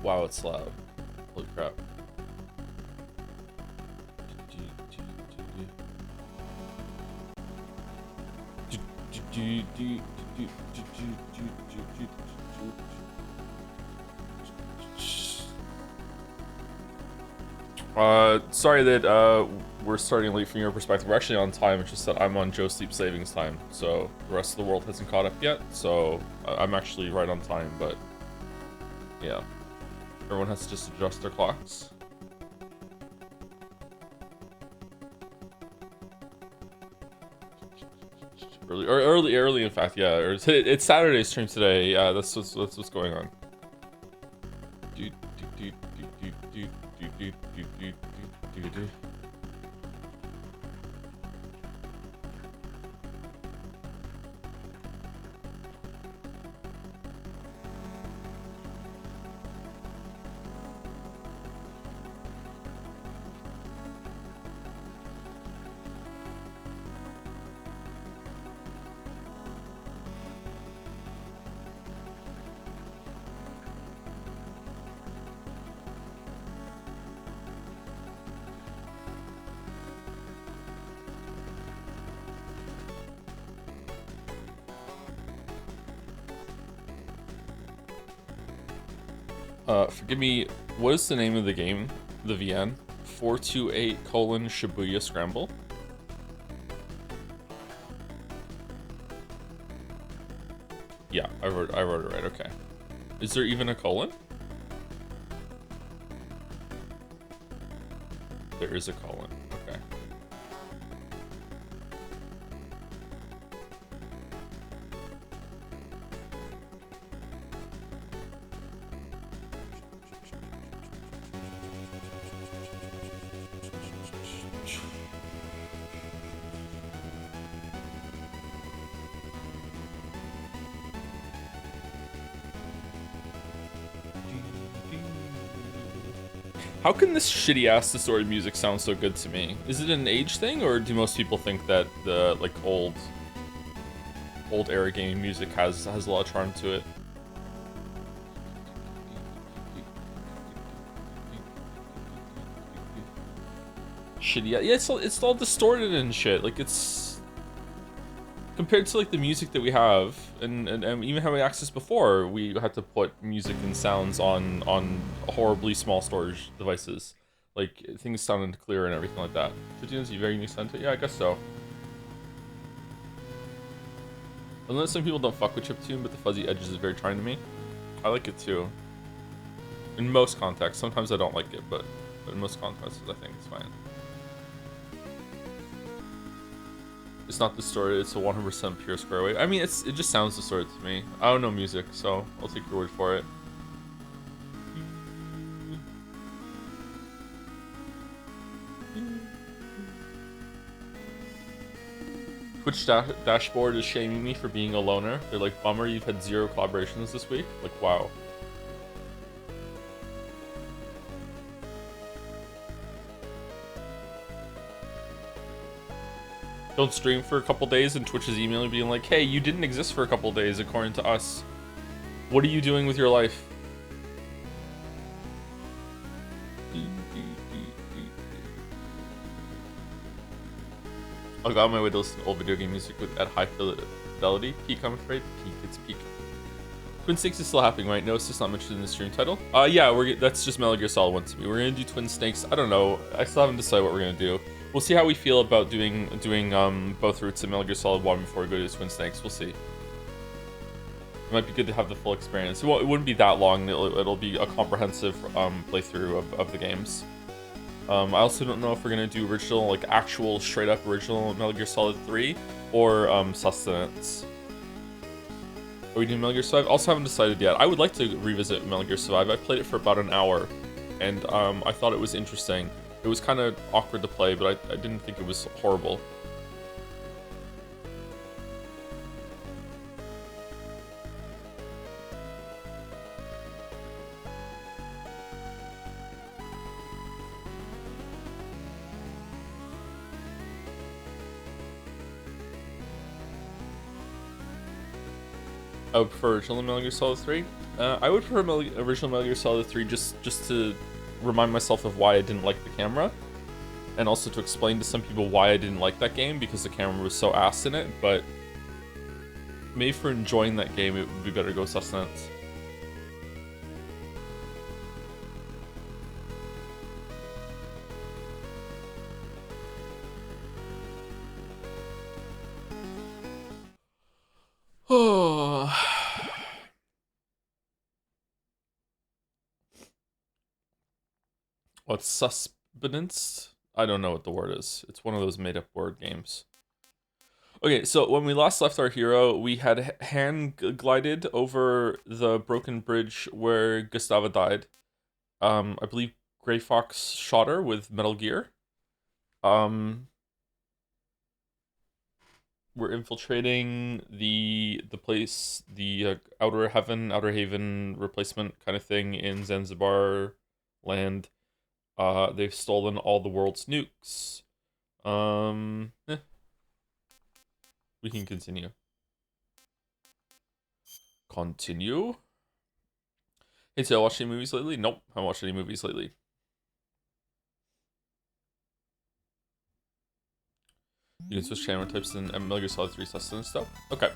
Wow, it's loud. Holy crap. Sorry that we're starting late from your perspective. We're actually on time. It's just that I'm on Joe Sleep savings time, so the rest of the world hasn't caught up yet. So I'm actually right on time, but yeah, everyone has to just adjust their clocks. Early. In fact, yeah. It's Saturday's stream today. Yeah, that's what's going on. Forgive me, what is the name of the game? The VN? 428 Shibuya Scramble? Yeah, I wrote it right, okay. Is there even a colon? There is a colon, okay. How can this shitty-ass distorted music sound so good to me? Is it an age thing, or do most people think that the, like, old era gaming music has a lot of charm to it? Shitty, yeah, it's all distorted and shit. Like, it's compared to like the music that we have, and even having access before, we had to put music and sounds on horribly small storage devices. Like, things sounded clear and everything like that. 15 is a very unique sound to it. Yeah, I guess so. Unless some people don't fuck with chiptune, but the fuzzy edges is very trying to me. I like it too. In most contexts. Sometimes I don't like it, but in most contexts, I think it's fine. It's not distorted, it's a 100% pure square wave. I mean, it just sounds distorted to me. I don't know music, so I'll take your word for it. Twitch dashboard is shaming me for being a loner. They're like, bummer, you've had 0 collaborations this week. Like, wow. Don't stream for a couple days and Twitch is emailing being like, hey, you didn't exist for a couple days according to us. What are you doing with your life? I'll go on my way to listen to old video game music at high fidelity. Peak, I'm afraid. Peak, it's peak. Twin Snakes is still happening, right? No, it's just not mentioned in the stream title. Yeah, that's just Metal Gear Solid 1 to me. We're gonna do Twin Snakes. I don't know. I still haven't decided what we're gonna do. We'll see how we feel about doing both routes of Metal Gear Solid 1 before we go to Twin Snakes. We'll see. It might be good to have the full experience. It wouldn't be that long. It'll be a comprehensive playthrough of the games. I also don't know if we're gonna do original, like actual straight up original Metal Gear Solid 3 or Sustenance. Are we doing Metal Gear Survive? Also haven't decided yet. I would like to revisit Metal Gear Survive. I played it for about an hour, and I thought it was interesting. It was kind of awkward to play, but I didn't think it was horrible. I would prefer original Metal Gear Solid 3. I would prefer original Metal Gear Solid 3 just to remind myself of why I didn't like the camera, and also to explain to some people why I didn't like that game, because the camera was so ass in it. But maybe for enjoying that game, it would be better to go Sustenance. Oh. What's sustenance? I don't know what the word is. It's one of those made-up word games. Okay, so when we last left our hero, we had hand glided over the broken bridge where Gustava died. I believe Grey Fox shot her with Metal Gear. We're infiltrating the place, the Outer Haven replacement kind of thing in Zanzibar land. They've stolen all the world's nukes. We can continue. Continue. Hey, so I watched any movies lately? Nope, I haven't watched any movies lately. You can switch camera types in Metal Gear Solid 3 Sustenance stuff. Okay.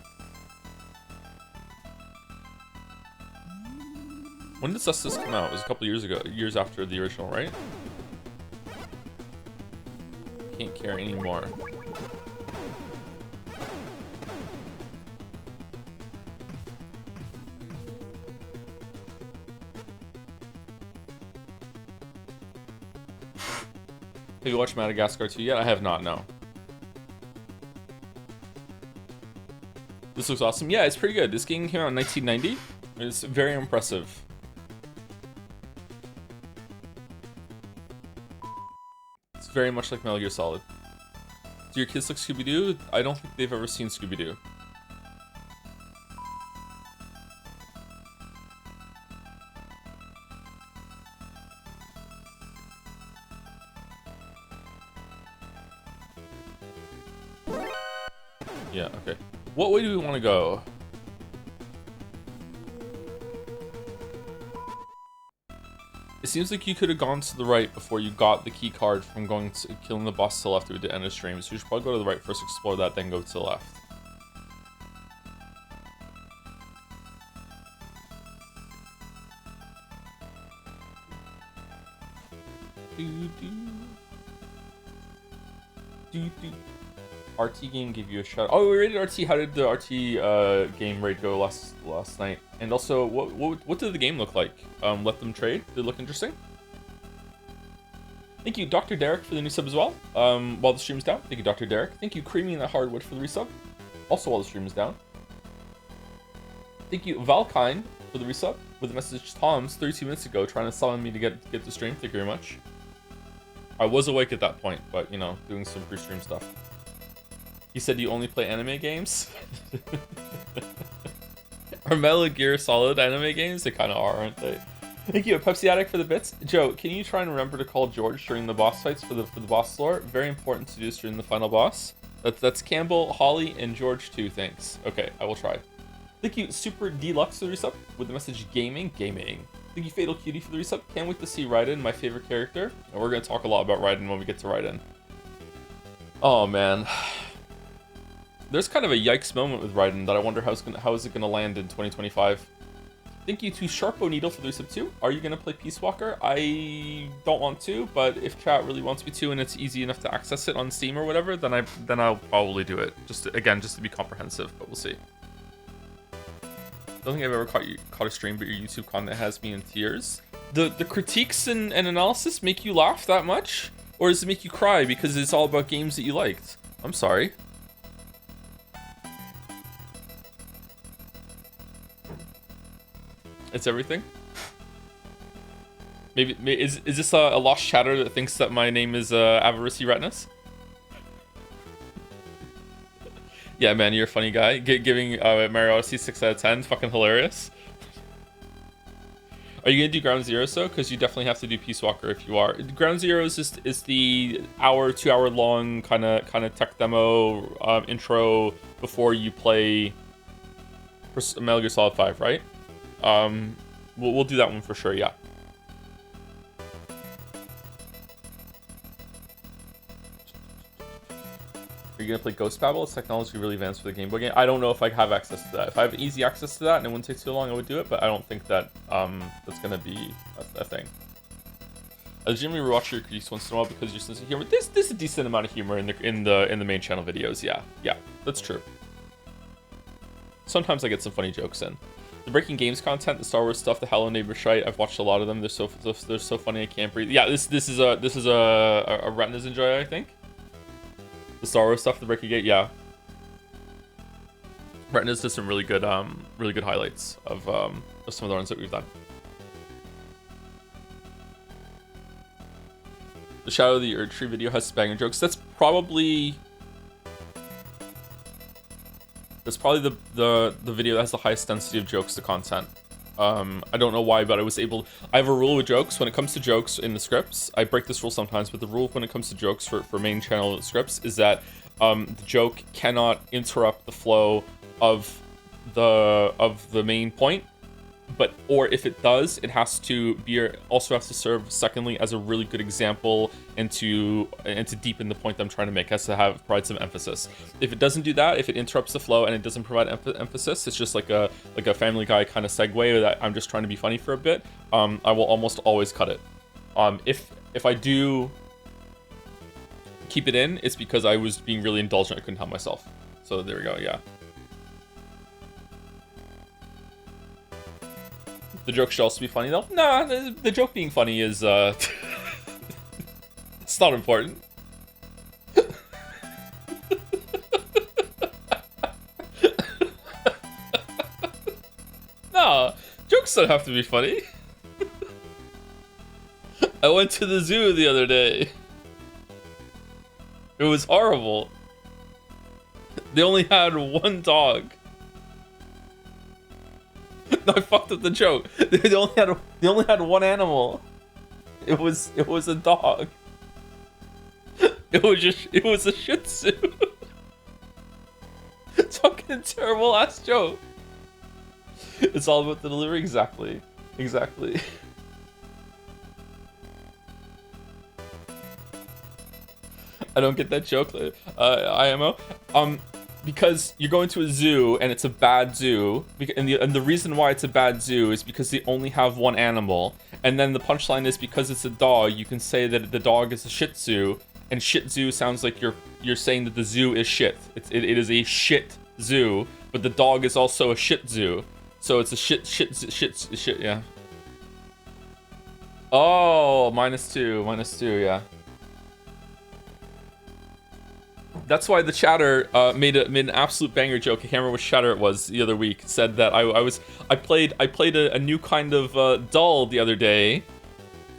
When did Sustenance come out? It was a couple years ago, years after the original, right? Can't carry anymore. Have you watched Madagascar 2 yet? I have not, no. This looks awesome. Yeah, it's pretty good. This game came out in 1990. It's very impressive. It's very much like Metal Gear Solid. Do your kids like Scooby-Doo? I don't think they've ever seen Scooby-Doo. Yeah, okay. What way do we want to go? It seems like you could have gone to the right before you got the key card from going to killing the boss to the left at the end of stream. So you should probably go to the right first, explore that, then go to the left. RT game gave you a shout. Oh, we rated RT. How did the RT game rate go last night? And also, what did the game look like? Let them trade. Did it look interesting? Thank you, Dr. Derek, for the new sub as well. While the stream's down. Thank you, Dr. Derek. Thank you, Creamy and the Hardwood, for the resub. Also while the stream is down. Thank you, Valkine, for the resub. With a message Tom's 32 minutes ago, trying to summon me to get the stream. Thank you very much. I was awake at that point, but you know, doing some pre-stream stuff. He said you only play anime games? Are Metal Gear Solid anime games? They kind of are, aren't they? Thank you, Pepsi Addict, for the bits. Joe, can you try and remember to call George during the boss fights for the boss lore? Very important to do this during the final boss. That's Campbell, Holly, and George too, thanks. Okay, I will try. Thank you, Super Deluxe, for the resub with the message gaming. Thank you, Fatal Cutie, for the resub. Can't wait to see Raiden, my favorite character. And we're going to talk a lot about Raiden when we get to Raiden. Oh, man. There's kind of a yikes moment with Raiden that I wonder how is it gonna land in 2025. Thank you to Sharpo Needle for the resub too. Are you gonna play Peace Walker? I don't want to, but if chat really wants me to and it's easy enough to access it on Steam or whatever, then I'll probably do it. Just to be comprehensive, but we'll see. Don't think I've ever caught a stream, but your YouTube content has me in tears. The critiques and analysis make you laugh that much? Or does it make you cry because it's all about games that you liked? I'm sorry. It's everything. Maybe is this a lost chatter that thinks that my name is Avarici Retinas? Yeah, man, you're a funny guy. Giving Mario Odyssey 6 out of 10, fucking hilarious. Are you gonna do Ground Zero so? Because you definitely have to do Peace Walker if you are. Ground Zero is the 2 hour long kind of tech demo intro before you play For Metal Gear Solid 5, right? We'll do that one for sure, yeah. Are you gonna play Ghost Babel? Is technology really advanced for the Game Boy game? I don't know if I have access to that. If I have easy access to that and it wouldn't take too long, I would do it, but I don't think that that's gonna be a thing. I legitimately rewatch your critiques once in a while because your sense of humor. There's a decent amount of humor in the main channel videos. Yeah, that's true. Sometimes I get some funny jokes in. The Breaking Games content, the Star Wars stuff, the Hello Neighbor shite. I've watched a lot of them. They're so funny. I can't breathe. Yeah, this is a Retinas enjoy, I think. The Star Wars stuff, the Breaking Game, yeah. Retinas does some really good highlights of some of the runs that we've done. The Shadow of the Erd Tree video has banger jokes. That's probably the video that has the highest density of jokes to content. I don't know why, but I have a rule with jokes. When it comes to jokes in the scripts, I break this rule sometimes, but the rule when it comes to jokes for main channel scripts is that the joke cannot interrupt the flow of the main point. Or if it does, it has to also has to serve secondly as a really good example and to deepen the point that I'm trying to make. It has to provide some emphasis. If it doesn't do that, if it interrupts the flow and it doesn't provide emphasis, it's just like a Family Guy kind of segue that I'm just trying to be funny for a bit. I will almost always cut it. If I do keep it in, it's because I was being really indulgent. I couldn't help myself. So there we go. Yeah. The joke should also be funny, though. Nah, the joke being funny is, it's not important. Nah, jokes don't have to be funny. I went to the zoo the other day. It was horrible. They only had one dog. No, I fucked up the joke. They only had one animal. It was a dog. It was a Shih Tzu. It's fucking a terrible ass joke. It's all about the delivery. Exactly. I don't get that joke. IMO. Because you're going to a zoo and it's a bad zoo, and the reason why it's a bad zoo is because they only have one animal, and then the punchline is because it's a dog, you can say that the dog is a Shih Tzu, and Shih Tzu sounds like you're saying that the zoo is shit. It is a shit zoo, but the dog is also a Shih Tzu, so it's a shit. Yeah. Oh, -2, yeah. That's why the chatter made an absolute banger joke. I can't remember which chatter it was the other week. Said that I played a new kind of dull the other day.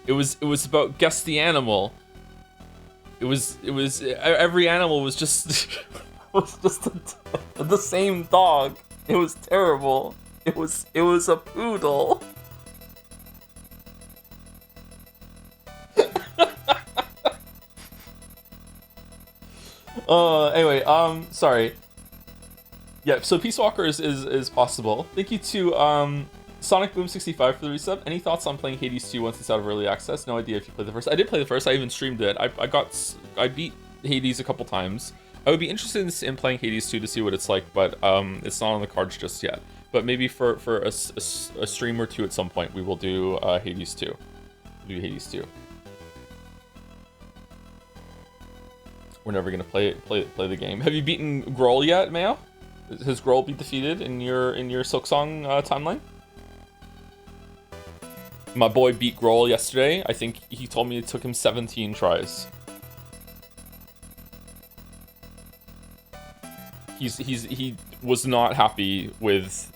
It was about guess the animal. It was every animal was just the same dog. It was terrible. It was a poodle. Anyway, sorry. Yeah, so Peace Walker is possible. Thank you to Sonic Boom 65 for the resub. Any thoughts on playing Hades 2 once it's out of early access? No idea if you played the first. I did play the first. I even streamed it. I beat Hades a couple times. I would be interested in playing Hades 2 to see what it's like, but it's not on the cards just yet. But maybe for a stream or two at some point, we will do Hades 2. We'll do Hades 2. We're never gonna play the game. Have you beaten Grohl yet, Mayo? Has Grohl been defeated in your Silksong timeline? My boy beat Grohl yesterday. I think he told me it took him 17 tries. He was not happy with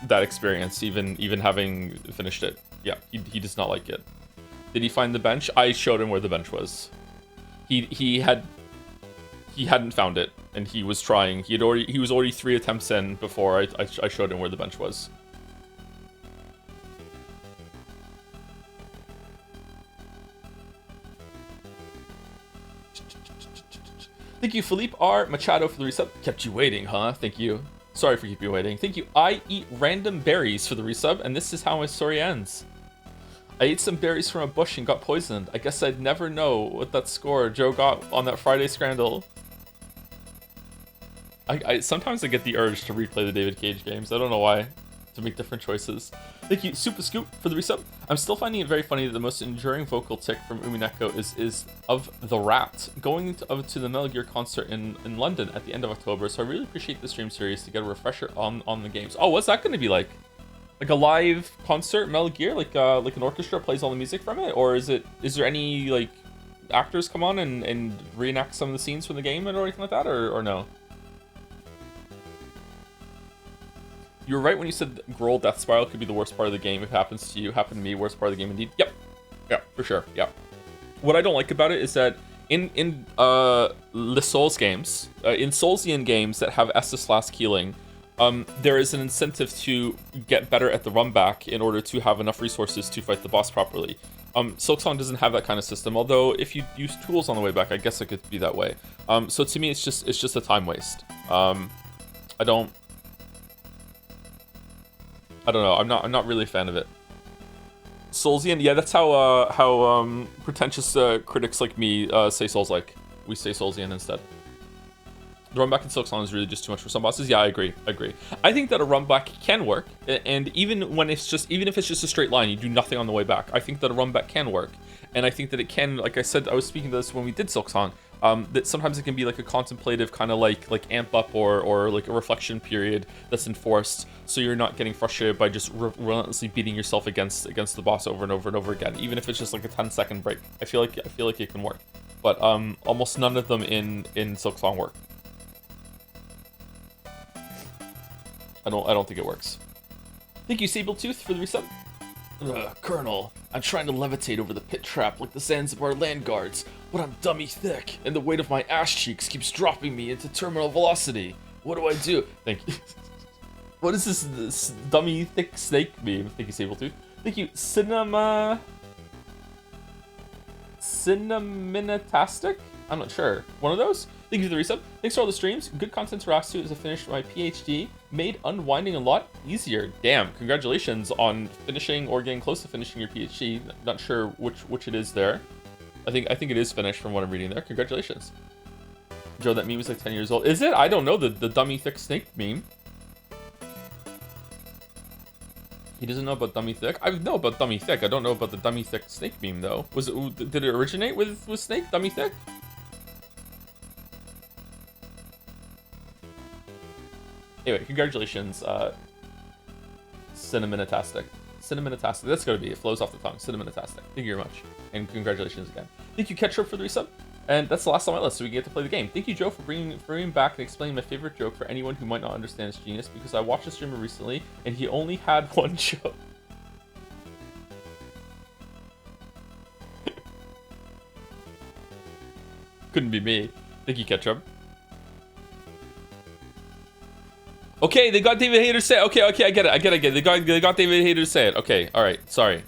that experience, even having finished it. Yeah, he does not like it. Did he find the bench? I showed him where the bench was. He hadn't found it, and he was trying. He was already 3 attempts in before I showed him where the bench was. Thank you, Philippe R. Machado, for the resub. Kept you waiting, huh? Thank you. Sorry for keeping you waiting. Thank you. I eat random berries for the resub, and this is how my story ends. I ate some berries from a bush and got poisoned. I guess I'd never know what that score Joe got on that Friday Scrandle. Sometimes I get the urge to replay the David Cage games. I don't know why. To make different choices. Thank you, Super Scoop, for the resub. I'm still finding it very funny that the most enduring vocal tick from Umineko is of the rat going to the Metal Gear concert in London at the end of October. So I really appreciate the stream series to get a refresher on the games. Oh, what's that going to be like? Like a live concert, Metal Gear, like an orchestra plays all the music from it, or is there any like actors come on and reenact some of the scenes from the game or anything like that, or no? You were right when you said Grohl Death Spiral could be the worst part of the game. If it happens to you, happened to me, worst part of the game indeed. Yep. Yeah, for sure. Yeah. What I don't like about it is that in the Souls games, in Soulsian games that have Estus last healing, there is an incentive to get better at the run back in order to have enough resources to fight the boss properly. Silksong doesn't have that kind of system, although if you use tools on the way back, I guess it could be that way. So to me, it's just a time waste. I don't know. I'm not really a fan of it. Soulsian, yeah, that's how pretentious critics like me say Souls-like. We say Soulsian instead. The run back in Silksong is really just too much for some bosses. Yeah, I agree. I think that a run back can work, and even if it's just a straight line, you do nothing on the way back. I think that a run back can work, and I think that it can. Like I said, I was speaking to this when we did Silksong. That sometimes it can be like a contemplative kind of like amp up or like a reflection period that's enforced, so you're not getting frustrated by just relentlessly beating yourself against the boss over and over and over again, even if it's just like a 10-second break. I feel like it can work, but almost none of them in Silksong work. I don't think it works. Thank you, Sabletooth, for the resub. Colonel, I'm trying to levitate over the pit trap like the Zanzibar land guards, but I'm dummy thick, and the weight of my ass cheeks keeps dropping me into terminal velocity. What do I do? Thank you. What is this dummy thick snake meme? Thank you, Sabletooth. Thank you, Cinnaminitastic? I'm not sure. One of those? Thank you for the resub. Thanks for all the streams. Good content to react to as I finished my PhD. Made unwinding a lot easier. Damn, congratulations on finishing or getting close to finishing your PhD. Not sure which it is there. I think it is finished from what I'm reading there. Congratulations. Joe, that meme is like 10 years old. Is it? I don't know the dummy thick snake meme. He doesn't know about dummy thick. I know about dummy thick. I don't know about the dummy thick snake meme though. Did it originate with snake dummy thick? Anyway, congratulations, Cinnamonitastic. Cinnamonitastic, that's gotta be, it flows off the tongue. Cinnamonitastic. Thank you very much. And congratulations again. Thank you, Ketchup, for the resub. And that's the last on my list, so we get to play the game. Thank you, Joe, for bringing back and explaining my favorite joke for anyone who might not understand his genius, because I watched a streamer recently, and he only had one joke. Couldn't be me. Thank you, Ketchup. Okay, they got David Hayter to say it. Okay, I get it. They got David Hayter to say it. Okay, all right. Sorry.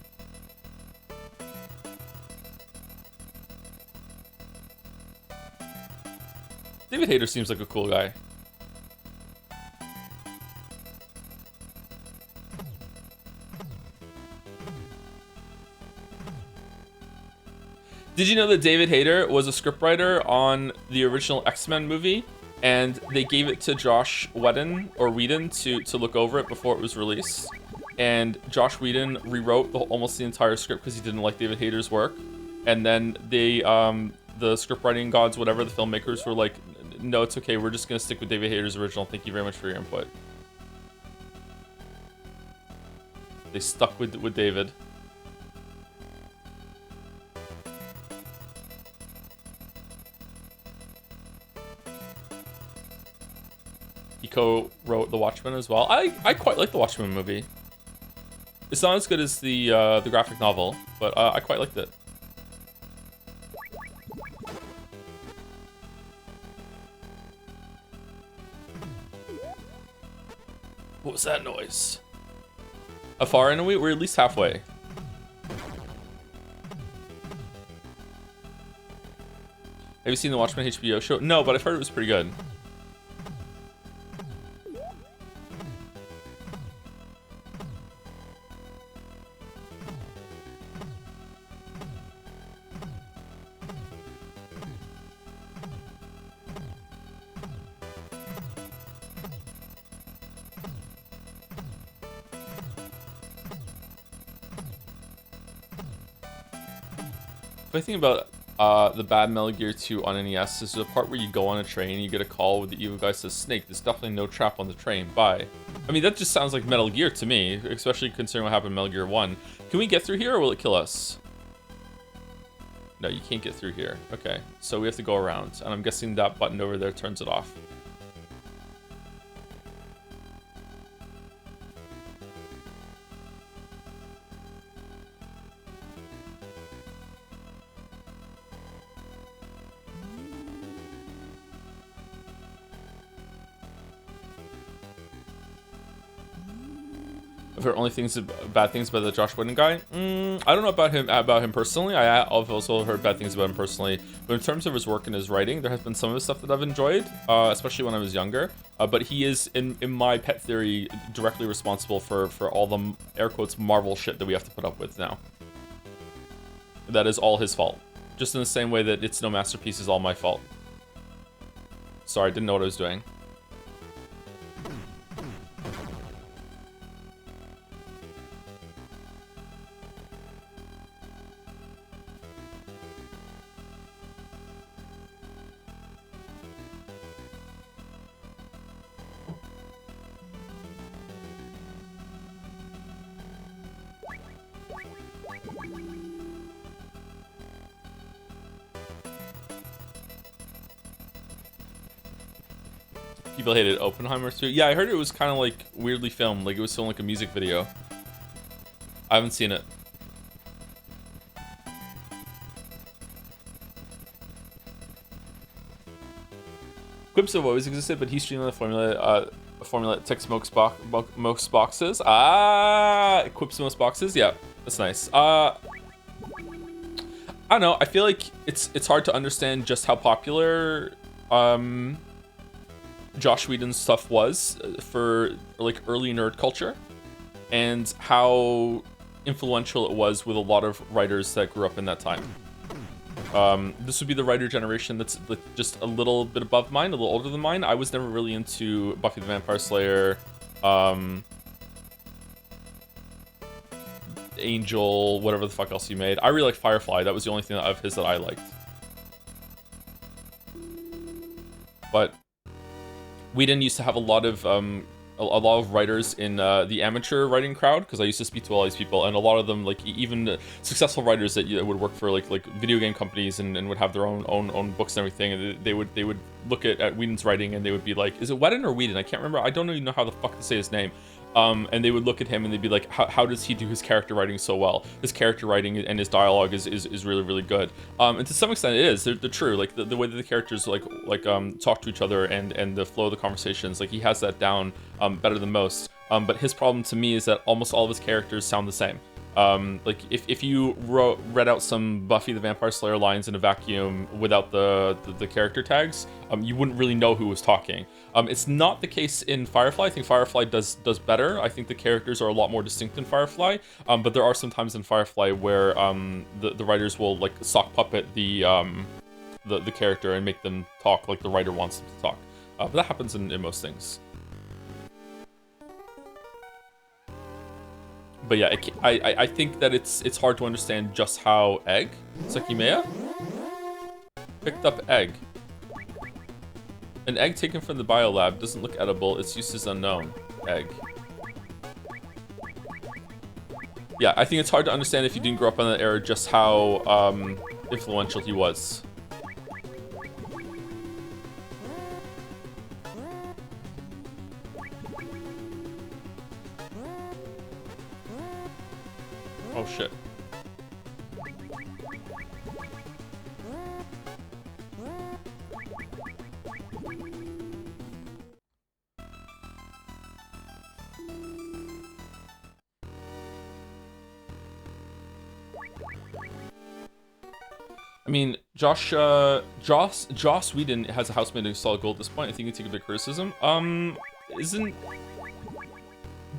David Hayter seems like a cool guy. Did you know that David Hayter was a scriptwriter on the original X-Men movie? And they gave it to Josh Whedon to look over it before it was released. And Josh Whedon rewrote almost the entire script because he didn't like David Hayter's work. And then they, the scriptwriting gods, whatever, the filmmakers were like, no, it's okay. We're just going to stick with David Hayter's original. Thank you very much for your input. They stuck with David. He co-wrote The Watchmen as well. I quite like the Watchmen movie. It's not as good as the graphic novel, but I quite liked it. What was that noise? How far in are we? We're at least halfway. Have you seen the Watchmen HBO show? No, but I've heard it was pretty good. I think about the bad Metal Gear 2 on NES, there's a part where you go on a train and you get a call with the evil guy says, Snake, there's definitely no trap on the train, bye. I mean, that just sounds like Metal Gear to me, especially considering what happened in Metal Gear 1. Can we get through here or will it kill us? No, you can't get through here. Okay, so we have to go around, and I'm guessing that button over there turns it off. I've heard only bad things about the Josh Whedon guy. I don't know about him personally. I've also heard bad things about him personally. But in terms of his work and his writing, there has been some of his stuff that I've enjoyed, especially when I was younger. But he is, in my pet theory, directly responsible for all the air quotes Marvel shit that we have to put up with now. That is all his fault. Just in the same way that It's No Masterpiece is all my fault. Sorry, I didn't know what I was doing. People hated Oppenheimer too. Yeah, I heard it was kind of like weirdly filmed, like it was filmed like a music video. I haven't seen it. Quips have always existed, but he's streaming the formula. Formula Tech smokes most boxes. Ah, Quips most boxes. Yeah, that's nice. I don't know. I feel like it's hard to understand just how popular Josh Whedon's stuff was for like early nerd culture, and how influential it was with a lot of writers that grew up in that time. This would be the writer generation that's just a little bit above mine, a little older than mine. I was never really into Buffy the Vampire Slayer, Angel, whatever the fuck else he made. I really like Firefly. That was the only thing of his that I liked. But Whedon used to have a lot of writers in the amateur writing crowd, because I used to speak to all these people, and a lot of them, like even successful writers that would work for like video game companies and would have their own books and everything, and they would look at Whedon's writing and they would be like, is it Whedon or Whedon? I can't remember. I don't even know how the fuck to say his name. And they would look at him and they'd be like, how does he do his character writing so well? His character writing and his dialogue is really, really good. And to some extent it is. They're true. Like the way that the characters talk to each other and the flow of the conversations, like he has that down better than most. But his problem to me is that almost all of his characters sound the same. Like if you read out some Buffy the Vampire Slayer lines in a vacuum without the character tags, you wouldn't really know who was talking. It's not the case in Firefly. I think Firefly does better. I think the characters are a lot more distinct in Firefly, but there are some times in Firefly where the writers will like sock puppet the character and make them talk like the writer wants them to talk. But that happens in most things. But yeah, I think that it's hard to understand just how egg, Sakimea, picked up egg. An egg taken from the biolab doesn't look edible, its use is unknown. Egg. Yeah, I think it's hard to understand if you didn't grow up in that era just how influential he was. Oh shit. I mean, Joss Whedon has a housemate in solid gold at this point. I think he take a bit of criticism.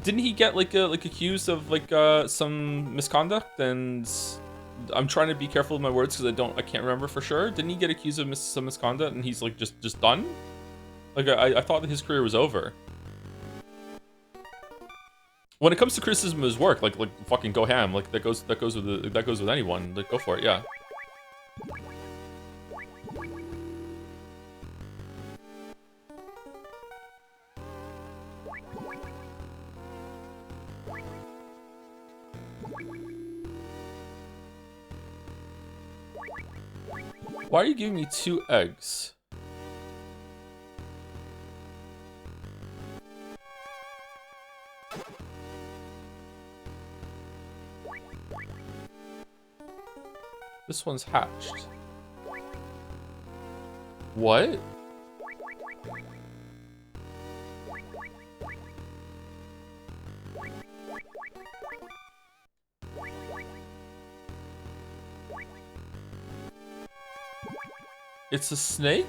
Didn't he get like accused of like some misconduct? And I'm trying to be careful with my words because I can't remember for sure. Didn't he get accused of some misconduct and he's like just done? Like I thought that his career was over. When it comes to criticism of his work, like fucking go ham. Like that goes with anyone. Like go for it, yeah. Why are you giving me 2 eggs? This one's hatched. What? It's a snake?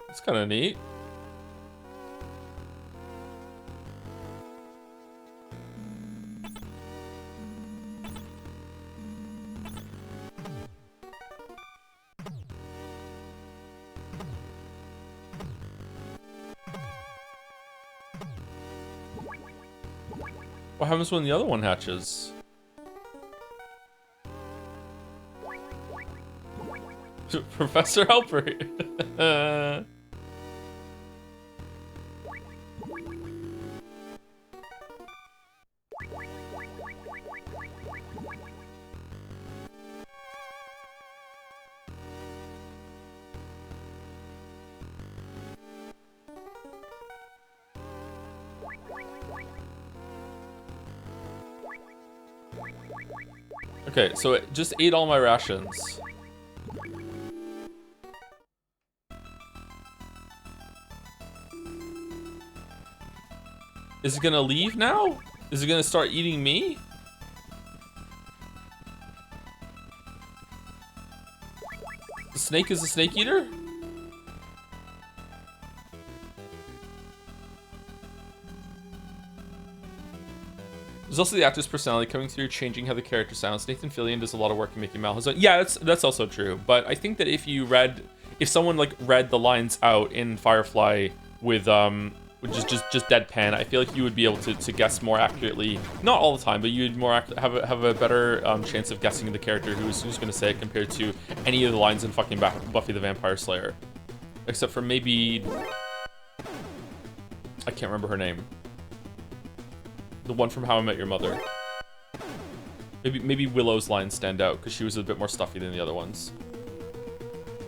It's kind of neat. What happens when the other one hatches? Professor Helper. Okay, so it just ate all my rations. Is it gonna leave now? Is it gonna start eating me? The snake is a snake eater? There's also the actor's personality coming through, changing how the character sounds. Nathan Fillion does a lot of work in making Mal his own. Yeah, that's also true. But I think that if someone like read the lines out in Firefly with just deadpan, I feel like you would be able to guess more accurately. Not all the time, but you'd have a better chance of guessing the character who's going to say it compared to any of the lines in fucking Buffy the Vampire Slayer, except for maybe I can't remember her name. The one from How I Met Your Mother. Maybe Willow's lines stand out because she was a bit more stuffy than the other ones.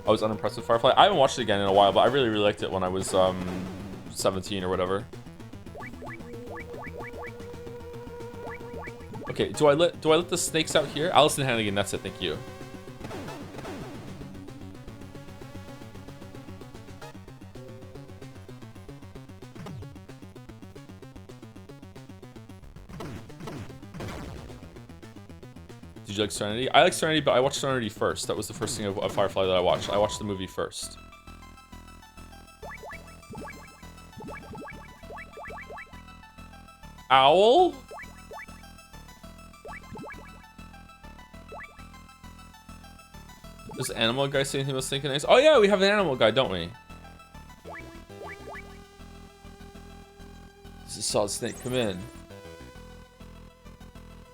I was unimpressed with Firefly. I haven't watched it again in a while, but I really liked it when I was 17 or whatever. Okay, do I let the snakes out here? Allison Hannigan, that's it. Thank you. Did you like Serenity? I like Serenity, but I watched Serenity first. That was the first thing of Firefly that I watched. I watched the movie first. Owl? Does the animal guy say anything about thinking nice? Oh yeah, we have an animal guy, don't we? This is Solid Snake, come in.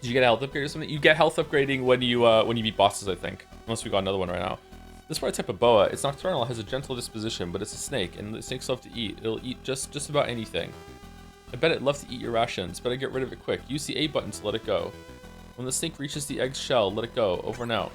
Did you get a health upgrade or something? You get health upgrading when you beat bosses, I think. Unless we got another one right now. This rare type of boa, it's nocturnal, has a gentle disposition, but it's a snake, and the snakes love to eat. It'll eat just about anything. I bet it loves to eat your rations. Better get rid of it quick. Use the A button to let it go. When the snake reaches the egg's shell, let it go. Over and out.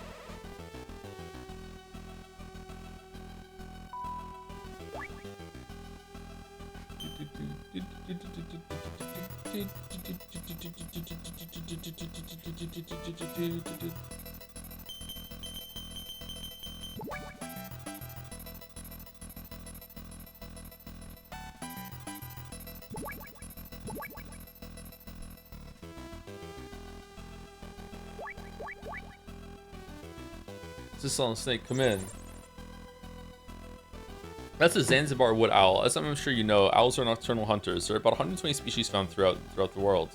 This is on Snake, come in. That's a Zanzibar wood owl. As I'm sure you know, owls are nocturnal hunters. There are about 120 species found throughout the world.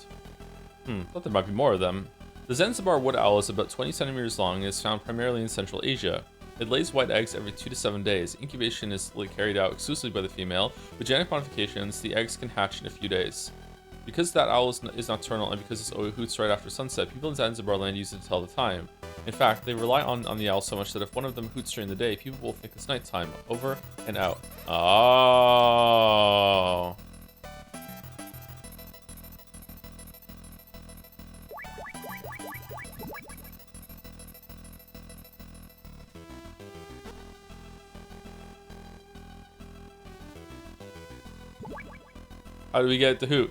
Thought there might be more of them. The Zanzibar wood owl is about 20 centimeters long and is found primarily in Central Asia. It lays white eggs every 2 to 7 days. Incubation is carried out exclusively by the female. With genetic modifications, the eggs can hatch in a few days. Because that owl is nocturnal and because it hoots right after sunset, people in Zanzibar land use it to tell the time. In fact, they rely on the owl so much that if one of them hoots during the day, people will think it's nighttime. Over and out. Oh. How do we get the hoot?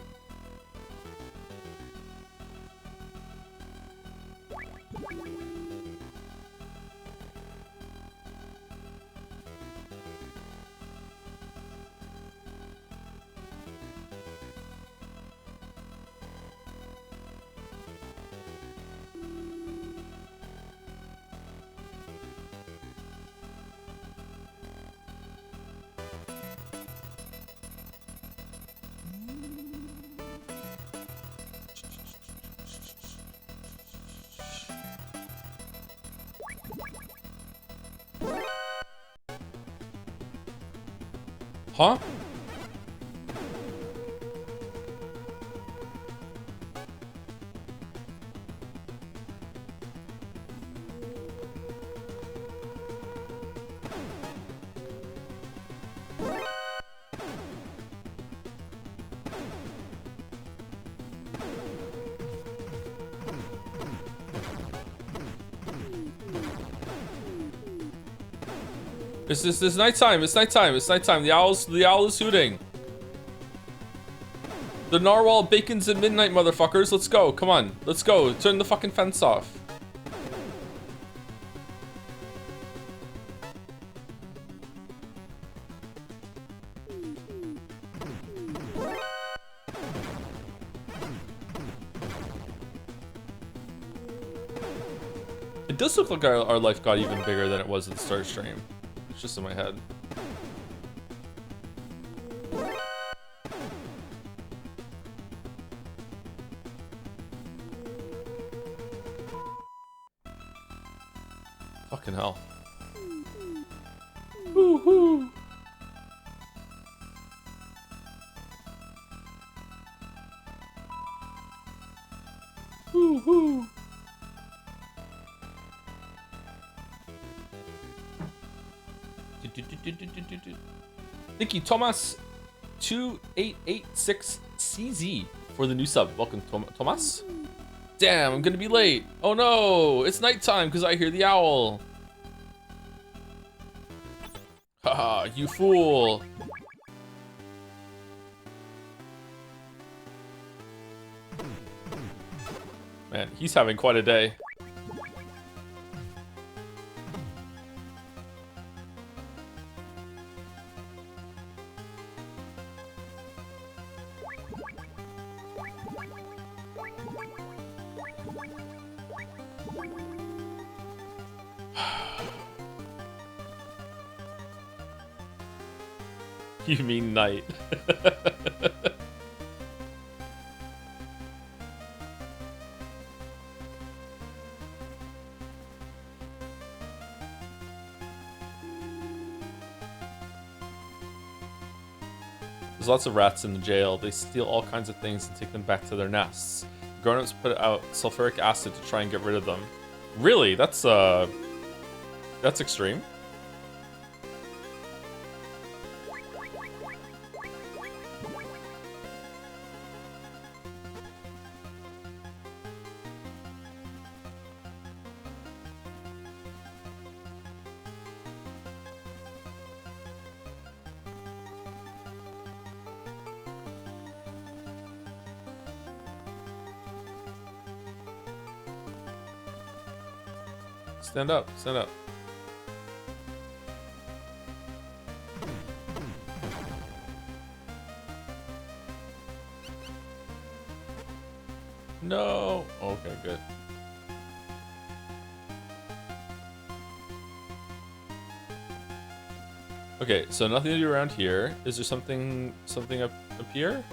Huh? It's nighttime. It's nighttime. It's nighttime. The owl is hooting. The narwhal bacons at midnight, motherfuckers. Let's go. Come on. Let's go. Turn the fucking fence off. It does look like our life got even bigger than it was at the start of stream. It's just in my head. Fucking hell. Woohoo! Woohoo! Thank you, Thomas 2886CZ for the new sub. Welcome, Thomas. Damn, I'm gonna be late. Oh no, it's nighttime because I hear the owl. Haha, you fool. Man, he's having quite a day. You mean night. There's lots of rats in the jail. They steal all kinds of things and take them back to their nests. Grown-ups put out sulfuric acid to try and get rid of them. Really? That's extreme. Stand up, stand up. No. Okay, good. Okay, so nothing to do around here. Is there something up here?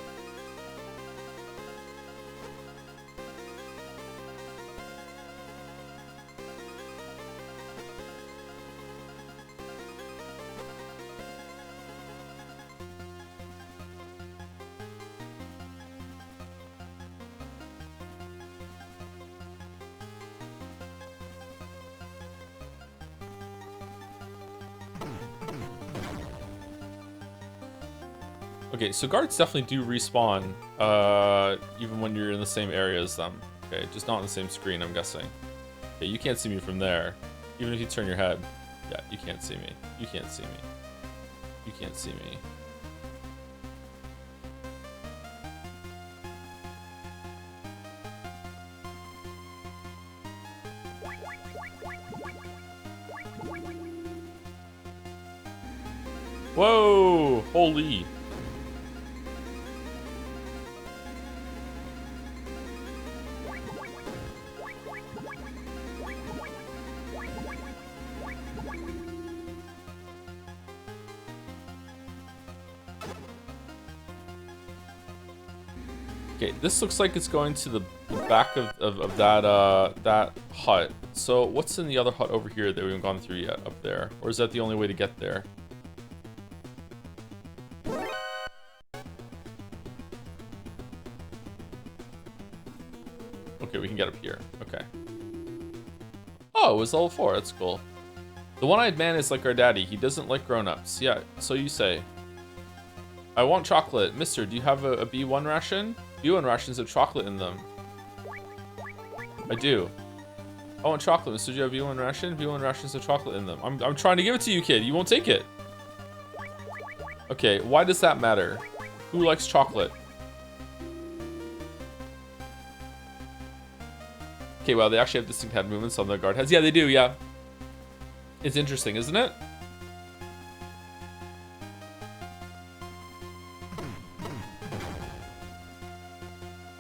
Okay, so guards definitely do respawn, even when you're in the same area as them. Okay, just not on the same screen, I'm guessing. Okay, you can't see me from there. Even if you turn your head. Yeah, you can't see me. You can't see me. You can't see me. Whoa! Holy! Okay, this looks like it's going to the back of that hut. So what's in the other hut over here that we haven't gone through yet up there? Or is that the only way to get there? Okay, we can get up here. Okay. Oh, it was level 4. That's cool. The one-eyed man is like our daddy. He doesn't like grown-ups. Yeah, so you say. I want chocolate. Mister, do you have a B1 ration? B1 rations have chocolate in them. I do. I want chocolate. Mister, do you have B1 ration? B1 rations have chocolate in them. I'm trying to give it to you, kid. You won't take it. Okay, why does that matter? Who likes chocolate? Okay, well, they actually have distinct head movements on their guard heads. Yeah, they do, yeah. It's interesting, isn't it?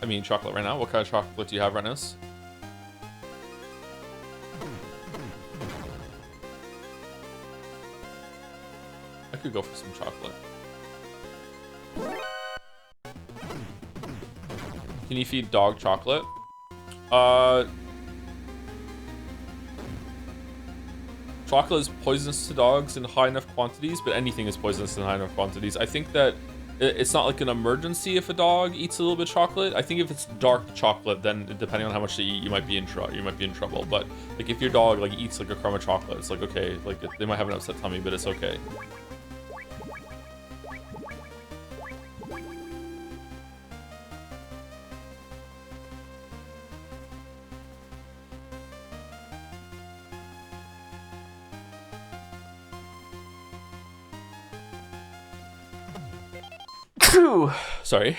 I mean, chocolate right now. What kind of chocolate do you have right now? I could go for some chocolate. Can you feed dog chocolate? Chocolate is poisonous to dogs in high enough quantities, but anything is poisonous in high enough quantities. I think that it's not like an emergency if a dog eats a little bit of chocolate. I think if it's dark chocolate, then depending on how much they eat, you might be in trouble. But like if your dog like eats like a crumb of chocolate, it's like okay, like they might have an upset tummy, but it's okay. Sorry.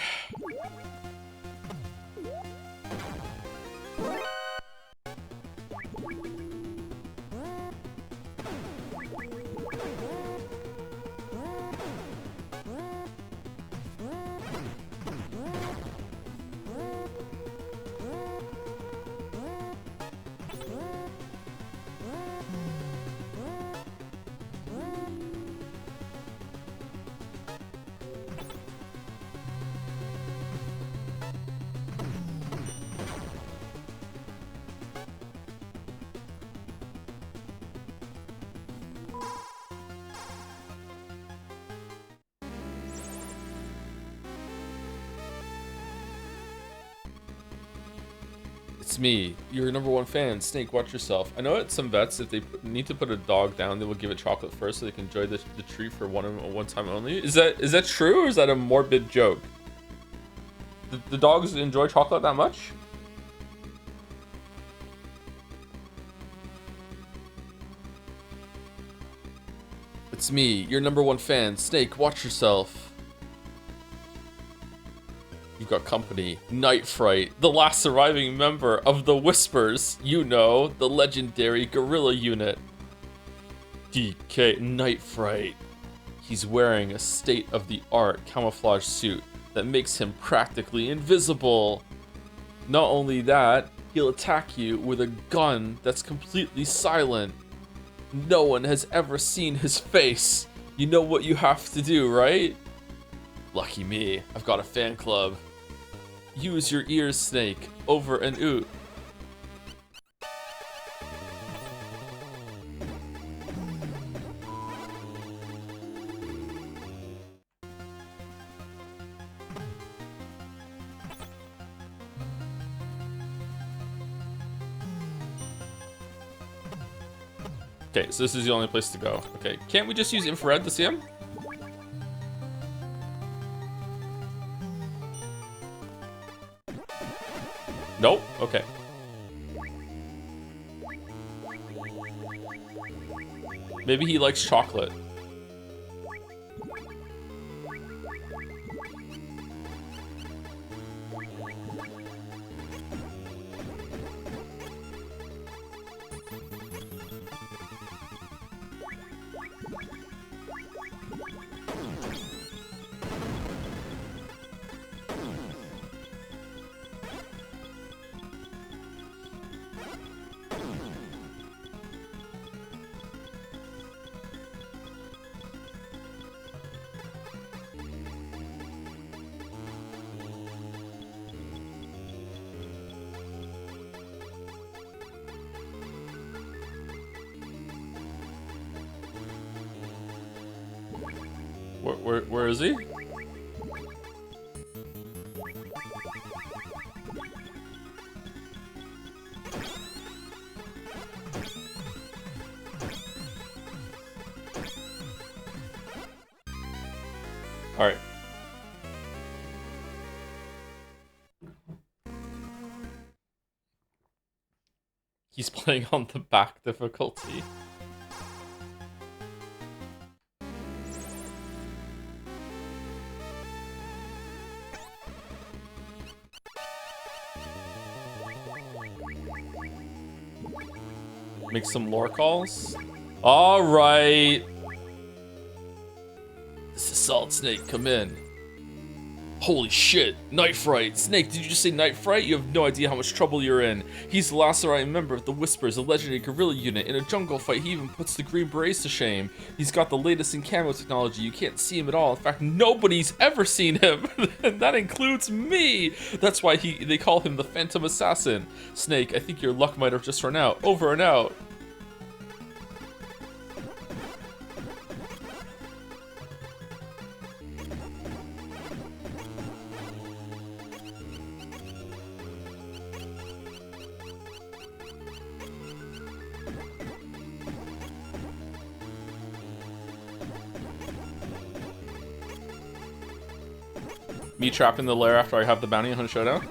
It's me, your #1 fan, Snake. Watch yourself. I know at some vets, if they need to put a dog down, they will give it chocolate first so they can enjoy the treat for one time only. Is that true, or is that a morbid joke? The dogs enjoy chocolate that much? It's me, your #1 fan, Snake. Watch yourself. You've got company. Night Fright, the last surviving member of the Whispers. You know, the legendary guerrilla unit. DK Night Fright. He's wearing a state-of-the-art camouflage suit that makes him practically invisible. Not only that, he'll attack you with a gun that's completely silent. No one has ever seen his face. You know what you have to do, right? Lucky me, I've got a fan club. Use your ears, Snake. Over and out. Okay, so this is the only place to go. Okay, can't we just use infrared to see him? Nope. Okay. Maybe he likes chocolate. Where is he? All right. He's playing on the back difficulty. Make some lore calls. All right. This is Solid Snake. Come in. Holy shit, Night Fright. Snake, did you just say Night Fright? You have no idea how much trouble you're in. He's the last surviving member of the Whispers, a legendary guerrilla unit. In a jungle fight, he even puts the Green Berets to shame. He's got the latest in camo technology. You can't see him at all. In fact, nobody's ever seen him. And that includes me. That's why they call him the Phantom Assassin. Snake, I think your luck might have just run out. Over and out. Me trapped in the lair after I have the bounty on Showdown.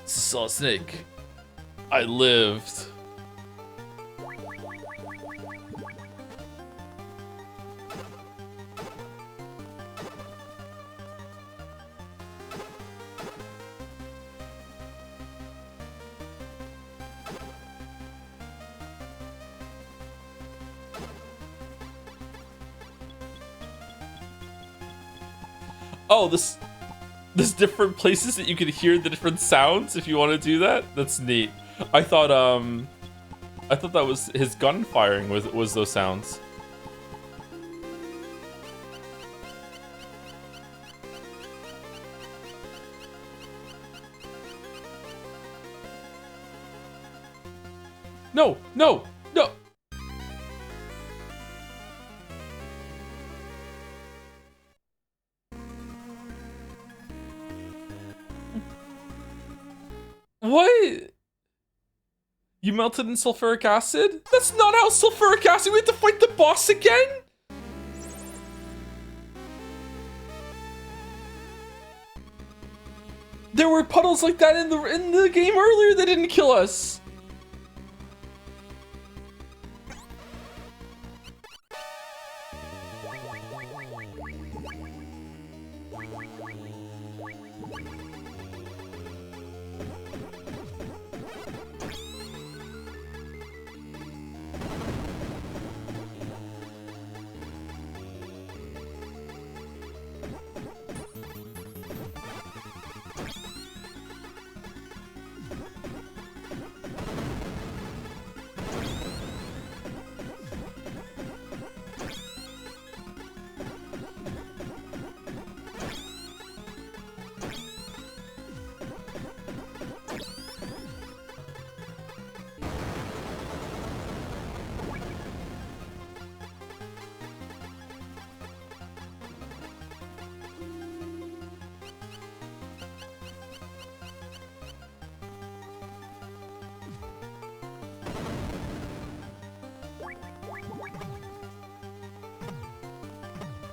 Solid Snake. I lived. Oh, there's different places that you can hear the different sounds if you want to do that. That's neat. I thought that was his gun firing was those sounds. No, no, no. What? You melted in sulfuric acid? That's not how sulfuric acid. We have to fight the boss again? There were puddles like that in the game earlier that didn't kill us.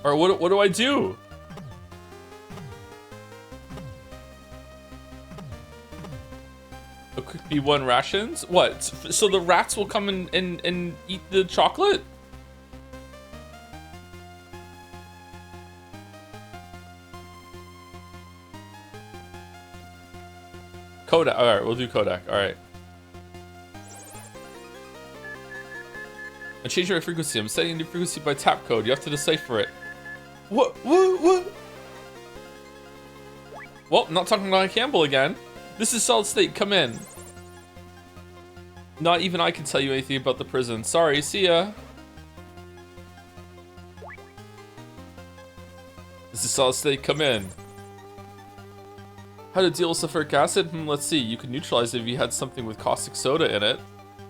Or what do I do? A quick B1 rations? What? So the rats will come and eat the chocolate? Kodak. Alright, we'll do Kodak. Alright. And change your frequency. I'm setting a new frequency by tap code. You have to decipher it. What? Well, not talking about Campbell again. This is solid state. Come in. Not even I can tell you anything about the prison. Sorry. See ya. This is solid state. Come in. How to deal with sulfuric acid? Let's see. You can neutralize it if you had something with caustic soda in it.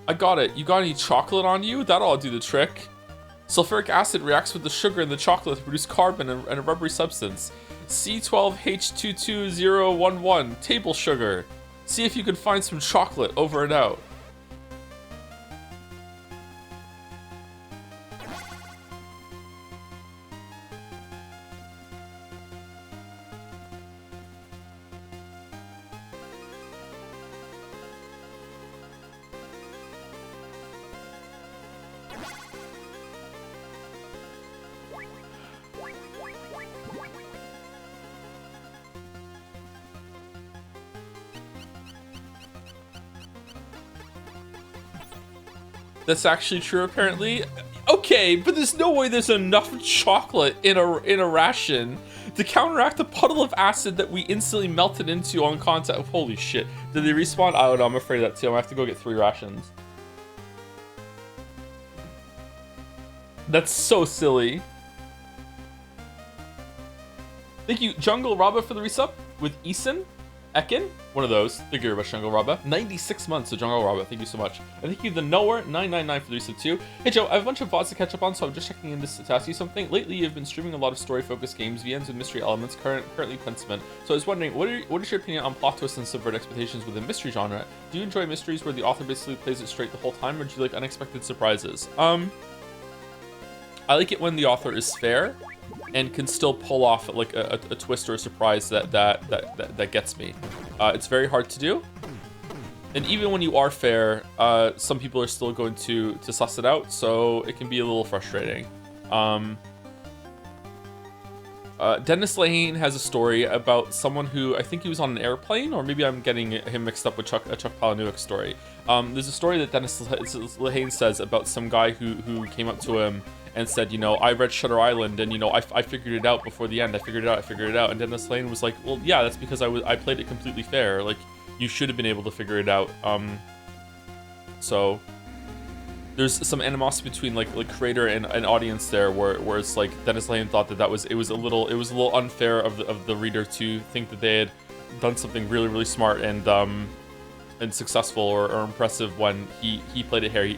I got it. You got any chocolate on you? That'll do the trick. Sulfuric acid reacts with the sugar in the chocolate to produce carbon and a rubbery substance. C12H22011, table sugar. See if you can find some chocolate. Over and out. That's actually true, apparently. Okay, but there's no way there's enough chocolate in a ration to counteract the puddle of acid that we instantly melted into on contact. Holy shit. Did they respawn? I don't know, I'm afraid of that too. I'm gonna have to go get 3 rations. That's so silly. Thank you, Jungle Rabba, for the resub with Eason. Ekin, one of those. Thank you very much, Jungle Rabba. 96 months of Jungle Rabba. Thank you so much. And thank you, the Knower 999 for the resub too. Hey Joe, I have a bunch of VODs to catch up on, so I'm just checking in to ask you something. Lately, you've been streaming a lot of story-focused games, VNs with mystery elements, currently Pentiment. So I was wondering, what is your opinion on plot twists and subvert expectations within mystery genre? Do you enjoy mysteries where the author basically plays it straight the whole time, or do you like unexpected surprises? I like it when the author is fair and can still pull off like a twist or a surprise that gets me. It's very hard to do, and even when you are fair, some people are still going to suss it out, so it can be a little frustrating. Dennis Lehane has a story about someone who, I think he was on an airplane, or maybe I'm getting him mixed up with a Chuck Palahniuk story. There's a story that Dennis Lehane says about some guy who came up to him and said, you know, I read Shutter Island, and you know, I figured it out before the end. I figured it out. And Dennis Lehane was like, well, yeah, that's because I played it completely fair. Like, you should have been able to figure it out. So there's some animosity between like creator and audience there, where it's like Dennis Lehane thought that it was a little unfair of the reader to think that they had done something really smart and successful or impressive when he played it fair. He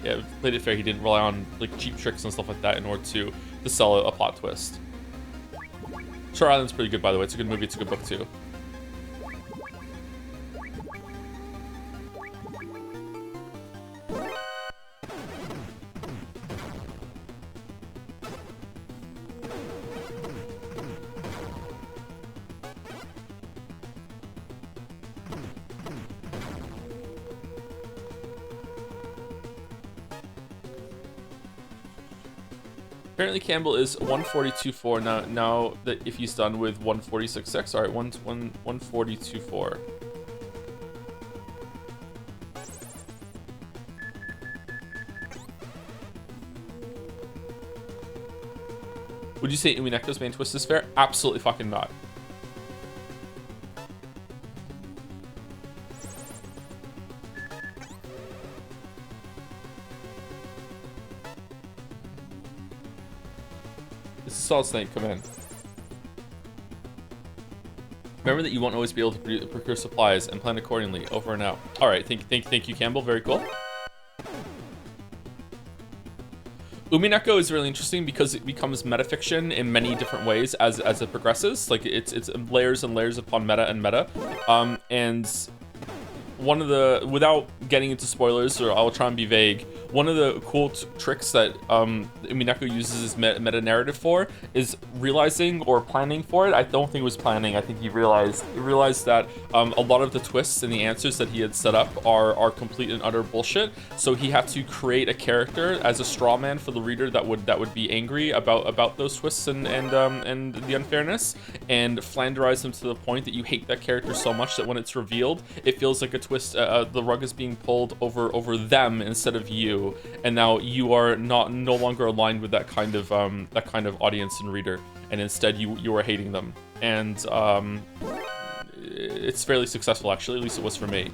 didn't rely on like cheap tricks and stuff like that in order to sell a plot twist. Shutter Island's pretty good, by the way. It's a good movie. It's a good book too. Apparently Campbell is 142.4 now that if he's done with 146.6. All right, 142.4. Would you say Umineko's main twist is fair? Absolutely fucking not. Solid Snake, come in. Remember that you won't always be able to procure supplies and plan accordingly. Over and out. All right, thank you, Campbell. Very cool. Umineko is really interesting because it becomes metafiction in many different ways as it progresses. Like it's layers and layers upon meta and meta, and one of the, without getting into spoilers, or I'll try and be vague, one of the cool tricks that Umineko uses his meta narrative for is realizing or planning for it. I don't think it was planning. I think he realized that a lot of the twists and the answers that he had set up are complete and utter bullshit. So he had to create a character as a straw man for the reader that would be angry about those twists and the unfairness, and flanderize them to the point that you hate that character so much that when it's revealed, it feels like a twist. The rug is being pulled over them instead of you. And now you are no longer aligned with that kind of audience and reader, and instead you are hating them. And it's fairly successful, actually. At least it was for me.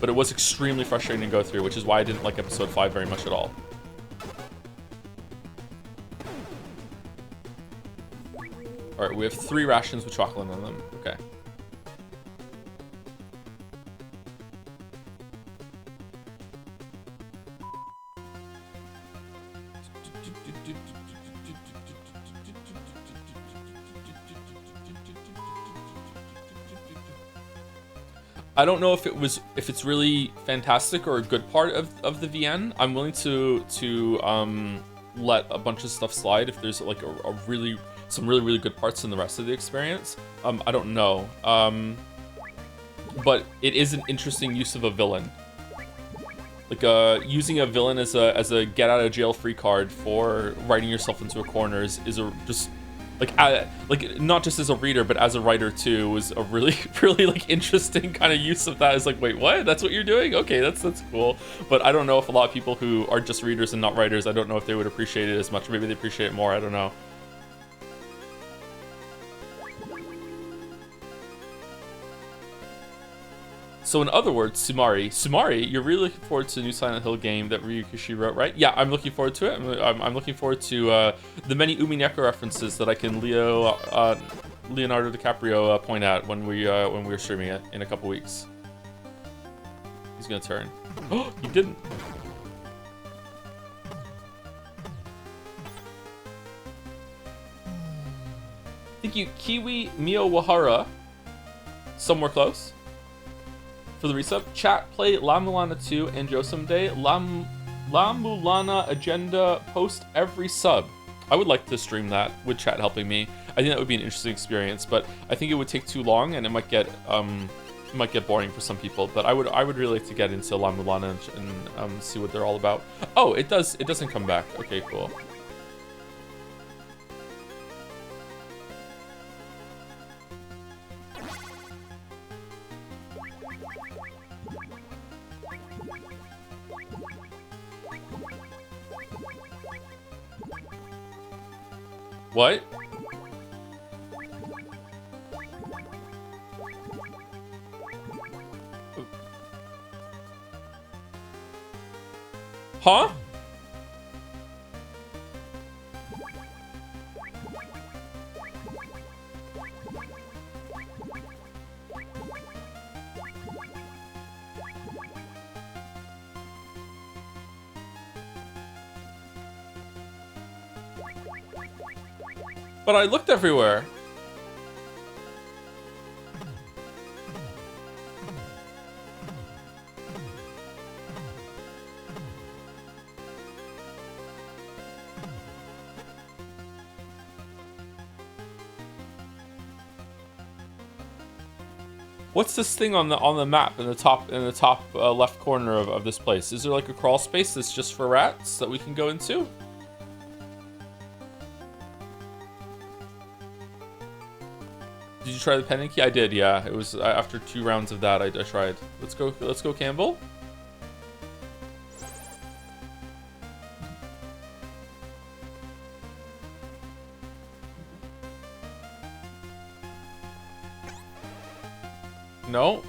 But it was extremely frustrating to go through, which is why I didn't like episode 5 very much at all. All right, we have 3 rations with chocolate on them. Okay. I don't know if it's really fantastic or a good part of the VN. I'm willing to let a bunch of stuff slide if there's like some really good parts in the rest of the experience. I don't know. But it is an interesting use of a villain. Like using a villain as a get out of jail free card for writing yourself into a corner is just like not just as a reader but as a writer too, was a really like interesting kind of use of that. Is like, wait, what? That's what you're doing? Okay, that's cool. But I don't know if a lot of people who are just readers and not writers, I don't know if they would appreciate it as much. Maybe they appreciate it more. I don't know. So in other words, Sumari, you're really looking forward to the new Silent Hill game that Ryukishi wrote, right? Yeah, I'm looking forward to it. I'm looking forward to the many Umineko references that I can Leonardo DiCaprio point at when we're streaming it in a couple weeks. He's gonna turn. Oh, he didn't. Thank you, Kiwi Miyawahara. Somewhere close. For the resub, chat, play La Mulana 2 and Josem Day. La Mulana agenda post every sub. I would like to stream that with chat helping me. I think that would be an interesting experience, but I think it would take too long and it might get boring for some people. But I would really like to get into La Mulana and see what they're all about. Oh, it doesn't come back. Okay, cool. What? Huh? But I looked everywhere. What's this thing on the map in the top left corner of this place? Is there like a crawl space that's just for rats that we can go into? Did you try the pendant key? I did, yeah. It was after 2 rounds of that I tried. Let's go, Campbell. No.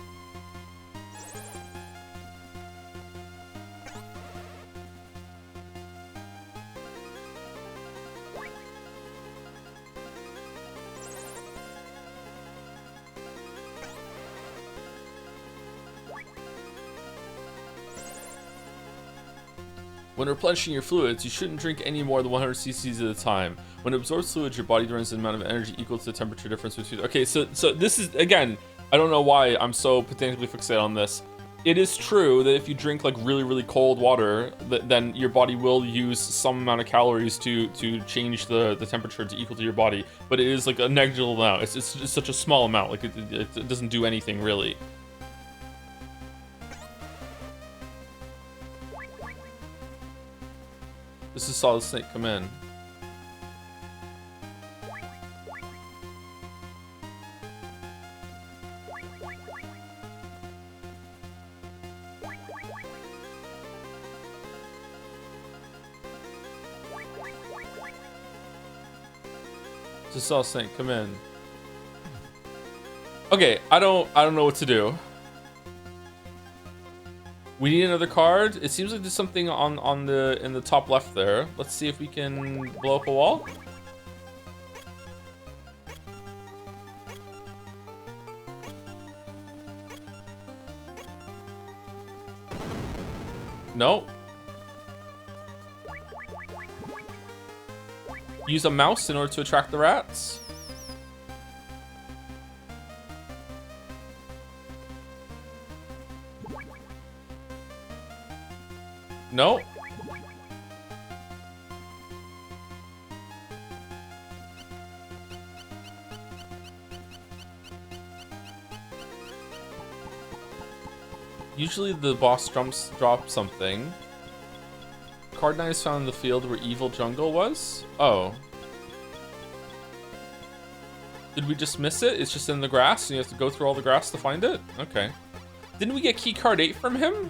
When replenishing your fluids, you shouldn't drink any more than 100 cc's at a time. When it absorbs fluids, your body drains an amount of energy equal to the temperature difference between... Okay, so this is, again, I don't know why I'm so potentially fixated on this. It is true that if you drink like really, really cold water, then your body will use some amount of calories to change the temperature to equal to your body. But it is like a negligible amount. It's just such a small amount. Like it doesn't do anything really. This is Solid Snake. Come in. Just saw Snake, come in. Okay, I don't know what to do. We need another card. It seems like there's something in the top left there. Let's see if we can blow up a wall. No. Use a mouse in order to attract the rats. No. Usually the boss drops something. Card 9 is found in the field where Evil Jungle was? Oh. Did we just miss it? It's just in the grass and you have to go through all the grass to find it? Okay. Didn't we get key card 8 from him?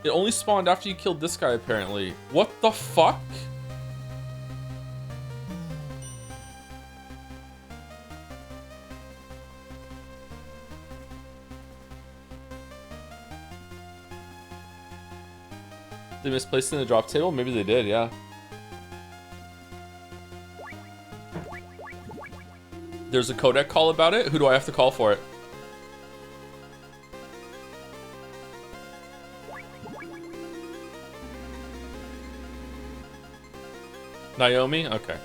It only spawned after you killed this guy, apparently. What the fuck? They misplaced it in the drop table? Maybe they did, yeah. There's a codec call about it? Who do I have to call for it? Naomi? Okay.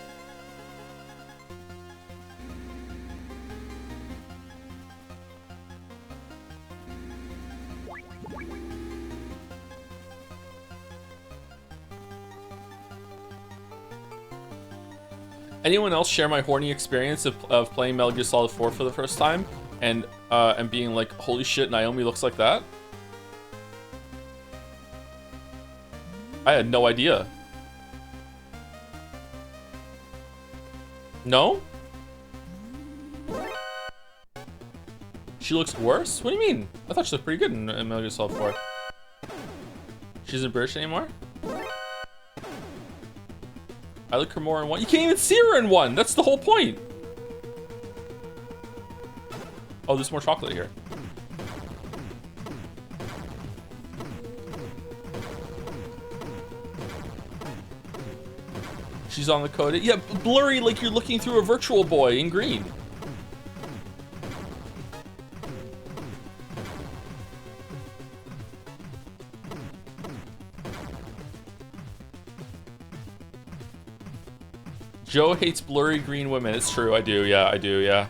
Anyone else share my horny experience of playing Metal Gear Solid 4 for the first time and being like, holy shit, Naomi looks like that? I had no idea. No? She looks worse? What do you mean? I thought she looked pretty good in Metal Gear Solid 4. She isn't British anymore? I like her more in 1. You can't even see her in 1! That's the whole point! Oh, there's more chocolate here. She's on the code. Yeah, blurry like you're looking through a virtual boy in green. Joe hates blurry green women. It's true, I do, yeah, yeah.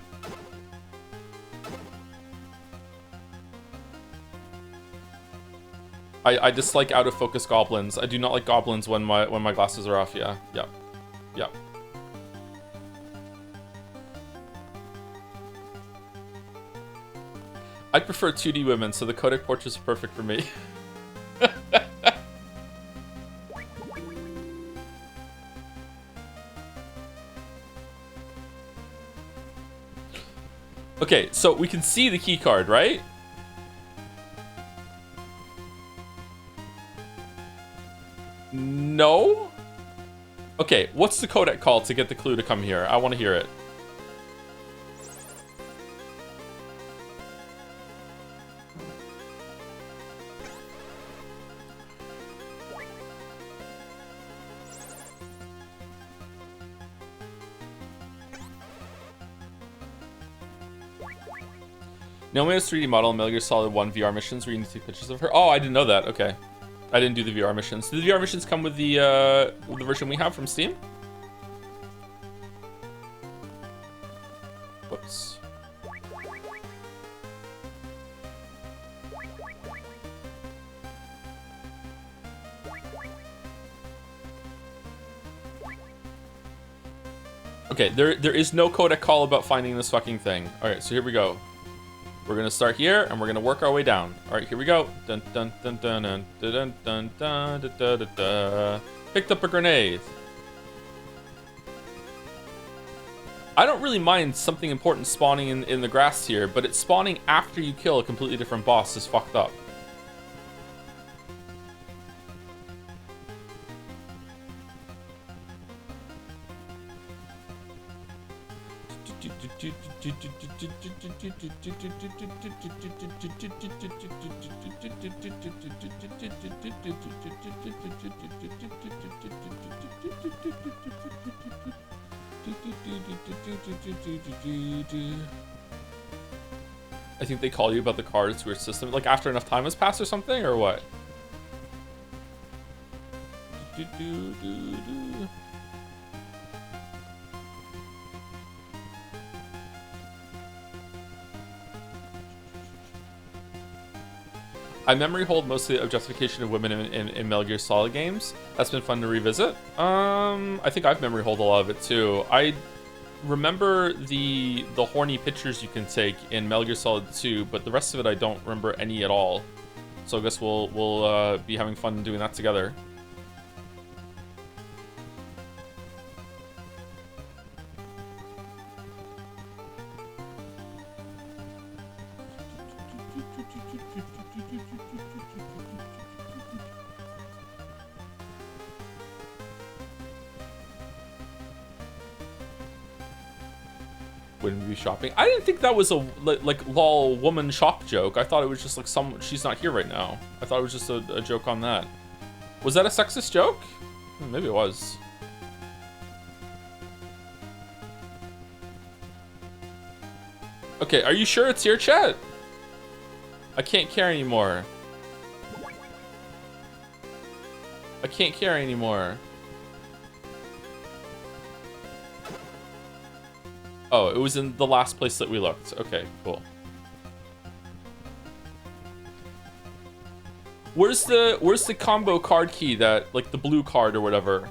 I dislike out of focus goblins. I do not like goblins when my glasses are off, yeah. Yeah. I prefer 2D women, so the codec portraits are perfect for me. Okay, so we can see the key card, right? No? Okay, what's the codec called to get the clue to come here? I want to hear it. Naomi has 3D model in Metal Gear Solid 1 VR missions where you need to take pictures of her. Oh, I didn't know that. Okay. I didn't do the VR missions. Do the VR missions come with the version we have from Steam? Whoops. Okay, there is no codec call about finding this fucking thing. Alright, so here we go. We're gonna start here and we're gonna work our way down. Alright, here we go. Dun dun dun dun dun dun dun dun dun dun dun. Picked up a grenade. I don't really mind something important spawning in the grass here, but it's spawning after you kill a completely different boss is fucked up. I think they call you about the cards to your system, like after enough time has passed or something, or what? I memory hold mostly the objectification of women in Metal Gear Solid games. That's been fun to revisit. I think I've memory hold a lot of it too. I remember the horny pictures you can take in Metal Gear Solid 2, but the rest of it I don't remember any at all. So I guess we'll be having fun doing that together. Wouldn't be shopping. I didn't think that was a like lol woman shop joke. I thought it was just like she's not here right now. I thought it was just a joke on that. Was that a sexist joke? Maybe it was. Okay, are you sure it's here, chat? I can't carry anymore. I can't carry anymore. Oh, it was in the last place that we looked. Okay, cool. Where's the combo card key that, like the blue card or whatever?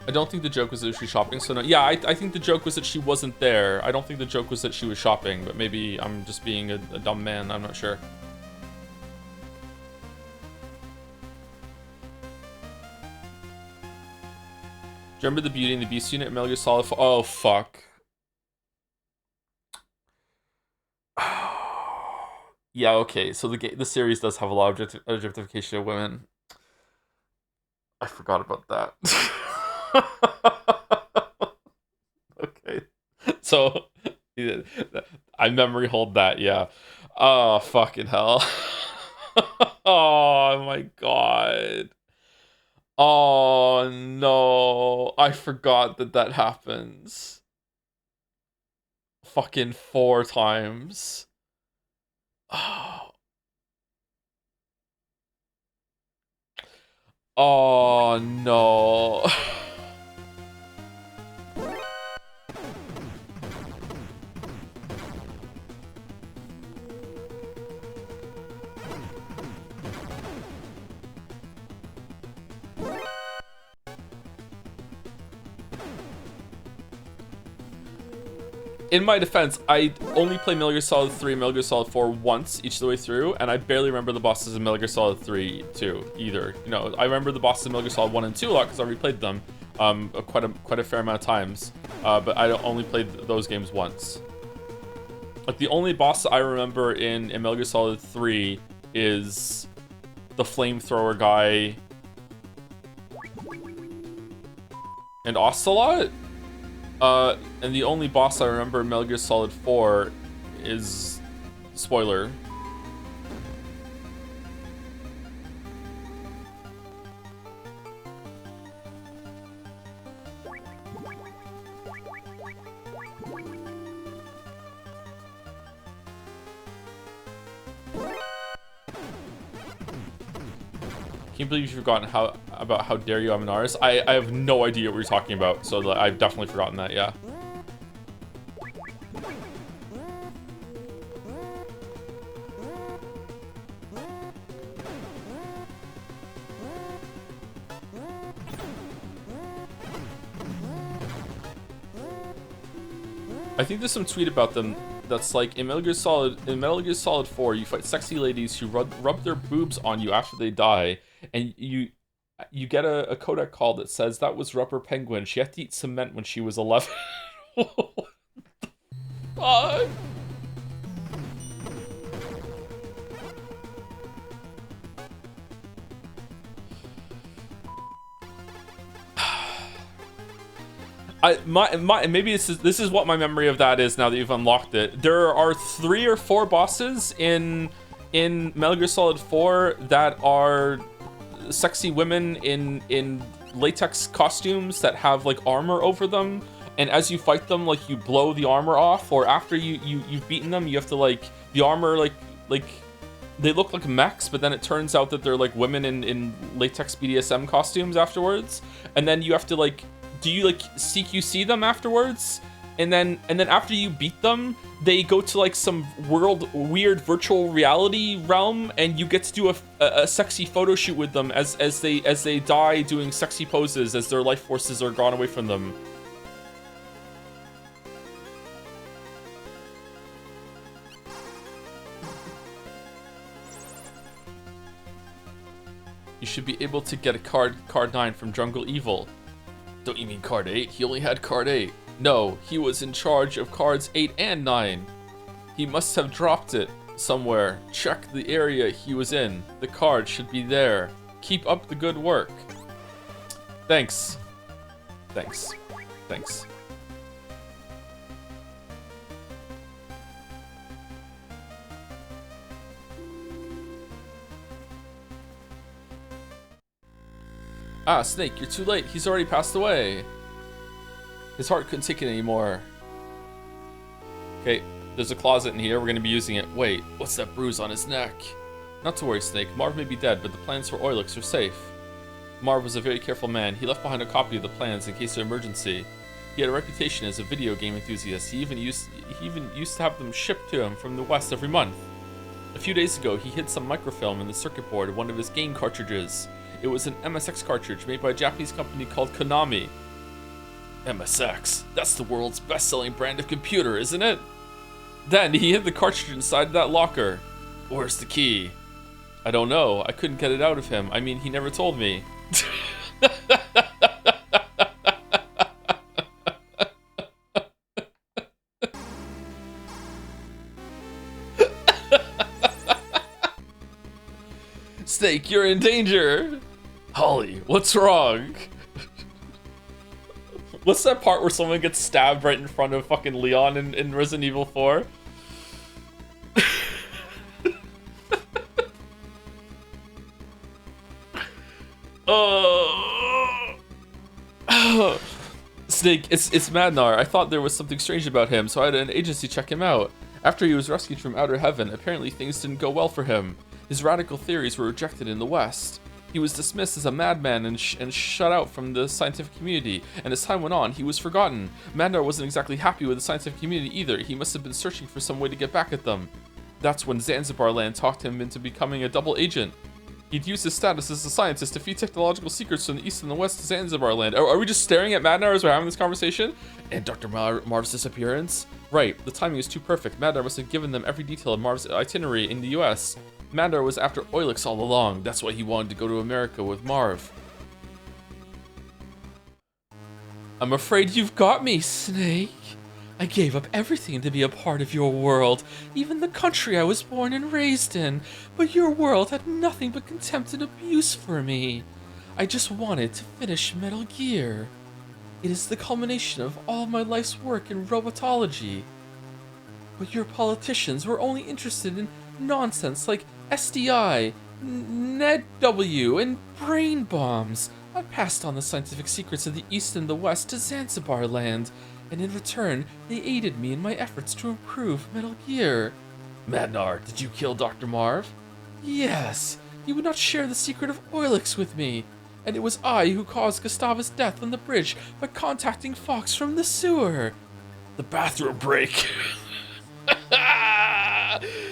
I don't think the joke was that she was shopping, so no. Yeah, I think the joke was that she wasn't there. I don't think the joke was that she was shopping, but maybe I'm just being a dumb man. I'm not sure. Do you remember the Beauty and the Beast unit in Metal Gear Solid 4? Oh, fuck. Yeah, okay. So the series does have a lot of objectification of women. I forgot about that. Okay. So, I memory hold that, yeah. Oh, fucking hell. Oh, my God. Oh no, I forgot that happens. Fucking 4 times. Oh. Oh no. In my defense, I only play Metal Gear Solid 3 and Metal Gear Solid 4 once each the way through, and I barely remember the bosses in Metal Gear Solid 3 too, either. You know, I remember the bosses in Metal Gear Solid 1 and 2 a lot because I replayed them quite a fair amount of times, but I only played those games once. Like, the only boss I remember in Metal Gear Solid 3 is the flamethrower guy and Ocelot. And the only boss I remember in Metal Gear Solid 4 is... spoiler. Can't believe you've forgotten about how dare you I'm an artist. I have no idea what you're talking about, so I've definitely forgotten that, yeah. I think there's some tweet about them that's like, in Metal Gear Solid 4, you fight sexy ladies who rub their boobs on you after they die, and you get a codec call that says that was Rubber Penguin. She had to eat cement when she was 11. Fuck. Maybe this is what my memory of that is now that you've unlocked it. There are 3 or 4 bosses in Metal Gear Solid 4 that are sexy women in latex costumes that have like armor over them, and as you fight them, like, you blow the armor off, or after you've beaten them, you have to, like, the armor, like they look like mechs, but then it turns out that they're like women in latex BDSM costumes afterwards, and then you have to, like, do you like CQC them afterwards? And then after you beat them, they go to like some weird virtual reality realm, and you get to do a sexy photo shoot with them as they die doing sexy poses as their life forces are gone away from them. You should be able to get a card 9 from Jungle Evil. Don't you mean card 8? He only had card 8. No, he was in charge of cards 8 and 9. He must have dropped it somewhere. Check the area he was in. The card should be there. Keep up the good work. Thanks. Thanks. Thanks. Ah, Snake, you're too late. He's already passed away. His heart couldn't take it anymore. Okay, there's a closet in here. We're going to be using it. Wait, what's that bruise on his neck? Not to worry, Snake. Marv may be dead, but the plans for Oilix are safe. Marv was a very careful man. He left behind a copy of the plans in case of emergency. He had a reputation as a video game enthusiast. He even used to have them shipped to him from the West every month. A few days ago, he hid some microfilm in the circuit board of one of his game cartridges. It was an MSX cartridge made by a Japanese company called Konami. MSX? That's the world's best-selling brand of computer, isn't it? Then he hid the cartridge inside that locker. Where's the key? I don't know. I couldn't get it out of him. I mean, he never told me. Snake, you're in danger! Holly, what's wrong? What's that part where someone gets stabbed right in front of fucking Leon in Resident Evil 4? Snake, it's Madnar. I thought there was something strange about him, so I had an agency check him out. After he was rescued from outer heaven, apparently things didn't go well for him. His radical theories were rejected in the West. He was dismissed as a madman and shut out from the scientific community, and as time went on, he was forgotten. Madnar wasn't exactly happy with the scientific community either. He must have been searching for some way to get back at them. That's when Zanzibar Land talked him into becoming a double agent. He'd used his status as a scientist to feed technological secrets from the east and the west to Zanzibar Land. Are we just staring at Madnar as we're having this conversation? And Dr. Marv's disappearance? Right, the timing was too perfect. Madnar must have given them every detail of Marv's itinerary in the US. Madnar was after Oilix all along. That's why he wanted to go to America with Marv. I'm afraid you've got me, Snake. I gave up everything to be a part of your world, even the country I was born and raised in, but your world had nothing but contempt and abuse for me. I just wanted to finish Metal Gear. It is the culmination of all my life's work in robotology. But your politicians were only interested in nonsense like SDI, NetW, and brain bombs. I passed on the scientific secrets of the East and the West to Zanzibar Land, and in return, they aided me in my efforts to improve Metal Gear. Madnar, did you kill Dr. Marv? Yes, He would not share the secret of Oilix with me. And it was I who caused Gustava's death on the bridge by contacting Fox from the sewer. The bathroom break.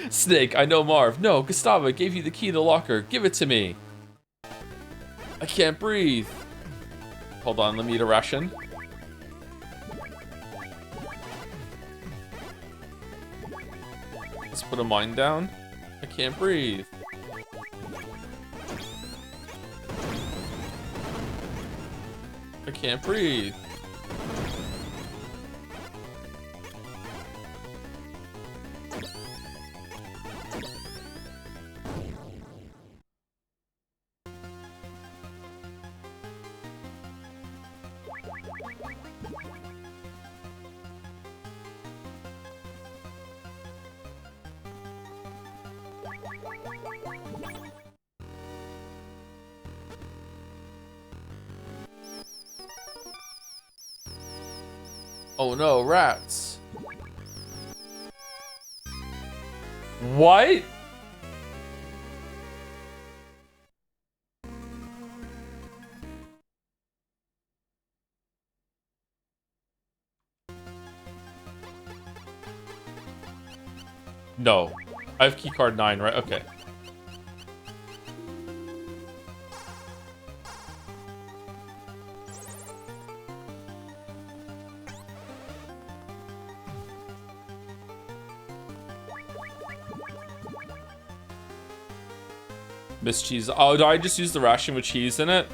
Snake, I know Marv. No, Gustava gave you the key to the locker. Give it to me. I can't breathe. Hold on, let me eat a ration. Let's put a mine down. I can't breathe. I can't breathe. Oh no, rats. What? No. I have keycard 9, right? Okay. Miss Cheese. Oh, do I just use the ration with cheese in it?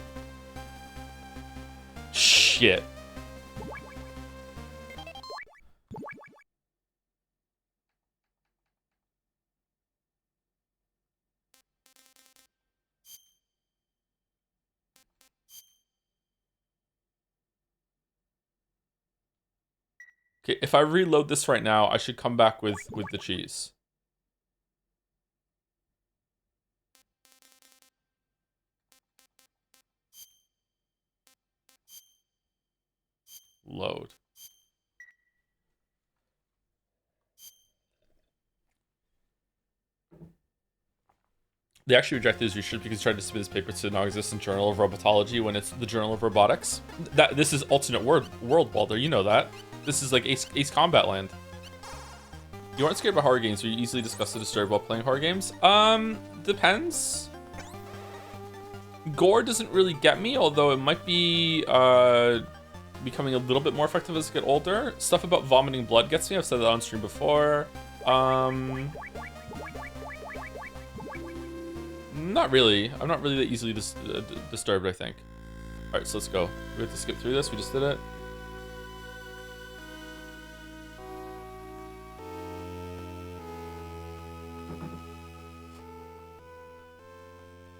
Shit. Okay, if I reload this right now, I should come back with the cheese. Load. They actually rejected his research because he tried to submit his paper to the non-existent Journal of Robotology when it's the Journal of Robotics. This is alternate world, Balder. You know that. This is like Ace Combat Land. You aren't scared about horror games, or you easily discuss the disturbed while playing horror games? Depends. Gore doesn't really get me, although it might be becoming a little bit more effective as I get older. Stuff about vomiting blood gets me. I've said that on stream before. Not really. I'm not really that easily disturbed, I think. Alright, so let's go. We have to skip through this. We just did it.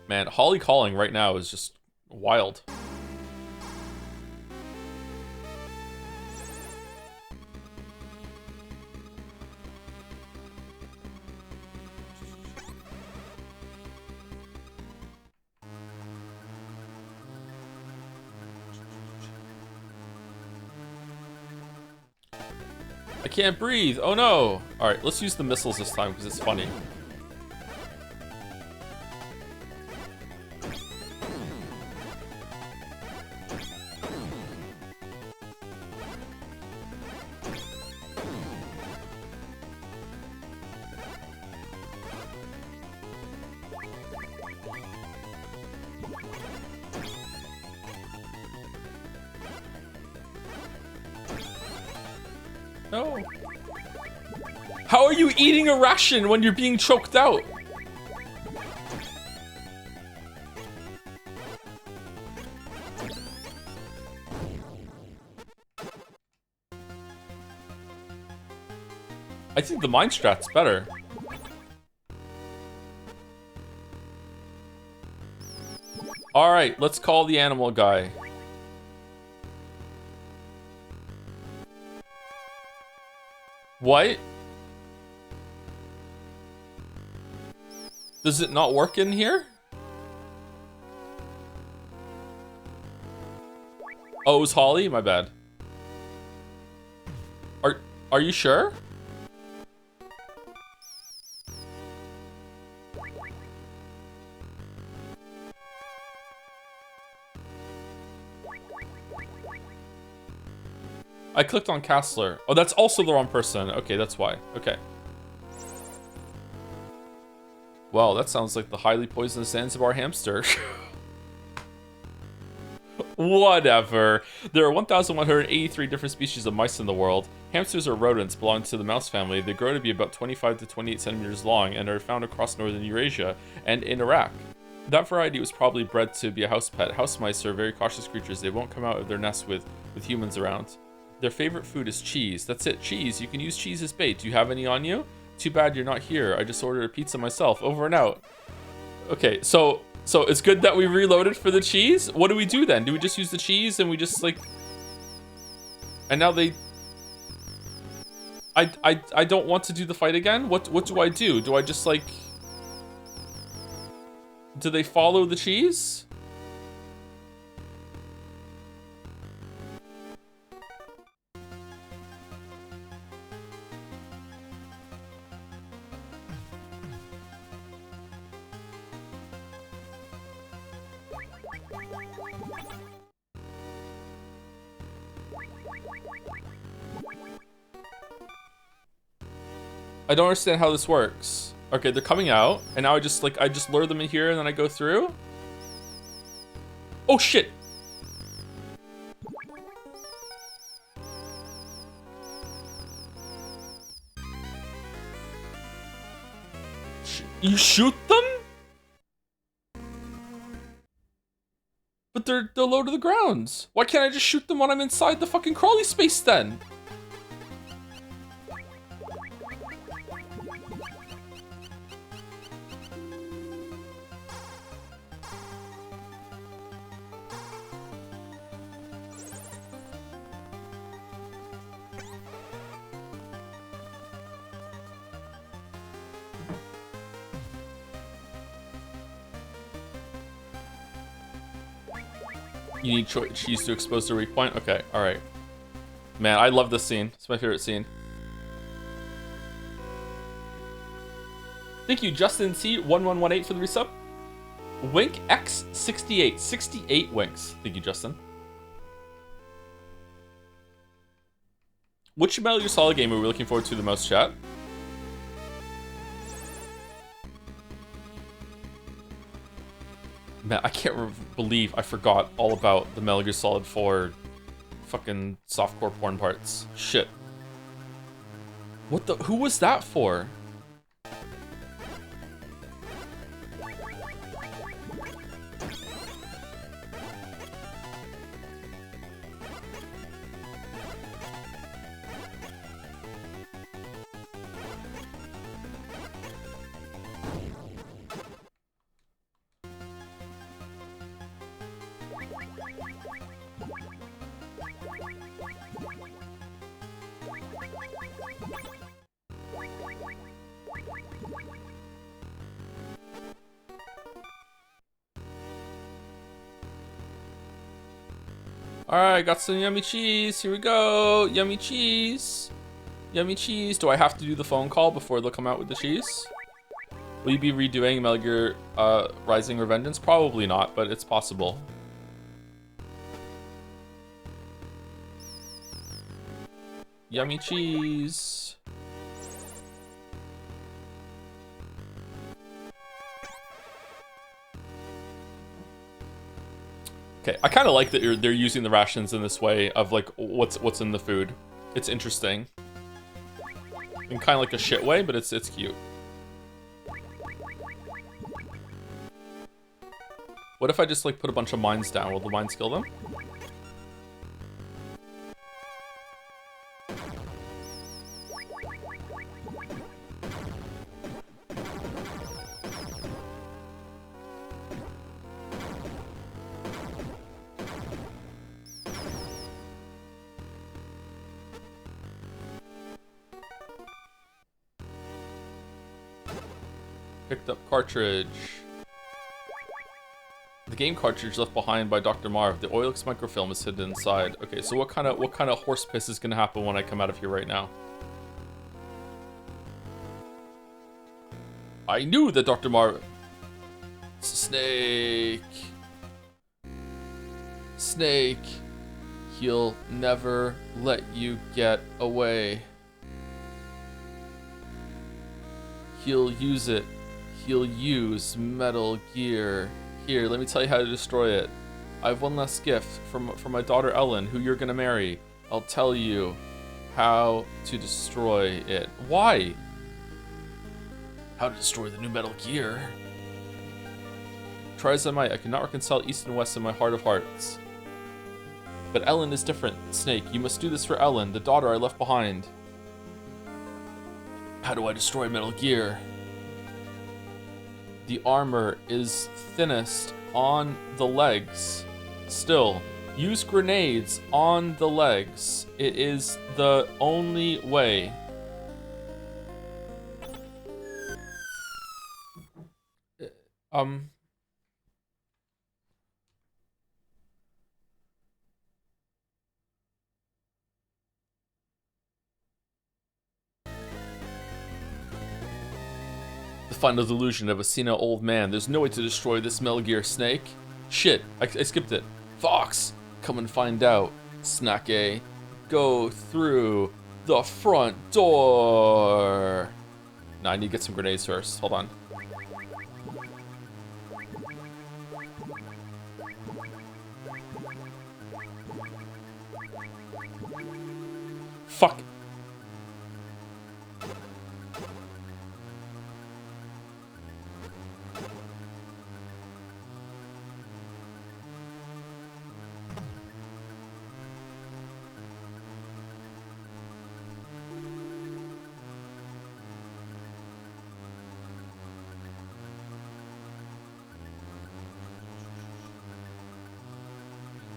Man, Holly Calling right now is just wild. I can't breathe. Oh no. All right, let's use the missiles this time because it's funny. No. How are you eating a ration when you're being choked out? I think the mine strat's better. Alright, let's call the animal guy. What? Does it not work in here? Oh, it was Holly? My bad. Are you sure? I clicked on Castler. Oh, that's also the wrong person. Okay, that's why. Okay. Well, that sounds like the highly poisonous Zanzibar hamster. Whatever. There are 1,183 different species of mice in the world. Hamsters are rodents belonging to the mouse family. They grow to be about 25 to 28 centimeters long and are found across northern Eurasia and in Iraq. That variety was probably bred to be a house pet. House mice are very cautious creatures. They won't come out of their nest with humans around. Their favorite food is cheese. That's it, cheese. You can use cheese as bait. Do you have any on you? Too bad you're not here. I just ordered a pizza myself. Over and out. Okay, so it's good that we reloaded for the cheese. What do we do then? Do we just use the cheese and we just like... And now they... I don't want to do the fight again? What do I do? Do I just like... Do they follow the cheese? I don't understand how this works. Okay, they're coming out, and now I just lure them in here and then I go through? Oh shit! You shoot them? But they're low to the ground. Why can't I just shoot them when I'm inside the fucking crawly space then? You need cheese to expose the weak point? Okay, alright. Man, I love this scene. It's my favorite scene. Thank you, Justin C1118 for the resub. Wink X68. 68 winks. Thank you, Justin. Which Metal Gear Solid game are we looking forward to the most, chat? Man, I can't believe I forgot all about the Metal Gear Solid 4 fucking softcore porn parts. Shit. What the? Who was that for? Alright, got some yummy cheese. Here we go. Yummy cheese. Yummy cheese. Do I have to do the phone call before they'll come out with the cheese? Will you be redoing Metal Gear Rising Revengeance? Probably not, but it's possible. Yummy cheese. Okay, I kind of like that they're using the rations in this way of like what's in the food. It's interesting. In kind of like a shit way, but it's cute. What if I just like put a bunch of mines down? Will the mines kill them? Picked up cartridge. The game cartridge left behind by Dr. Marv. The Oilix microfilm is hidden inside. Okay, so what kind of horse piss is gonna happen when I come out of here right now? I knew that Dr. Marv. Snake. Snake. He'll never let you get away. He'll use it. He'll use Metal Gear. Here, let me tell you how to destroy it. I have one last gift from my daughter Ellen, who you're gonna marry. I'll tell you how to destroy it. Why? How to destroy the new Metal Gear. Try as I might, I cannot reconcile East and West in my heart of hearts. But Ellen is different, Snake. You must do this for Ellen, the daughter I left behind. How do I destroy Metal Gear? The armor is thinnest on the legs. Still, use grenades on the legs. It is the only way. The final delusion of a senile old man. There's no way to destroy this Metal Gear, Snake. Shit, I skipped it. Fox, come and find out. Snake, go through the front door. Nah, I need to get some grenades first. Hold on. Fuck.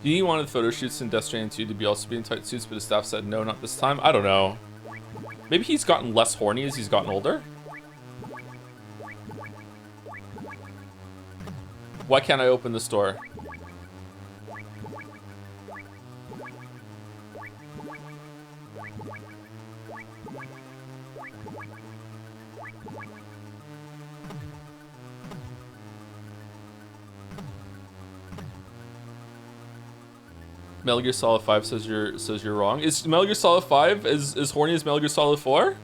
Do you want the photo shoots in Death Stranding 2 to be also be in tight suits, but his staff said no, not this time? I don't know. Maybe he's gotten less horny as he's gotten older? Why can't I open this door? Metal Gear Solid 5 says you're wrong. Is Metal Gear Solid 5 as horny as Metal Gear Solid 4?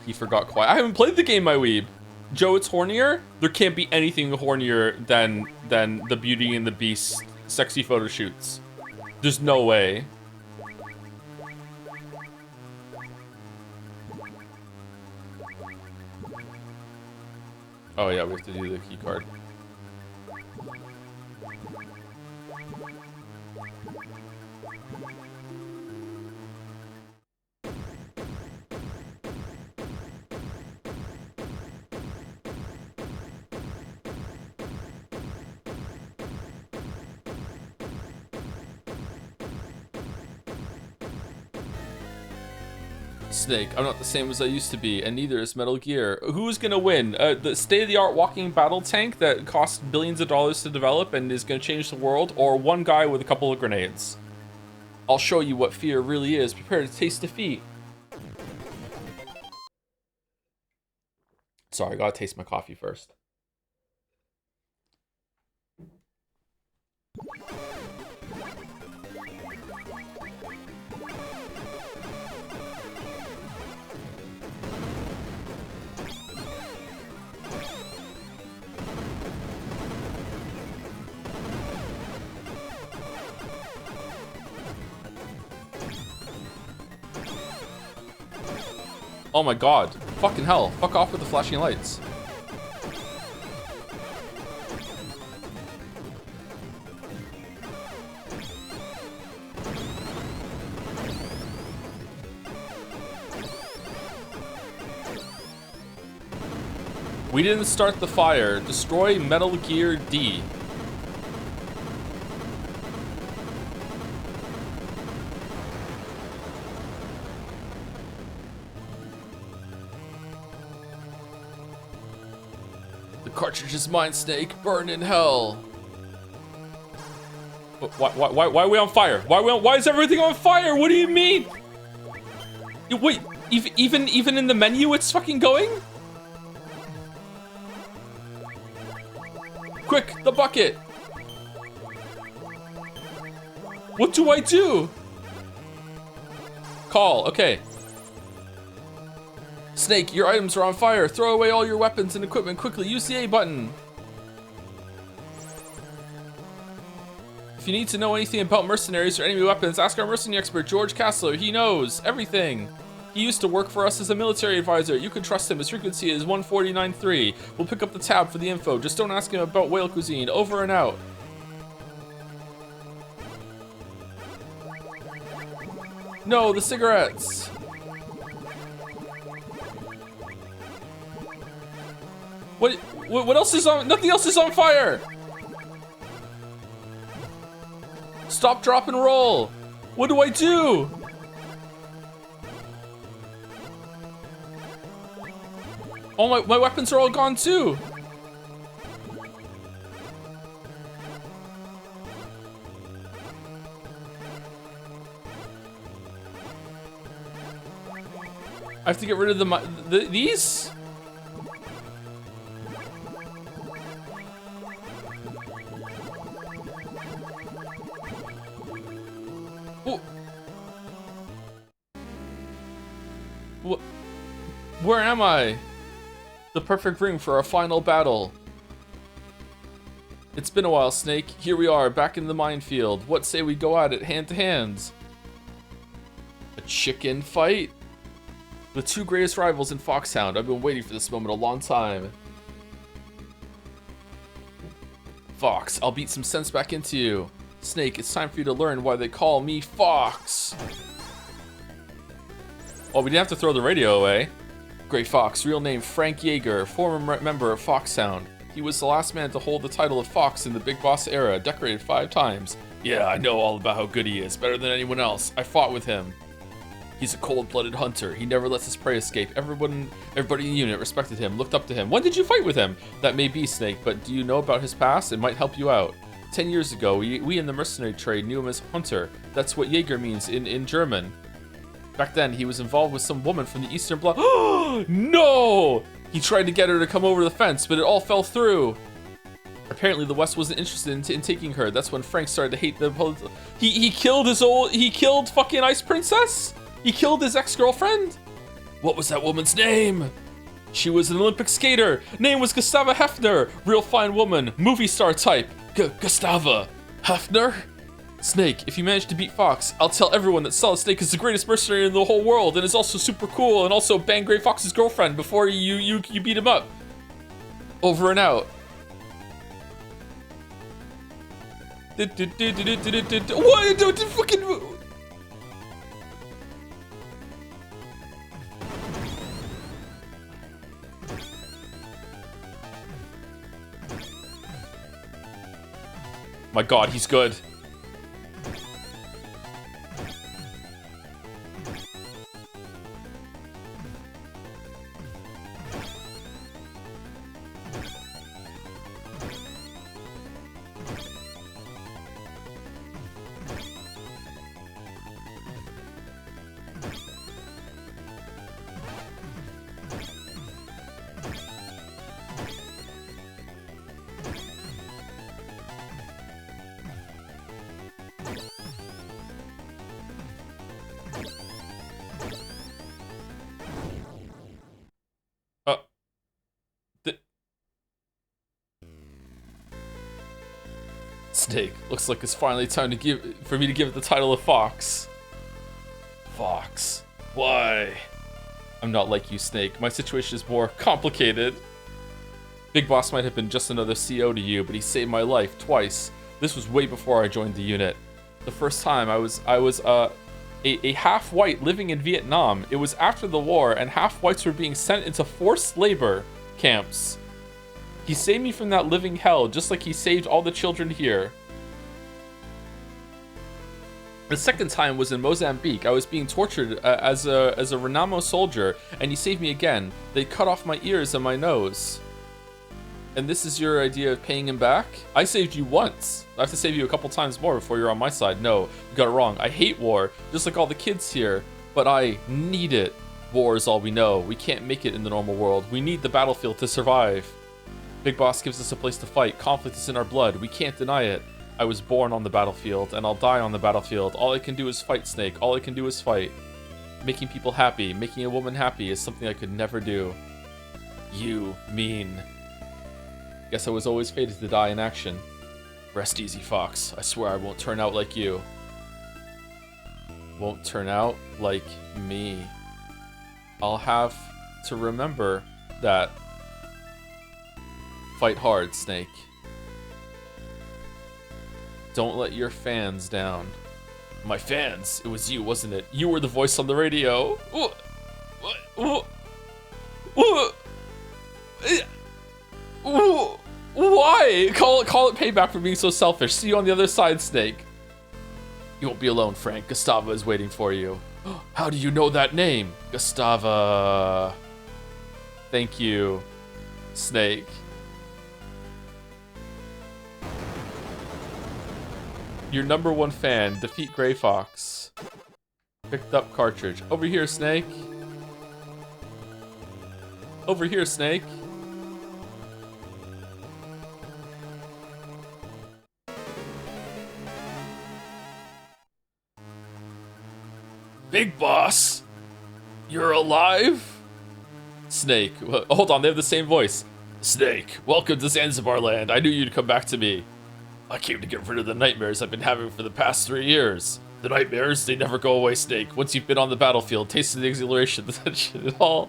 He forgot quiet. I haven't played the game, my weeb. Joe, it's hornier? There can't be anything hornier than the Beauty and the Beast sexy photo shoots. There's no way. Oh yeah, we have to do the key card. Snake, I'm not the same as I used to be, and neither is Metal Gear. Who's gonna win? The state-of-the-art walking battle tank that costs billions of dollars to develop and is gonna change the world, or one guy with a couple of grenades? I'll show you what fear really is. Prepare to taste defeat. Sorry, I gotta taste my coffee first. Oh my god. Fucking hell. Fuck off with the flashing lights. We didn't start the fire. Destroy Metal Gear D. Cartridge is mine, Snake. Burn in hell. Why are we on fire? Why is everything on fire? What do you mean? Wait, Even in the menu, it's fucking going? Quick, the bucket! What do I do? Call, okay. Snake, your items are on fire. Throw away all your weapons and equipment quickly. Use the A button. If you need to know anything about mercenaries or enemy weapons, ask our mercenary expert, George Castler. He knows everything. He used to work for us as a military advisor. You can trust him. His frequency is 1493. We'll pick up the tab for the info. Just don't ask him about whale cuisine. Over and out. No, the cigarettes. What else is on? Nothing else is on fire. Stop, drop, and roll. What do I do? Oh, my weapons are all gone too. I have to get rid of these? Where am I? The perfect ring for our final battle. It's been a while, Snake. Here we are, back in the minefield. What say we go at it hand to hand? A chicken fight? The two greatest rivals in Foxhound. I've been waiting for this moment a long time. Fox, I'll beat some sense back into you. Snake, it's time for you to learn why they call me Fox. Oh, we didn't have to throw the radio away. Gray Fox, real name Frank Yeager, former member of Foxhound. He was the last man to hold the title of Fox in the Big Boss era, decorated 5 times. Yeah, I know all about how good he is, better than anyone else. I fought with him. He's a cold-blooded hunter. He never lets his prey escape. Everybody in the unit respected him, looked up to him. When did you fight with him? That may be, Snake, but do you know about his past? It might help you out. 10 years ago, we in the mercenary trade knew him as Hunter. That's what Jaeger means in German. Back then, he was involved with some woman from the Eastern Bloc. Oh, no! He tried to get her to come over the fence, but it all fell through. Apparently, the West wasn't interested in taking her. That's when Frank started to hate the... He killed fucking Ice Princess? He killed his ex-girlfriend? What was that woman's name? She was an Olympic skater. Name was Gustava Hefner. Real fine woman. Movie star type. Gustava Hefner? Snake, if you manage to beat Fox, I'll tell everyone that Solid Snake is the greatest mercenary in the whole world and is also super cool and also bang Gray Fox's girlfriend before you beat him up. Over and out. What? Fucking... My God, he's good. Snake, looks like it's finally time for me to give it the title of Fox. Fox. Why? I'm not like you, Snake. My situation is more complicated. Big Boss might have been just another CO to you, but he saved my life twice. This was way before I joined the unit. The first time I was a half-white living in Vietnam. It was after the war, and half-whites were being sent into forced labor camps. He saved me from that living hell, just like he saved all the children here. The second time was in Mozambique. I was being tortured as a Renamo soldier, and he saved me again. They cut off my ears and my nose. And this is your idea of paying him back? I saved you once. I have to save you a couple times more before you're on my side. No, you got it wrong. I hate war, just like all the kids here, but I need it. War is all we know. We can't make it in the normal world. We need the battlefield to survive. Big Boss gives us a place to fight. Conflict is in our blood. We can't deny it. I was born on the battlefield, and I'll die on the battlefield. All I can do is fight, Snake. All I can do is fight. Making people happy, making a woman happy is something I could never do. You mean... Guess I was always fated to die in action. Rest easy, Fox. I swear I won't turn out like you. Won't turn out like me. I'll have to remember that. Fight hard, Snake. Don't let your fans down. My fans? It was you, wasn't it? You were the voice on the radio. Why? Call it payback for being so selfish. See you on the other side, Snake. You won't be alone, Frank. Gustava is waiting for you. How do you know that name? Gustava. Thank you, Snake. Your #1 fan. Defeat Gray Fox. Picked up cartridge. Over here, Snake. Over here, Snake. Big Boss, you're alive? Snake, hold on, they have the same voice. Snake, welcome to Zanzibar land. I knew you'd come back to me. I came to get rid of the nightmares I've been having for the past 3 years. The nightmares, they never go away, Snake. Once you've been on the battlefield, tasted the exhilaration, the tension, it all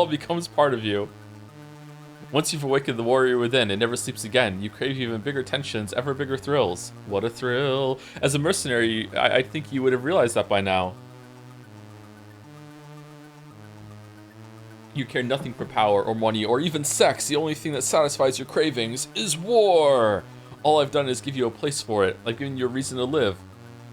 becomes part of you. Once you've awakened the warrior within, it never sleeps again. You crave even bigger tensions, ever bigger thrills. What a thrill. As a mercenary, I think you would have realized that by now. You care nothing for power or money or even sex. The only thing that satisfies your cravings is war. All I've done is give you a place for it. I've given you a reason to live.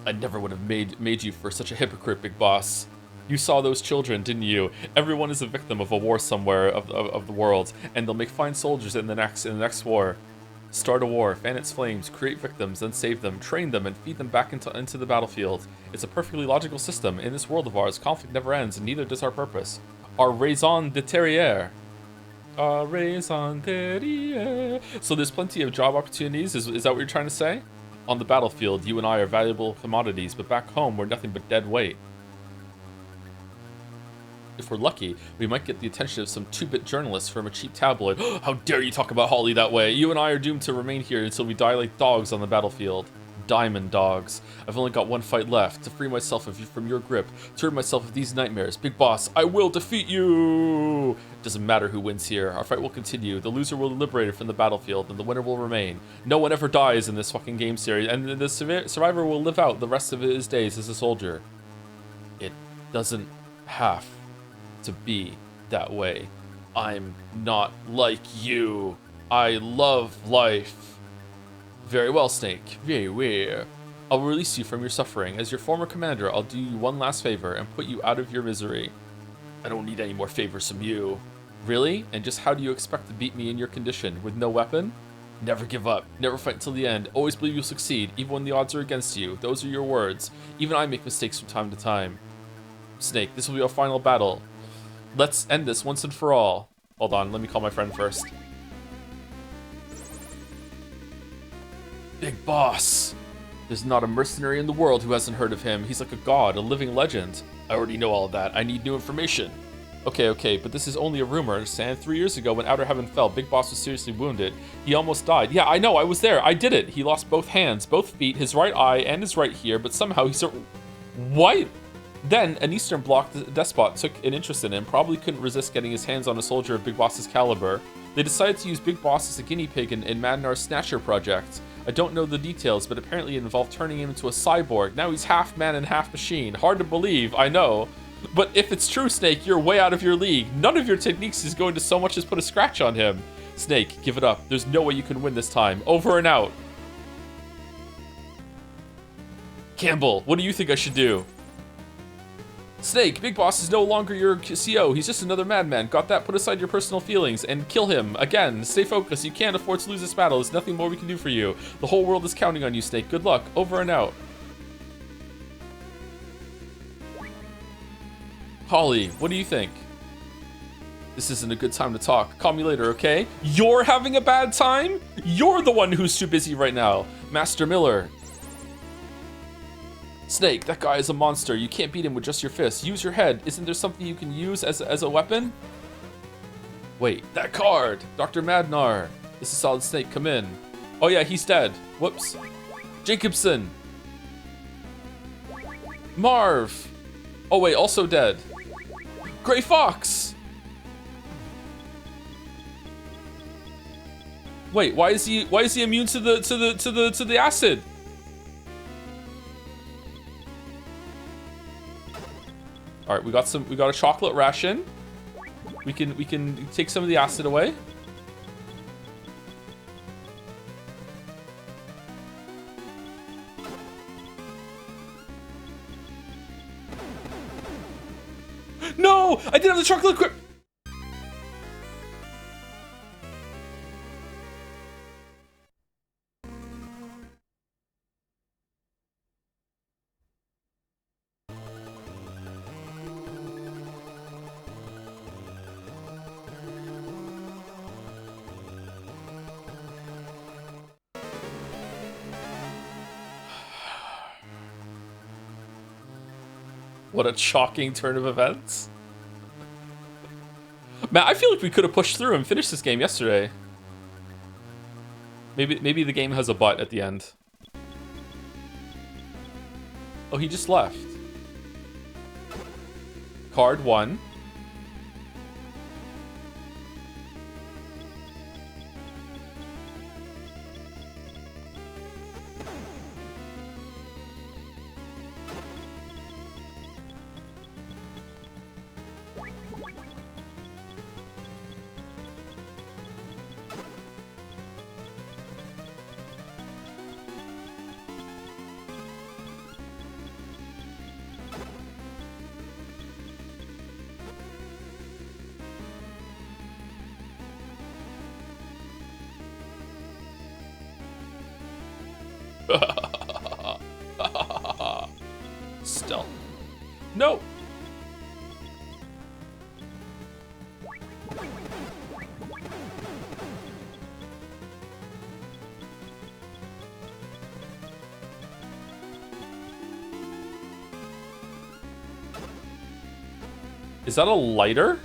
I never would have made you for such a hypocrite, Big Boss. You saw those children, didn't you? Everyone is a victim of a war somewhere of the world, and they'll make fine soldiers in the next war. Start a war, fan its flames, create victims, then save them, train them, and feed them back into the battlefield. It's a perfectly logical system. In this world of ours, conflict never ends, and neither does our purpose. Our raison d'être. Our raison d'être. So there's plenty of job opportunities, is that what you're trying to say? On the battlefield, you and I are valuable commodities, but back home, we're nothing but dead weight. If we're lucky, we might get the attention of some 2-bit journalists from a cheap tabloid. How dare you talk about Holly that way? You and I are doomed to remain here until we die like dogs on the battlefield. Diamond dogs. I've only got one fight left, to free myself from your grip, to rid myself of these nightmares. Big Boss, I will defeat you! It doesn't matter who wins here. Our fight will continue. The loser will be liberated from the battlefield, and the winner will remain. No one ever dies in this fucking game series, and the survivor will live out the rest of his days as a soldier. It doesn't have to be that way. I'm not like you. I love life. Very well, Snake. Very well. I'll release you from your suffering. As your former commander, I'll do you one last favor and put you out of your misery. I don't need any more favors from you. Really? And just how do you expect to beat me in your condition? With no weapon? Never give up. Never fight until the end. Always believe you'll succeed, even when the odds are against you. Those are your words. Even I make mistakes from time to time. Snake, this will be our final battle. Let's end this once and for all. Hold on, let me call my friend first. Big Boss. There's not a mercenary in the world who hasn't heard of him. He's like a god, a living legend. I already know all of that. I need new information. Okay, but this is only a rumor, understand? 3 years ago, when Outer Heaven fell, Big Boss was seriously wounded. He almost died. Yeah, I know, I was there. I did it. He lost both hands, both feet, his right eye, and his right ear, but somehow he What? Then, an Eastern Bloc despot took an interest in him, probably couldn't resist getting his hands on a soldier of Big Boss's caliber. They decided to use Big Boss as a guinea pig in Madnar's Snatcher project. I don't know the details, but apparently it involved turning him into a cyborg. Now he's half man and half machine. Hard to believe, I know. But if it's true, Snake, you're way out of your league. None of your techniques is going to so much as put a scratch on him. Snake, give it up. There's no way you can win this time. Over and out. Campbell, what do you think I should do? Snake, Big Boss is no longer your CO. He's just another madman. Got that? Put aside your personal feelings and kill him. Again, stay focused. You can't afford to lose this battle. There's nothing more we can do for you. The whole world is counting on you, Snake. Good luck. Over and out. Holly, what do you think? This isn't a good time to talk. Call me later, okay? You're having a bad time? You're the one who's too busy right now. Master Miller. Snake, that guy is a monster. You can't beat him with just your fists. Use your head. Isn't there something you can use as a weapon? Wait, that card! Dr. Madnar. This is Solid Snake, come in. Oh yeah, he's dead. Whoops. Jacobson. Marv. Oh wait, also dead. Gray Fox. Wait, why is he immune to the acid? All right, we got a chocolate ration. We can take some of the acid away. No, I didn't have the chocolate equip. What a shocking turn of events. Man, I feel like we could have pushed through and finished this game yesterday. Maybe the game has a but at the end. Oh, he just left. Card 1. Still. No. Is that a lighter?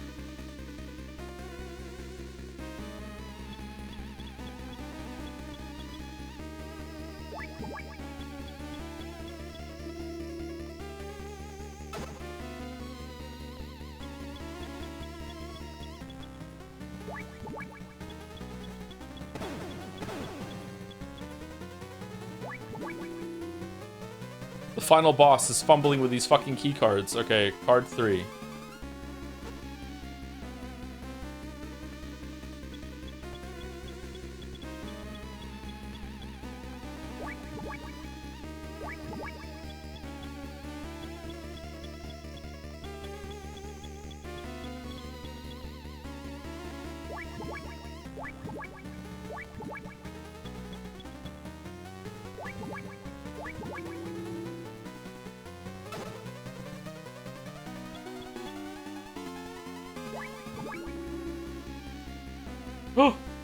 The final boss is fumbling with these fucking key cards. Okay, card 3.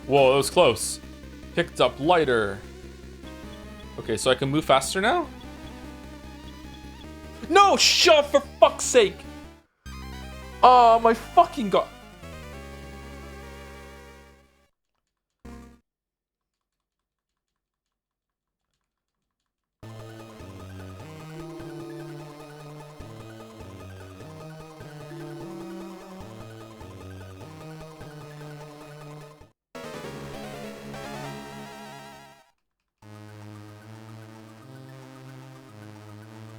Whoa, that was close. Picked up lighter. Okay, so I can move faster now? No, shove for fuck's sake! Oh my fucking god.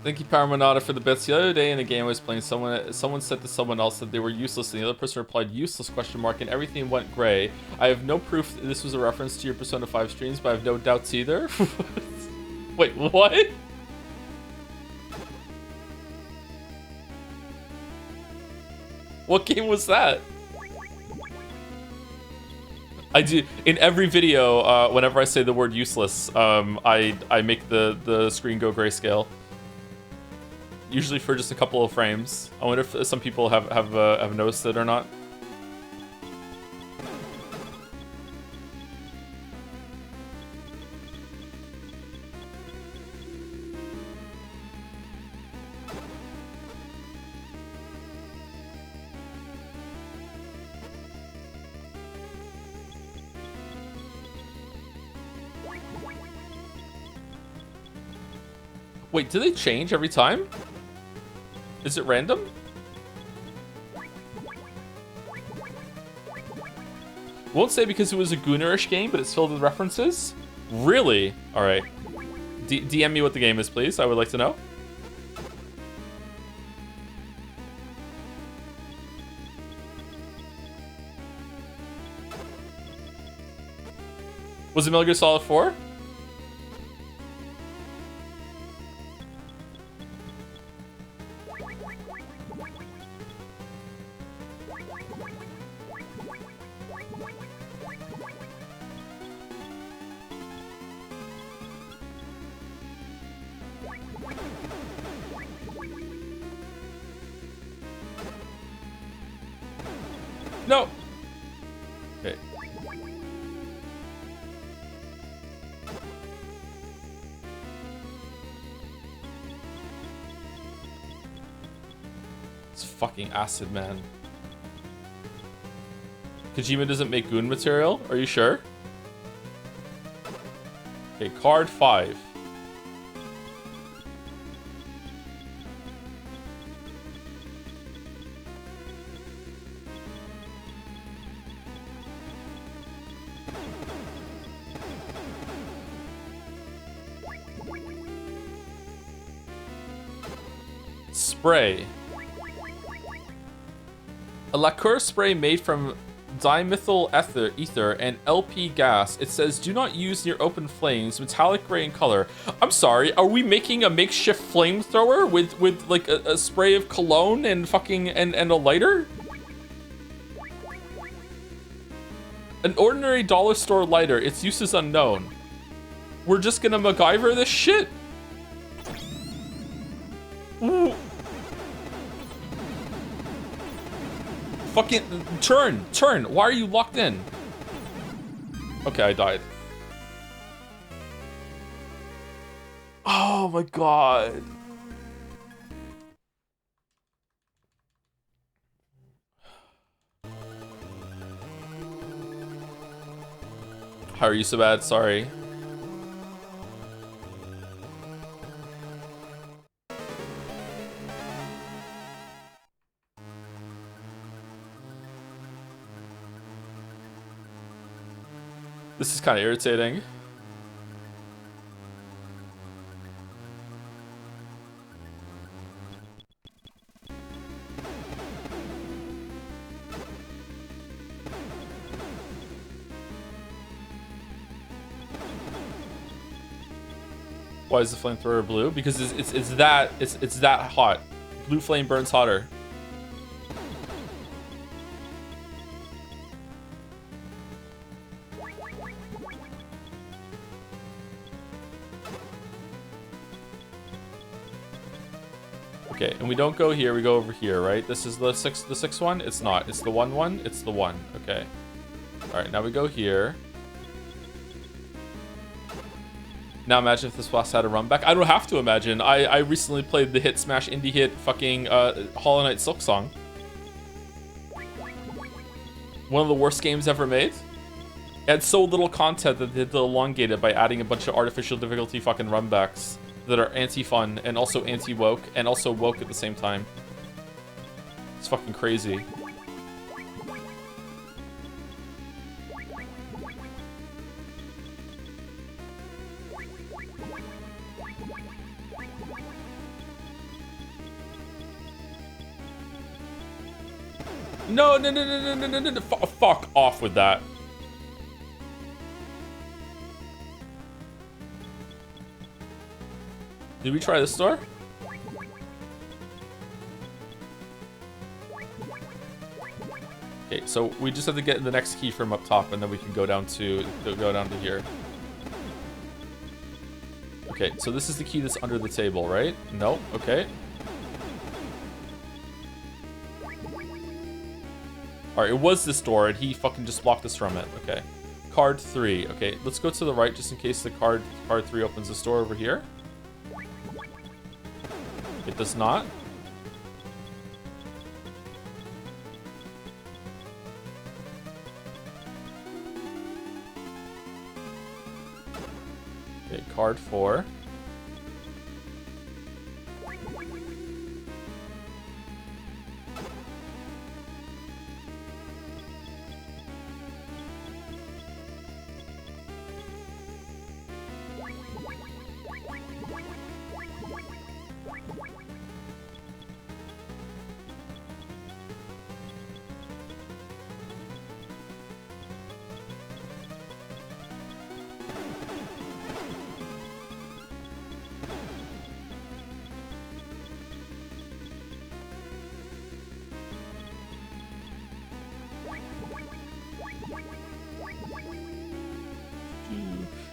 Thank you, Paramonata, for the bits. The other day in a game I was playing, someone said to someone else that they were useless, and the other person replied, useless, question mark, and everything went gray. I have no proof this was a reference to your Persona 5 streams, but I have no doubts either. Wait, what? What game was that? I do, in every video, whenever I say the word useless, I make the screen go grayscale. usually for just a couple of frames. I wonder if some people have noticed it or not. Wait, do they change every time? Is it random? Won't say because it was a Goonerish game, but it's filled with references? Really? Alright. DM me what the game is, please. I would like to know. Was it Metal Gear Solid 4? No. Okay. It's fucking acid, man. Kojima doesn't make goon material? Are you sure? Okay, card 5. Spray. A lacquer spray made from dimethyl ether and LP gas. It says, do not use near open flames, metallic gray in color. I'm sorry, are we making a makeshift flamethrower with like a spray of cologne and fucking and a lighter? An ordinary dollar store lighter, its use is unknown. We're just gonna MacGyver this shit? Ooh. Fucking turn. Why are you locked in? Okay, I died. Oh my god. How are you so bad? Sorry. This is kind of irritating. Why is the flamethrower blue? Because it's that hot. Blue flame burns hotter. Okay, and we don't go here, we go over here, right? This is the sixth one? It's not. It's the one? It's the one. Okay. Alright, now we go here. Now imagine if this boss had a run back. I don't have to imagine. I recently played the hit smash indie hit fucking Hollow Knight Silk Song. One of the worst games ever made. It had so little content that they had to elongate it by adding a bunch of artificial difficulty fucking runbacks that are anti-fun and also anti-woke and also woke at the same time. It's fucking crazy. No. Fuck off with that. Did we try this door? Okay, so we just have to get the next key from up top, and then we can go down to here. Okay, so this is the key that's under the table, right? No. Okay. Alright, it was this door, and he fucking just blocked us from it. Okay. Card 3. Okay, let's go to the right just in case the card 3 opens this door over here. It does not. Okay, card 4.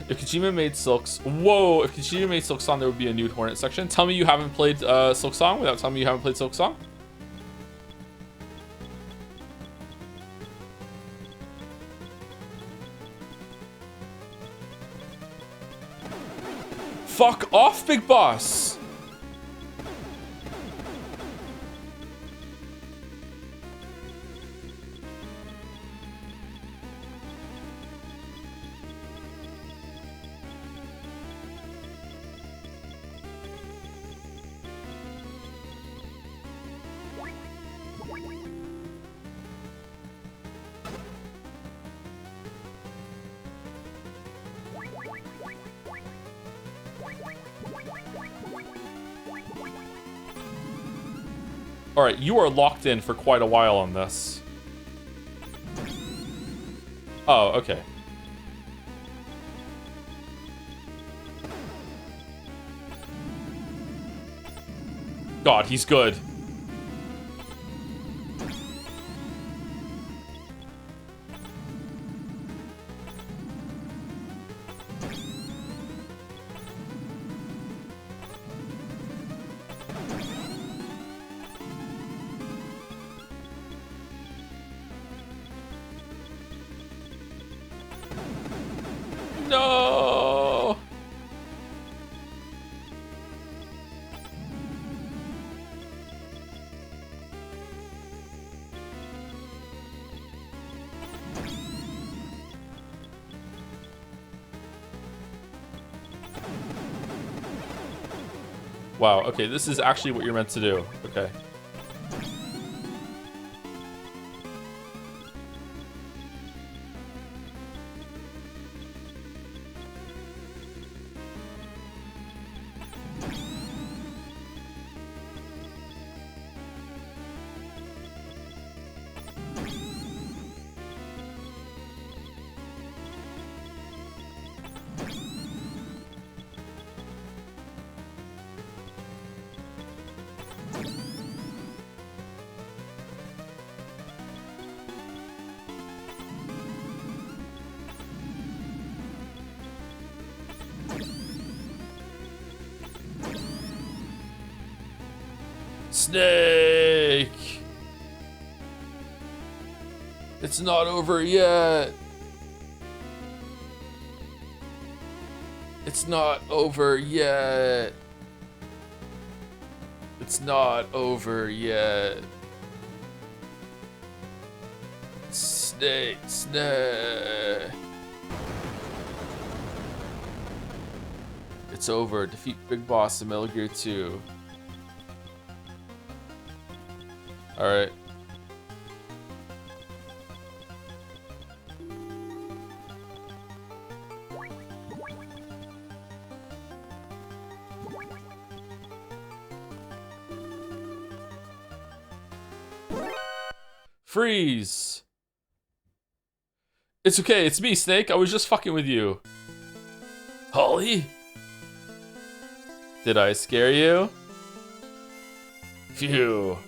If Kojima made Silks... Whoa! If Kojima made Silk Song, there would be a nude Hornet section. Tell me you haven't played Silk Song without telling me you haven't played Silk Song. Fuck off, Big Boss! Alright, you are locked in for quite a while on this. Oh, okay. God, he's good. No! Wow, okay, this is actually what you're meant to do. Okay. Snake! It's not over yet. It's not over yet. It's not over yet. Snake, snake. It's over. Defeat Big Boss in Metal Gear 2. Alright. Freeze! It's okay, it's me, Snake. I was just fucking with you. Holly? Did I scare you? Phew.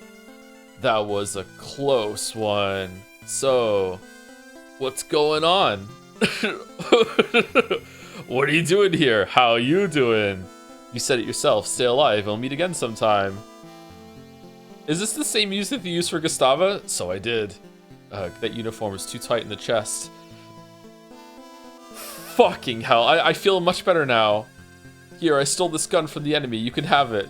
That was a close one. So, what's going on? What are you doing here? How you doing? You said it yourself. Stay alive. We'll meet again sometime. Is this the same music you used for Gustava? So I did. Ugh, that uniform is too tight in the chest. Fucking hell, I feel much better now. Here, I stole this gun from the enemy. You can have it.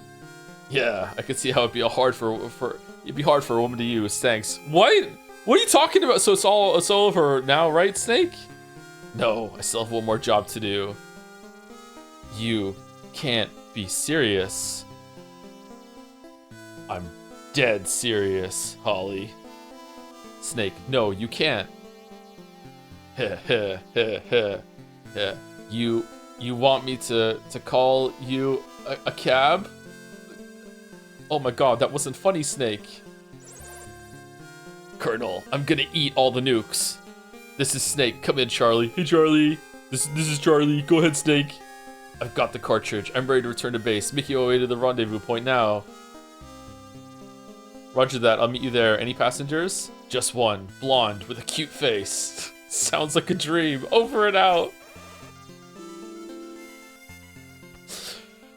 Yeah, I can see how it'd be hard for a woman to use. Thanks. What? What are you talking about? So it's all over now, right, Snake? No, I still have one more job to do. You can't be serious. I'm dead serious, Holly. Snake, no, you can't. Heh heh heh heh heh. You want me to call you a cab? Oh my god, that wasn't funny, Snake. Colonel, I'm gonna eat all the nukes. This is Snake. Come in, Charlie. Hey, Charlie. This is Charlie. Go ahead, Snake. I've got the cartridge. I'm ready to return to base. Making my way to the rendezvous point now. Roger that. I'll meet you there. Any passengers? Just one. Blonde with a cute face. Sounds like a dream. Over and out.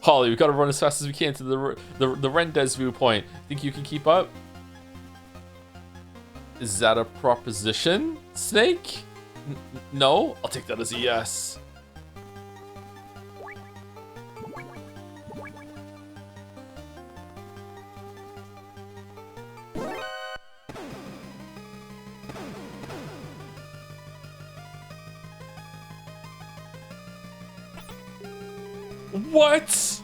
Holly, we gotta run as fast as we can to the rendezvous point. Think you can keep up? Is that a proposition, Snake? No? I'll take that as a yes. What?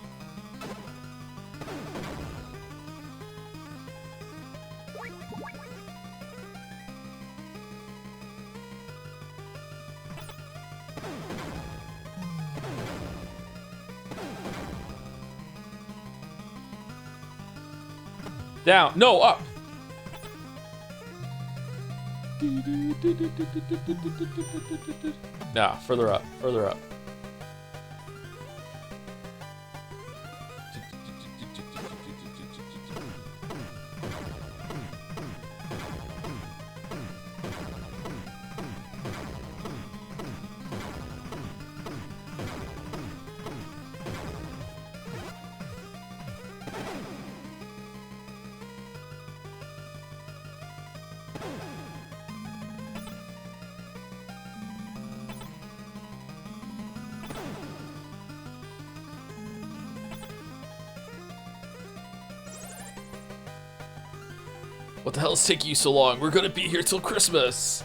Down. No, up. Nah, further up. Further up. What the hell is taking you so long? We're gonna be here till Christmas.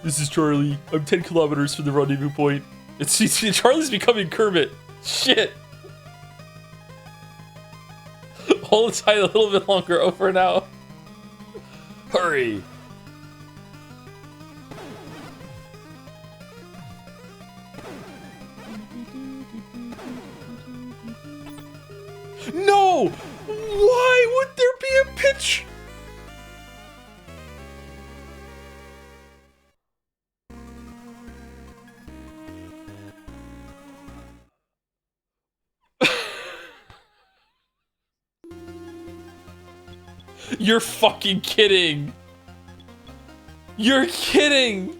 This is Charlie. I'm 10 kilometers from the rendezvous point. Charlie's becoming Kermit. Shit. Hold tight a little bit longer. Over and out. Hurry. No! Why would there be a pitch? You're fucking kidding. You're kidding.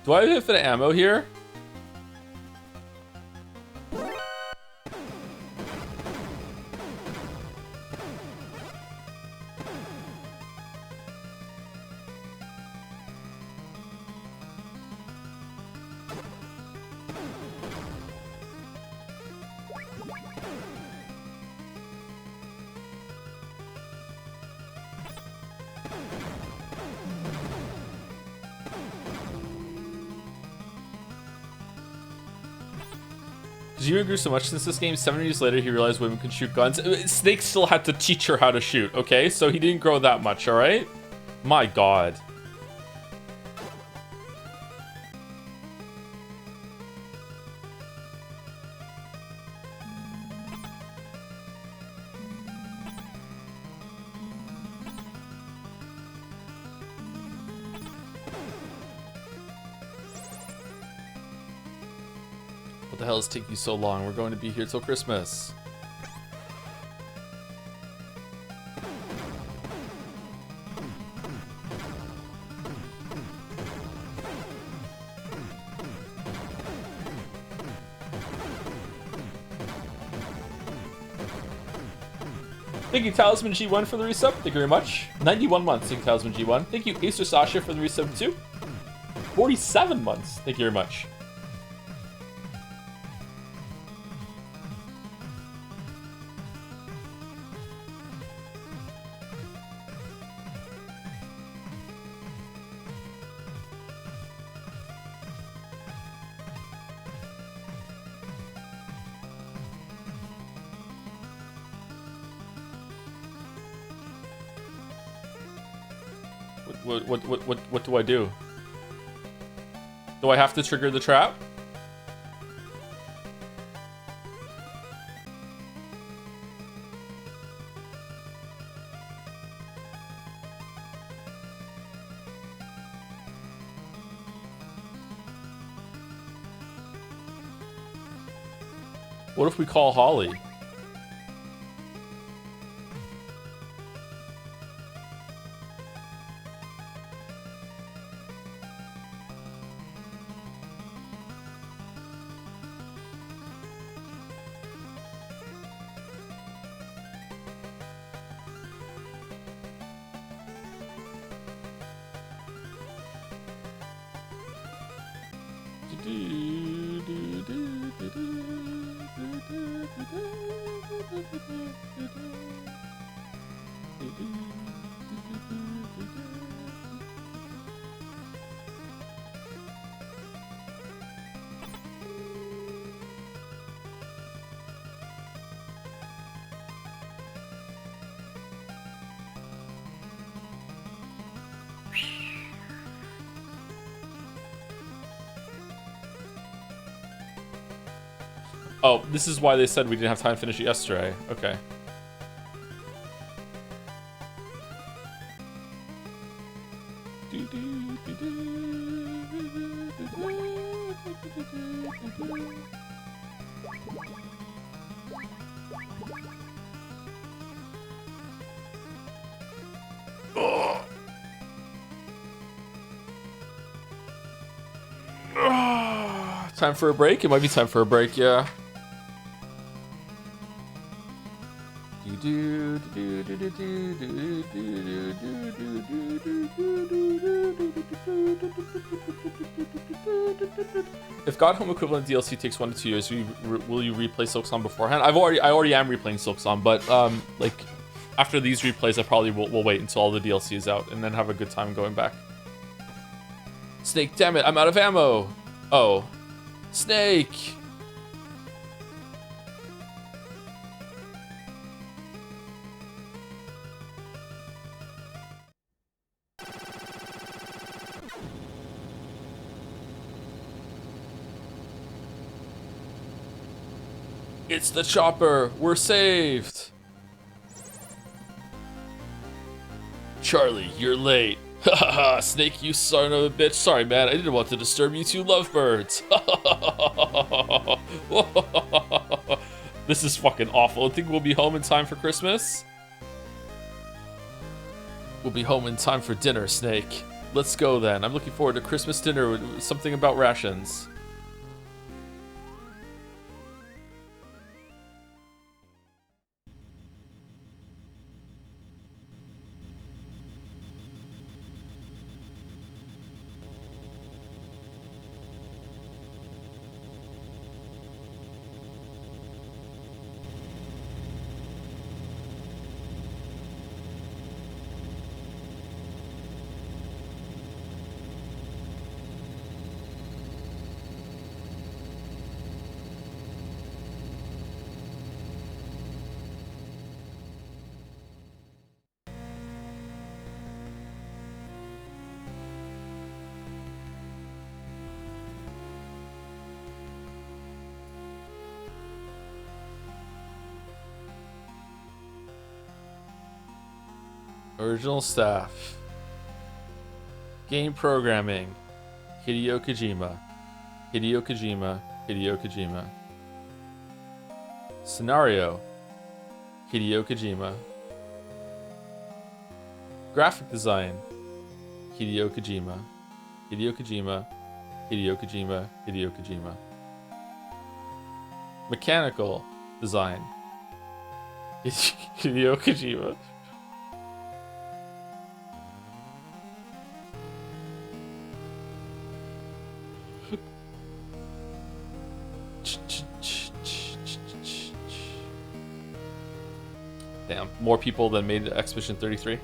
Do I have infinite ammo here? You grew so much since this game. 7 years later, he realized women can shoot guns. Snake still had to teach her how to shoot, okay? So he didn't grow that much, all right? My God. What the hell is taking you so long? We're going to be here till Christmas. Thank you, Talisman G1 for the resub. Thank you very much. 91 months. Thank you, Talisman G1. Thank you, Acer Sasha for the resub too. 47 months. Thank you very much. What do I do? Do I have to trigger the trap? What if we call Holly? Oh, this is why they said we didn't have time to finish it yesterday. Okay. Time for a break? It might be time for a break, yeah. If God Home equivalent DLC takes 1 to 2 years, will you replay Silksong beforehand? I already am replaying Silksong, but like after these replays, I probably will wait until all the DLC is out and then have a good time going back. Snake, damn it, I'm out of ammo. Oh, Snake. It's the chopper. We're saved. Charlie, you're late. Haha, Snake, you son of a bitch. Sorry, man. I didn't want to disturb you two lovebirds. This is fucking awful. I think we'll be home in time for Christmas. We'll be home in time for dinner, Snake. Let's go then. I'm looking forward to Christmas dinner with something about rations. Original staff. Game programming. Hideo Kojima. Hideo Kojima. Hideo Kojima. Scenario, Hideo Kojima. Graphic design, Hideo Kojima. Hideo Kojima. Hideo Kojima. Hideo Kojima. Mechanical design, Hideo Kojima. Damn, more people than made Expedition 33.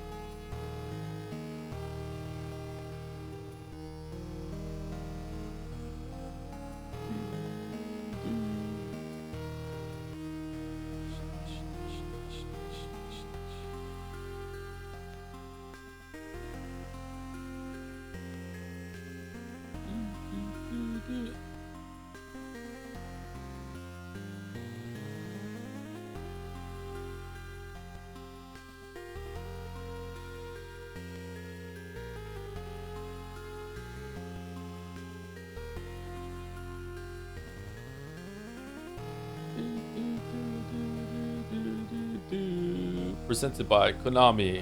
Presented by Konami. Do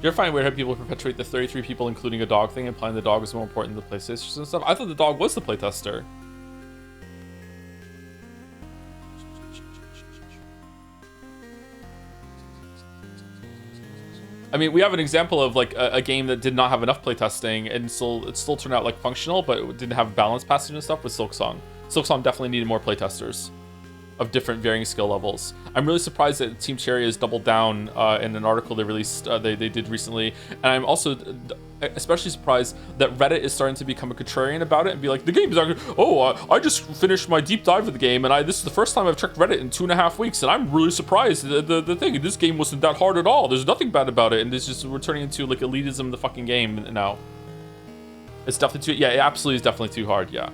you ever find it weird how people perpetuate the 33 people including a dog thing, implying the dog is more important than the PlayStation and stuff? I thought the dog was the playtester. I mean, we have an example of like a game that did not have enough playtesting and it still turned out like functional, but it didn't have balance passage and stuff with Silksong. Silksong definitely needed more playtesters of different varying skill levels. I'm really surprised that Team Cherry has doubled down in an article they released, they did recently. And I'm also especially surprised that Reddit is starting to become a contrarian about it and be like, the game is not, I just finished my deep dive of the game and this is the first time I've checked Reddit in 2.5 weeks and I'm really surprised. The thing, this game wasn't that hard at all. There's nothing bad about it. And it's just, we're turning into like elitism in the fucking game now. It's definitely too, yeah, it absolutely is definitely too hard. Yeah.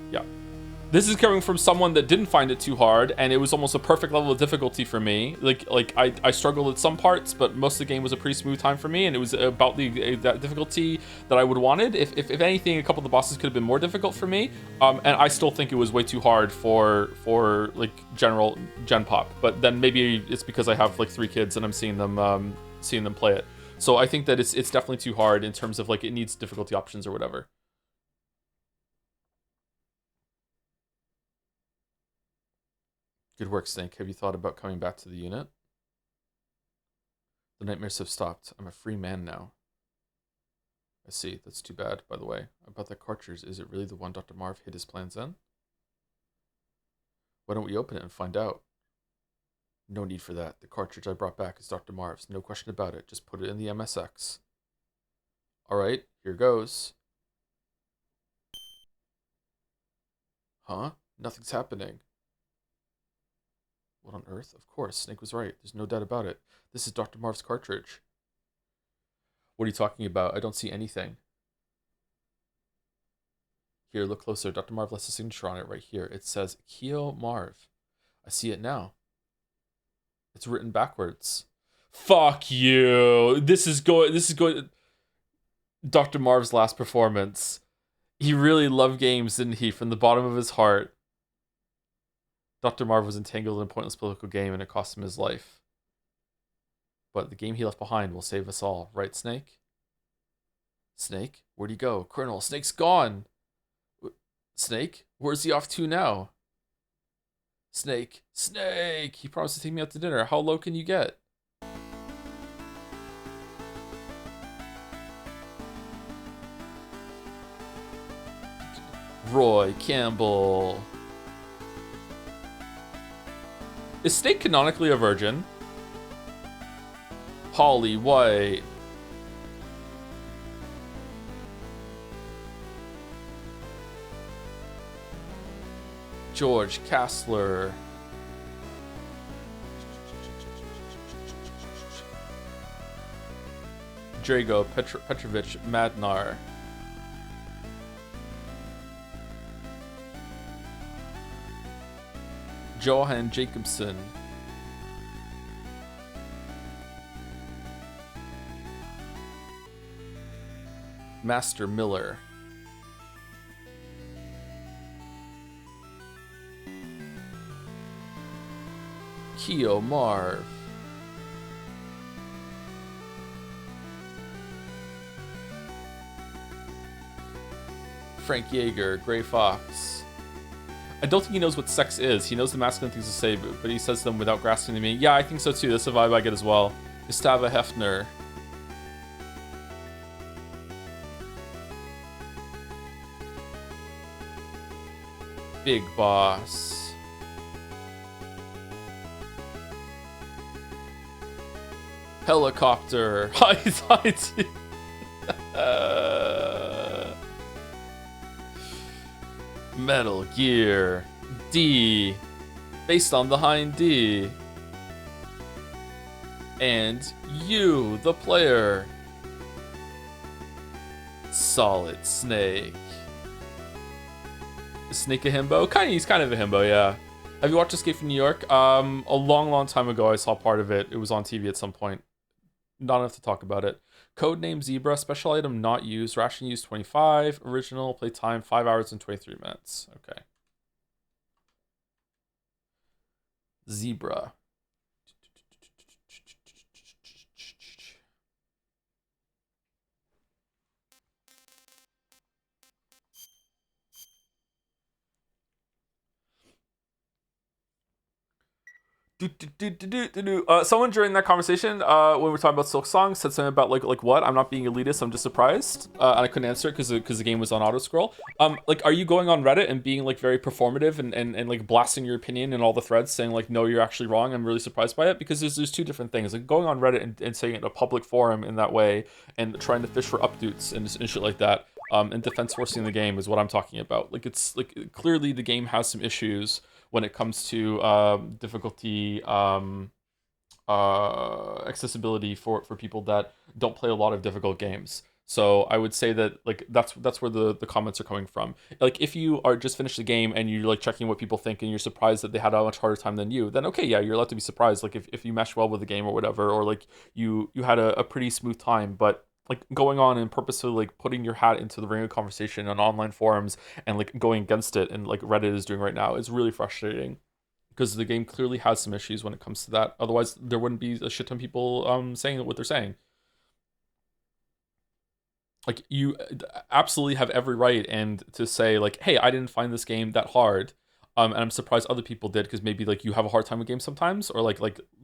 This is coming from someone that didn't find it too hard, and it was almost a perfect level of difficulty for me. Like I struggled at some parts, but most of the game was a pretty smooth time for me, and it was about that difficulty that I would wanted. If anything, a couple of the bosses could have been more difficult for me, and I still think it was way too hard for like general gen pop. But then maybe it's because I have like 3 kids and I'm seeing them play it. So I think that it's definitely too hard in terms of like it needs difficulty options or whatever. Good work, Snake. Have you thought about coming back to the unit? The nightmares have stopped. I'm a free man now. I see. That's too bad, by the way. About that cartridge, is it really the one Dr. Marv hid his plans in? Why don't we open it and find out? No need for that. The cartridge I brought back is Dr. Marv's. No question about it. Just put it in the MSX. Alright, here goes. Huh? Nothing's happening. What on earth? Of course, Snake was right. There's no doubt about it. This is Dr. Marv's cartridge. What are you talking about? I don't see anything. Here, look closer. Dr. Marv left a signature on it right here. It says Keo Marv. I see it now. It's written backwards. Fuck you. This is going Dr. Marv's last performance. He really loved games, didn't he? From the bottom of his heart. Dr. Marv was entangled in a pointless political game and it cost him his life. But the game he left behind will save us all. Right, Snake? Snake? Where'd he go? Colonel, Snake's gone! Snake? Where's he off to now? Snake! Snake! He promised to take me out to dinner. How low can you get? Roy Campbell... Is Snake canonically a virgin? Holly White. George Kastler. Drago Petrovich Madnar. Johan Jacobson. Master Miller. Keo Marv. Frank Yeager, Gray Fox. I don't think he knows what sex is. He knows the masculine things to say, but he says them without grasping the meaning. Yeah, I think so too. That's a vibe I get as well. Gustava Hefner. Big Boss. Helicopter. Metal Gear. D. Based on the Hind D. And you, the player. Solid Snake. Is Snake a himbo? He's kind of a himbo, yeah. Have you watched Escape from New York? A long time ago I saw part of it. It was on TV at some point. Not enough to talk about it. Codename Zebra, special item not used, ration used 25, original play time 5 hours and 23 minutes. Okay. Zebra. Someone during that conversation, when we were talking about Silk Song, said something about like what? I'm not being elitist. I'm just surprised, and I couldn't answer it because the game was on auto scroll. Like, are you going on Reddit and being like very performative and like blasting your opinion in all the threads, saying like, no, you're actually wrong. I'm really surprised by it, because there's two different things. Like going on Reddit and saying it in a public forum in that way and trying to fish for updates and shit like that. And defense forcing the game is what I'm talking about. Like, it's like clearly the game has some issues when it comes to difficulty, accessibility for people that don't play a lot of difficult games. So I would say that like that's where the comments are coming from. Like, if you are just finished the game and you're like checking what people think and you're surprised that they had a much harder time than you, then okay, yeah, you're allowed to be surprised. Like if you mesh well with the game or whatever, or like you had a pretty smooth time. But like going on and purposely like putting your hat into the ring of conversation on online forums and like going against it, and like Reddit is doing right now, is really frustrating, because the game clearly has some issues when it comes to that. Otherwise there wouldn't be a shit ton of people saying what they're saying. Like, you absolutely have every right and to say like, hey, I didn't find this game that hard, and I'm surprised other people did, because maybe like you have a hard time with games sometimes, or like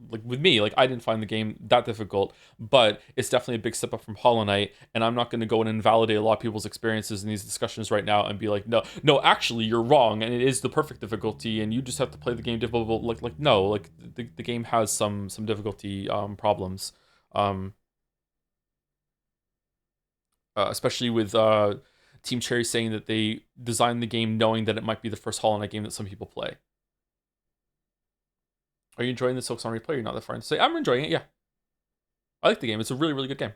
with me, like I didn't find the game that difficult, but it's definitely a big step up from Hollow Knight, and I'm not going to go and invalidate a lot of people's experiences in these discussions right now and be like, no, actually you're wrong, and it is the perfect difficulty, and you just have to play the game difficult. Like no, like the game has some difficulty problems, especially with Team Cherry saying that they designed the game knowing that it might be the first Hollow Knight game that some people play. Are you enjoying the Silk Song replay? You're not that far into say. I'm enjoying it, yeah. I like the game. It's a really, really good game.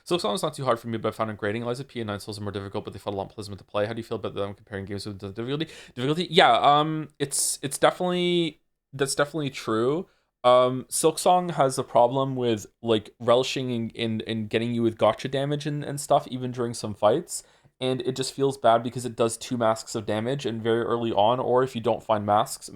Silk Song is not too hard for me, but I found it grating. Eliza P and Nine Souls are more difficult, but they felt a lot pleasant to play. How do you feel about them comparing games with difficulty? Yeah, it's definitely, that's definitely true. Silk Song has a problem with like relishing in getting you with gotcha damage and stuff, even during some fights. And it just feels bad because it does 2 masks of damage and very early on, or if you don't find mask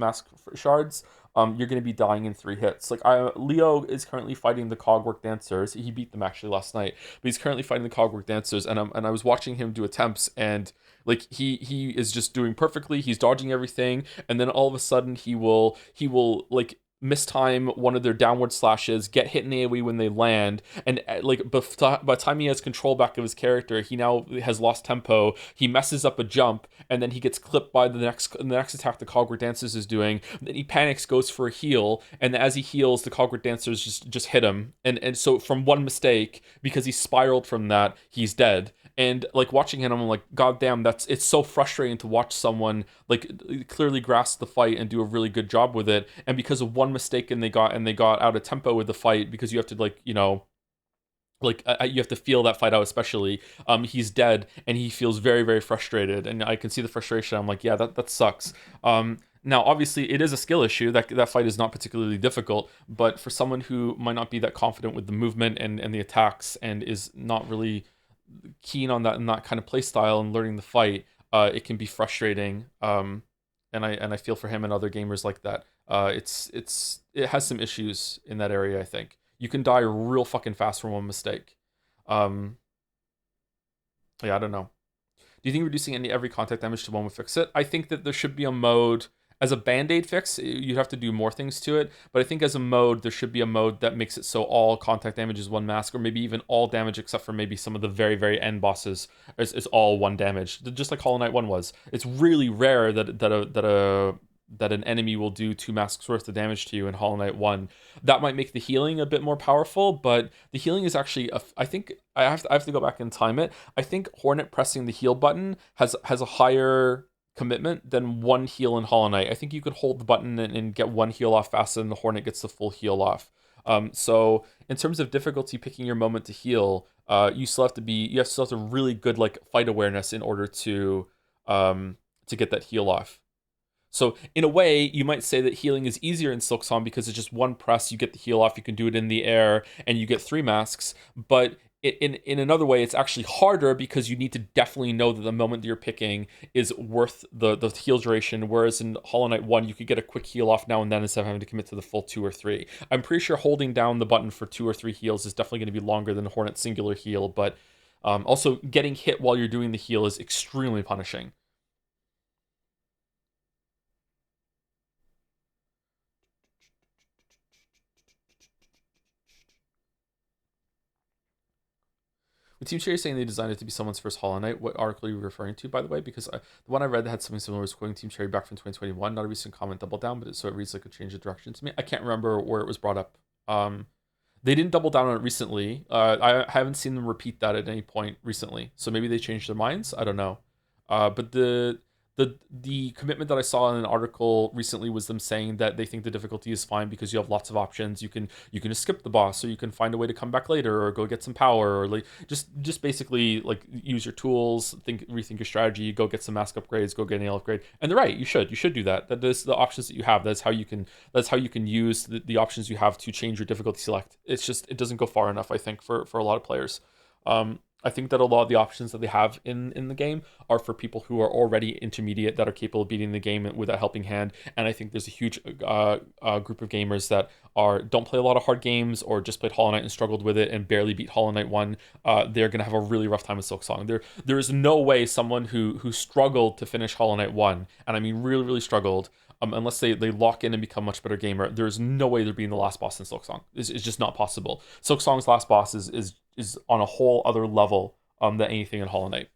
shards, you're going to be dying in 3 hits. Like, Leo is currently fighting the Cogwork Dancers. He beat them actually last night, but he's currently fighting the Cogwork Dancers, and I was watching him do attempts, and like he is just doing perfectly. He's dodging everything, and then all of a sudden he will like mistime one of their downward slashes, get hit in AoE when they land, and like by the time he has control back of his character, he now has lost tempo. He messes up a jump, and then he gets clipped by the next attack the Cogwork Dancers is doing. Then he panics, goes for a heal, and as he heals, the Cogwork Dancers just hit him, and so from one mistake, because he spiraled from that, he's dead. And like watching him, I'm like, God damn, it's so frustrating to watch someone like clearly grasp the fight and do a really good job with it. And because of one mistake, and they got out of tempo with the fight, because you have to like, Like you have to feel that fight out, especially he's dead and he feels very, very frustrated, and I can see the frustration. I'm like, yeah, that sucks. Now obviously it is a skill issue. That fight is not particularly difficult, but for someone who might not be that confident with the movement and the attacks, and is not really keen on that kind of play style and learning the fight, it can be frustrating. And I feel for him and other gamers like that. It has some issues in that area. I think you can die real fucking fast from one mistake. Um, yeah, I don't know. Do you think reducing every contact damage to one would fix it? I think that there should be a mode as a band-aid fix. You'd have to do more things to it, but I think as a mode, there should be a mode that makes it so all contact damage is one mask, or maybe even all damage except for maybe some of the very, very end bosses is all one damage, just like Hollow Knight 1 was. It's really rare that an enemy will do two masks worth of damage to you in Hollow Knight 1. That might make the healing a bit more powerful, but the healing is actually, I think, I have to go back and time it. I think Hornet pressing the heal button has a higher commitment than one heal in Hollow Knight. I think you could hold the button and get one heal off faster than the Hornet gets the full heal off. So in terms of difficulty picking your moment to heal, you still have to really good like fight awareness in order to get that heal off. So in a way, you might say that healing is easier in Silksong because it's just one press, you get the heal off, you can do it in the air, and you get three masks. But in another way, it's actually harder because you need to definitely know that the moment that you're picking is worth the heal duration. Whereas in Hollow Knight 1, you could get a quick heal off now and then instead of having to commit to the full two or three. I'm pretty sure holding down the button for two or three heals is definitely going to be longer than Hornet's singular heal, but also getting hit while you're doing the heal is extremely punishing. With Team Cherry saying they designed it to be someone's first Hollow Knight, what article are you referring to, by the way? Because the one I read that had something similar was quoting Team Cherry back from 2021. Not a recent comment double down, so it reads like a change of direction to me. I can't remember where it was brought up. They didn't double down on it recently. I haven't seen them repeat that at any point recently, so maybe they changed their minds. I don't know. But the commitment that I saw in an article recently was them saying that they think the difficulty is fine because you have lots of options. You can just skip the boss, or you can find a way to come back later, or go get some power, or like just basically like use your tools, rethink your strategy, go get some mask upgrades, go get an nail upgrade. And they're right, you should do that. That is the options that you have. That's how you can use the options you have to change your difficulty select. It's just it doesn't go far enough, I think, for a lot of players. I think that a lot of the options that they have in the game are for people who are already intermediate, that are capable of beating the game with a helping hand. And I think there's a huge group of gamers that don't play a lot of hard games, or just played Hollow Knight and struggled with it and barely beat Hollow Knight 1. They're gonna have a really rough time with Silksong. There is no way someone who struggled to finish Hollow Knight 1, and I mean really, really struggled, unless they lock in and become a much better gamer, there's no way they're being the last boss in Silksong. It's just not possible. Silksong's last boss is on a whole other level than anything in Hollow Knight.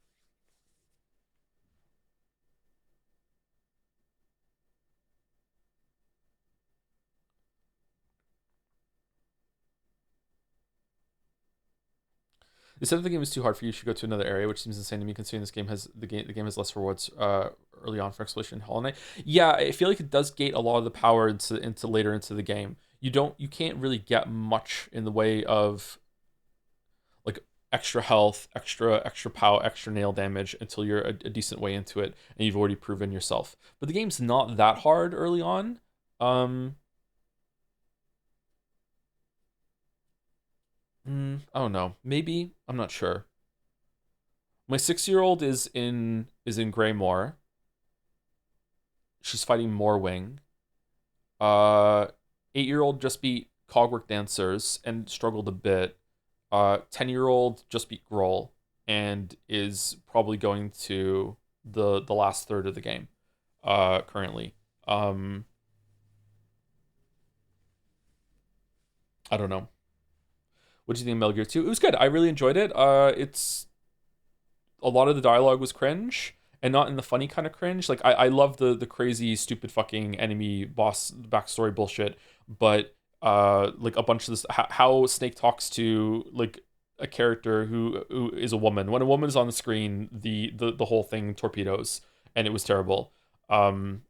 They said if the game is too hard for you, you should go to another area, which seems insane to me considering the game has less rewards early on for exploration in Hollow Knight. Yeah, I feel like it does gate a lot of the power into later into the game. You can't really get much in the way of like extra health, extra power, extra nail damage until you're a decent way into it and you've already proven yourself. But the game's not that hard early on. Um, I don't know. Maybe I'm not sure. My 6-year-old is in Greymoor. She's fighting Morwing. 8-year-old just beat Cogwork Dancers and struggled a bit. 10-year-old just beat Grohl and is probably going to the last third of the game currently. I don't know. What do you think of Metal Gear 2? It was good. I really enjoyed it. It's a lot of the dialogue was cringe, and not in the funny kind of cringe. Like I love the crazy stupid fucking enemy boss backstory bullshit, but like a bunch of this how Snake talks to like a character who is a woman. When a woman is on the screen, the whole thing torpedoes, and it was terrible. Um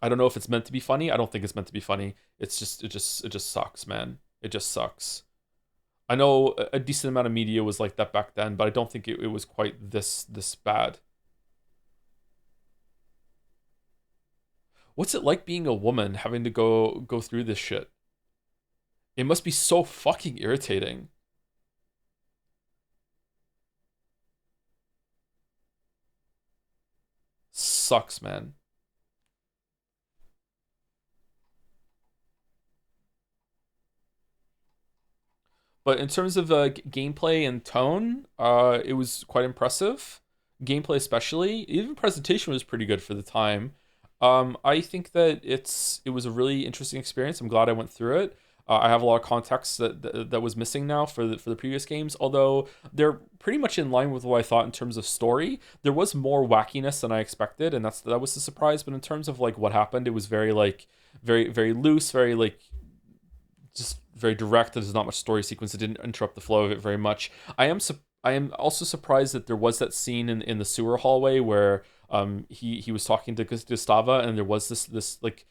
I don't know if it's meant to be funny. I don't think it's meant to be funny. It just sucks, man. It just sucks. I know a decent amount of media was like that back then, but I don't think it was quite this bad. What's it like being a woman having to go through this shit? It must be so fucking irritating. Sucks, man. But in terms of gameplay and tone, it was quite impressive. Gameplay, especially, even presentation was pretty good for the time. I think that it was a really interesting experience. I'm glad I went through it. I have a lot of context that was missing now for the previous games, although they're pretty much in line with what I thought in terms of story. There was more wackiness than I expected, and that was a surprise. But in terms of like what happened, it was very like very loose, very like just very direct. There's not much story sequence. It didn't interrupt the flow of it very much. I am also surprised that there was that scene in the sewer hallway where he was talking to Gustava, and there was this like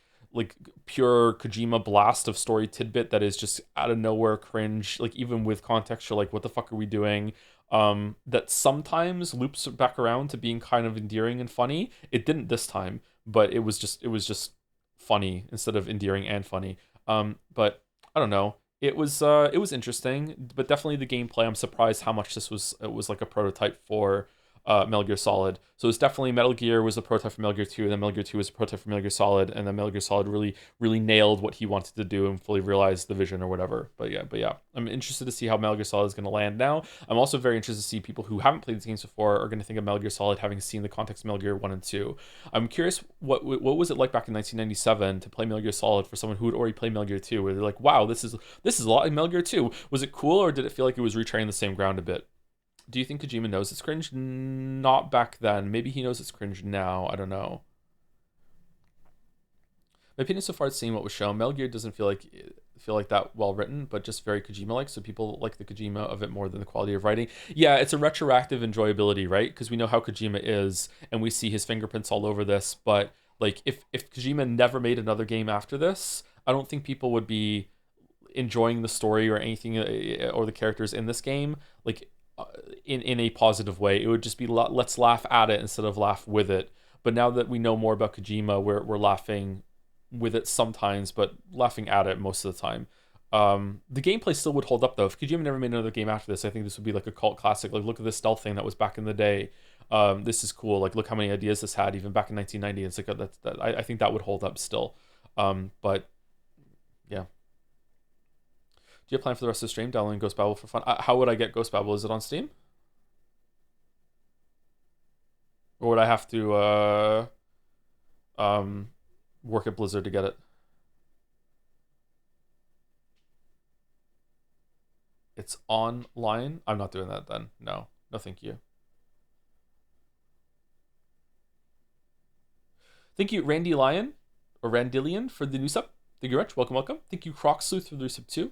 pure Kojima blast of story tidbit that is just out of nowhere cringe. Like even with context, you're like, what the fuck are we doing? That sometimes loops back around to being kind of endearing and funny. It didn't this time, but it was just funny instead of endearing and funny. But I don't know. It was interesting, but definitely the gameplay. I'm surprised how much this was it was like a prototype for Metal Gear Solid. So it's definitely Metal Gear was a prototype for Metal Gear 2, and then Metal Gear 2 was a prototype for Metal Gear Solid, and then Metal Gear Solid really nailed what he wanted to do and fully realized the vision or whatever. But yeah, I'm interested to see how Metal Gear Solid is going to land now. I'm also very interested to see people who haven't played these games before are going to think of Metal Gear Solid having seen the context of Metal Gear 1 and 2. I'm curious what was it like back in 1997 to play Metal Gear Solid for someone who had already played Metal Gear 2, where they're like, wow, this is a lot like Metal Gear 2. Was it cool, or did it feel like it was retreading the same ground a bit? Do you think Kojima knows it's cringe? Not back then. Maybe he knows it's cringe now. I don't know. My opinion so far, seeing what was shown, Metal Gear doesn't feel like that well written, but just very Kojima like. So people like the Kojima of it more than the quality of writing. Yeah, it's a retroactive enjoyability, right? Because we know how Kojima is, and we see his fingerprints all over this. But like, if Kojima never made another game after this, I don't think people would be enjoying the story or anything or the characters in this game like in a positive way. It would just be let's laugh at it instead of laugh with it. But now that we know more about Kojima, we're laughing with it sometimes, but laughing at it most of the time. The gameplay still would hold up though. If Kojima never made another game after this, I think this would be like a cult classic. Like, look at this stealth thing that was back in the day. This is cool. Like, look how many ideas this had even back in 1990. It's like I think that would hold up still. But yeah. Do you have plan for the rest of the stream? Downloading Ghost Babel for fun. How would I get Ghost Babel? Is it on Steam? Or would I have to um, work at Blizzard to get it? It's online. I'm not doing that then. No, no, thank you. Thank you, Randy Lyon or Randillion for the new sub. Thank you, Rich. Welcome, welcome. Thank you, Croc Sleuth for the resub too.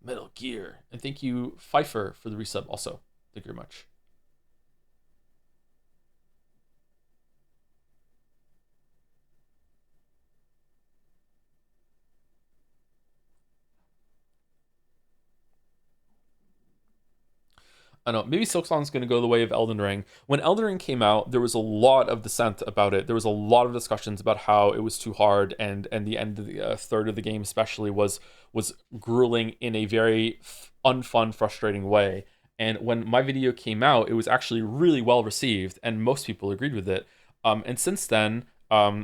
Metal Gear, and thank you, Pfeiffer for the resub also. Thank you very much. I don't know, maybe Silksong's going to go the way of Elden Ring. When Elden Ring came out, there was a lot of dissent about it. There was a lot of discussions about how it was too hard, and the end of the third of the game especially was grueling in a very unfun, frustrating way. And when my video came out, it was actually really well received, and most people agreed with it. And since then,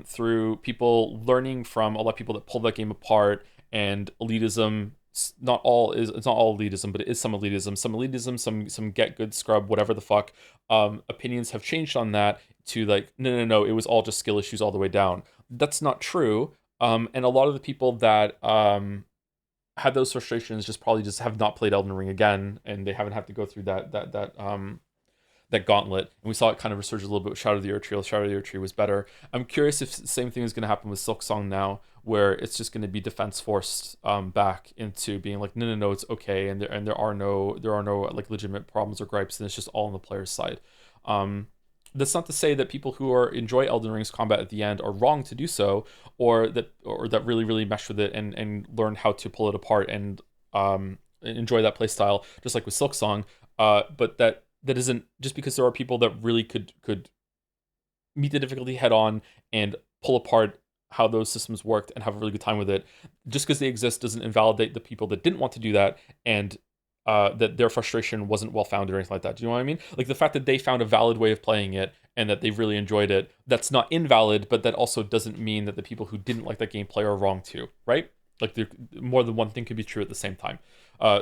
through people learning from a lot of people that pulled that game apart and elitism, it's not all elitism, but it is some elitism, some get good scrub, whatever the fuck. Opinions have changed on that to like, no, it was all just skill issues all the way down. That's not true. And a lot of the people that had those frustrations just probably just have not played Elden Ring again, and they haven't had to go through that gauntlet. And we saw it kind of resurge a little bit with Shadow of the Erdtree. Shadow of the Erdtree was better. I'm curious if the same thing is going to happen with Silksong now, where it's just going to be defense forced back into being like, no, it's okay, and there are no like legitimate problems or gripes, and it's just all on the player's side. That's not to say that people who enjoy Elden Ring's combat at the end are wrong to do so, or that really mesh with it and learn how to pull it apart and enjoy that play style, just like with Silksong. But that isn't just because there are people that really could meet the difficulty head on and pull apart how those systems worked and have a really good time with it. Just because they exist doesn't invalidate the people that didn't want to do that, and that their frustration wasn't well founded or anything like that. Do you know what I mean? Like the fact that they found a valid way of playing it and that they've really enjoyed it, that's not invalid, but that also doesn't mean that the people who didn't like that gameplay are wrong too, right? Like more than one thing could be true at the same time.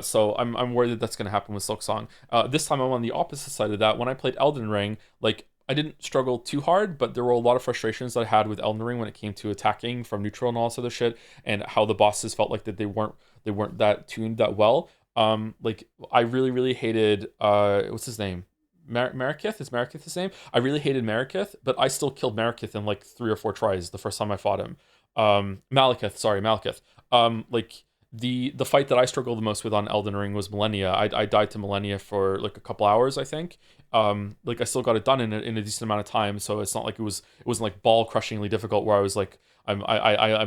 So I'm worried that that's going to happen with Silksong. This time I'm on the opposite side of that. When I played Elden Ring, like I didn't struggle too hard, but there were a lot of frustrations that I had with Elden Ring when it came to attacking from neutral and all this other shit, and how the bosses felt like that they weren't that tuned that well. Like I really hated what's his name? Marikith? Is Marikith his name? I really hated Marikith, but I still killed Marikith in like 3 or 4 tries the first time I fought him. Malekith, sorry, Malekith. Like the fight that I struggled the most with on Elden Ring was Millennia. I died to Millennia for like a couple hours, I think. Like I still got it done in a decent amount of time, so it's not like it wasn't like ball crushingly difficult where I was like I'm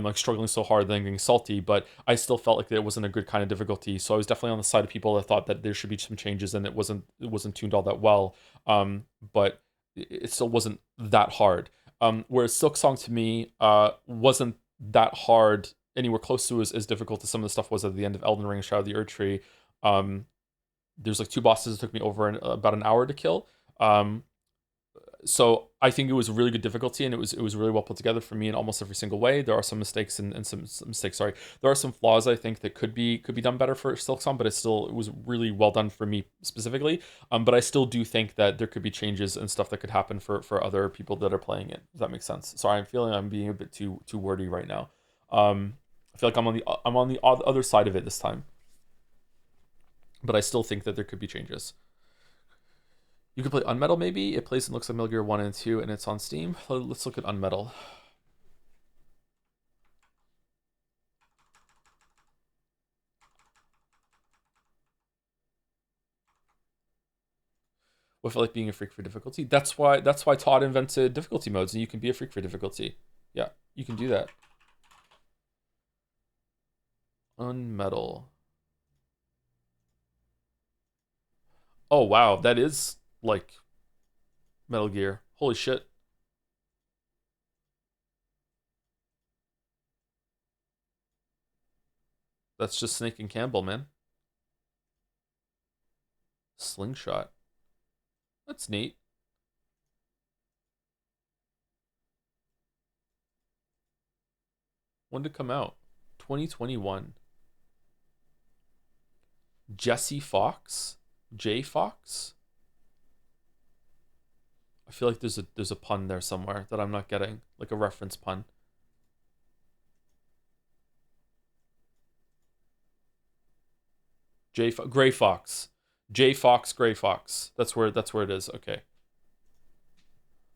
like struggling so hard then getting salty, but I still felt like it wasn't a good kind of difficulty. So I was definitely on the side of people that thought that there should be some changes and it wasn't tuned all that well. But it still wasn't that hard. Whereas Silksong to me wasn't that hard anywhere close to as difficult as some of the stuff was at the end of Elden Ring and Shadow of the Erdtree. There's like 2 bosses that took me over about an hour to kill. So I think it was a really good difficulty, and it was really well put together for me in almost every single way. There are some mistakes and some mistakes. Sorry, there are some flaws I think that could be done better for Silksong, but it was really well done for me specifically. But I still do think that there could be changes and stuff that could happen for other people that are playing it. Does that make sense? Sorry, I'm feeling I'm being a bit too wordy right now. I feel like I'm on the other side of it this time, but I still think that there could be changes. You could play Unmetal maybe. It plays and looks like Metal Gear 1 and 2, and it's on Steam. Let's look at Unmetal. With like being a freak for difficulty. That's why Todd invented difficulty modes, and you can be a freak for difficulty. Yeah, you can do that. Unmetal. Oh wow, that is like Metal Gear. Holy shit. That's just Snake and Campbell, man. Slingshot. That's neat. When did it come out? 2021. Jesse Fox? J Fox? I feel like there's a pun there somewhere that I'm not getting, like a reference pun. Gray Fox. J Fox Gray Fox. That's where it is. Okay.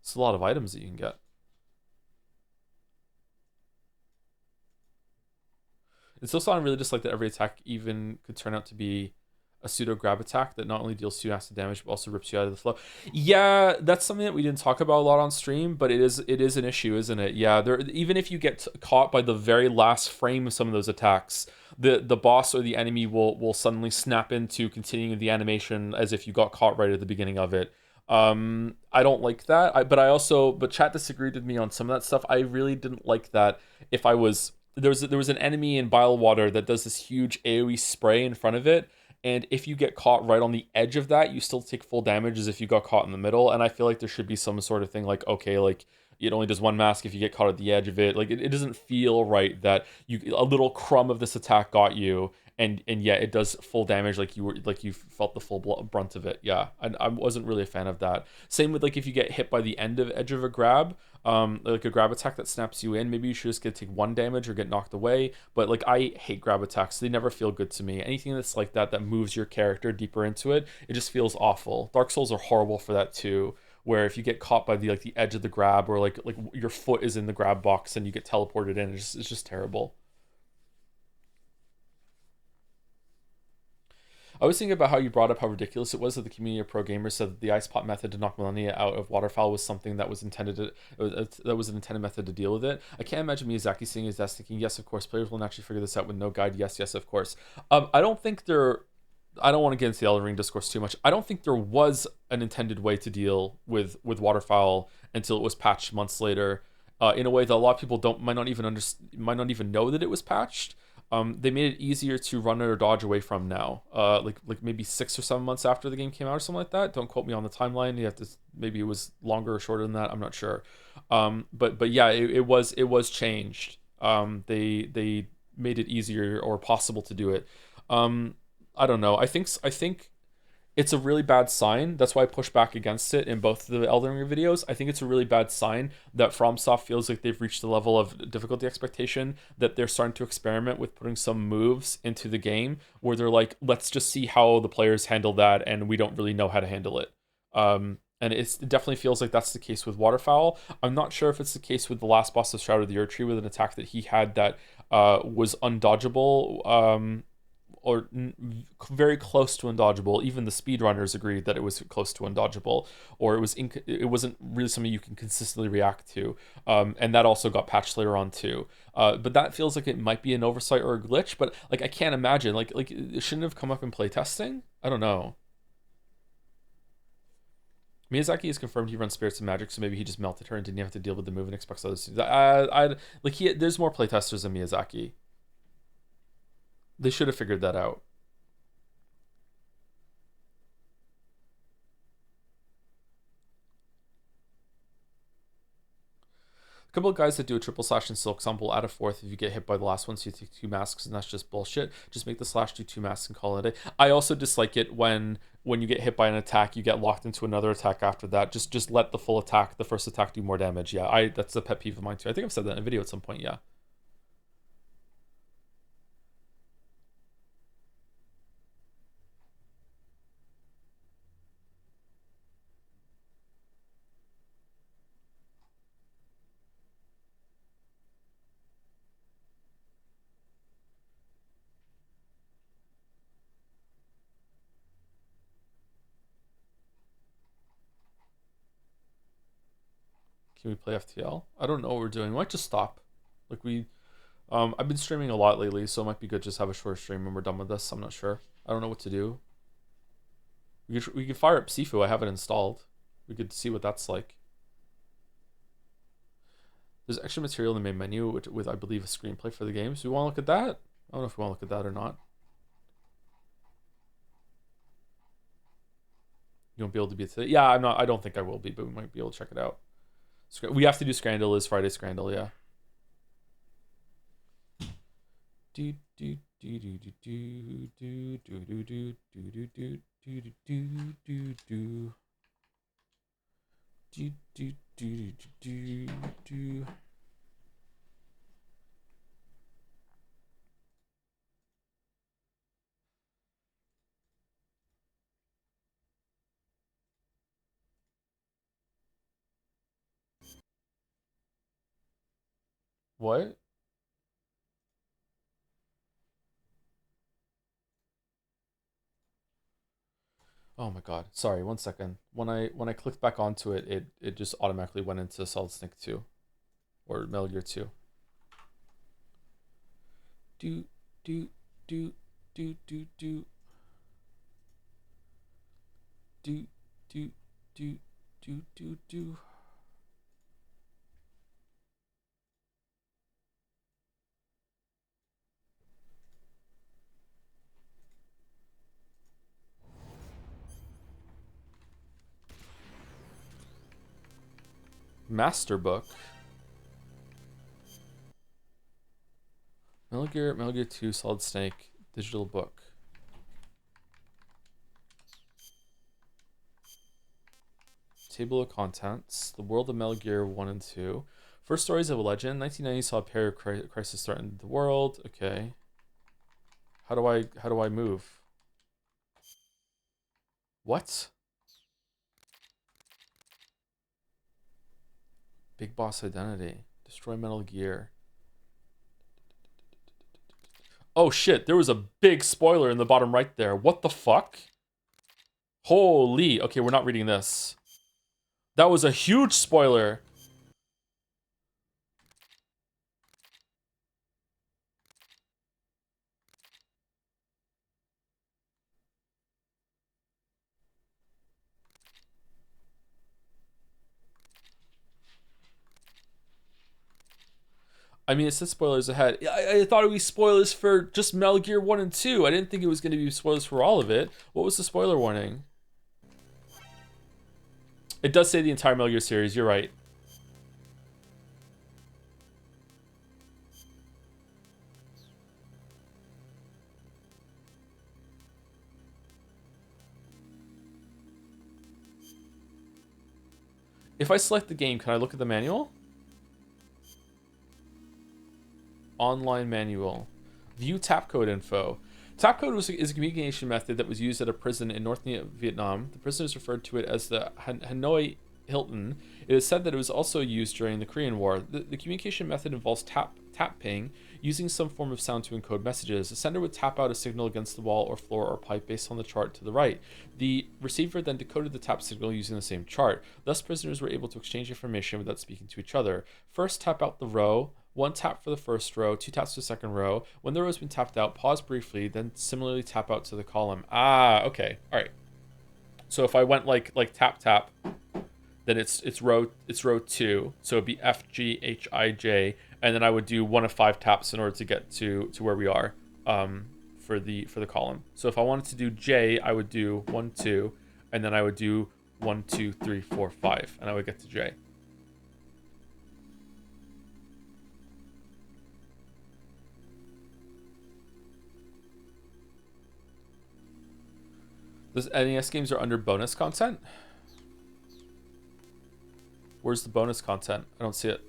It's a lot of items that you can get. It's also not really just like that every attack even could turn out to be a pseudo grab attack that not only deals 2 acid damage but also rips you out of the flow. Yeah, that's something that we didn't talk about a lot on stream, but it is an issue, isn't it? Yeah, there, even if you get caught by the very last frame of some of those attacks, the boss or the enemy will suddenly snap into continuing the animation as if you got caught right at the beginning of it. I don't like that. But chat disagreed with me on some of that stuff. I really didn't like that. If I was there was an enemy in Bilewater that does this huge AoE spray in front of it, and if you get caught right on the edge of that, you still take full damage as if you got caught in the middle. And I feel like there should be some sort of thing like, okay, like it only does 1 mask if you get caught at the edge of it. Like it doesn't feel right that a little crumb of this attack got you, and yet it does full damage like you felt the full brunt of it. Yeah, I wasn't really a fan of that. Same with like if you get hit by the edge of a grab, like a grab attack that snaps you in, maybe you should just get take 1 damage or get knocked away. But like I hate grab attacks. They never feel good to me. Anything that's like that moves your character deeper into it, it just feels awful. Dark Souls are horrible for that too, where if you get caught by the edge of the grab, or like your foot is in the grab box and you get teleported in, it's just terrible. I was thinking about how you brought up how ridiculous it was that the community of pro gamers said that the ice pot method to knock Millennia out of waterfowl was something that was intended to, that was an intended method to deal with it. I can't imagine Miyazaki seeing his desk thinking, yes, of course, players will naturally figure this out with no guide. Yes, yes, of course. I don't think there. I don't want to get into the Elden Ring discourse too much. I don't think there was an intended way to deal with waterfowl until it was patched months later, in a way that a lot of people might not even know that it was patched. They made it easier to run or dodge away from now. Like maybe 6 or 7 months after the game came out or something like that. Don't quote me on the timeline. You have to, maybe it was longer or shorter than that. I'm not sure. But yeah, it was changed. They made it easier or possible to do it. I don't know. I think it's a really bad sign. That's why I push back against it in both the Elden Ring videos. I think it's a really bad sign that FromSoft feels like they've reached the level of difficulty expectation that they're starting to experiment with putting some moves into the game where they're like, let's just see how the players handle that, and we don't really know how to handle it. And it definitely feels like that's the case with Waterfowl. I'm not sure if it's the case with the last boss of Shroud of the Erdtree with an attack that he had that was undodgeable. Or very close to undodgeable. Even the speedrunners agreed that it was close to undodgeable, or it wasn't really something you can consistently react to. And that also got patched later on too. But that feels like it might be an oversight or a glitch. But like I can't imagine like it shouldn't have come up in playtesting. I don't know. Miyazaki has confirmed he runs Spirits of Magic, so maybe he just melted her and didn't have to deal with the move and expects others to do that. There's more playtesters than Miyazaki. They should have figured that out. A couple of guys that do a triple slash in Silk Song will add a fourth if you get hit by the last one, so you take 2 masks, and that's just bullshit. Just make the slash do 2 masks and call it a day. I also dislike it when you get hit by an attack, you get locked into another attack after that. Just let the full attack, the first attack, do more damage. Yeah, that's a pet peeve of mine too. I think I've said that in a video at some point. Yeah. Can we play FTL? I don't know what we're doing. We might just stop. I've been streaming a lot lately, so it might be good just have a short stream when we're done with this. I'm not sure. I don't know what to do. We could fire up Sifu. I have it installed. We could see what that's like. There's extra material in the main menu with I believe a screenplay for the game. So we want to look at that? I don't know if we want to look at that or not. You won't be able to be today. Yeah, I'm not. I don't think I will be, but we might be able to check it out. We have to do Scrandle. Is Friday Scrandle? Yeah. Do do do do do do do do do do do do do do do do. Do do do do do. What? Oh my god. Sorry, 1 second. When I clicked back onto it, it just automatically went into Solid Snake 2 or Metal Gear 2. Do do do do do do do do do do do do. Master Book. Metal Gear 2 Solid Snake digital book. Table of contents. The world of Metal Gear 1 and 2. First stories of a legend. 1990 saw a pair of crisis threaten the world. Okay. How do I move? What? Big Boss Identity. Destroy Metal Gear. Oh shit, there was a big spoiler in the bottom right there. What the fuck? Holy. Okay, we're not reading this. That was a huge spoiler. I mean, it says spoilers ahead. I thought it would be spoilers for just Metal Gear 1 and 2. I didn't think it was going to be spoilers for all of it. What was the spoiler warning? It does say the entire Metal Gear series. You're right. If I select the game, can I look at the manual? Online manual. View tap code info. Tap code is a communication method that was used at a prison in North Vietnam. The prisoners referred to it as the Hanoi Hilton. It is said that it was also used during the Korean War. The communication method involves tap ping, using some form of sound to encode messages. The sender would tap out a signal against the wall or floor or pipe based on the chart to the right. The receiver then decoded the tap signal using the same chart. Thus, prisoners were able to exchange information without speaking to each other. First, tap out the row. 1 tap for the first row, 2 taps for the second row. When the row has been tapped out, pause briefly, then similarly tap out to the column. Ah, okay. All right. So if I went like tap tap, then it's row 2. So it'd be F G H I J, and then I would do 1 of 5 taps in order to get to where we are for the column. So if I wanted to do J, I would do 1 2, and then I would do 1 2 3 4 5, and I would get to J. Those NES games are under bonus content? Where's the bonus content? I don't see it.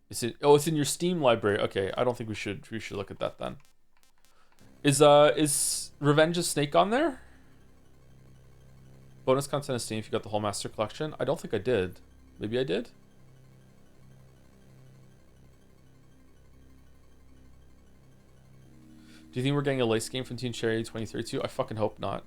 Is it? Oh, it's in your Steam library. Okay, I don't think we should look at that then. Is Revenge of Snake on there? Bonus content is Steam if you got the whole Master Collection. I don't think I did. Maybe I did. Do you think we're getting a lace game from Team Cherry 2032? I fucking hope not.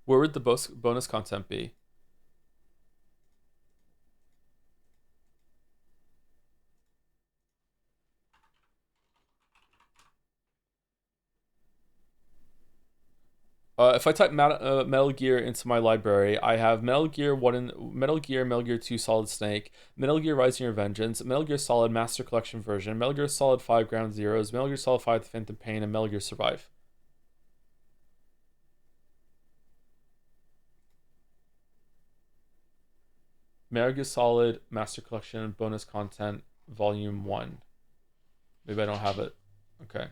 Where would the bonus content be? If I type Metal Gear into my library, I have Metal Gear 1 and Metal Gear 2 Solid Snake, Metal Gear Rising Your Vengeance, Metal Gear Solid Master Collection version, Metal Gear Solid 5 Ground Zeroes, Metal Gear Solid 5 The Phantom Pain, and Metal Gear Survive. Metal Gear Solid Master Collection bonus content Volume 1. Maybe I don't have it. Okay.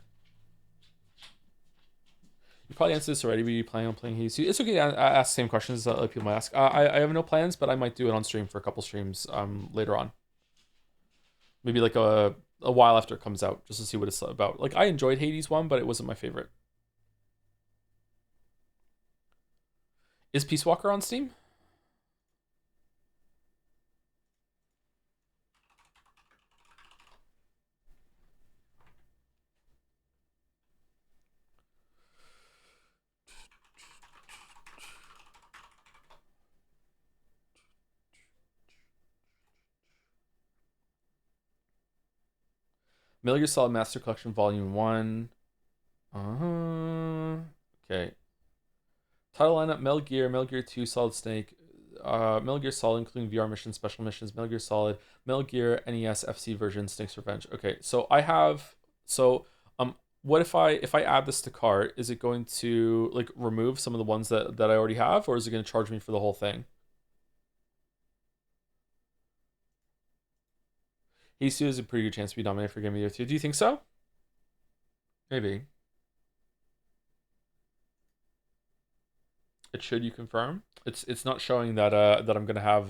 You probably answered this already. Were you planning on playing Hades 2? It's okay to ask the same questions that other people might ask. I have no plans, but I might do it on stream for a couple streams later on. Maybe like a while after it comes out, just to see what it's about. Like, I enjoyed Hades 1, but it wasn't my favorite. Is Peace Walker on Steam? Metal Gear Solid Master Collection Volume 1. Okay. Title lineup: Metal Gear 2, Solid Snake, Metal Gear Solid, including VR missions, special missions, Metal Gear Solid, Metal Gear NES FC version, Snake's Revenge. Okay, so I have what if I add this to cart, is it going to like remove some of the ones that I already have, or is it going to charge me for the whole thing? Hades 2 has a pretty good chance to be nominated for Game of the Year too. Do you think so? Maybe. It should, you confirm? It's not showing that that I'm gonna have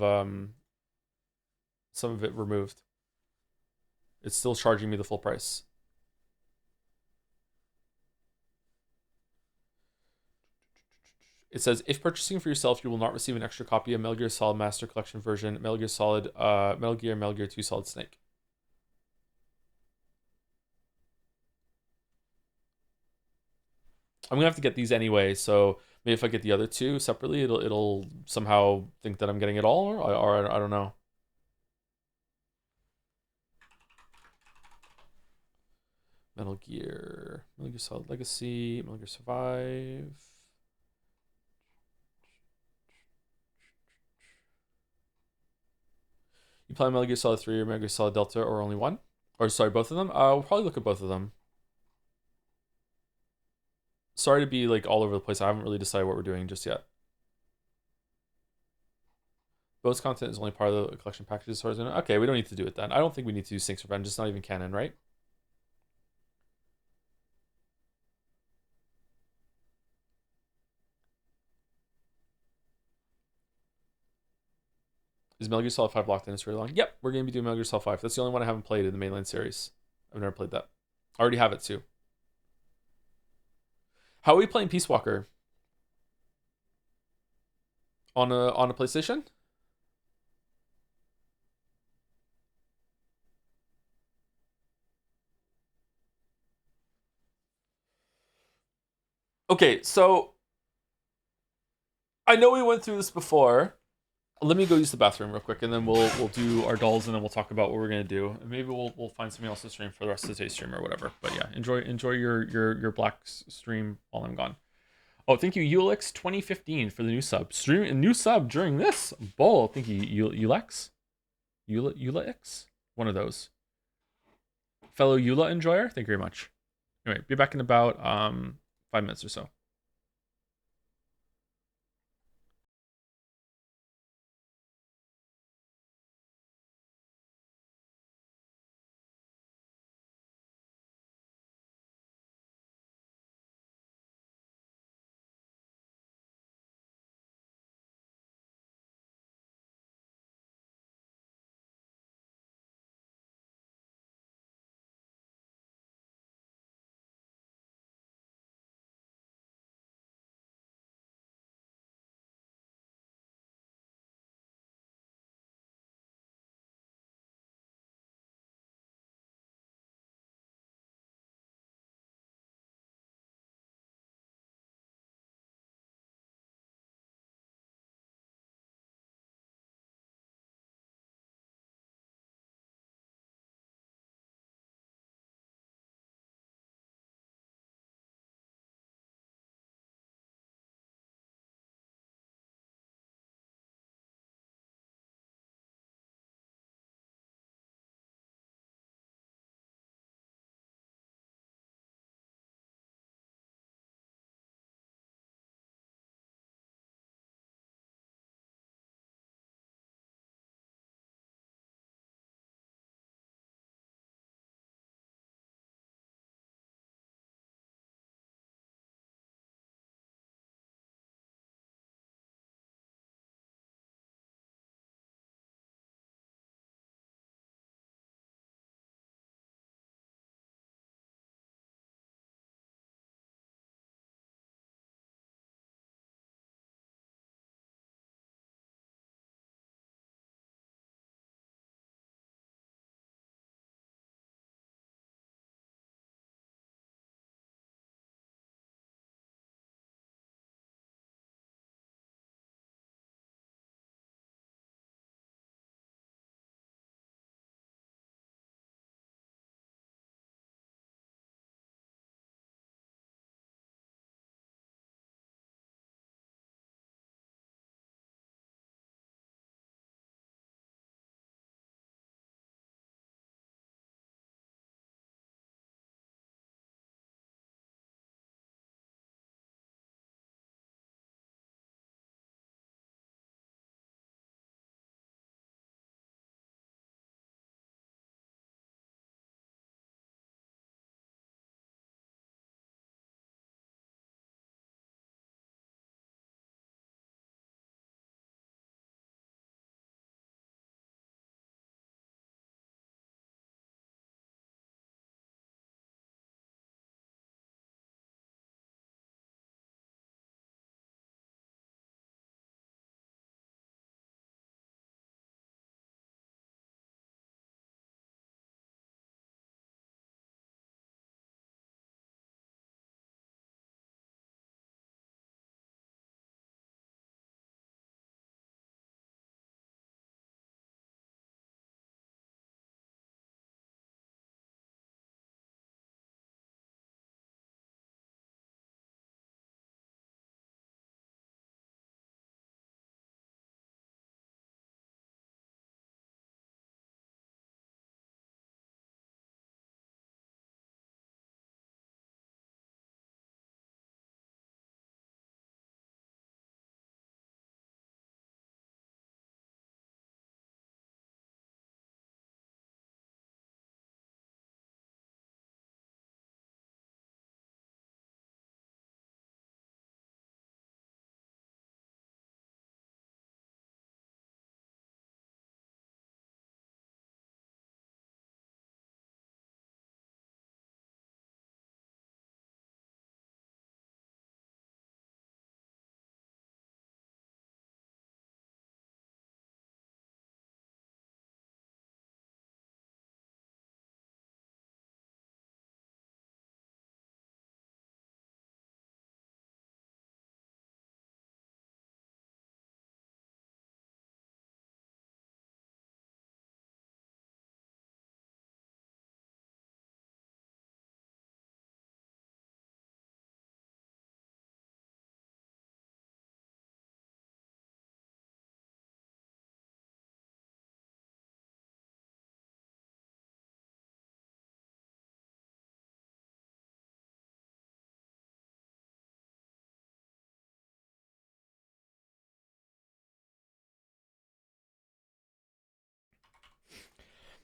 some of it removed. It's still charging me the full price. It says, if purchasing for yourself, you will not receive an extra copy of Metal Gear Solid Master Collection version, Metal Gear Solid, Metal Gear 2 Solid Snake. I'm gonna have to get these anyway, so maybe if I get the other two separately, it'll somehow think that I'm getting it all, or I don't know. Metal Gear Solid Legacy, Metal Gear Survive. You play Metal Gear Solid 3 or Metal Gear Solid Delta, or only one? Or sorry, both of them? We'll probably look at both of them. Sorry to be like all over the place. I haven't really decided what we're doing just yet. Bonus content is only part of the collection packages as far as I know. Okay, we don't need to do it then. I don't think we need to do Snake's Revenge. It's not even canon, right? Is Metal Gear Solid 5 locked in? It's really long. Yep, we're going to be doing Metal Gear Solid 5. That's the only one I haven't played in the mainline series. I've never played that. I already have it too. How are we playing Peace Walker? On a PlayStation? Okay, so I know we went through this before. Let me go use the bathroom real quick, and then we'll do our dolls, and then we'll talk about what we're gonna do. And maybe we'll find something else to stream for the rest of the day stream or whatever. But yeah, enjoy your black stream while I'm gone. Oh, thank you, Ulix 2015 for the new sub. Stream a new sub during this bowl. Thank you, Ulix. Ulix? One of those. Fellow Eula enjoyer, thank you very much. Anyway, be back in about 5 minutes or so.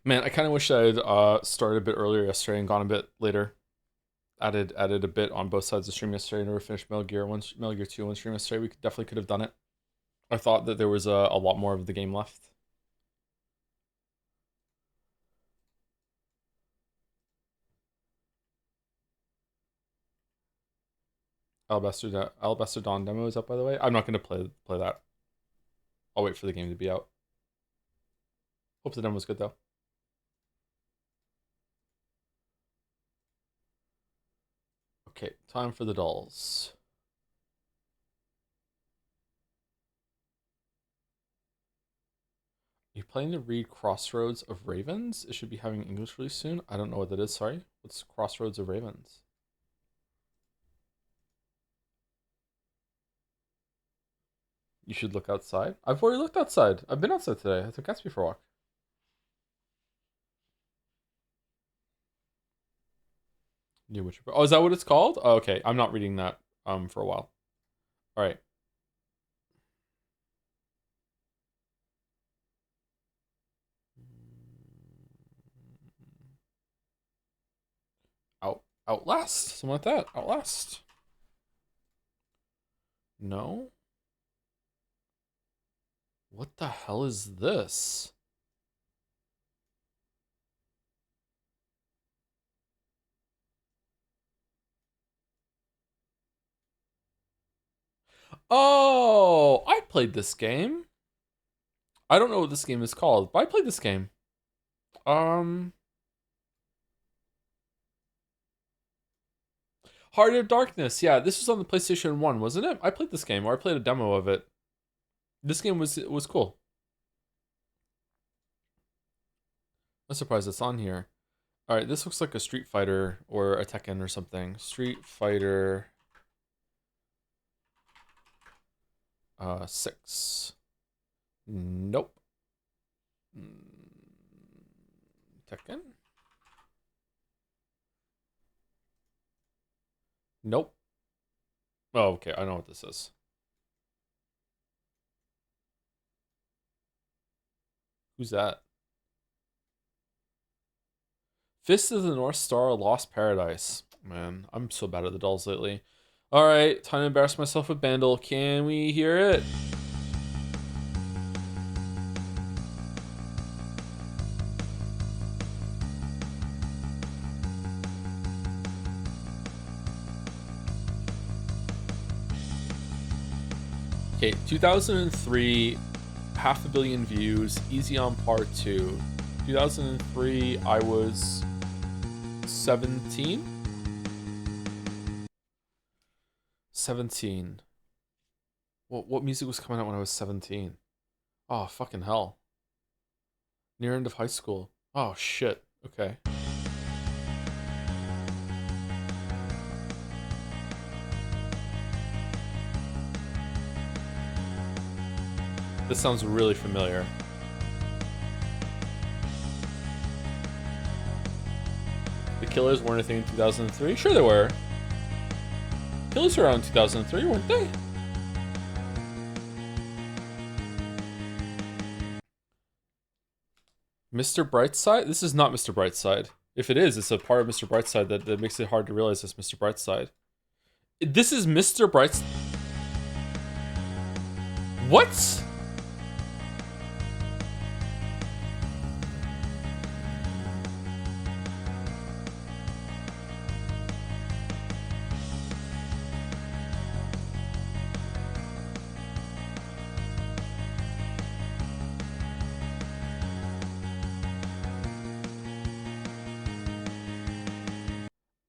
Man, I kind of wish I'd started a bit earlier yesterday and gone a bit later. Added a bit on both sides of the stream yesterday. Never finished Metal Gear 2 one stream yesterday. We definitely could have done it. I thought that there was a lot more of the game left. Alabaster Dawn demo is up, by the way. I'm not going to play that. I'll wait for the game to be out. Hope the demo's good though. Okay, time for the dolls. You planning to read Crossroads of Ravens? It should be having English release soon. I don't know what that is, sorry. What's Crossroads of Ravens? You should look outside. I've already looked outside. I've been outside today. I took Gatsby for a walk. New Witcher. Oh, is that what it's called? Oh, okay. I'm not reading that for a while. All right. Outlast. Something like that. Outlast. No. What the hell is this? Oh, I played this game. I don't know what this game is called, but I played this game. Heart of Darkness. Yeah, this was on the PlayStation 1, wasn't it? I played this game, or I played a demo of it. This game was cool. I'm surprised it's on here. All right, this looks like a Street Fighter or a Tekken or something. Street Fighter 6. Nope. Tekken? Nope. Oh, okay. I know what this is. Who's that? Fist of the North Star, Lost Paradise. Man, I'm so bad at the dolls lately. All right, time to embarrass myself with Bandle. Can we hear it? Okay, 2003, 500 million views, easy on par 2. 2003, I was 17? 17. What music was coming out when I was 17? Oh, fucking hell. Near end of high school. Oh, shit. Okay. This sounds really familiar. The Killers weren't a thing in 2003? Sure they were. Killers were around 2003, weren't they? Mr. Brightside? This is not Mr. Brightside. If it is, it's a part of Mr. Brightside that makes it hard to realize it's Mr. Brightside. This is Mr. Brightside. What?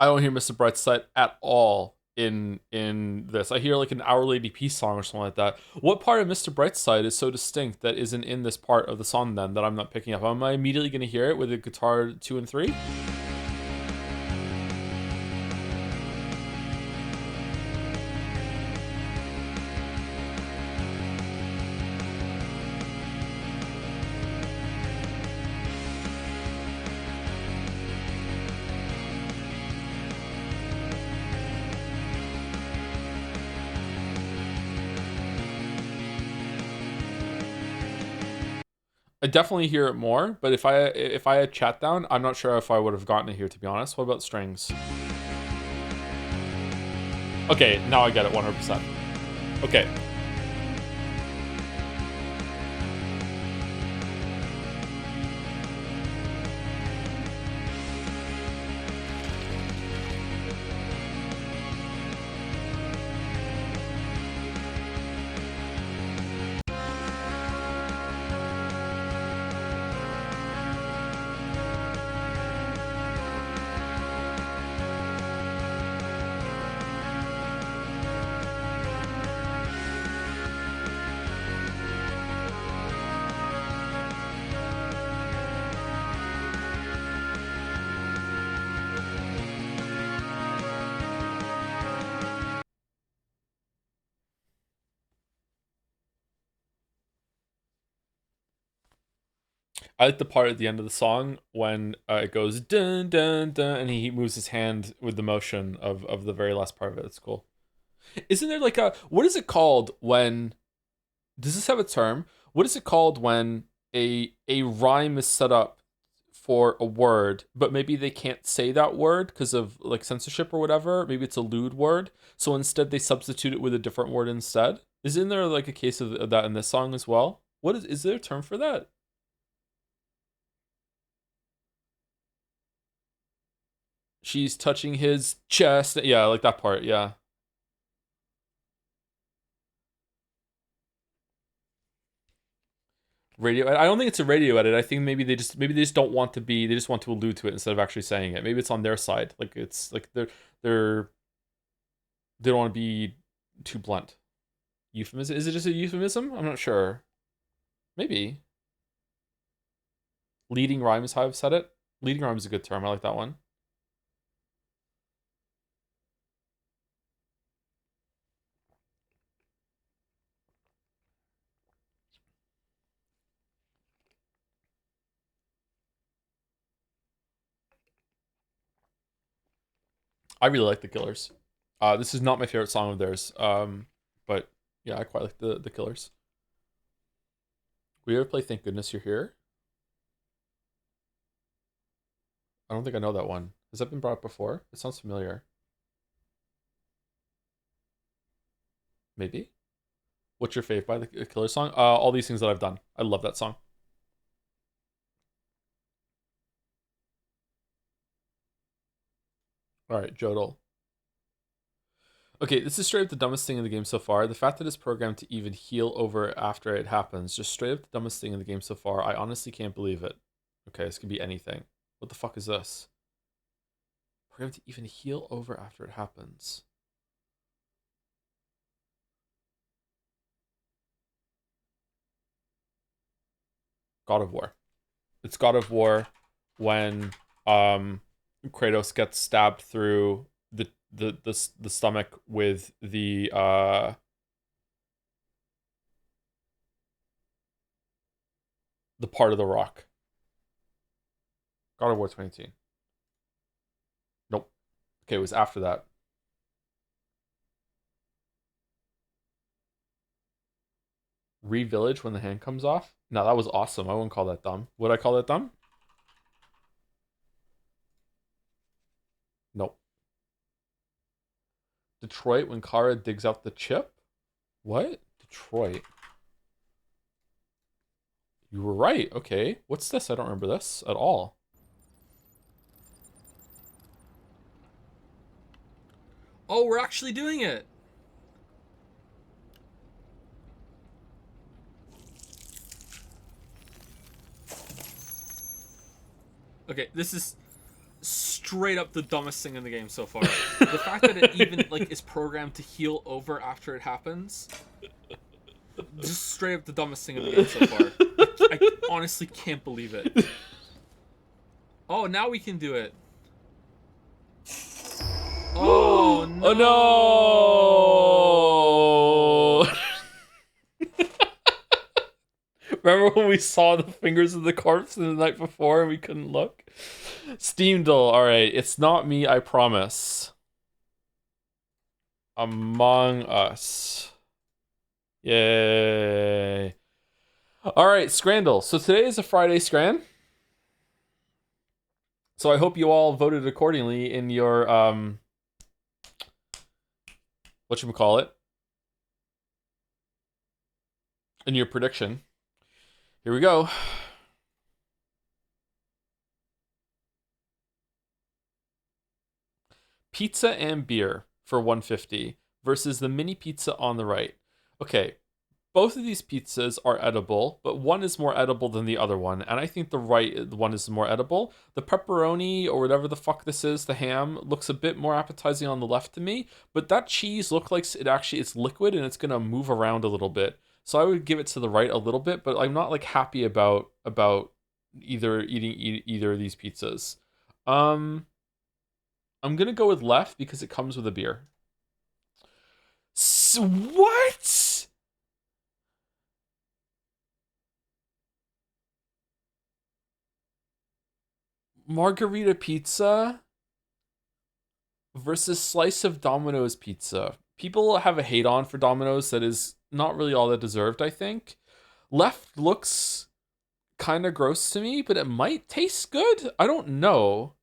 I don't hear Mr. Brightside at all in this. I hear like an Our Lady Peace song or something like that. What part of Mr. Brightside is so distinct that isn't in this part of the song then that I'm not picking up? Am I immediately going to hear it with the guitar 2 and 3? I definitely hear it more, but if I had chat down, I'm not sure if I would have gotten it here, to be honest. What about strings? Okay, now I get it 100%. Okay. I like the part at the end of the song when it goes dun dun dun, and he moves his hand with the motion of the very last part of it. It's cool. Isn't there like a what is it called when? Does this have a term? What is it called when a rhyme is set up for a word, but maybe they can't say that word because of like censorship or whatever? Maybe it's a lewd word, so instead they substitute it with a different word instead. Isn't there like a case of that in this song as well? What is there a term for that? She's touching his chest. Yeah, like that part. Yeah. Radio. I don't think it's a radio edit. I think maybe they just don't want to be. They just want to allude to it instead of actually saying it. Maybe it's on their side. Like it's like they're they don't want to be too blunt. Euphemism? Is it just a euphemism? I'm not sure. Maybe leading rhyme is how I've said it. Leading rhyme is a good term. I like that one. I really like the Killers. This is not my favorite song of theirs. But yeah, I quite like the Killers. We ever play Thank Goodness You're Here? I don't think I know that one. Has that been brought up before? It sounds familiar. Maybe. What's your fave by the Killer song? All these things that I've done. I love that song. All right, Joedle. Okay, this is straight up the dumbest thing in the game so far. The fact that it's programmed to even heal over after it happens, just straight up the dumbest thing in the game so far. I honestly can't believe it. Okay, this could be anything. What the fuck is this? Programmed to even heal over after it happens. God of War. It's God of War when Kratos gets stabbed through the stomach with the part of the rock. God of War 2018. Nope. Okay, it was after that. Re-village when the hand comes off? No, that was awesome. I wouldn't call that dumb. Would I call that dumb? Nope. Detroit when Kara digs out the chip? What? Detroit. You were right. Okay. What's this? I don't remember this at all. Oh, we're actually doing it. Okay, this is straight up the dumbest thing in the game so far. The fact that it even like is programmed to heal over after it happens, just straight up the dumbest thing in the game so far. I honestly can't believe it. Oh, now we can do it. Oh no! Oh no! Remember when we saw the fingers of the corpse the night before and we couldn't look? Steamdle, alright. It's not me, I promise. Among Us. Yay. All right, Scrandle. So today is a Friday Scran. So I hope you all voted accordingly in your whatchamacallit, in your prediction. Here we go. Pizza and beer for 150 versus the mini pizza on the right. Okay, both of these pizzas are edible, but one is more edible than the other one, and I think the right one is more edible. The pepperoni or whatever the fuck this is, the ham, looks a bit more appetizing on the left to me, but that cheese looks like it's liquid and it's gonna move around a little bit. So I would give it to the right a little bit, but I'm not like happy about either of these pizzas. Um, I'm gonna go with left because it comes with a beer. What? Margarita pizza versus slice of Domino's pizza. People have a hate on for Domino's that is not really all that deserved, I think. Left looks kind of gross to me, but it might taste good. I don't know.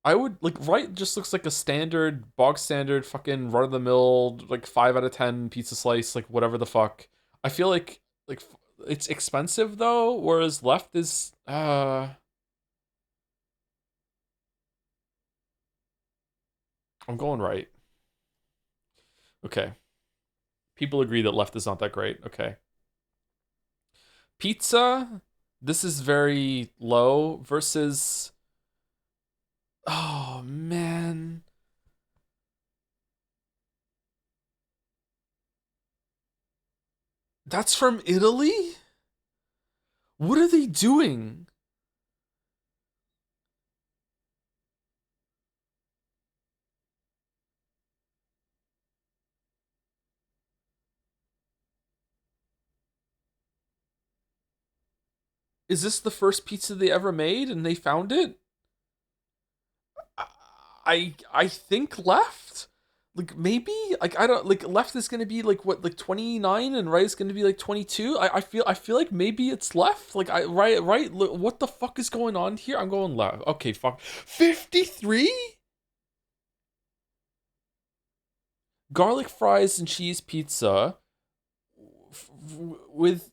I would like right just looks like a standard bog standard fucking run of the mill like 5 out of 10 pizza slice like whatever the fuck. I feel like it's expensive though, whereas left is I'm going right. Okay. People agree that left is not that great. Okay. Pizza, this is very low versus oh man. That's from Italy? What are they doing? Is this the first pizza they ever made and they found it? I think left. Like maybe like I don't like left is gonna be like what like 29 and right is gonna be like 22. I feel like maybe it's left. Like I right look, what the fuck is going on here? I'm going left. Okay, fuck. 53? Garlic fries and cheese pizza with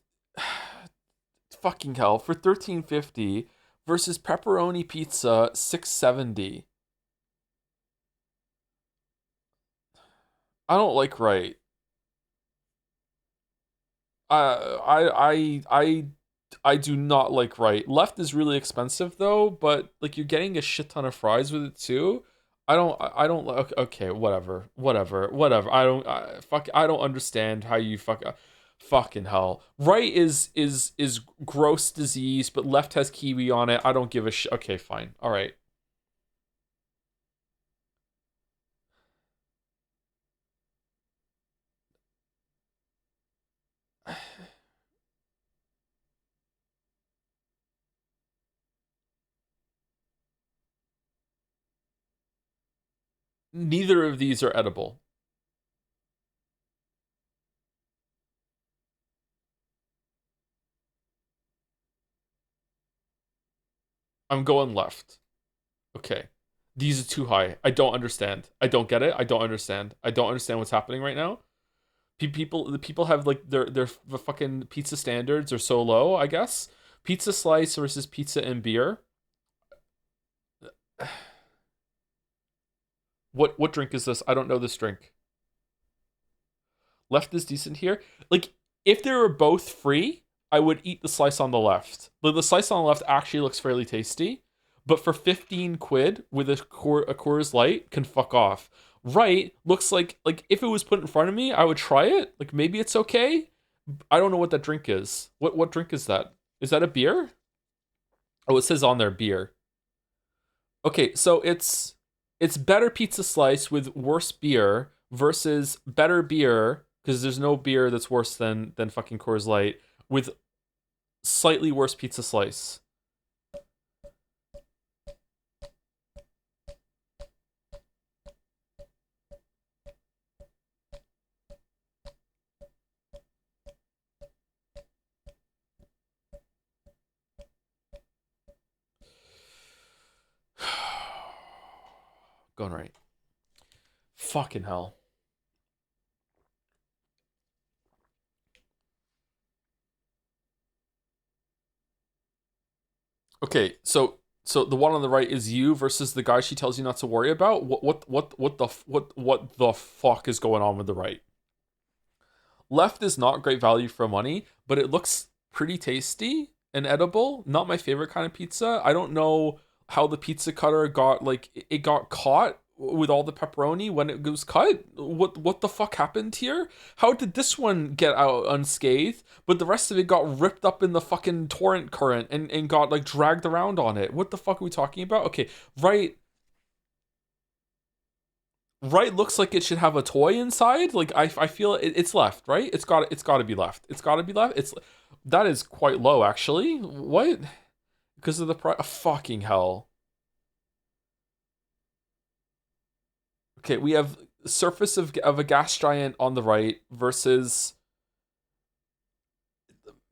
fucking hell for 13.50 versus pepperoni pizza 6.70. I don't like right. I do not like right. Left is really expensive though, but like you're getting a shit ton of fries with it too. I don't like okay, whatever. I don't understand how you fucking hell. Right is gross disease, but left has kiwi on it. I don't give a shit. Okay, fine. All right. Neither of these are edible. I'm going left. Okay. These are too high. I don't understand. I don't get it. I don't understand. I don't understand what's happening right now. The people have like their fucking pizza standards are so low, I guess. Pizza slice versus pizza and beer. What drink is this? I don't know this drink. Left is decent here. Like if they were both free, I would eat the slice on the left. The slice on the left actually looks fairly tasty, but for 15 quid with a Coors Light can fuck off. Right looks like if it was put in front of me, I would try it. Like maybe it's okay. I don't know what that drink is. What drink is that? Is that a beer? Oh, it says on there beer. Okay, so it's better pizza slice with worse beer versus better beer because there's no beer that's worse than fucking Coors Light with slightly worse pizza slice. Going right. Fucking hell. Okay, so the one on the right is you versus the guy she tells you not to worry about. What the fuck is going on with the right? Left is not great value for money, but it looks pretty tasty and edible. Not my favorite kind of pizza. I don't know how the pizza cutter got like it got caught with all the pepperoni when it was cut. What the fuck happened here? How did this one get out unscathed, but the rest of it got ripped up in the fucking torrent current and got like dragged around on it? What the fuck are we talking about? Okay, right right looks like it should have a toy inside. Like I feel it's left, right? It's got to be left. It's got to be left. It's that is quite low actually. What? Because of the price? Oh, fucking hell. Okay, we have surface of a gas giant on the right versus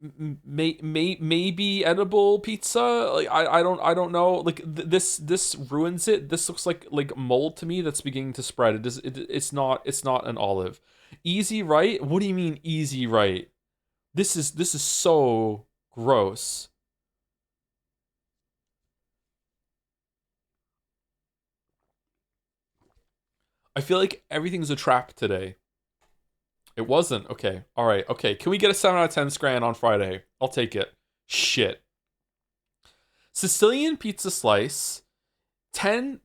maybe edible pizza. Like I don't know. Like this ruins it. This looks like mold to me that's beginning to spread. It's not an olive. Easy right? What do you mean easy right? This is so gross. I feel like everything's a trap today. It wasn't. Okay. All right. Okay. Can we get a 7 out of 10 Scran on Friday? I'll take it. Shit. Sicilian pizza slice, 10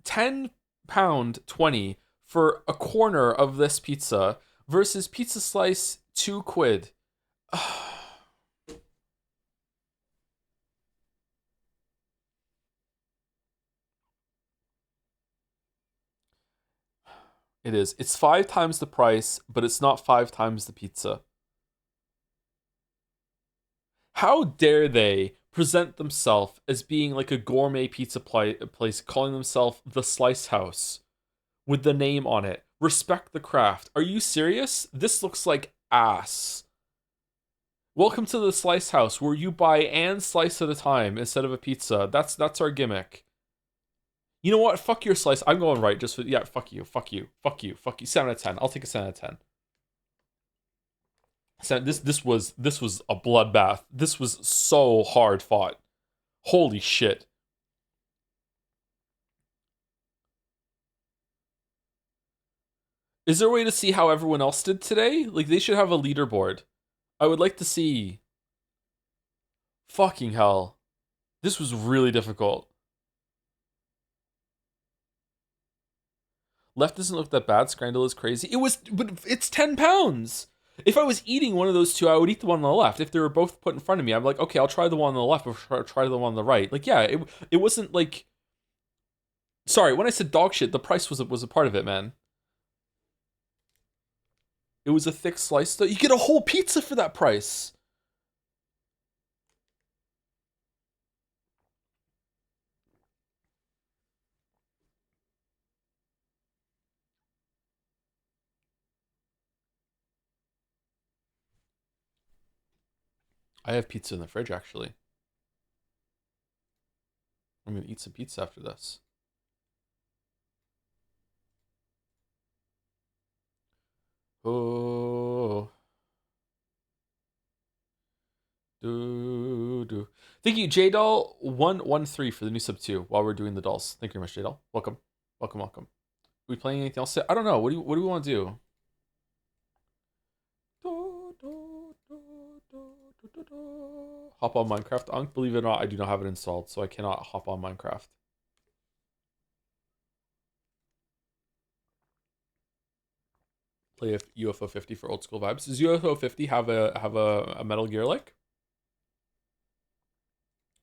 pound 20 for a corner of this pizza versus pizza slice 2 quid. It is. It's 5 times the price, but it's not 5 times the pizza. How dare they present themselves as being like a gourmet pizza place, calling themselves the Slice House with the name on it? Respect the craft. Are you serious? This looks like ass. Welcome to the Slice House, where you buy and slice at a time instead of a pizza. That's our gimmick. You know what? Fuck your slice. I'm going right. Just for yeah. Fuck you. Fuck you. Fuck you. Fuck you. 7 out of 10. I'll take a 7 out of 10. This was a bloodbath. This was so hard fought. Holy shit. Is there a way to see how everyone else did today? Like they should have a leaderboard. I would like to see. Fucking hell. This was really difficult. Left doesn't look that bad. Scrandle is crazy. But it's 10 pounds. If I was eating one of those two, I would eat the one on the left. If they were both put in front of me, I'm like, okay, I'll try the one on the left or try the one on the right. Like, yeah, it wasn't like. Sorry, when I said dog shit, the price was a part of it, man. It was a thick slice. You get a whole pizza for that price. I have pizza in the fridge, actually. I'm gonna eat some pizza after this. Oh. Do. Thank you, Joedle 113 for the new sub 2 while we're doing the dolls. Thank you very much, Joedle. Welcome. Welcome, welcome. Are we playing anything else? I don't know. What do we want to do? Hop on Minecraft. Unk, believe it or not, I do not have it installed, so I cannot hop on Minecraft. Play UFO 50 for old school vibes. Does UFO 50 have a Metal Gear like?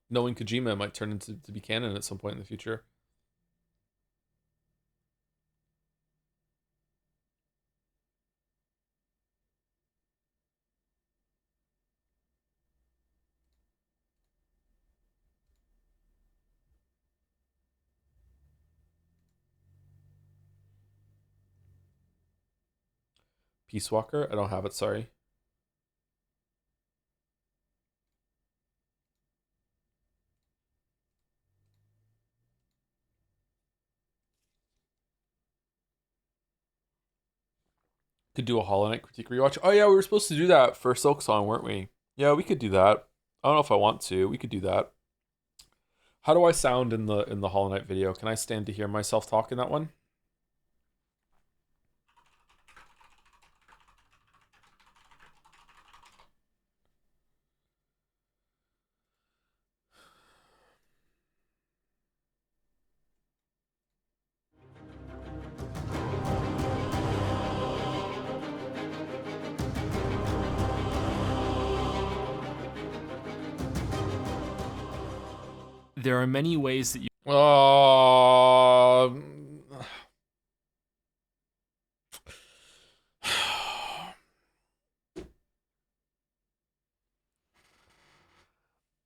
Knowing Kojima might turn into to be canon at some point in the future. Peace Walker? I don't have it, sorry. Could do a Hollow Knight critique rewatch. Oh yeah, we were supposed to do that for Silksong, weren't we? Yeah, we could do that. I don't know if I want to. We could do that. How do I sound in the Hollow Knight video? Can I stand to hear myself talk in that one? There are many ways that you...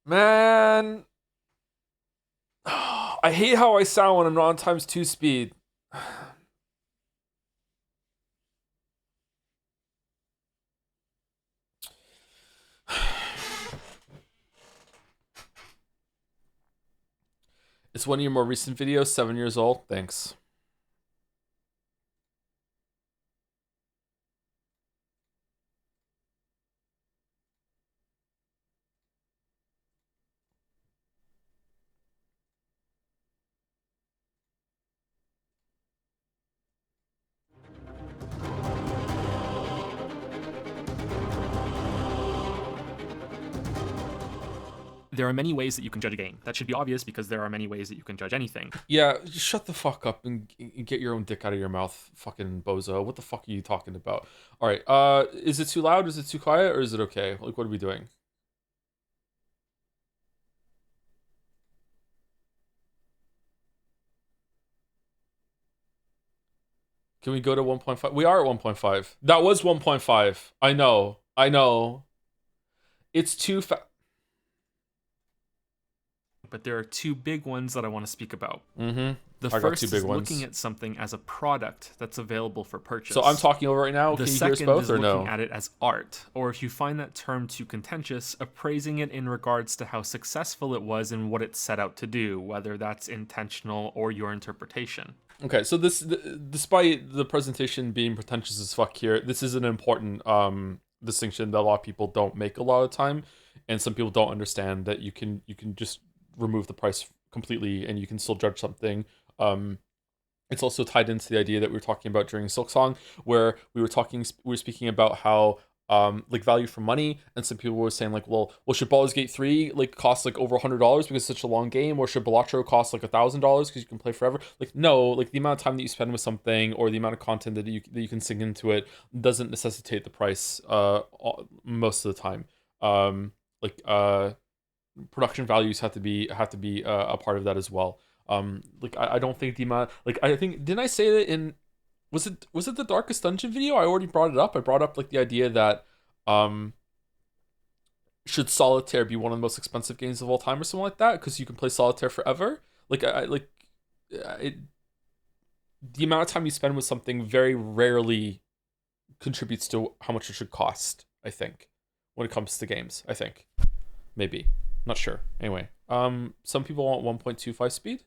Man, I hate how I sound when I'm not on ×2 speed. It's one of your more recent videos, 7 years old. Thanks. There are many ways that you can judge a game. That should be obvious because there are many ways that you can judge anything. Yeah, just shut the fuck up and get your own dick out of your mouth, fucking bozo. What the fuck are you talking about? All right, is it too loud? Is it too quiet? Or is it okay? Like, what are we doing? Can we go to 1.5? We are at 1.5. That was 1.5. I know. I know. It's too fast. But there are two big ones that I want to speak about. Mm-hmm. The first is looking at something as a product that's available for purchase. So I'm talking over right now. The Can you hear us second both is or no? looking at it as art, or if you find that term too contentious, appraising it in regards to how successful it was and what it set out to do, whether that's intentional or your interpretation. Okay, so despite the presentation being pretentious as fuck here, this is an important distinction that a lot of people don't make a lot of time, and some people don't understand that you can just remove the price completely and you can still judge something. It's also tied into the idea that we were talking about during Silksong, where we were speaking about how like value for money, and some people were saying like, well, should Baldur's Gate 3 like cost like over $100 because it's such a long game, or should Balatro cost like $1,000 because you can play forever? Like, no, like the amount of time that you spend with something or the amount of content that you can sink into it doesn't necessitate the price most of the time. Production values have to be a part of that as well. Like I don't think the amount, like, I think, didn't I say that in, was it the Darkest Dungeon video? I already brought it up. I brought up like the idea that should Solitaire be one of the most expensive games of all time or something like that, because you can play Solitaire forever. Like the amount of time you spend with something very rarely contributes to how much it should cost, I think, when it comes to games. I think, maybe, not sure. Anyway, some people want 1.25 speed.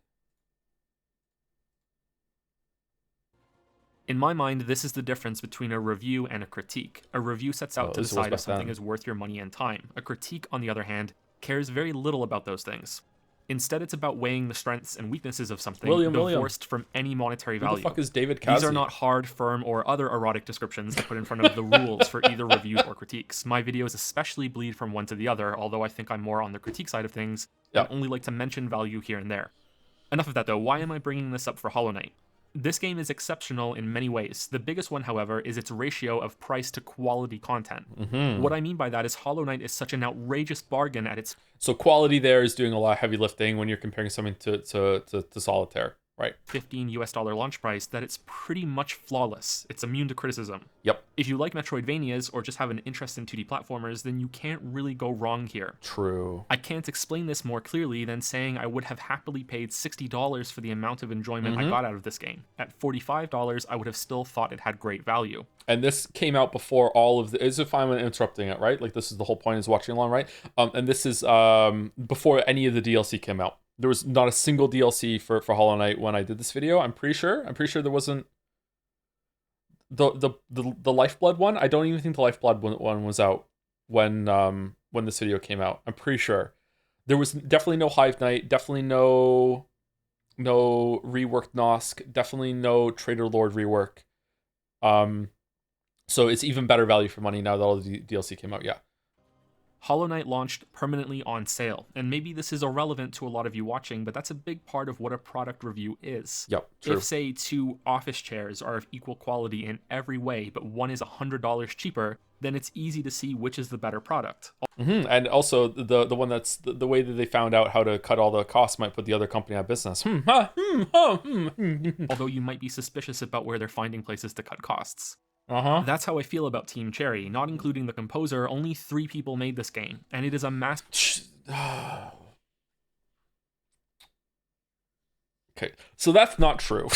In my mind, this is the difference between a review and a critique. A review sets out to decide if something is worth your money and time. A critique, on the other hand, cares very little about those things. Instead, it's about weighing the strengths and weaknesses of something, divorced from any monetary value. Who the fuck is David Cassie? These are not hard, firm, or other erotic descriptions I put in front of the rules for either reviews or critiques. My videos especially bleed from one to the other, although I think I'm more on the critique side of things, and only like to mention value here and there. Enough of that though, why am I bringing this up for Hollow Knight? This game is exceptional in many ways. The biggest one, however, is its ratio of price to quality content. What I mean by that is Hollow Knight is such an outrageous bargain at its... So quality there is doing a lot of heavy lifting when you're comparing something to Solitaire, right? $15 launch price, that it's pretty much flawless. It's immune to criticism. Yep. If you like Metroidvanias or just have an interest in 2D platformers, then you can't really go wrong here. True. I can't explain this more clearly than saying I would have happily paid $60 for the amount of enjoyment I got out of this game. At $45, I would have still thought it had great value. And this came out before all of the... As if I'm interrupting it, right? Like, this is the whole point, is watching along, right? And this is before any of the DLC came out. There was not a single DLC for Hollow Knight when I did this video. I'm pretty sure there wasn't... the Lifeblood one. I don't even think the Lifeblood one was out when this video came out. I'm pretty sure there was definitely no Hive Knight, definitely no reworked Nosk, definitely no Trader Lord rework. So it's even better value for money now that all the DLC came out. Yeah. Hollow Knight launched permanently on sale, and maybe this is irrelevant to a lot of you watching, but that's a big part of what a product review is. Yep, true. If, say, 2 office chairs are of equal quality in every way, but one is $100 cheaper, then it's easy to see which is the better product. Mm-hmm. And also, the one that's the way that they found out how to cut all the costs might put the other company out of business. Although you might be suspicious about where they're finding places to cut costs. Uh-huh. That's how I feel about Team Cherry. Not including the composer, only 3 people made this game, and it is a Okay, so that's not true.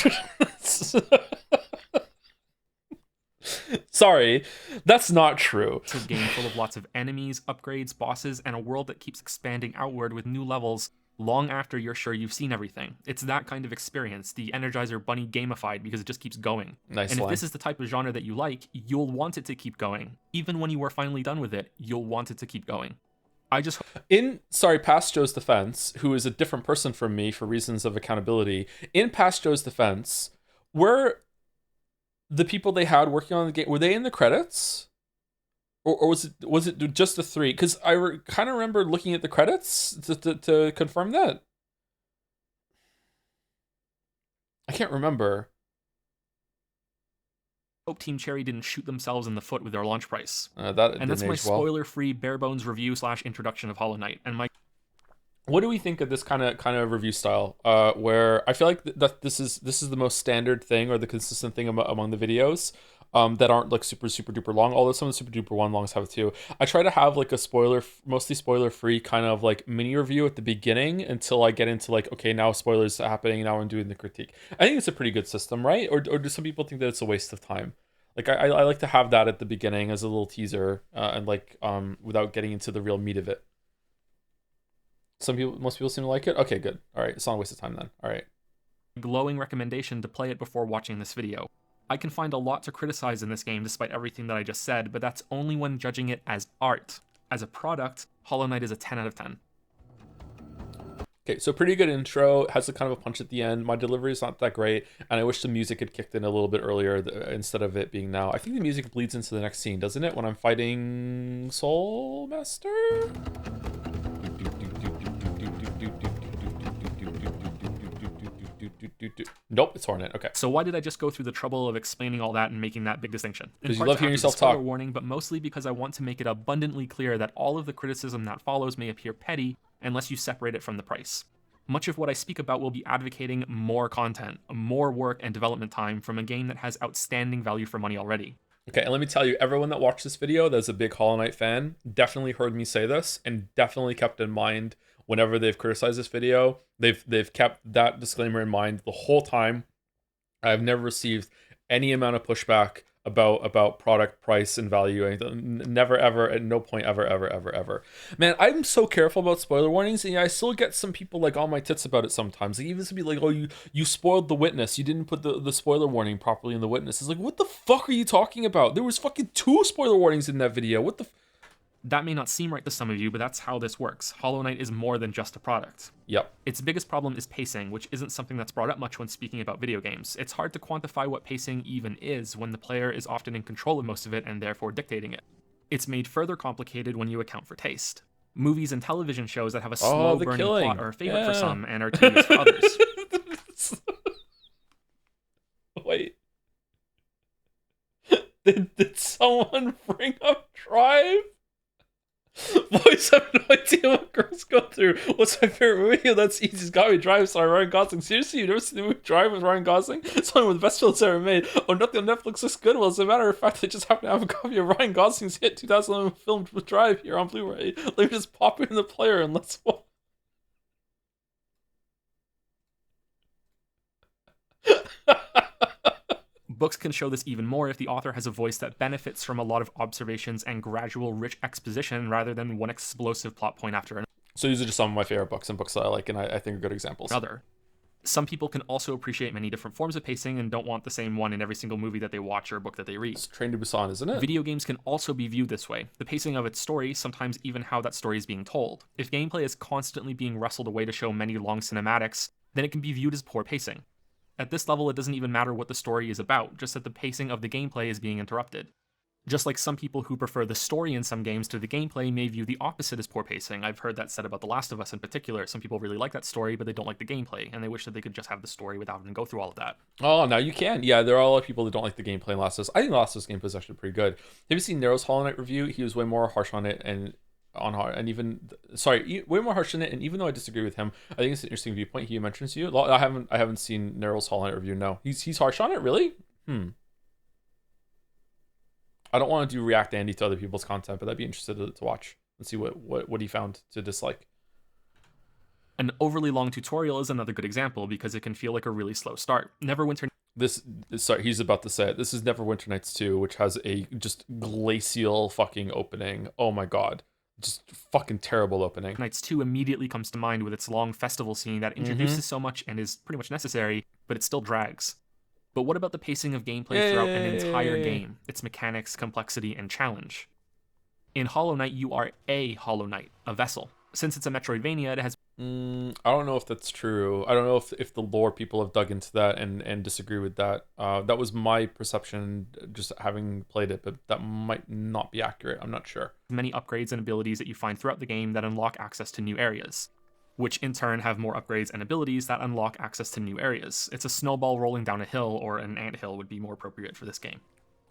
Sorry, that's not true. It's a game full of lots of enemies, upgrades, bosses, and a world that keeps expanding outward with new levels long after you're sure you've seen everything. It's that kind of experience, the Energizer Bunny gamified, because it just keeps going. Nice and line. If this is the type of genre that you like, you'll want it to keep going. Even when you are finally done with it, you'll want it to keep going. Past Joe's defense, who is a different person from me for reasons of accountability, in Past Joe's defense, were the people they had working on the game, were they in the credits? Or was it just the 3? Because I kind of remember looking at the credits to confirm that. I can't remember. Hope Team Cherry didn't shoot themselves in the foot with their launch price. And that's my spoiler-free, bare-bones review / introduction of Hollow Knight. And what do we think of this kind of review style? Where I feel like that this is the most standard thing or the consistent thing among the videos. That aren't like super duper long, although some of the super duper one longs have it too. I try to have like a mostly spoiler free kind of like mini review at the beginning until I get into like, okay, now spoilers happening, now I'm doing the critique. I think it's a pretty good system, right? Or do some people think that it's a waste of time? Like I like to have that at the beginning as a little teaser, and like without getting into the real meat of it. Most people seem to like it. Okay, good. All right, it's not a waste of time then. All right. Glowing recommendation to play it before watching this video. I can find a lot to criticize in this game despite everything that I just said, but that's only when judging it as art. As a product, Hollow Knight is a 10 out of 10. Okay, so pretty good intro, has a kind of a punch at the end. My delivery is not that great, and I wish the music had kicked in a little bit earlier instead of it being now. I think the music bleeds into the next scene, doesn't it? When I'm fighting Soul Master? Nope, it's Hornet. Okay. So why did I just go through the trouble of explaining all that and making that big distinction? Because you love hearing yourself talk. Warning, but mostly because I want to make it abundantly clear that all of the criticism that follows may appear petty unless you separate it from the price. Much of what I speak about will be advocating more content, more work and development time from a game that has outstanding value for money already. Okay, and let me tell you, everyone that watched this video that's a big Hollow Knight fan definitely heard me say this and definitely kept in mind whenever they've criticized this video. They've kept that disclaimer in mind the whole time. I've never received any amount of pushback about product price and value. Never, ever, at no point, ever. Man, I'm so careful about spoiler warnings, and yeah, I still get some people like on my tits about it sometimes. Like even to be like, oh, you spoiled the witness. You didn't put the spoiler warning properly in the witness. It's like, what the fuck are you talking about? There was fucking 2 spoiler warnings in that video. What the That may not seem right to some of you, but that's how this works. Hollow Knight is more than just a product. Yep. Its biggest problem is pacing, which isn't something that's brought up much when speaking about video games. It's hard to quantify what pacing even is when the player is often in control of most of it and therefore dictating it. It's made further complicated when you account for taste. Movies and television shows that have a slow-burning plot are a favorite for some and are tedious for others. Wait. Did someone bring up Drive? Boys, I have no idea what girls go through. What's my favorite movie? That's easy. It's gotta be Drive, starring Ryan Gosling. Seriously, you've never seen the movie Drive with Ryan Gosling? It's one of the best films ever made. Oh, nothing on Netflix looks good. Well, as a matter of fact, I just happen to have a copy of Ryan Gosling's hit 2011 film with Drive here on Blu-ray. Let me just pop it in the player and let's watch. Books can show this even more if the author has a voice that benefits from a lot of observations and gradual, rich exposition rather than one explosive plot point after another. So these are just some of my favorite books and books that I like and I think are good examples. Some people can also appreciate many different forms of pacing and don't want the same one in every single movie that they watch or book that they read. It's Train to Busan, isn't it? Video games can also be viewed this way. The pacing of its story, sometimes even how that story is being told. If gameplay is constantly being wrestled away to show many long cinematics, then it can be viewed as poor pacing. At this level, it doesn't even matter what the story is about, just that the pacing of the gameplay is being interrupted. Just like some people who prefer the story in some games to the gameplay may view the opposite as poor pacing. I've heard that said about The Last of Us in particular. Some people really like that story, but they don't like the gameplay, and they wish that they could just have the story without having to go through all of that. Oh, now you can. Yeah, there are a lot of people that don't like the gameplay in Last of Us. I think The Last of Us gameplay is actually pretty good. Have you seen Nero's Hollow Knight review? He was way more harsh on it way more harsh on it. And even though I disagree with him, I think it's an interesting viewpoint he mentions to you. I haven't seen Nero's Hollow Knight review. No, he's harsh on it, really. I don't want to do React Andy to other people's content, but I'd be interested to watch and see what he found to dislike. An overly long tutorial is another good example because it can feel like a really slow start. Neverwinter. He's about to say it. This is Neverwinter Nights 2, which has a just glacial fucking opening. Oh my god. Just fucking terrible opening. Nights 2 immediately comes to mind with its long festival scene that introduces so much and is pretty much necessary, but it still drags. But what about the pacing of gameplay throughout an entire game, its mechanics, complexity, and challenge? In Hollow Knight, you are a Hollow Knight, a vessel. Since it's a Metroidvania, it has... I don't know if that's true. I don't know if the lore people have dug into that and disagree with that. That was my perception, just having played it, but that might not be accurate. I'm not sure. Many upgrades and abilities that you find throughout the game that unlock access to new areas, which in turn have more upgrades and abilities that unlock access to new areas. It's a snowball rolling down a hill, or an anthill would be more appropriate for this game.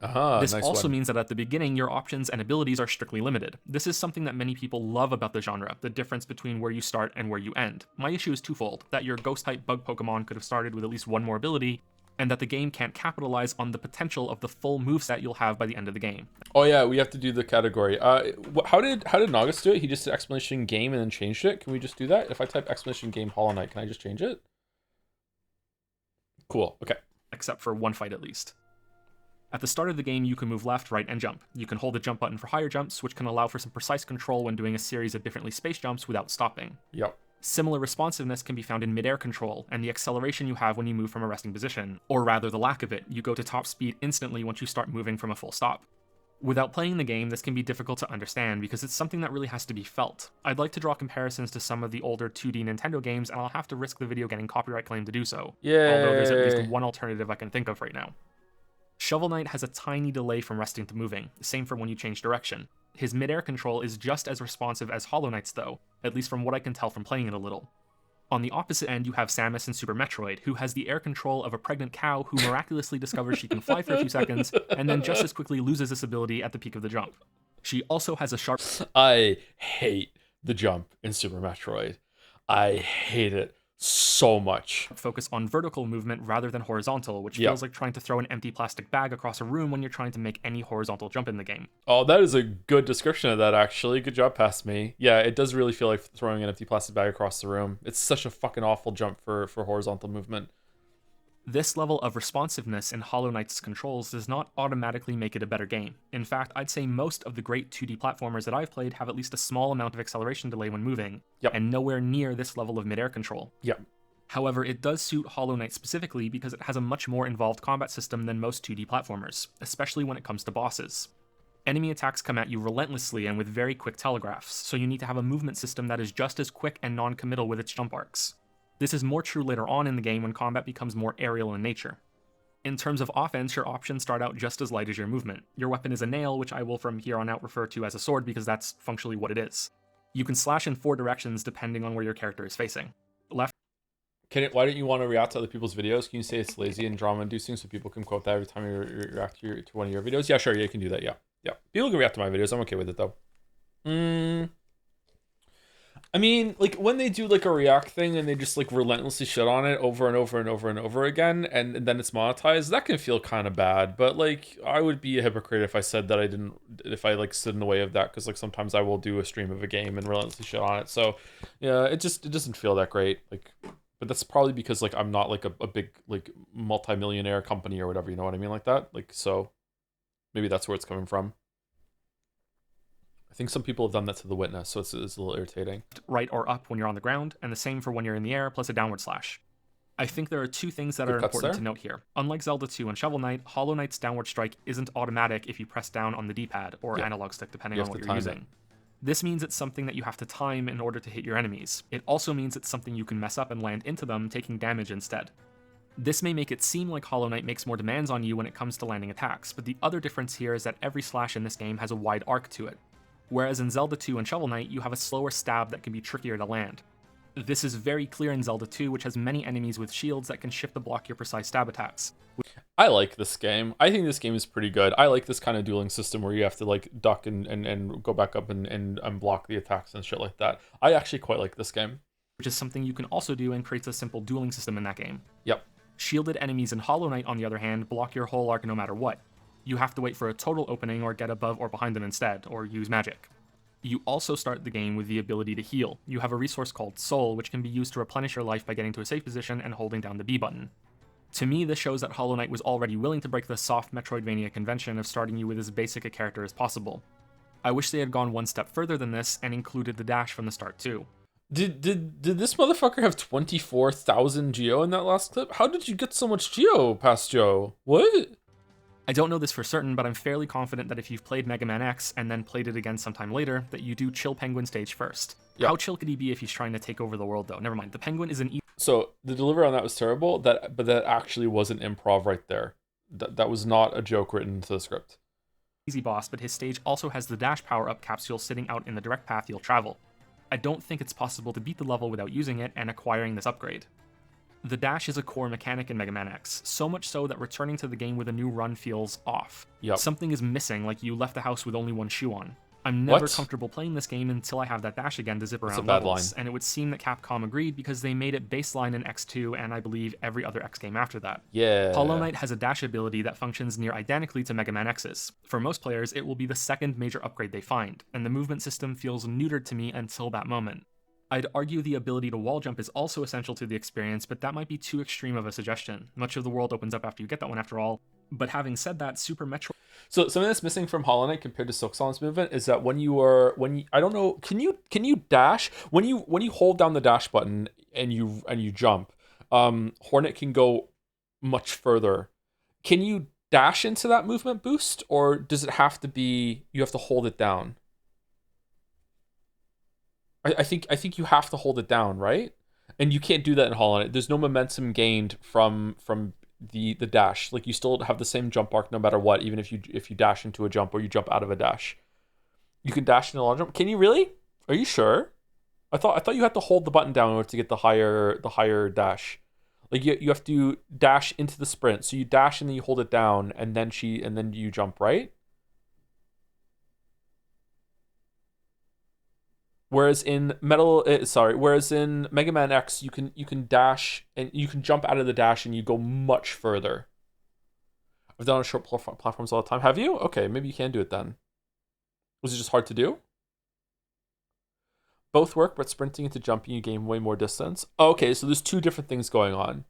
This nice also one. means that at the beginning, your options and abilities are strictly limited. This is something that many people love about the genre, the difference between where you start and where you end. My issue is twofold, that your ghost-type bug Pokemon could have started with at least one more ability, and that the game can't capitalize on the potential of the full moveset you'll have by the end of the game. Oh yeah, we have to do the category. How did Nagas do it? He just did exclamation game and then changed it. Can we just do that? If I type exclamation game Hollow Knight, can I just change it? Cool. Okay. Except for one fight at least. At the start of the game, you can move left, right, and jump. You can hold the jump button for higher jumps, which can allow for some precise control when doing a series of differently spaced jumps without stopping. Yep. Similar responsiveness can be found in midair control, and the acceleration you have when you move from a resting position, or rather the lack of it. You go to top speed instantly once you start moving from a full stop. Without playing the game, this can be difficult to understand because it's something that really has to be felt. I'd like to draw comparisons to some of the older 2D Nintendo games, and I'll have to risk the video getting copyright claim to do so. Yay. Although there's at least one alternative I can think of right now. Shovel Knight has a tiny delay from resting to moving, same for when you change direction. His midair control is just as responsive as Hollow Knight's though, at least from what I can tell from playing it a little. On the opposite end, you have Samus in Super Metroid, who has the air control of a pregnant cow who miraculously discovers she can fly for a few seconds, and then just as quickly loses this ability at the peak of the jump. She also has a sharp... I hate the jump in Super Metroid. I hate it so much. Focus on vertical movement rather than horizontal, which feels like trying to throw an empty plastic bag across a room when you're trying to make any horizontal jump in the game. Oh, that is a good description of that, actually. Good job, past me. Yeah, it does really feel like throwing an empty plastic bag across the room. It's such a fucking awful jump for horizontal movement. This level of responsiveness in Hollow Knight's controls does not automatically make it a better game. In fact, I'd say most of the great 2D platformers that I've played have at least a small amount of acceleration delay when moving, and nowhere near this level of midair control. However, it does suit Hollow Knight specifically because it has a much more involved combat system than most 2D platformers, especially when it comes to bosses. Enemy attacks come at you relentlessly and with very quick telegraphs, so you need to have a movement system that is just as quick and non-committal with its jump arcs. This is more true later on in the game when combat becomes more aerial in nature. In terms of offense, your options start out just as light as your movement. Your weapon is a nail, which I will from here on out refer to as a sword because that's functionally what it is. You can slash in 4 directions depending on where your character is facing. Left. Why don't you want to react to other people's videos? Can you say it's lazy and drama-inducing so people can quote that every time you react to one of your videos? Yeah, sure, yeah, you can do that, yeah. People can react to my videos, I'm okay with it, though. I mean, like, when they do, like, a react thing and they just, like, relentlessly shit on it over and over and over and over again, and then it's monetized, that can feel kind of bad, but, like, I would be a hypocrite if I said that if I, like, stood in the way of that, because, like, sometimes I will do a stream of a game and relentlessly shit on it, so, yeah, it doesn't feel that great, like... But that's probably because, like, I'm not, like, a big, like, multi-millionaire company or whatever, you know what I mean, like that? Like, so, maybe that's where it's coming from. I think some people have done that to The Witness, so it's a little irritating. Right or up when you're on the ground, and the same for when you're in the air, plus a downward slash. I think there are two things that Good are cuts important there. to note here. Unlike Zelda 2 and Shovel Knight, Hollow Knight's downward strike isn't automatic if you press down on the D-pad or Yeah. analog stick, depending You on have what to you're time it. using. This means it's something that you have to time in order to hit your enemies. It also means it's something you can mess up and land into them, taking damage instead. This may make it seem like Hollow Knight makes more demands on you when it comes to landing attacks, but the other difference here is that every slash in this game has a wide arc to it. Whereas in Zelda 2 and Shovel Knight, you have a slower stab that can be trickier to land. This is very clear in Zelda 2, which has many enemies with shields that can shift to block your precise stab attacks. I like this game. I think this game is pretty good. I like this kind of dueling system where you have to like duck and go back up and block the attacks and shit like that. I actually quite like this game. Which is something you can also do and creates a simple dueling system in that game. Yep. Shielded enemies in Hollow Knight, on the other hand, block your whole arc no matter what. You have to wait for a total opening or get above or behind them instead, or use magic. You also start the game with the ability to heal. You have a resource called Soul, which can be used to replenish your life by getting to a safe position and holding down the B button. To me, this shows that Hollow Knight was already willing to break the soft Metroidvania convention of starting you with as basic a character as possible. I wish they had gone one step further than this and included the dash from the start too. Did this motherfucker have 24,000 Geo in that last clip? How did you get so much Geo past Joe? What? I don't know this for certain, but I'm fairly confident that if you've played Mega Man X and then played it again sometime later, that you do Chill Penguin stage first. Yep. How chill could he be if he's trying to take over the world though? Never mind, the Penguin is an So the delivery on that was terrible. But that actually was an improv right there. That was not a joke written into the script. easy boss, but his stage also has the dash power-up capsule sitting out in the direct path you'll travel. I don't think it's possible to beat the level without using it and acquiring this upgrade. The dash is a core mechanic in Mega Man X, so much so that returning to the game with a new run feels off. Yep. Something is missing, like you left the house with only one shoe on. I'm never What? comfortable playing this game until I have that dash again to zip That's around a bad levels, line. and it would seem that Capcom agreed because they made it baseline in X2 and I believe every other X game after that. Yeah. Hollow Knight has a dash ability that functions near identically to Mega Man X's. For most players, it will be the second major upgrade they find, and the movement system feels neutered to me until that moment. I'd argue the ability to wall jump is also essential to the experience, but that might be too extreme of a suggestion. Much of the world opens up after you get that one after all. But having said that, Super Metroid... So something that's missing from Hollow Knight compared to Silk Song's movement is that I don't know, can you dash when you hold down the dash button and you jump, Hornet can go much further. Can you dash into that movement boost, or does it have to be you have to hold it down? I think you have to hold it down, right? And you can't do that in Hollow Knight. There's no momentum gained from the dash. Like, you still have the same jump arc no matter what, even if you dash into a jump or you jump out of a dash. You can dash into a long jump. Can you really? Are you sure? I thought you had to hold the button down in order to get the higher dash. Like, you have to dash into the sprint. So you dash and then you hold it down and then you jump, right? Whereas in Mega Man X, you can dash and you can jump out of the dash and you go much further. I've done it on short platforms all the time. Have you? Okay, maybe you can do it then. Was it just hard to do? Both work, but sprinting into jumping, you gain way more distance. Okay, so there's two different things going on.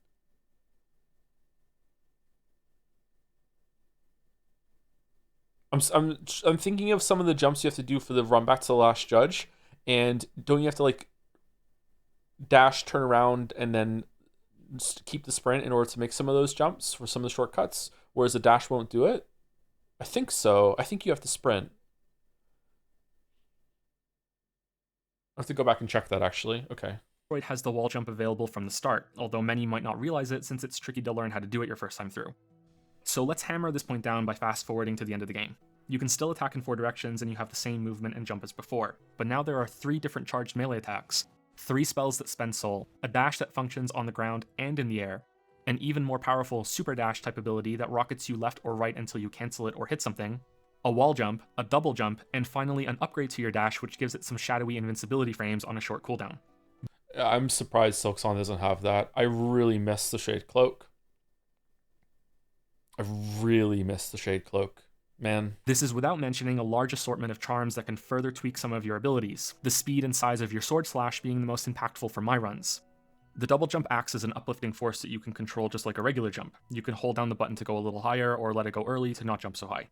I'm thinking of some of the jumps you have to do for the run back to the last judge. And don't you have to like dash, turn around, and then keep the sprint in order to make some of those jumps for some of the shortcuts, whereas the dash won't do it? I think so. I think you have to sprint. I have to go back and check that, actually. Okay. Metroid has the wall jump available from the start, although many might not realize it since it's tricky to learn how to do it your first time through. So let's hammer this point down by fast forwarding to the end of the game. You can still attack in 4 directions and you have the same movement and jump as before, but now there are 3 different charged melee attacks, 3 spells that spend soul, a dash that functions on the ground and in the air, an even more powerful super dash type ability that rockets you left or right until you cancel it or hit something, a wall jump, a double jump, and finally an upgrade to your dash which gives it some shadowy invincibility frames on a short cooldown. I'm surprised Silk Song doesn't have that. I really miss the Shade Cloak. I really miss the Shade Cloak. Man. This is without mentioning a large assortment of charms that can further tweak some of your abilities, the speed and size of your sword slash being the most impactful for my runs. The double jump acts as an uplifting force that you can control just like a regular jump. You can hold down the button to go a little higher or let it go early to not jump so high.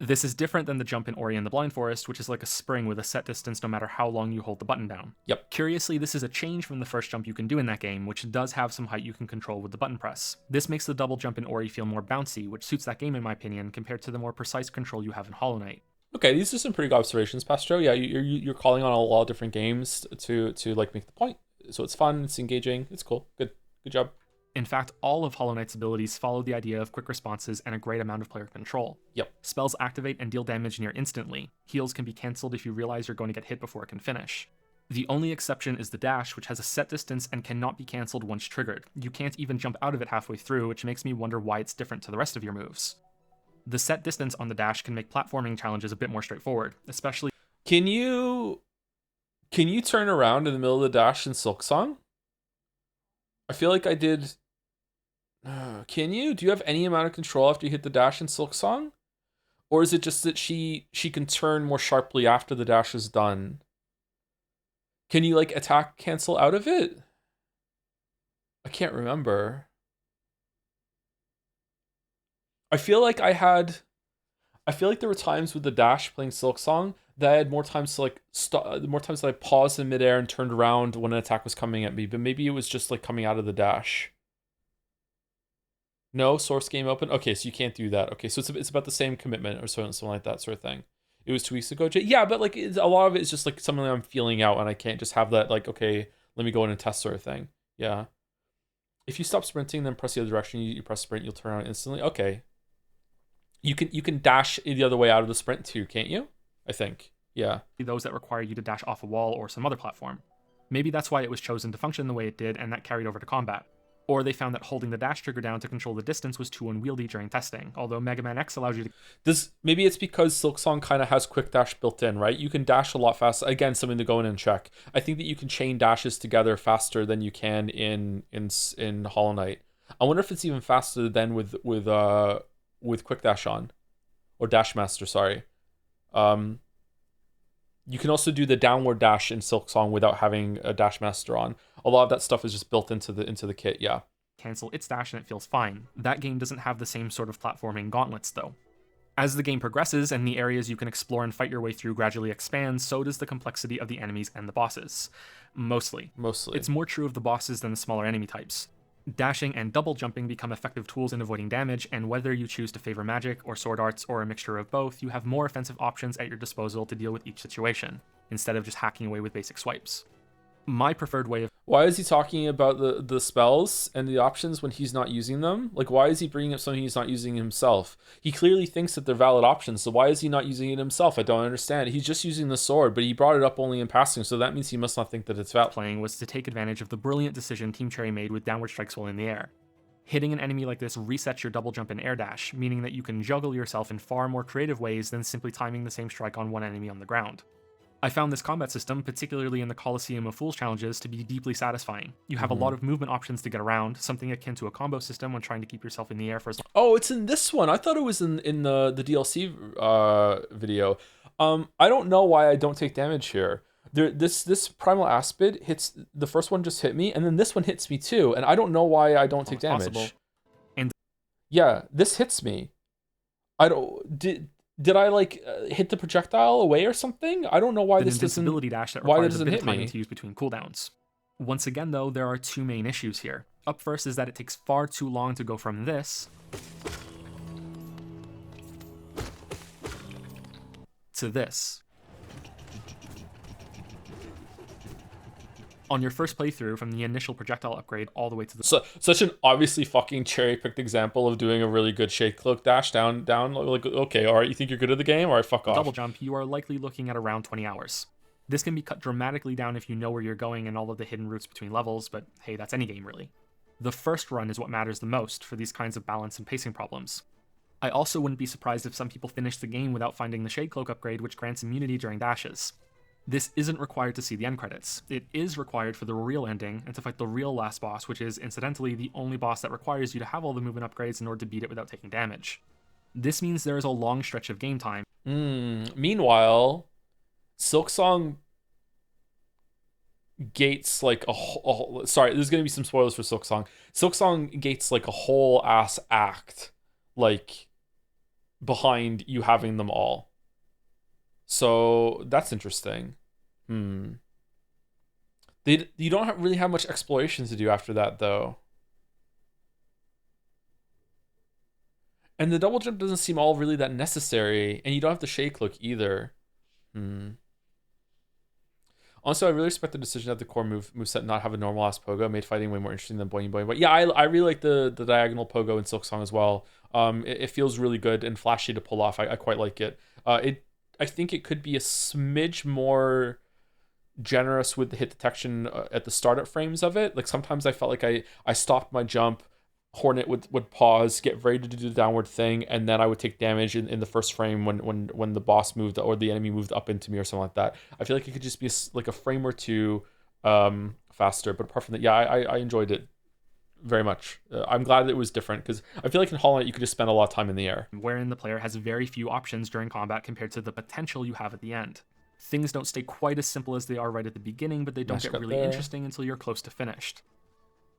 This is different than the jump in Ori and the Blind Forest, which is like a spring with a set distance no matter how long you hold the button down. Yep. Curiously, this is a change from the first jump you can do in that game, which does have some height you can control with the button press. This makes the double jump in Ori feel more bouncy, which suits that game in my opinion, compared to the more precise control you have in Hollow Knight. Okay, these are some pretty good observations, Pastro. Yeah, you're calling on a lot of different games to like make the point. So it's fun, it's engaging, it's cool. Good job. In fact, all of Hollow Knight's abilities follow the idea of quick responses and a great amount of player control. Yep. Spells activate and deal damage near instantly. Heals can be cancelled if you realize you're going to get hit before it can finish. The only exception is the dash, which has a set distance and cannot be cancelled once triggered. You can't even jump out of it halfway through, which makes me wonder why it's different to the rest of your moves. The set distance on the dash can make platforming challenges a bit more straightforward, especially... Can you turn around in the middle of the dash in Silksong? I feel like I did... Can you? Do you have any amount of control after you hit the dash in Silksong? Or is it just that she can turn more sharply after the dash is done? Can you, like, attack cancel out of it? I can't remember. I feel like there were times with the dash playing Silksong that I had more times to, like, more times that I paused in midair and turned around when an attack was coming at me, but maybe it was just, like, coming out of the dash. No, source game open? Okay, so you can't do that. Okay, so it's about the same commitment or something like that sort of thing. It was 2 weeks ago. Yeah, but like a lot of it is just like something I'm feeling out and I can't just have that like, okay, let me go in and test sort of thing. Yeah. If you stop sprinting, then press the other direction, you press sprint, you'll turn around instantly. Okay. You can dash the other way out of the sprint too, can't you? I think. Yeah. Those that require you to dash off a wall or some other platform. Maybe that's why it was chosen to function the way it did and that carried over to combat. Or they found that holding the dash trigger down to control the distance was too unwieldy during testing, although Mega Man X allows you to... Maybe it's because Silksong kind of has quick dash built in, right? You can dash a lot faster. Again, something to go in and check. I think that you can chain dashes together faster than you can in Hollow Knight. I wonder if it's even faster than with quick dash on. Or Dash Master, sorry. You can also do the downward dash in Silksong without having a Dash Master on. A lot of that stuff is just built into the kit, yeah. Cancel its dash and it feels fine. That game doesn't have the same sort of platforming gauntlets, though. As the game progresses and the areas you can explore and fight your way through gradually expand, so does the complexity of the enemies and the bosses. Mostly. It's more true of the bosses than the smaller enemy types. Dashing and double jumping become effective tools in avoiding damage, and whether you choose to favor magic or sword arts or a mixture of both, you have more offensive options at your disposal to deal with each situation, instead of just hacking away with basic swipes. My preferred way of... Why is he talking about the spells and the options when he's not using them? Like, why is he bringing up something he's not using himself? He clearly thinks that they're valid options, so why is he not using it himself? I don't understand. He's just using the sword, but he brought it up only in passing, so that means he must not think that it's valid. Playing was to take advantage of the brilliant decision Team Cherry made with downward strikes while in the air. Hitting an enemy like this resets your double jump and air dash, meaning that you can juggle yourself in far more creative ways than simply timing the same strike on one enemy on the ground. I found this combat system, particularly in the Coliseum of Fools challenges, to be deeply satisfying. You have a lot of movement options to get around, something akin to a combo system when trying to keep yourself in the air for as long. Oh, it's in this one. I thought it was in the DLC video. I don't know why I don't take damage here. This Primal Aspid hits, the first one just hit me, and then this one hits me too, and I don't know why I don't take damage. Possible. And yeah, this hits me. Did I like hit the projectile away or something? I don't know why this doesn't. Invincibility dash that why requires doesn't a bit hit of time me to use between cooldowns. Once again, though, there are two main issues here. Up first is that it takes far too long to go from this to this. On your first playthrough, from the initial projectile upgrade all the way to the... Such an obviously fucking cherry-picked example of doing a really good shade cloak dash down, like, okay, alright, you think you're good at the game? Alright, fuck off. Double jump, you are likely looking at around 20 hours. This can be cut dramatically down if you know where you're going and all of the hidden routes between levels, but hey, that's any game really. The first run is what matters the most for these kinds of balance and pacing problems. I also wouldn't be surprised if some people finish the game without finding the shade cloak upgrade, which grants immunity during dashes. This isn't required to see the end credits. It is required for the real ending and to fight the real last boss, which is, incidentally, the only boss that requires you to have all the movement upgrades in order to beat it without taking damage. This means there is a long stretch of game time. Meanwhile, Silksong gates like a whole... Sorry, there's going to be some spoilers for Silksong. Silksong gates like a whole ass act, like, behind you having them all. So that's interesting. You don't really have much exploration to do after that, though. And the double jump doesn't seem all really that necessary, and you don't have the shake look either. Also, I really respect the decision that the core moveset not have a normal ass pogo, made fighting way more interesting than boing boing. But yeah, I really like the diagonal pogo in Silksong as well. It feels really good and flashy to pull off. I quite like it. I think it could be a smidge more generous with the hit detection at the startup frames of it. Like sometimes I felt like I stopped my jump, Hornet would pause, get ready to do the downward thing, and then I would take damage in the first frame when the boss moved or the enemy moved up into me or something like that. I feel like it could just be like a frame or two faster. But apart from that, yeah, I enjoyed it very much. I'm glad that it was different because I feel like in Hollow Knight you could just spend a lot of time in the air. Wherein the player has very few options during combat compared to the potential you have at the end. Things don't stay quite as simple as they are right at the beginning, but they don't get really interesting until you're close to finished.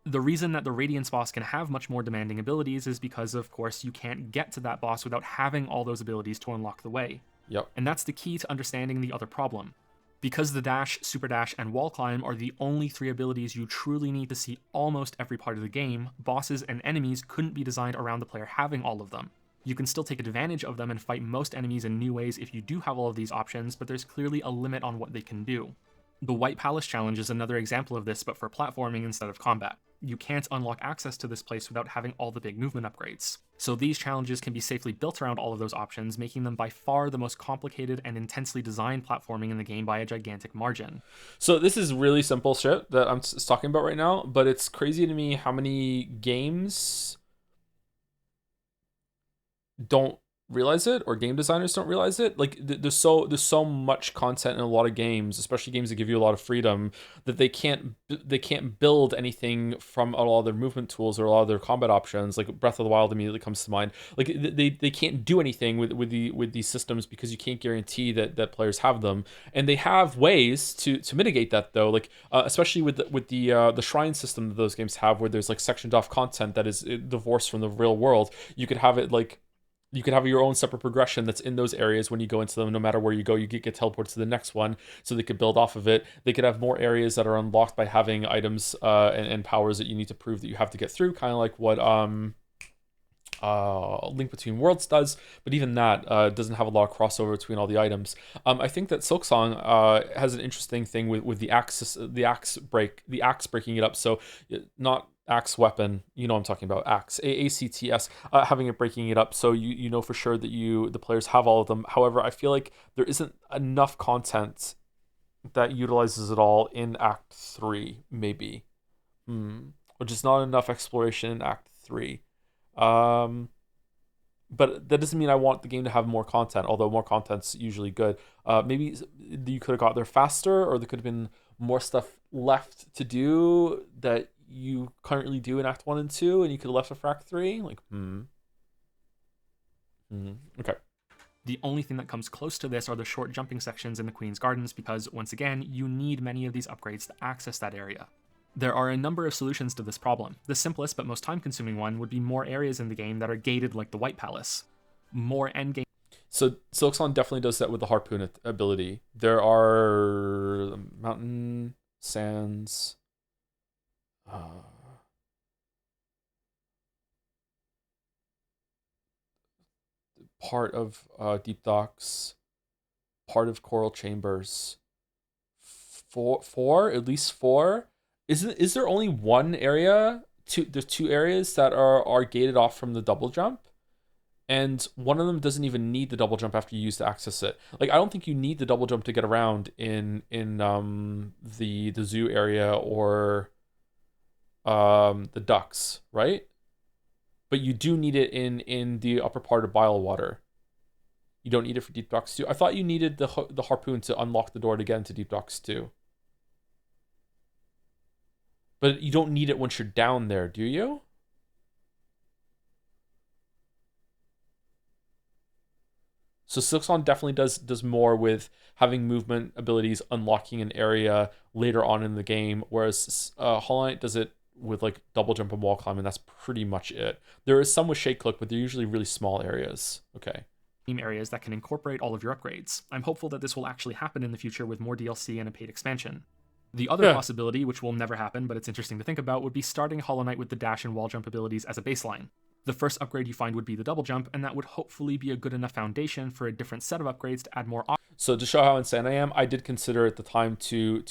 The reason that the Radiance boss can have much more demanding abilities is because, of course, you can't get to that boss without having all those abilities to unlock the way. Yep. And that's the key to understanding the other problem. Because the dash, super dash, and wall climb are the only 3 abilities you truly need to see almost every part of the game, bosses and enemies couldn't be designed around the player having all of them. You can still take advantage of them and fight most enemies in new ways if you do have all of these options, but there's clearly a limit on what they can do. The White Palace challenge is another example of this, but for platforming instead of combat. You can't unlock access to this place without having all the big movement upgrades. So these challenges can be safely built around all of those options, making them by far the most complicated and intensely designed platforming in the game by a gigantic margin. So this is really simple shit that I'm talking about right now, but it's crazy to me how many games don't realize it, or game designers don't realize it. Like there's so much content in a lot of games, especially games that give you a lot of freedom, that they can't build anything from a lot of their movement tools or a lot of their combat options. Like Breath of the Wild immediately comes to mind. Like they can't do anything with these systems because you can't guarantee that players have them, and they have ways to mitigate that though. Like especially with the shrine system that those games have, where there's like sectioned off content that is divorced from the real world. You could have it like, you could have your own separate progression that's in those areas. When you go into them, no matter where you go, you get teleported to the next one, so they could build off of it. They could have more areas that are unlocked by having items and powers that you need to prove that you have to get through, kind of like what Link Between Worlds does, but even that doesn't have a lot of crossover between all the items. I think that Silksong has an interesting thing with the axe breaking it up. So not axe weapon, you know what I'm talking about, axe, AACTS, having it breaking it up so you know for sure that the players have all of them. However, I feel like there isn't enough content that utilizes it all in Act 3, maybe. Or just not enough exploration in Act 3. But that doesn't mean I want the game to have more content, although more content's usually good. Maybe you could have got there faster, or there could have been more stuff left to do that you currently do in Act 1 and 2, and you could have left it for Act 3. Like, Okay. The only thing that comes close to this are the short jumping sections in the Queen's Gardens, because, once again, you need many of these upgrades to access that area. There are a number of solutions to this problem. The simplest but most time-consuming one would be more areas in the game that are gated like the White Palace. More endgame. So Silksong definitely does that with the harpoon ability. There are mountain, sands, part of Deep Docks, part of Coral Chambers. Four, at least 4. Is there only one area? There's 2 areas that are gated off from the double jump, and one of them doesn't even need the double jump after you use to access it. Like, I don't think you need the double jump to get around in the zoo area or the ducks, right? But you do need it in the upper part of Bilewater. You don't need it for Deep Docks 2. I thought you needed the harpoon to unlock the door to get into Deep Docks 2. But you don't need it once you're down there, do you? So Silksong definitely does more with having movement abilities unlocking an area later on in the game, whereas Hollow Knight does it with like double jump and wall climb, and that's pretty much it. There is some with shake click, but they're usually really small areas. Okay. areas that can incorporate all of your upgrades. I'm hopeful that this will actually happen in the future with more DLC and a paid expansion. The other possibility, which will never happen but it's interesting to think about, would be starting Hollow Knight with the dash and wall jump abilities as a baseline. The first upgrade you find would be the double jump, and that would hopefully be a good enough foundation for a different set of upgrades to add more So to show how insane I am, I did consider at the time to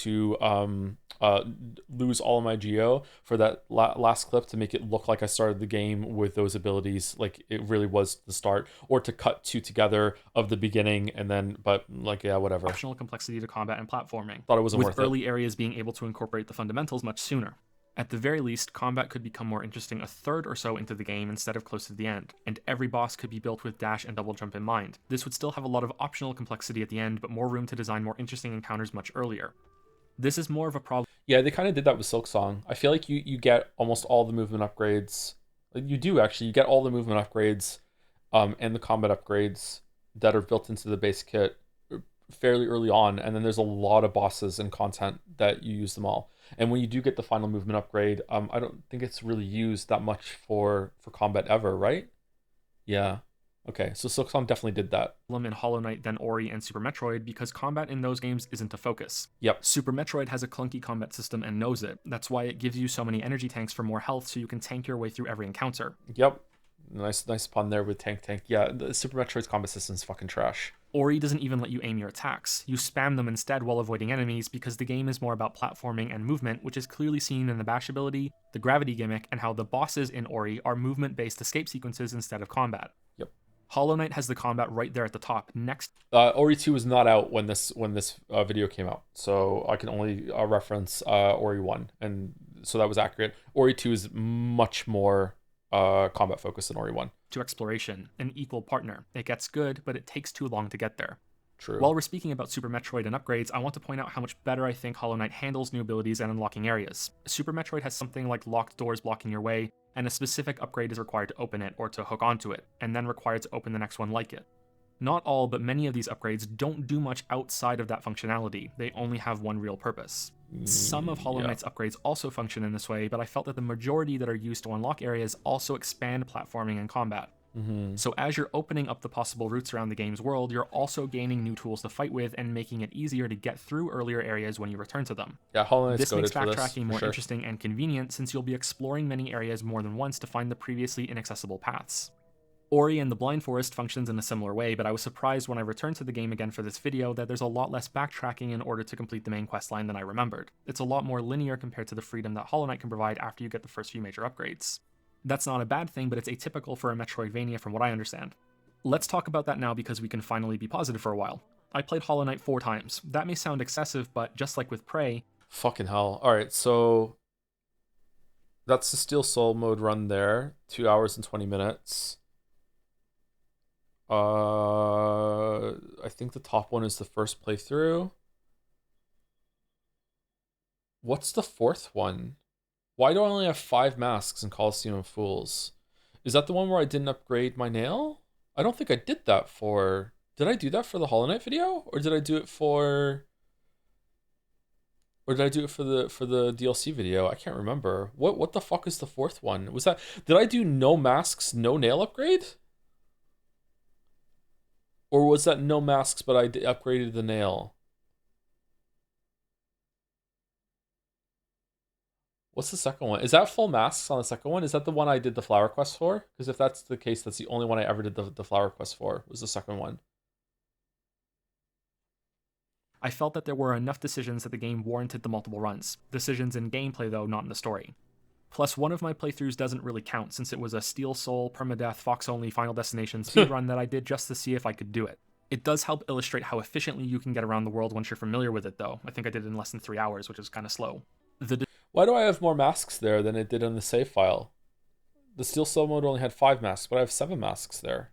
lose all of my geo for that last clip to make it look like I started the game with those abilities, like it really was the start, or to cut two together of the beginning and then, but like, yeah, whatever. optional complexity to combat and platforming, Thought it wasn't with worth early areas being able to incorporate the fundamentals much sooner. At the very least, combat could become more interesting a third or so into the game instead of close to the end, and every boss could be built with dash and double jump in mind. This would still have a lot of optional complexity at the end, but more room to design more interesting encounters much earlier. This is more of a problem. Yeah, they kind of did that with Silksong. I feel like you get almost all the movement upgrades. Like, you do actually. You get all the movement upgrades and the combat upgrades that are built into the base kit fairly early on, and then there's a lot of bosses and content that you use them all. And when you do get the final movement upgrade, I don't think it's really used that much for combat ever, right? Yeah. Okay, so Silksong definitely did that. In Hollow Knight than Ori and Super Metroid because combat in those games isn't a focus. Yep. Super Metroid has a clunky combat system and knows it. That's why it gives you so many energy tanks for more health so you can tank your way through every encounter. Yep. Nice pun there with tank. Yeah, the Super Metroid's combat system's fucking trash. Ori doesn't even let you aim your attacks. You spam them instead while avoiding enemies because the game is more about platforming and movement, which is clearly seen in the bash ability, the gravity gimmick, and how the bosses in Ori are movement-based escape sequences instead of combat. Yep. Hollow Knight has the combat right there at the top. Next, Ori 2 was not out when this video came out, so I can only reference Ori 1, and so that was accurate. Ori 2 is much more combat focused than Ori 1. To exploration, an equal partner. It gets good, but it takes too long to get there. True. While we're speaking about Super Metroid and upgrades, I want to point out how much better I think Hollow Knight handles new abilities and unlocking areas. Super Metroid has something like locked doors blocking your way, and a specific upgrade is required to open it or to hook onto it, and then required to open the next one like it. Not all, but many of these upgrades don't do much outside of that functionality. They only have one real purpose. Some of Hollow Knight's upgrades also function in this way, but I felt that the majority that are used to unlock areas also expand platforming and combat. So as you're opening up the possible routes around the game's world, you're also gaining new tools to fight with and making it easier to get through earlier areas when you return to them. Yeah, Hollow Knight's This makes goated for backtracking more sure. interesting and convenient since you'll be exploring many areas more than once to find the previously inaccessible paths. Ori and the Blind Forest functions in a similar way, but I was surprised when I returned to the game again for this video that there's a lot less backtracking in order to complete the main questline than I remembered. It's a lot more linear compared to the freedom that Hollow Knight can provide after you get the first few major upgrades. That's not a bad thing, but it's atypical for a Metroidvania from what I understand. Let's talk about that now because we can finally be positive for a while. I played Hollow Knight 4 times. That may sound excessive, but just like with Prey... Fucking hell. Alright, so... that's the Steel Soul mode run there. 2 hours and 20 minutes. I think the top one is the first playthrough. What's the fourth one? Why do I only have 5 masks in Coliseum of Fools? Is that the one where I didn't upgrade my nail? I don't think I did that for... Did I do that for the Hollow Knight video? Or did I do it for... Or did I do it for the DLC video? I can't remember. What the fuck is the fourth one? Was that... Did I do no masks, no nail upgrade? Or was that no masks, but I upgraded the nail? What's the second one? Is that full masks on the second one? Is that the one I did the flower quest for? Because if that's the case, that's the only one I ever did the flower quest for, was the second one. I felt that there were enough decisions that the game warranted the multiple runs. Decisions in gameplay, though, not in the story. Plus, one of my playthroughs doesn't really count since it was a Steel Soul, permadeath, Fox-only, Final Destination speedrun that I did just to see if I could do it. It does help illustrate how efficiently you can get around the world once you're familiar with it, though. I think I did it in less than 3 hours, which is kind of slow. Why do I have more masks there than it did on the save file? The Steel Soul mode only had 5 masks, but I have 7 masks there.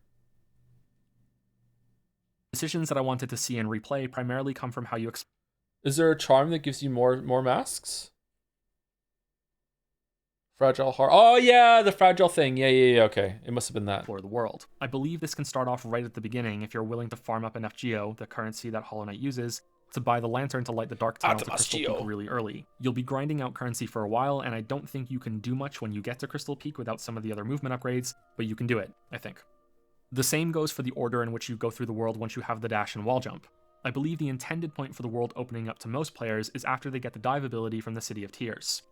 Decisions that I wanted to see and replay primarily come from how you Is there a charm that gives you more masks? Fragile heart. Oh yeah, the fragile thing. Yeah, okay. It must have been that. explore the world. I believe this can start off right at the beginning if you're willing to farm up enough Geo, the currency that Hollow Knight uses, to buy the lantern to light the dark tunnel to Crystal Peak really early. You'll be grinding out currency for a while, and I don't think you can do much when you get to Crystal Peak without some of the other movement upgrades, but you can do it, I think. The same goes for the order in which you go through the world once you have the dash and wall jump. I believe the intended point for the world opening up to most players is after they get the dive ability from the City of Tears.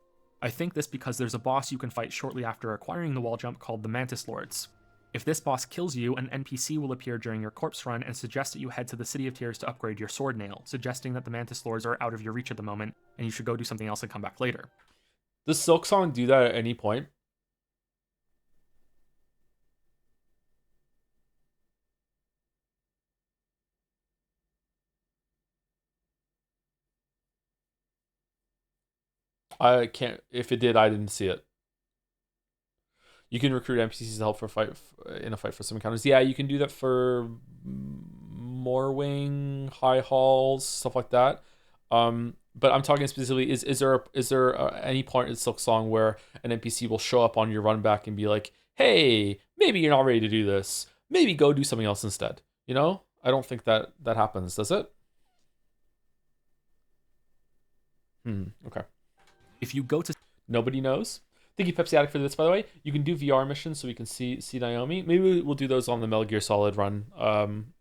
I think this because there's a boss you can fight shortly after acquiring the wall jump called the Mantis Lords. If this boss kills you, an NPC will appear during your corpse run and suggest that you head to the City of Tears to upgrade your sword nail, suggesting that the Mantis Lords are out of your reach at the moment, and you should go do something else and come back later. Does Silksong do that at any point? I can't. If it did, I didn't see it. You can recruit NPCs to help in a fight for some encounters. Yeah, you can do that for Moorwing, High Halls, stuff like that. But I'm talking specifically: is there any point in Silksong where an NPC will show up on your run back and be like, "Hey, maybe you're not ready to do this. Maybe go do something else instead." You know, I don't think that happens, does it? Okay. If you go to... Nobody knows. Thank you, Pepsi Addict, for this, by the way. You can do VR missions so we can see Naomi. Maybe we'll do those on the Metal Gear Solid run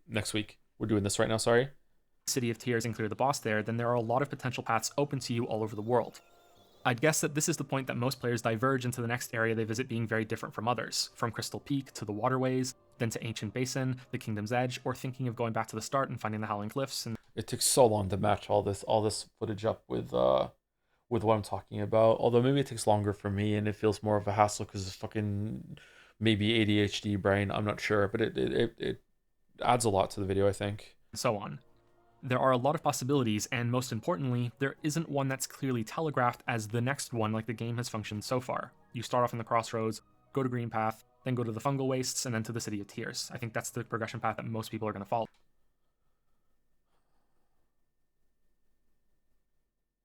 next week. We're doing this right now, sorry. City of Tears and clear the boss there, then there are a lot of potential paths open to you all over the world. I'd guess that this is the point that most players diverge into the next area they visit being very different from others, from Crystal Peak to the Waterways, then to Ancient Basin, the Kingdom's Edge, or thinking of going back to the start and finding the Howling Cliffs. And it took so long to match all this footage up with what I'm talking about. Although maybe it takes longer for me and it feels more of a hassle because it's fucking maybe ADHD brain. I'm not sure, but it adds a lot to the video, I think. So on. There are a lot of possibilities, and most importantly, there isn't one that's clearly telegraphed as the next one like the game has functioned so far. You start off in the Crossroads, go to Green Path, then go to the Fungal Wastes, and then to the City of Tears. I think that's the progression path that most people are going to follow.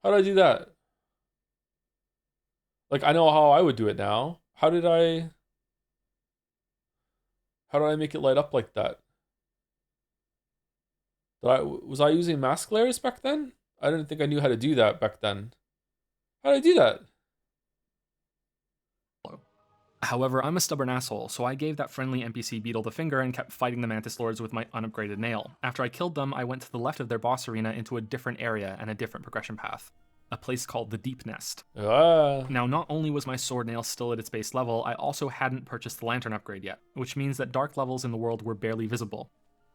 How do I do that? Like, I know how I would do it now. How do I make it light up like that? Was I using mask layers back then? I didn't think I knew how to do that back then. How did I do that? However, I'm a stubborn asshole, so I gave that friendly NPC Beetle the finger and kept fighting the Mantis Lords with my unupgraded nail. After I killed them, I went to the left of their boss arena into a different area and a different progression path. A place called the Deep Nest. Now, not only was my sword nail still at its base level, I also hadn't purchased the lantern upgrade yet, which means that dark levels in the world were barely visible.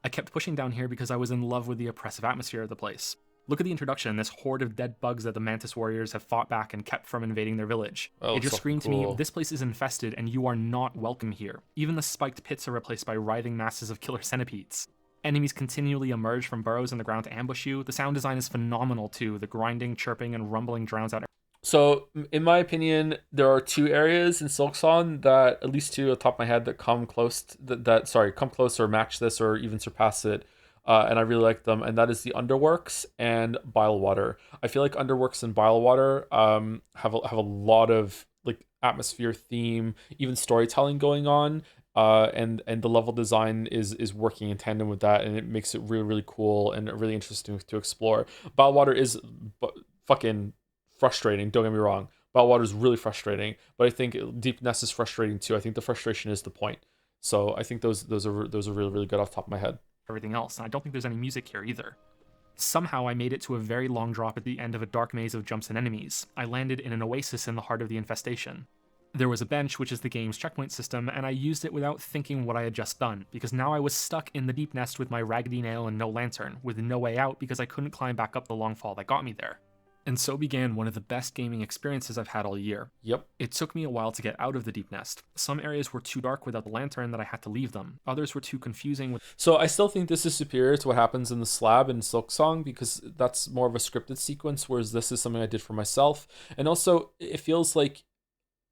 I kept pushing down here because I was in love with the oppressive atmosphere of the place. Look at the introduction, this horde of dead bugs that the Mantis warriors have fought back and kept from invading their village. It just screamed to me, this place is infested and you are not welcome here. Even the spiked pits are replaced by writhing masses of killer centipedes. Enemies continually emerge from burrows in the ground to ambush you. The sound design is phenomenal too. The grinding, chirping, and rumbling drowns out. So, in my opinion, there are two areas in Silksong that, at least two at the top of my head, that come close come close or match this or even surpass it. And I really like them, and that is the Underworks and Bilewater. I feel like Underworks and Bilewater have a lot of like atmosphere, theme, even storytelling going on. And the level design is working in tandem with that, and it makes it really, really cool and really interesting to explore. Bilewater is fucking frustrating, don't get me wrong. Bilewater is really frustrating, but I think Deep Nest is frustrating too. I think the frustration is the point. So I think those are really, really good off the top of my head. Everything else, and I don't think there's any music here either. Somehow I made it to a very long drop at the end of a dark maze of jumps and enemies. I landed in an oasis in the heart of the infestation. There was a bench, which is the game's checkpoint system, and I used it without thinking what I had just done, because now I was stuck in the Deep Nest with my raggedy nail and no lantern, with no way out because I couldn't climb back up the long fall that got me there. And so began one of the best gaming experiences I've had all year. Yep. It took me a while to get out of the Deep Nest. Some areas were too dark without the lantern that I had to leave them. Others were too confusing with... So I still think this is superior to what happens in the Slab and Silksong, because that's more of a scripted sequence, whereas this is something I did for myself. And also, it feels like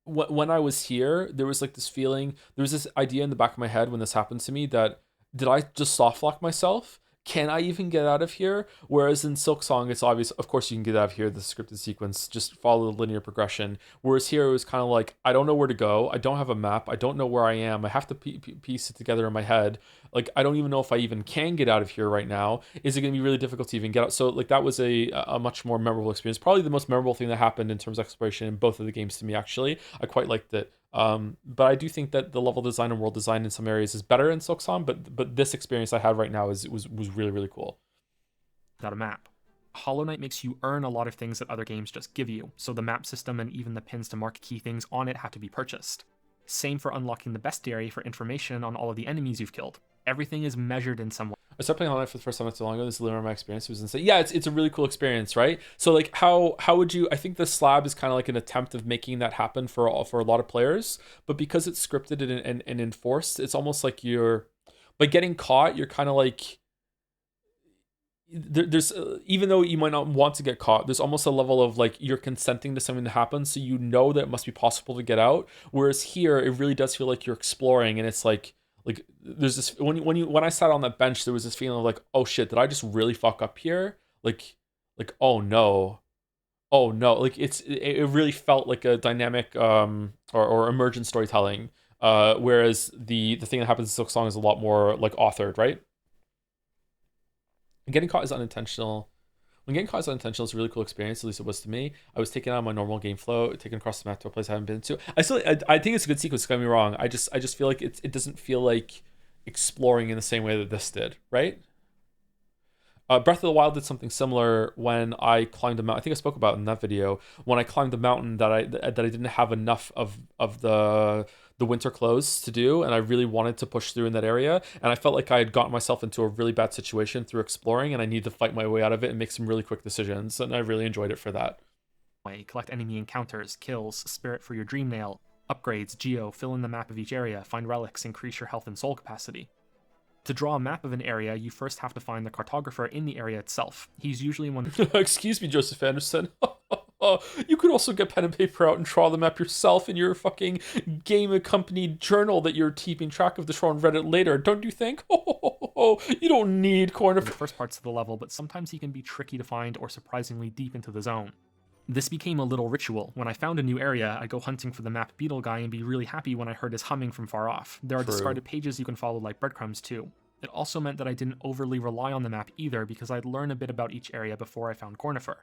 when I was here, there was like this feeling, there was this idea in the back of my head when this happened to me that, did I just soft lock myself? Can I even get out of here? Whereas in Silksong, it's obvious, of course you can get out of here, the scripted sequence, just follow the linear progression. Whereas here it was kind of like, I don't know where to go. I don't have a map. I don't know where I am. I have to piece it together in my head. Like, I don't even know if I even can get out of here right now. Is it going to be really difficult to even get out? So like that was a much more memorable experience. Probably the most memorable thing that happened in terms of exploration in both of the games to me, actually. I quite liked it. But I do think that the level design and world design in some areas is better in Silksong, but this experience I had right now was really, really cool. Without a map. Hollow Knight makes you earn a lot of things that other games just give you, so the map system and even the pins to mark key things on it have to be purchased. Same for unlocking the bestiary for information on all of the enemies you've killed. Everything is measured in some way. I started playing Hollow Knight for the first time not so long ago. This is literally my experience. It was insane. Yeah, it's a really cool experience, right? So like how would you? I think the slab is kind of like an attempt of making that happen for a lot of players, but because it's scripted and enforced, it's almost like you're by getting caught. You're kind of like there's even though you might not want to get caught, there's almost a level of like you're consenting to something to happen, so you know that it must be possible to get out. Whereas here, it really does feel like you're exploring, and it's like there's this when I sat on that bench, there was this feeling of like, oh shit, did I just really fuck up here? Like oh no, like it really felt like a dynamic or emergent storytelling. Whereas the thing that happens in Silksong is a lot more like authored, right? And getting caught is unintentional. When getting caught is unintentional, it's a really cool experience. At least it was to me. I was taken out of my normal game flow, taken across the map to a place I haven't been to. I think it's a good sequence. Don't get me wrong. I just feel like it doesn't feel like exploring in the same way that this did, right? Breath of the Wild did something similar when I climbed a mountain. I think I spoke about it in that video. When I climbed the mountain that I didn't have enough of the winter clothes to do, and I really wanted to push through in that area, and I felt like I had gotten myself into a really bad situation through exploring, and I needed to fight my way out of it and make some really quick decisions, and I really enjoyed it for that. Collect enemy encounters, kills, spirit for your dream nail, upgrades, geo, fill in the map of each area, find relics, increase your health and soul capacity. To draw a map of an area, you first have to find the cartographer in the area itself. He's usually one. Excuse me, Joseph Anderson. You could also get pen and paper out and draw the map yourself in your fucking game-accompanied journal that you're keeping track of the show on Reddit later, don't you think? You don't need corner the first parts of the level, but sometimes he can be tricky to find or surprisingly deep into the zone. This became a little ritual. When I found a new area, I'd go hunting for the map beetle guy and be really happy when I heard his humming from far off. There are discarded pages you can follow like breadcrumbs too. It also meant that I didn't overly rely on the map either because I'd learn a bit about each area before I found Cornifer.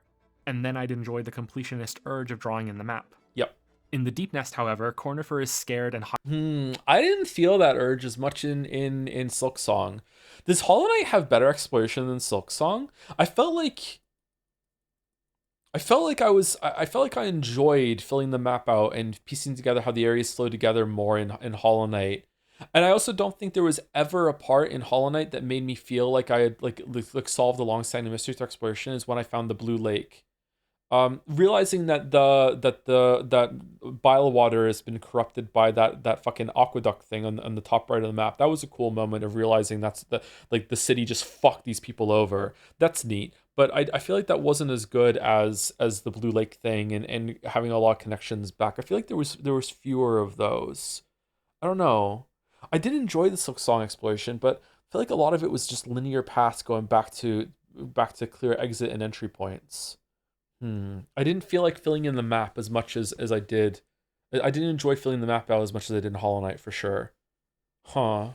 And then I'd enjoy the completionist urge of drawing in the map. Yep. In the Deep Nest, however, Cornifer is scared and I didn't feel that urge as much in Silksong. Does Hollow Knight have better exploration than Silksong? I felt like I enjoyed filling the map out and piecing together how the areas flow together more in Hollow Knight. And I also don't think there was ever a part in Hollow Knight that made me feel like I had like solved the long-standing mystery through exploration is when I found the Blue Lake. Realizing that that bile water has been corrupted by that fucking aqueduct thing on the top right of the map. That was a cool moment of realizing that's the city just fucked these people over. That's neat. But I feel like that wasn't as good as the Blue Lake thing and having a lot of connections back. I feel like there was fewer of those. I don't know. I did enjoy the Silksong exploration, but I feel like a lot of it was just linear paths going back to clear exit and entry points. I didn't feel like filling in the map as much as I did. I didn't enjoy filling the map out as much as I did in Hollow Knight for sure. Huh.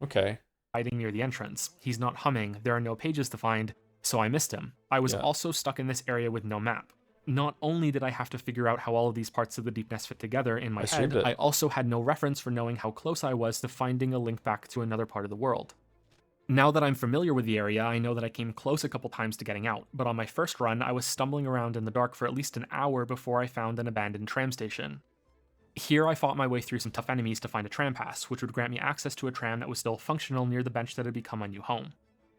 Okay. hiding near the entrance. He's not humming, there are no pages to find, so I missed him. I was also stuck in this area with no map. Not only did I have to figure out how all of these parts of the Deep Nest fit together in my head, I also had no reference for knowing how close I was to finding a link back to another part of the world. Now that I'm familiar with the area, I know that I came close a couple times to getting out, but on my first run, I was stumbling around in the dark for at least an hour before I found an abandoned tram station. Here I fought my way through some tough enemies to find a tram pass, which would grant me access to a tram that was still functional near the bench that had become my new home.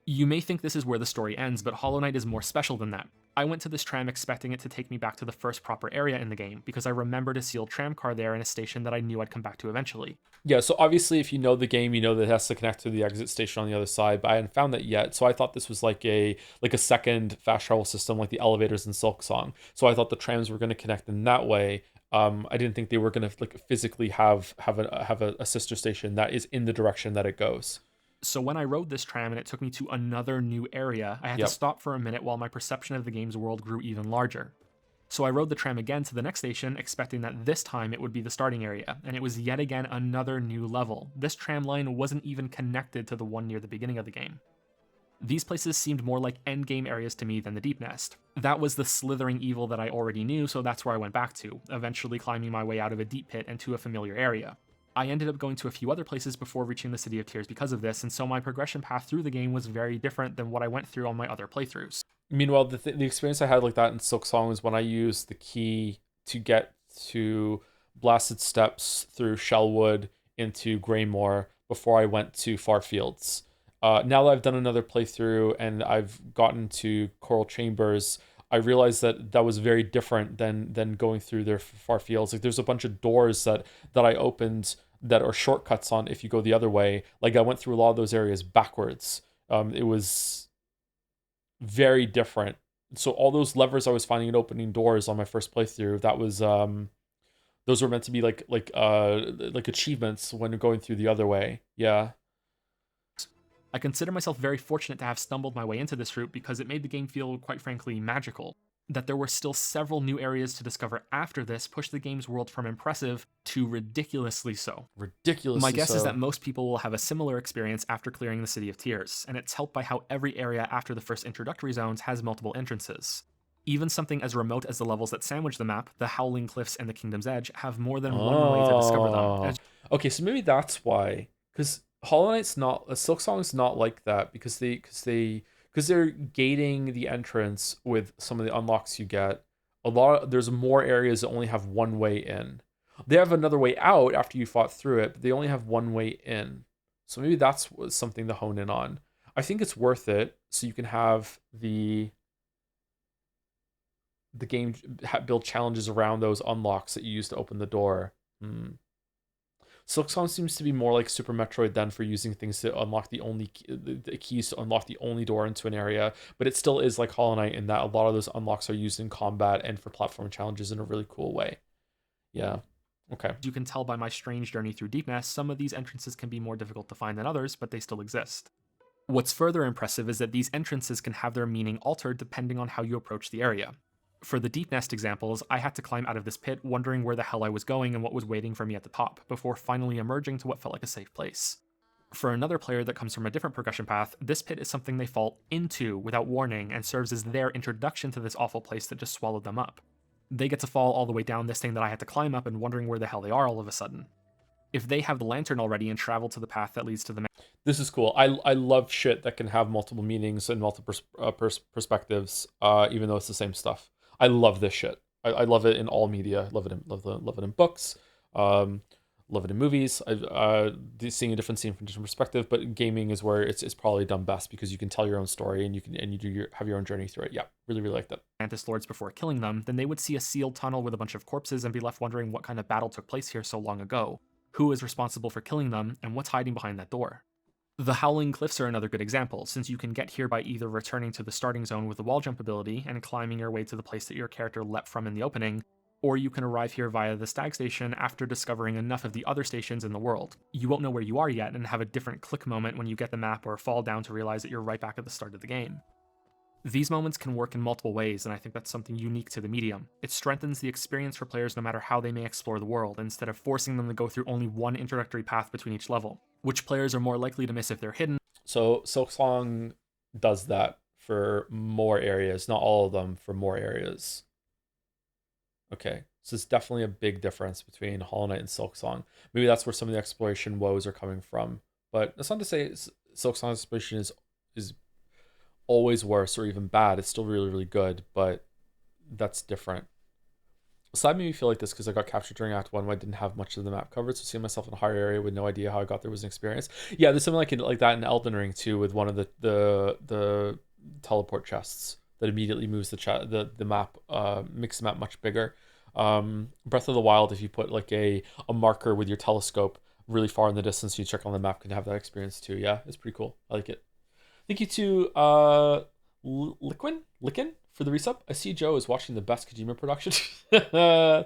You may think this is where the story ends, but Hollow Knight is more special than that. I went to this tram expecting it to take me back to the first proper area in the game, because I remembered a sealed tram car there in a station that I knew I'd come back to eventually. Yeah, so obviously if you know the game, you know that it has to connect to the exit station on the other side, but I hadn't found that yet, so I thought this was like a second fast travel system like the elevators in Silksong. So I thought the trams were going to connect in that way. I didn't think they were going to like physically have a sister station that is in the direction that it goes. So when I rode this tram and it took me to another new area, I had to stop for a minute while my perception of the game's world grew even larger. So I rode the tram again to the next station, expecting that this time it would be the starting area, and it was yet again another new level. This tram line wasn't even connected to the one near the beginning of the game. These places seemed more like endgame areas to me than the Deep Nest. That was the slithering evil that I already knew, so that's where I went back to, eventually climbing my way out of a deep pit and to a familiar area. I ended up going to a few other places before reaching the City of Tears because of this, and so my progression path through the game was very different than what I went through on my other playthroughs. Meanwhile, the experience I had like that in Silksong was when I used the key to get to Blasted Steps through Shellwood into Greymore before I went to Far Fields. Now that I've done another playthrough and I've gotten to Coral Chambers, I realized that that was very different than going through their Far Fields. Like there's a bunch of doors that I opened that are shortcuts on if you go the other way. Like I went through a lot of those areas backwards. It was very different. So all those levers I was finding and opening doors on my first playthrough, that was those were meant to be like achievements when going through the other way. Yeah. I consider myself very fortunate to have stumbled my way into this route because it made the game feel, quite frankly, magical. That there were still several new areas to discover after this pushed the game's world from impressive to ridiculously so. My guess is that most people will have a similar experience after clearing the City of Tears, and it's helped by how every area after the first introductory zones has multiple entrances. Even something as remote as the levels that sandwich the map, the Howling Cliffs and the Kingdom's Edge, have more than one way to discover them. Okay, so maybe that's why. Because Hollow Knight's not, Silksong's not like that because they're gating the entrance with some of the unlocks you get. There's more areas that only have one way in. They have another way out after you fought through it, but they only have one way in. So maybe that's something to hone in on. I think it's worth it so you can have the game build challenges around those unlocks that you use to open the door. Silksong seems to be more like Super Metroid then for using things to unlock the keys to unlock the only door into an area, but it still is like Hollow Knight in that a lot of those unlocks are used in combat and for platform challenges in a really cool way. Yeah. Okay. You can tell by my strange journey through Deep Nest, some of these entrances can be more difficult to find than others, but they still exist. What's further impressive is that these entrances can have their meaning altered depending on how you approach the area. For the Deep Nest examples, I had to climb out of this pit wondering where the hell I was going and what was waiting for me at the top, before finally emerging to what felt like a safe place. For another player that comes from a different progression path, this pit is something they fall into without warning and serves as their introduction to this awful place that just swallowed them up. They get to fall all the way down this thing that I had to climb up and wondering where the hell they are all of a sudden. If they have the lantern already and travel to the path that leads to the This is cool. I love shit that can have multiple meanings and multiple perspectives, even though it's the same stuff. I love this shit. I love it in all media. Love it in books. Love it in movies. Seeing a different scene from a different perspective, but gaming is where it's probably done best because you can tell your own story and you have your own journey through it. Yeah, really like that. Mantis Lords before killing them, then they would see a sealed tunnel with a bunch of corpses and be left wondering what kind of battle took place here so long ago, who is responsible for killing them, and what's hiding behind that door. The Howling Cliffs are another good example, since you can get here by either returning to the starting zone with the wall jump ability and climbing your way to the place that your character leapt from in the opening, or you can arrive here via the Stag Station after discovering enough of the other stations in the world. You won't know where you are yet and have a different click moment when you get the map or fall down to realize that you're right back at the start of the game. These moments can work in multiple ways, and I think that's something unique to the medium. It strengthens the experience for players no matter how they may explore the world, instead of forcing them to go through only one introductory path between each level, which players are more likely to miss if they're hidden. So Silksong does that for more areas, not all of them, for more areas. Okay, so it's definitely a big difference between Hollow Knight and Silksong. Maybe that's where some of the exploration woes are coming from, but that's not to say Silksong's exploration is always worse or even bad. It's still really good, but that's different. So that made me feel like this because I got captured during Act 1 when I didn't have much of the map covered, so seeing myself in a higher area with no idea how I got there was an experience. Yeah, there's something like that in Elden Ring too, with one of the teleport chests that immediately moves the map, makes the map much bigger. Breath of the Wild, if you put like a marker with your telescope really far in the distance, you check on the map, can have that experience too. Yeah, it's pretty cool. I like it. Thank you to Liquin for the resub. I see Joe is watching the best Kojima production.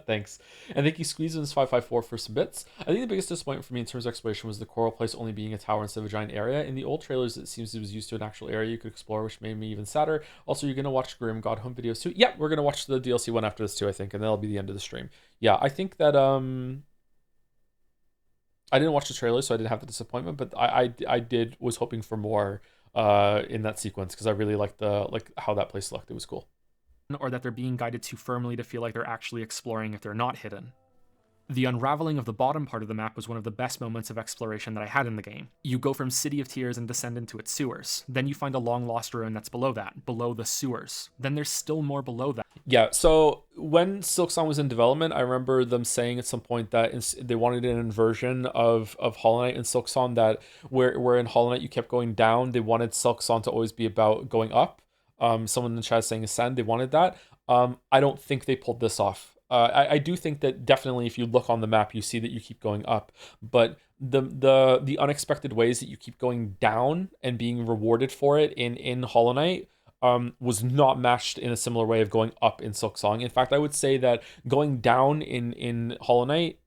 Thanks. And thank you Squeezins554 for some bits. I think the biggest disappointment for me in terms of exploration was the coral place only being a tower instead of a giant area. In the old trailers, it seems it was used to an actual area you could explore, which made me even sadder. Also, you're going to watch Grim God Home videos too? Yeah, we're going to watch the DLC one after this too, I think, and that'll be the end of the stream. Yeah, I think that I didn't watch the trailer, so I didn't have the disappointment, but I was hoping for more in that sequence because I really liked how that place looked. It was cool. Or that they're being guided too firmly to feel like they're actually exploring if they're not hidden. The unraveling of the bottom part of the map was one of the best moments of exploration that I had in the game. You go from City of Tears and descend into its sewers. Then you find a long lost ruin that's below that, below the sewers. Then there's still more below that. Yeah, so when Silksong was in development, I remember them saying at some point that they wanted an inversion of Hollow Knight and Silksong, that where in Hollow Knight you kept going down, they wanted Silksong to always be about going up. Someone in the chat saying ascend, they wanted that. I don't think they pulled this off. I do think that definitely if you look on the map, you see that you keep going up, but the unexpected ways that you keep going down and being rewarded for it in Hollow Knight was not matched in a similar way of going up in Silksong. In fact, I would say that going down in Hollow Knight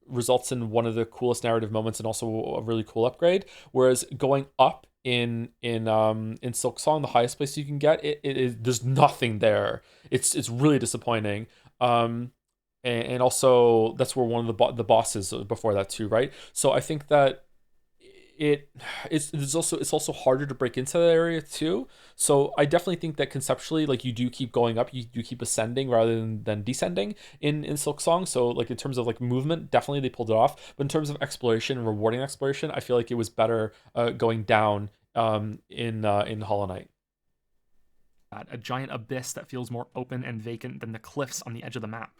results in one of the coolest narrative moments and also a really cool upgrade, whereas going up in Silksong, the highest place you can get, it is, there's nothing there. It's really disappointing. And also that's where one of the bosses before that too, right? So I think that it's also harder to break into that area too. So I definitely think that conceptually, like, you do keep going up, you keep ascending rather than descending in Silksong. So like in terms of like movement, definitely they pulled it off. But in terms of exploration and rewarding exploration, I feel like it was better going down in Hollow Knight. A giant abyss that feels more open and vacant than the cliffs on the edge of the map.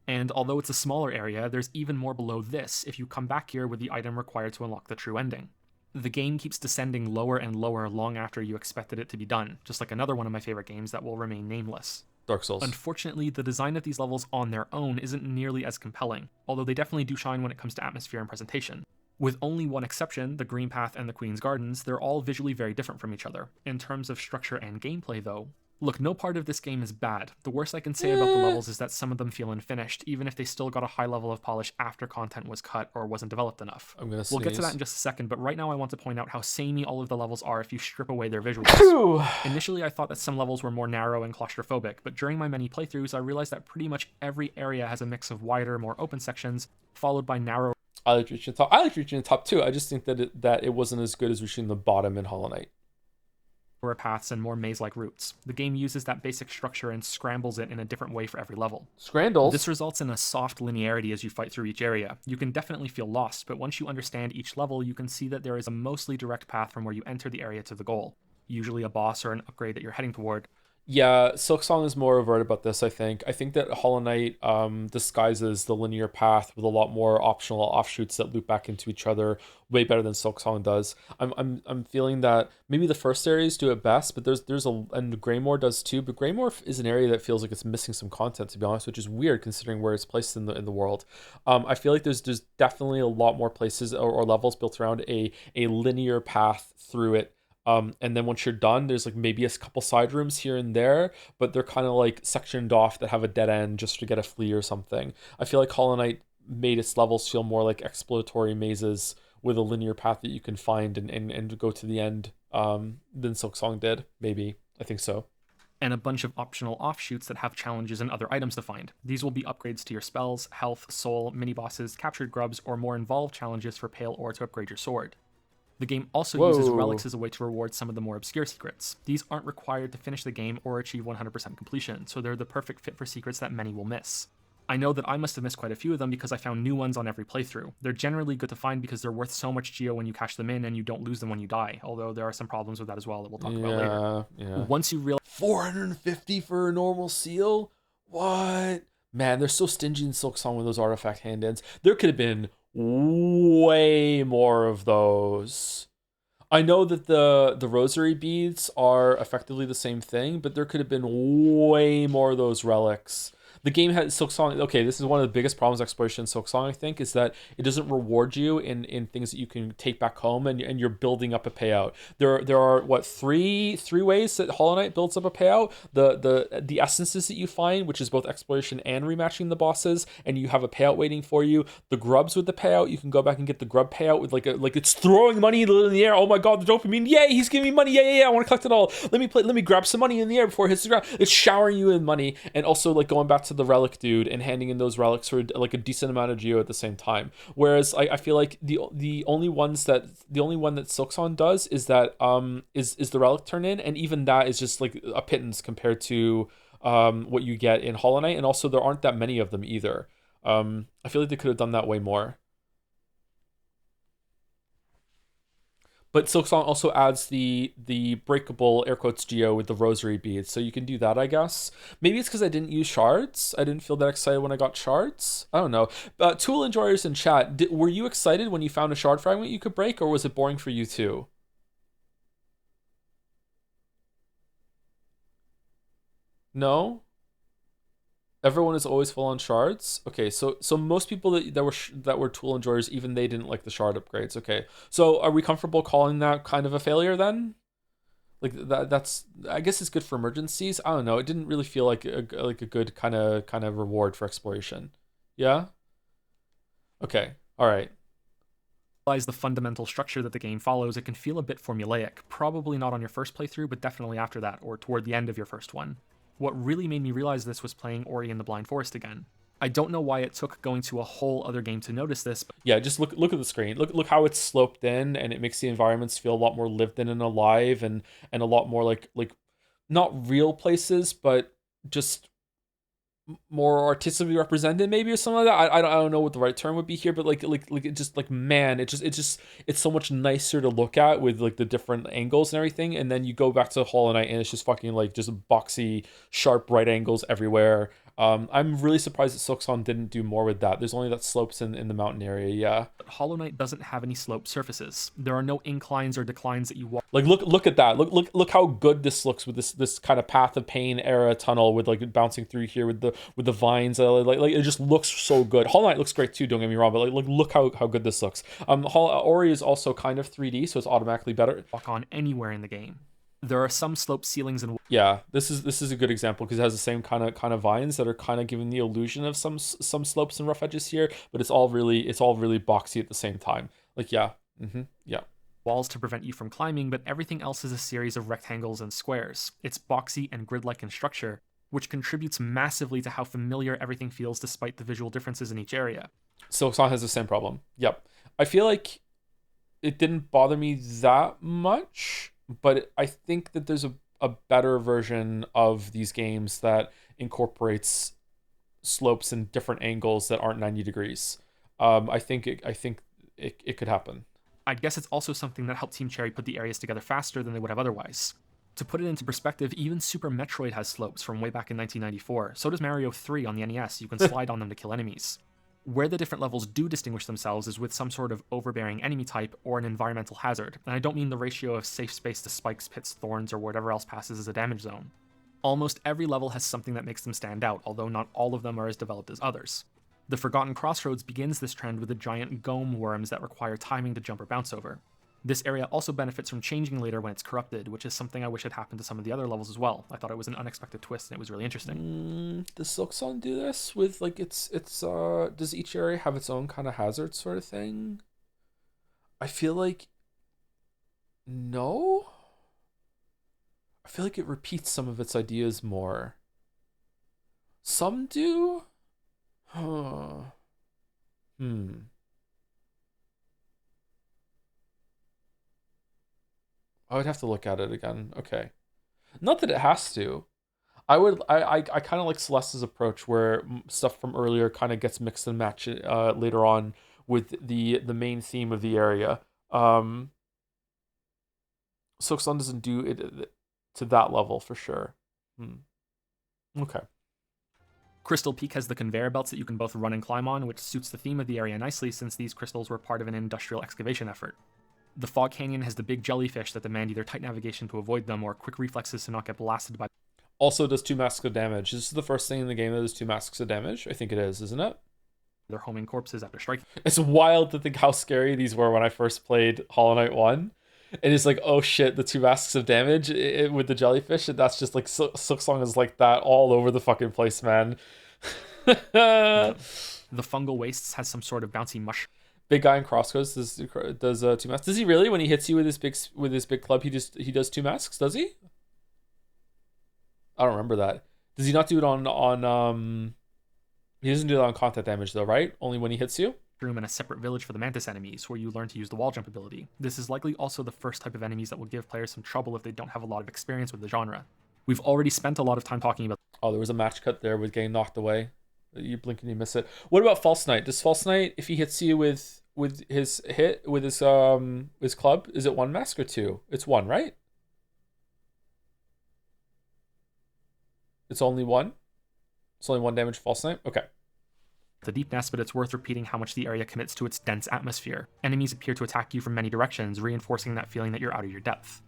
And although it's a smaller area, there's even more below this if you come back here with the item required to unlock the true ending. The game keeps descending lower and lower long after you expected it to be done, just like another one of my favorite games that will remain nameless. Dark Souls. Unfortunately, the design of these levels on their own isn't nearly as compelling, although they definitely do shine when it comes to atmosphere and presentation. With only one exception, the Green Path and the Queen's Gardens, they're all visually very different from each other. In terms of structure and gameplay though, look, no part of this game is bad. The worst I can say about the levels is that some of them feel unfinished, even if they still got a high level of polish after content was cut or wasn't developed enough. We'll get to that in just a second, but right now I want to point out how samey all of the levels are if you strip away their visuals. Initially I thought that some levels were more narrow and claustrophobic, but during my many playthroughs I realized that pretty much every area has a mix of wider, more open sections, followed by narrow. I liked reaching the top. I liked reaching the top too. I just think that it wasn't as good as reaching the bottom in Hollow Knight. Paths and more maze-like routes. The game uses that basic structure and scrambles it in a different way for every level. Scrandle. This results in a soft linearity as you fight through each area. You can definitely feel lost, but once you understand each level, you can see that there is a mostly direct path from where you enter the area to the goal, usually a boss or an upgrade that you're heading toward. Yeah, Silksong is more overt about this, I think. I think that Hollow Knight disguises the linear path with a lot more optional offshoots that loop back into each other way better than Silksong does. I'm feeling that maybe the first areas do it best, but and Greymoor does too, but Greymoor is an area that feels like it's missing some content, to be honest, which is weird considering where it's placed in the world. I feel like there's definitely a lot more places or levels built around a linear path through it. And then once you're done, there's like maybe a couple side rooms here and there, but they're kind of like sectioned off that have a dead end just to get a flea or something. I feel like Hollow Knight made its levels feel more like exploratory mazes with a linear path that you can find and go to the end than Silksong did, maybe. I think so. And a bunch of optional offshoots that have challenges and other items to find. These will be upgrades to your spells, health, soul, mini-bosses, captured grubs, or more involved challenges for pale ore to upgrade your sword. The game also uses relics as a way to reward some of the more obscure secrets. These aren't required to finish the game or achieve 100% completion, so they're the perfect fit for secrets that many will miss. I know that I must have missed quite a few of them because I found new ones on every playthrough. They're generally good to find because they're worth so much geo when you cash them in and you don't lose them when you die, although there are some problems with that as well that we'll talk about later. Yeah. Once you realize 450 for a normal seal? What? Man, they're so stingy in Silksong with those artifact hand-ins. There could have been way more of those. I know that the rosary beads are effectively the same thing, but there could have been way more of those relics. The game had Silksong. Okay, this is one of the biggest problems with exploration in Silksong, I think, is that it doesn't reward you in things that you can take back home, and you're building up a payout. There are what three ways that Hollow Knight builds up a payout. The essences that you find, which is both exploration and rematching the bosses, and you have a payout waiting for you. The grubs with the payout, you can go back and get the grub payout with like it's throwing money in the air. Oh my god, the dopamine! Yay, he's giving me money! Yeah, I want to collect it all. Let me grab some money in the air before it hits the ground. It's showering you in money, and also like going back to to the relic dude and handing in those relics for like a decent amount of geo at the same time. Whereas I feel like the only one that Silksong does is that is the relic turn in, and even that is just like a pittance compared to what you get in Hollow Knight, and also there aren't that many of them either. I feel like they could have done that way more. But Silksong also adds the breakable air quotes geo with the rosary beads, so you can do that, I guess. Maybe it's because I didn't use shards. I didn't feel that excited when I got shards. I don't know. Tool enjoyers in chat, were you excited when you found a shard fragment you could break, or was it boring for you too? No? Everyone is always full on shards. Okay, so most people that were tool enjoyers, even they didn't like the shard upgrades. Okay, so are we comfortable calling that kind of a failure then? Like that's I guess it's good for emergencies. I don't know. It didn't really feel like a good kind of reward for exploration. Yeah. Okay. All right. The fundamental structure that the game follows, it can feel a bit formulaic. Probably not on your first playthrough, but definitely after that, or toward the end of your first one. What really made me realize this was playing Ori and the Blind Forest again. I don't know why it took going to a whole other game to notice this, but yeah, just look at the screen. Look how it's sloped in, and it makes the environments feel a lot more lived in and alive, and a lot more like not real places, but just more artistically represented, maybe, or something like that. I don't know what the right term would be here, but like it just like, man, it's so much nicer to look at with like the different angles and everything. And then you go back to Hollow Knight and it's just fucking like just boxy, sharp right angles everywhere. I'm really surprised that Silksong didn't do more with that. There's only that slopes in the mountain area, yeah. Hollow Knight doesn't have any sloped surfaces. There are no inclines or declines that you walk. Like look at that. Look how good this looks with this kind of Path of Pain era tunnel with like bouncing through here with the vines. Like it just looks so good. Hollow Knight looks great too. Don't get me wrong, but like look how good this looks. Ori is also kind of 3D, so it's automatically better. Walk on anywhere in the game. There are some sloped ceilings and yeah, this is a good example because it has the same kind of vines that are kind of giving the illusion of some slopes and rough edges here, but it's all really boxy at the same time. Like yeah, yeah. Walls to prevent you from climbing, but everything else is a series of rectangles and squares. It's boxy and grid-like in structure, which contributes massively to how familiar everything feels despite the visual differences in each area. Silksong has the same problem. Yep, I feel like it didn't bother me that much. But I think that there's a better version of these games that incorporates slopes and different angles that aren't 90 degrees. I think it could happen. I guess it's also something that helped Team Cherry put the areas together faster than they would have otherwise. To put it into perspective, even Super Metroid has slopes from way back in 1994. So does Mario 3 on the NES. You can slide on them to kill enemies. Where the different levels do distinguish themselves is with some sort of overbearing enemy type or an environmental hazard, and I don't mean the ratio of safe space to spikes, pits, thorns, or whatever else passes as a damage zone. Almost every level has something that makes them stand out, although not all of them are as developed as others. The Forgotten Crossroads begins this trend with the giant gome worms that require timing to jump or bounce over. This area also benefits from changing later when it's corrupted, which is something I wish had happened to some of the other levels as well. I thought it was an unexpected twist and it was really interesting. Does Silksong do this with like it's does each area have its own kind of hazard sort of thing? I feel like no. I feel like it repeats some of its ideas more. Some do? Huh. I would have to look at it again. Okay. Not that it has to. I kind of like Celeste's approach where stuff from earlier kind of gets mixed and matched later on with the main theme of the area. Silksong doesn't do it to that level for sure. Okay. Crystal Peak has the conveyor belts that you can both run and climb on, which suits the theme of the area nicely since these crystals were part of an industrial excavation effort. The Fog Canyon has the big jellyfish that demand either tight navigation to avoid them or quick reflexes to not get blasted by. Also does 2 masks of damage. This is the first thing in the game that does 2 masks of damage. I think it is, isn't it? Their homing corpses after striking. It's wild to think how scary these were when I first played Hollow Knight 1. And it's like, oh shit, the 2 masks of damage with the jellyfish. And that's just like, Silksong is like that all over the fucking place, man. The Fungal Wastes has some sort of bouncy mush. Big guy in crosscodes does 2 masks. Does he really? When he hits you with his big club, he does 2 masks. Does he? I don't remember that. Does he not do it on He doesn't do that on contact damage though, right? Only when he hits you? Room and a separate village for the Mantis enemies, where you learn to use the wall jump ability. This is likely also the first type of enemies that will give players some trouble if they don't have a lot of experience with the genre. We've already spent a lot of time talking about. Oh, there was a match cut there with getting knocked away. You blink and you miss it. What about False Knight? Does False Knight, if he hits you with his hit, with his club, is it 1 mask or 2? It's 1, right? It's only 1? It's only 1 damage False Knight? Okay. The deep nest, but it's worth repeating how much the area commits to its dense atmosphere. Enemies appear to attack you from many directions, reinforcing that feeling that you're out of your depth.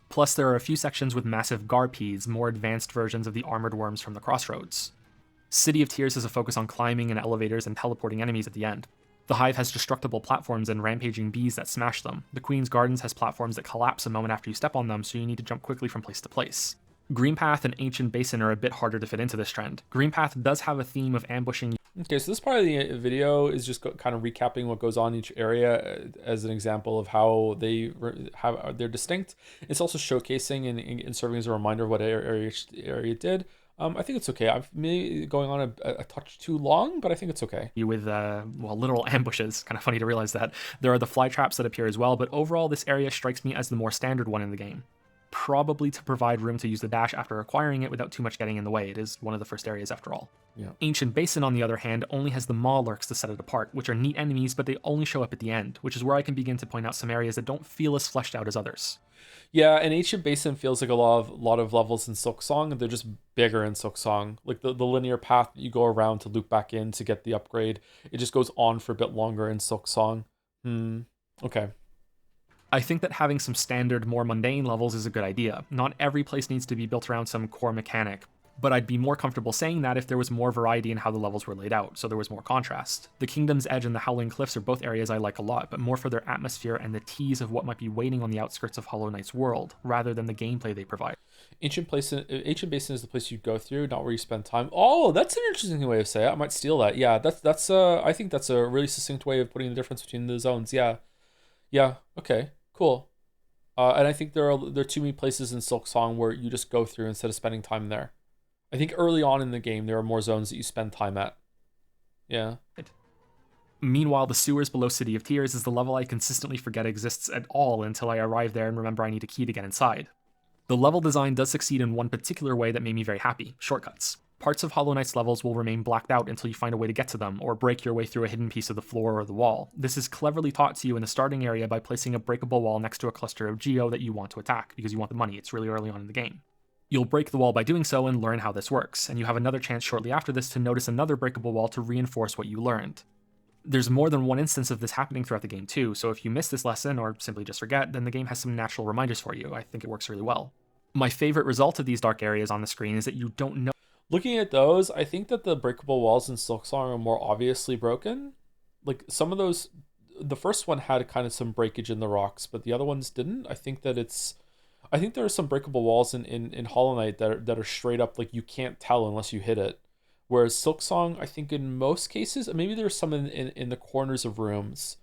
Plus, there are a few sections with massive Garpedes, more advanced versions of the armored worms from the Crossroads. City of Tears has a focus on climbing in elevators and teleporting enemies at the end. The Hive has destructible platforms and rampaging bees that smash them. The Queen's Gardens has platforms that collapse a moment after you step on them, so you need to jump quickly from place to place. Greenpath and Ancient Basin are a bit harder to fit into this trend. Greenpath does have a theme of ambushing. Okay, so this part of the video is just kind of recapping what goes on in each area as an example of how they're distinct. It's also showcasing and serving as a reminder of what area did. I think it's okay. I'm maybe going on a touch too long, but I think it's okay. With, literal ambushes. Kind of funny to realize that. There are the fly traps that appear as well, but overall this area strikes me as the more standard one in the game. Probably to provide room to use the dash after acquiring it without too much getting in the way. It is one of the first areas after all. Yeah. Ancient Basin, on the other hand, only has the Maw Lurks to set it apart, which are neat enemies, but they only show up at the end, which is where I can begin to point out some areas that don't feel as fleshed out as others. Yeah, and Ancient Basin feels like a lot of levels in Silksong, and they're just bigger in Silksong. Like the linear path that you go around to loop back in to get the upgrade, it just goes on for a bit longer in Silksong. Okay. I think that having some standard, more mundane levels is a good idea. Not every place needs to be built around some core mechanic, but I'd be more comfortable saying that if there was more variety in how the levels were laid out, so there was more contrast. The Kingdom's Edge and the Howling Cliffs are both areas I like a lot, but more for their atmosphere and the tease of what might be waiting on the outskirts of Hollow Knight's world, rather than the gameplay they provide. Ancient Basin is the place you go through, not where you spend time. Oh, that's an interesting way of saying it. I might steal that. Yeah, that's I think that's a really succinct way of putting the difference between the zones. Yeah, okay, cool. And I think there are too many places in Silksong where you just go through instead of spending time there. I think early on in the game, there are more zones that you spend time at. Yeah. Meanwhile, the sewers below City of Tears is the level I consistently forget exists at all until I arrive there and remember I need a key to get inside. The level design does succeed in one particular way that made me very happy: shortcuts. Parts of Hollow Knight's levels will remain blacked out until you find a way to get to them, or break your way through a hidden piece of the floor or the wall. This is cleverly taught to you in the starting area by placing a breakable wall next to a cluster of Geo that you want to attack, because you want the money. It's really early on in the game. You'll break the wall by doing so and learn how this works, and you have another chance shortly after this to notice another breakable wall to reinforce what you learned. There's more than one instance of this happening throughout the game too, so if you miss this lesson or simply just forget, then the game has some natural reminders for you. I think it works really well. My favorite result of these dark areas on the screen is that you don't know. Looking at those, I think that the breakable walls in Silksong are more obviously broken. Like some of those, the first one had kind of some breakage in the rocks, but the other ones didn't. I think there are some breakable walls in Hollow Knight that are straight up like you can't tell unless you hit it. Whereas Silksong, I think in most cases, maybe there's some in the corners of rooms.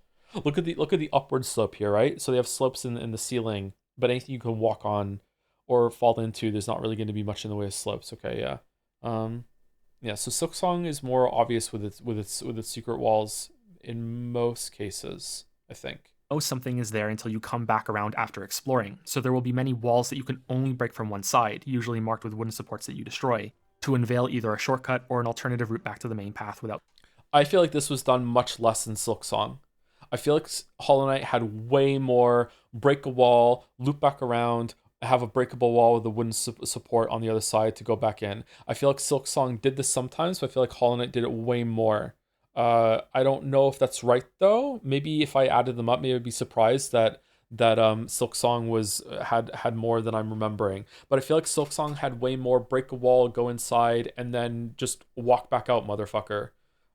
Look at the upward slope here, right? So they have slopes in the ceiling, but anything you can walk on or fall into, there's not really going to be much in the way of slopes. Okay, yeah. So Silksong is more obvious with its secret walls in most cases, I think. Something is there until you come back around after exploring, so there will be many walls that you can only break from one side, usually marked with wooden supports that you destroy, to unveil either a shortcut or an alternative route back to the main path without. I feel like this was done much less in Silksong. I feel like Hollow Knight had way more break a wall, loop back around, have a breakable wall with a wooden support on the other side to go back in. I feel like Silksong did this sometimes, but I feel like Hollow Knight did it way more. I don't know if that's right though. Maybe if I added them up, maybe I'd be surprised that Silksong had more than I'm remembering. But I feel like Silksong had way more break a wall, go inside, and then just walk back out, motherfucker.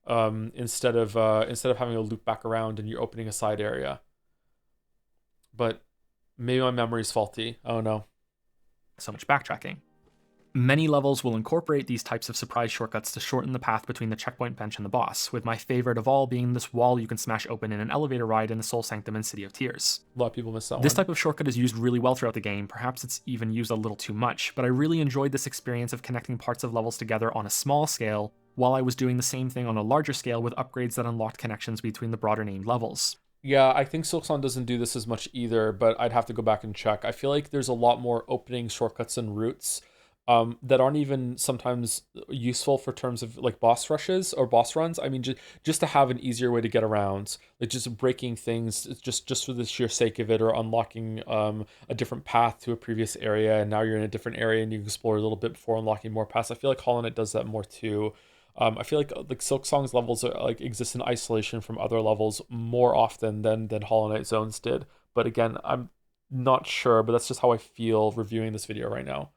Instead of having a loop back around and you're opening a side area. But maybe my memory's faulty. I don't know. So much backtracking. Many levels will incorporate these types of surprise shortcuts to shorten the path between the checkpoint bench and the boss, with my favorite of all being this wall you can smash open in an elevator ride in the Soul Sanctum and City of Tears. A lot of people miss that one. This type of shortcut is used really well throughout the game, perhaps it's even used a little too much, but I really enjoyed this experience of connecting parts of levels together on a small scale, while I was doing the same thing on a larger scale with upgrades that unlocked connections between the broader named levels. Yeah, I think Silksong doesn't do this as much either, but I'd have to go back and check. I feel like there's a lot more opening shortcuts and routes that aren't even sometimes useful for terms of like boss rushes or boss runs. I mean, just to have an easier way to get around, like just breaking things just for the sheer sake of it, or unlocking a different path to a previous area, and now you're in a different area and you explore a little bit before unlocking more paths. I feel like Hollow Knight does that more too. I feel like Silksong's levels are, like, exist in isolation from other levels more often than Hollow Knight Zones did. But again, I'm not sure, but that's just how I feel reviewing this video right now.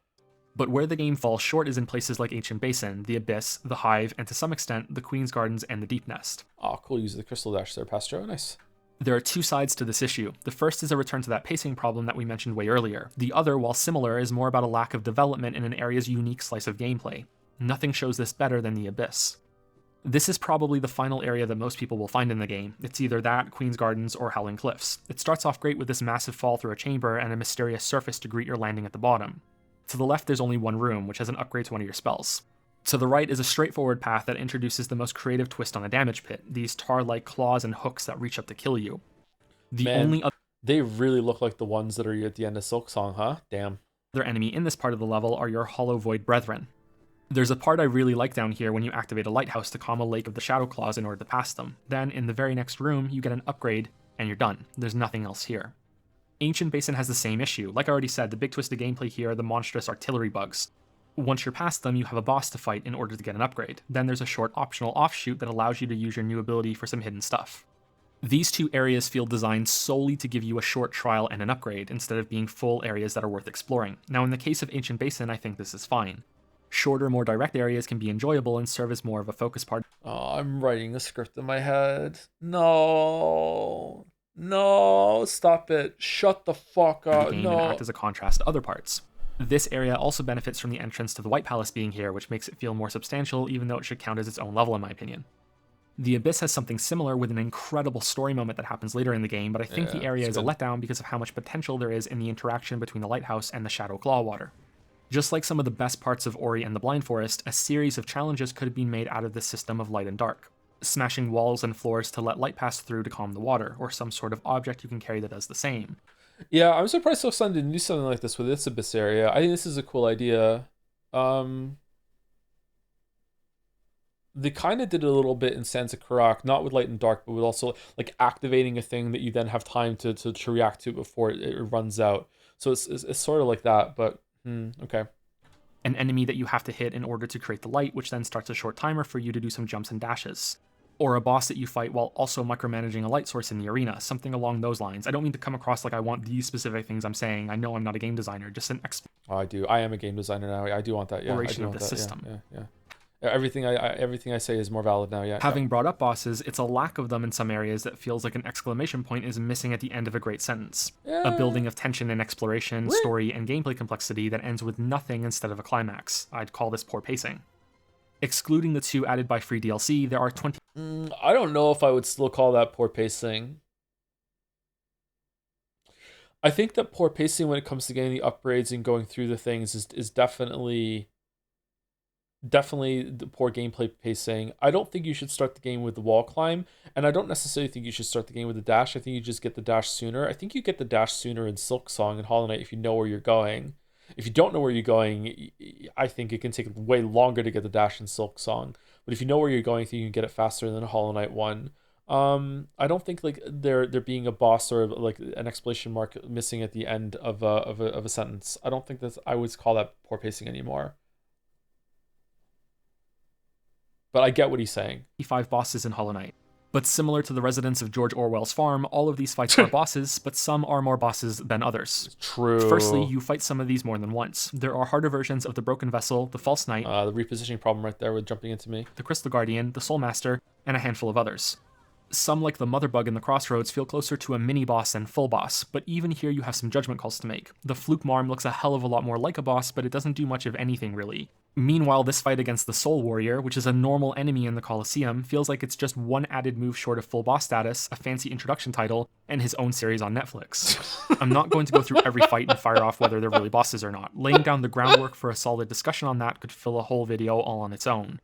But where the game falls short is in places like Ancient Basin, the Abyss, the Hive, and to some extent, the Queen's Gardens and the Deep Nest. Oh, cool. Use the Crystal Dash there, Pastro. Nice. There are two sides to this issue. The first is a return to that pacing problem that we mentioned way earlier. The other, while similar, is more about a lack of development in an area's unique slice of gameplay. Nothing shows this better than the Abyss. This is probably the final area that most people will find in the game. It's either that, Queen's Gardens, or Howling Cliffs. It starts off great with this massive fall through a chamber and a mysterious surface to greet your landing at the bottom. To the left there's only one room, which has an upgrade to one of your spells. To the right is a straightforward path that introduces the most creative twist on the damage pit, these tar-like claws and hooks that reach up to kill you. They really look like the ones that are at the end of Silksong, huh? Damn. Other enemy in this part of the level are your Hollow Void Brethren. There's a part I really like down here when you activate a lighthouse to calm a lake of the Shadow Claws in order to pass them. Then, in the very next room, you get an upgrade, and you're done. There's nothing else here. Ancient Basin has the same issue. Like I already said, the big twist of gameplay here are the monstrous artillery bugs. Once you're past them, you have a boss to fight in order to get an upgrade. Then there's a short optional offshoot that allows you to use your new ability for some hidden stuff. These two areas feel designed solely to give you a short trial and an upgrade, instead of being full areas that are worth exploring. Now in the case of Ancient Basin, I think this is fine. Shorter, more direct areas can be enjoyable and serve as more of a focus part. Oh, I'm writing a script in my head. No, stop it. Shut the fuck up. And act as a contrast to other parts. This area also benefits from the entrance to the White Palace being here, which makes it feel more substantial, even though it should count as its own level in my opinion. The Abyss has something similar with an incredible story moment that happens later in the game, but I think the area is a letdown because of how much potential there is in the interaction between the lighthouse and the Shadow Claw water. Just like some of the best parts of Ori and the Blind Forest, a series of challenges could have been made out of this system of light and dark. Smashing walls and floors to let light pass through to calm the water, or some sort of object you can carry that does the same. Yeah, I'm surprised Silksong didn't do something like this with this Abyss area. I think this is a cool idea. They kind of did it a little bit in Sands of Karak, not with light and dark, but with also like activating a thing that you then have time to react to before it runs out. So it's sort of like that, but okay. An enemy that you have to hit in order to create the light, which then starts a short timer for you to do some jumps and dashes. Or a boss that you fight while also micromanaging a light source in the arena, something along those lines. I don't mean to come across like I want these specific things I'm saying. I know I'm not a game designer, just an I do. I am a game designer now. I do want that. Yeah, exploration of the system. Yeah. Everything I say is more valid now. Yeah. Having brought up bosses, it's a lack of them in some areas that feels like an exclamation point is missing at the end of a great sentence. A building of tension and exploration, story, and gameplay complexity that ends with nothing instead of a climax. I'd call this poor pacing. Excluding the two added by free DLC, there are 20... I don't know if I would still call that poor pacing. I think that poor pacing when it comes to getting the upgrades and going through the things is definitely the poor gameplay pacing. I don't think you should start the game with the wall climb, and I don't necessarily think you should start the game with the dash. I think you just get the dash sooner. I think you get the dash sooner in Silksong and Hollow Knight if you know where you're going. If you don't know where you're going, I think it can take way longer to get the dash in Silksong. But if you know where you're going, I think you can get it faster than Hollow Knight 1. I don't think like there being a boss or like an exclamation mark missing at the end of a sentence. I don't think I would call that poor pacing anymore. But I get what he's saying. 5 bosses in Hollow Knight. But similar to the residents of George Orwell's farm, all of these fights are bosses, but some are more bosses than others. True. Firstly, you fight some of these more than once. There are harder versions of the Broken Vessel, the False Knight, the repositioning problem right there with jumping into me, the Crystal Guardian, the Soul Master, and a handful of others. Some, like the Mother Bug in the Crossroads, feel closer to a mini-boss than full boss, but even here you have some judgment calls to make. The Fluke Marm looks a hell of a lot more like a boss, but it doesn't do much of anything really. Meanwhile, this fight against the Soul Warrior, which is a normal enemy in the Colosseum, feels like it's just one added move short of full boss status, a fancy introduction title, and his own series on Netflix. I'm not going to go through every fight and fire off whether they're really bosses or not. Laying down the groundwork for a solid discussion on that could fill a whole video all on its own.